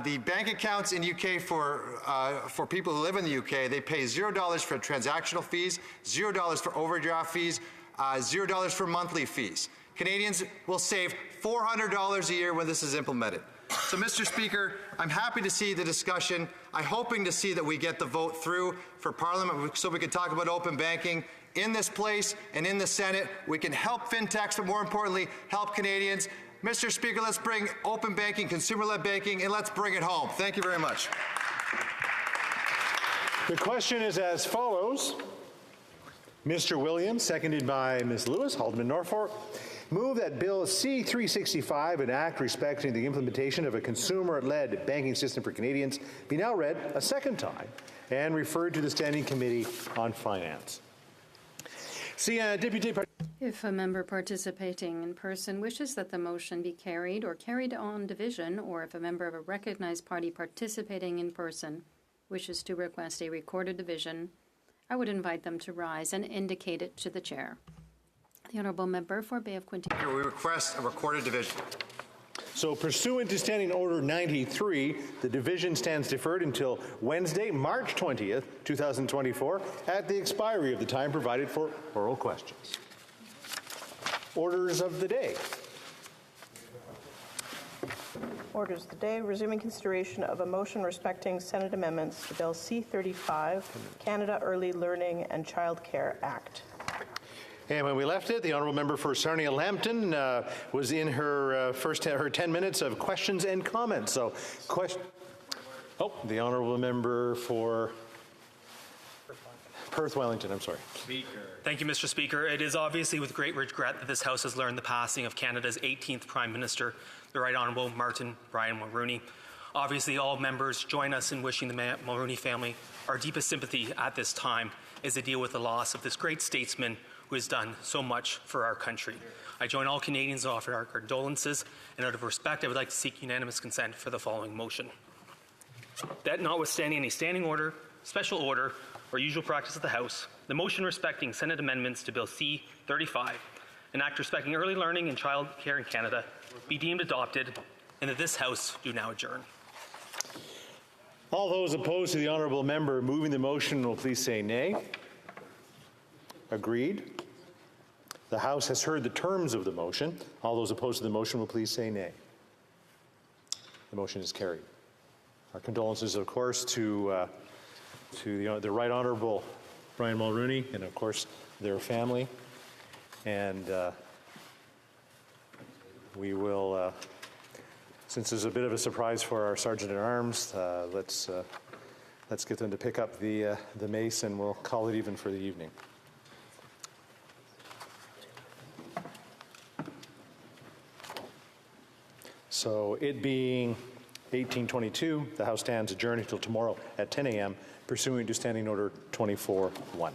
the bank accounts in UK for people who live in the UK, they pay $0 for transactional fees, $0 for overdraft fees, $0 for monthly fees. Canadians will save $400 a year when this is implemented. So, Mr. Speaker, I'm happy to see the discussion. I'm hoping to see that we get the vote through for Parliament so we can talk about open banking in this place and in the Senate. We can help fintechs, but more importantly, help Canadians. Mr. Speaker, let's bring open banking, consumer-led banking, and let's bring it home. Thank you very much. The question is as follows. Mr. Williams, seconded by Ms. Lewis, Haldeman Norfolk, move that Bill C-365, an act respecting the implementation of a consumer-led banking system for Canadians, be now read a second time and referred to the Standing Committee on Finance. If a member participating in person wishes that the motion be carried or carried on division, or if a member of a recognized party participating in person wishes to request a recorded division, I would invite them to rise and indicate it to the chair. The Honourable Member for Bay of Quinte. We request a recorded division. So pursuant to Standing Order 93, the division stands deferred until Wednesday, March 20th, 2024, at the expiry of the time provided for oral questions. Orders of the day. Orders of the day, resuming consideration of a motion respecting Senate amendments to Bill C-35, Canada Early Learning and Childcare Act. And when we left it, the honourable member for Sarnia Lambton was in her her 10 minutes of questions and comments. So, the honourable member for Perth Wellington. I'm sorry. Thank you, Mr. Speaker. It is obviously with great regret that this House has learned the passing of Canada's 18th Prime Minister, the Right Honourable Martin Brian Mulroney. Obviously, all members join us in wishing the Mulroney family our deepest sympathy at this time as they deal with the loss of this great statesman who has done so much for our country. I join all Canadians and offer our condolences, and out of respect, I would like to seek unanimous consent for the following motion. That notwithstanding any standing order, special order, or usual practice of the House, the motion respecting Senate amendments to Bill C-35, an act respecting early learning and child care in Canada, be deemed adopted, and that this House do now adjourn. All those opposed to the honourable member moving the motion will please say nay. Agreed. The House has heard the terms of the motion. All those opposed to the motion will please say nay. The motion is carried. Our condolences, of course, to the Right Honourable Brian Mulroney and, of course, their family. And we will, since there's a bit of a surprise for our Sergeant-at-Arms, let's get them to pick up the mace, and we'll call it even for the evening. So it being 1822, the House stands adjourned until tomorrow at 10 a.m., pursuant to Standing Order 24-1.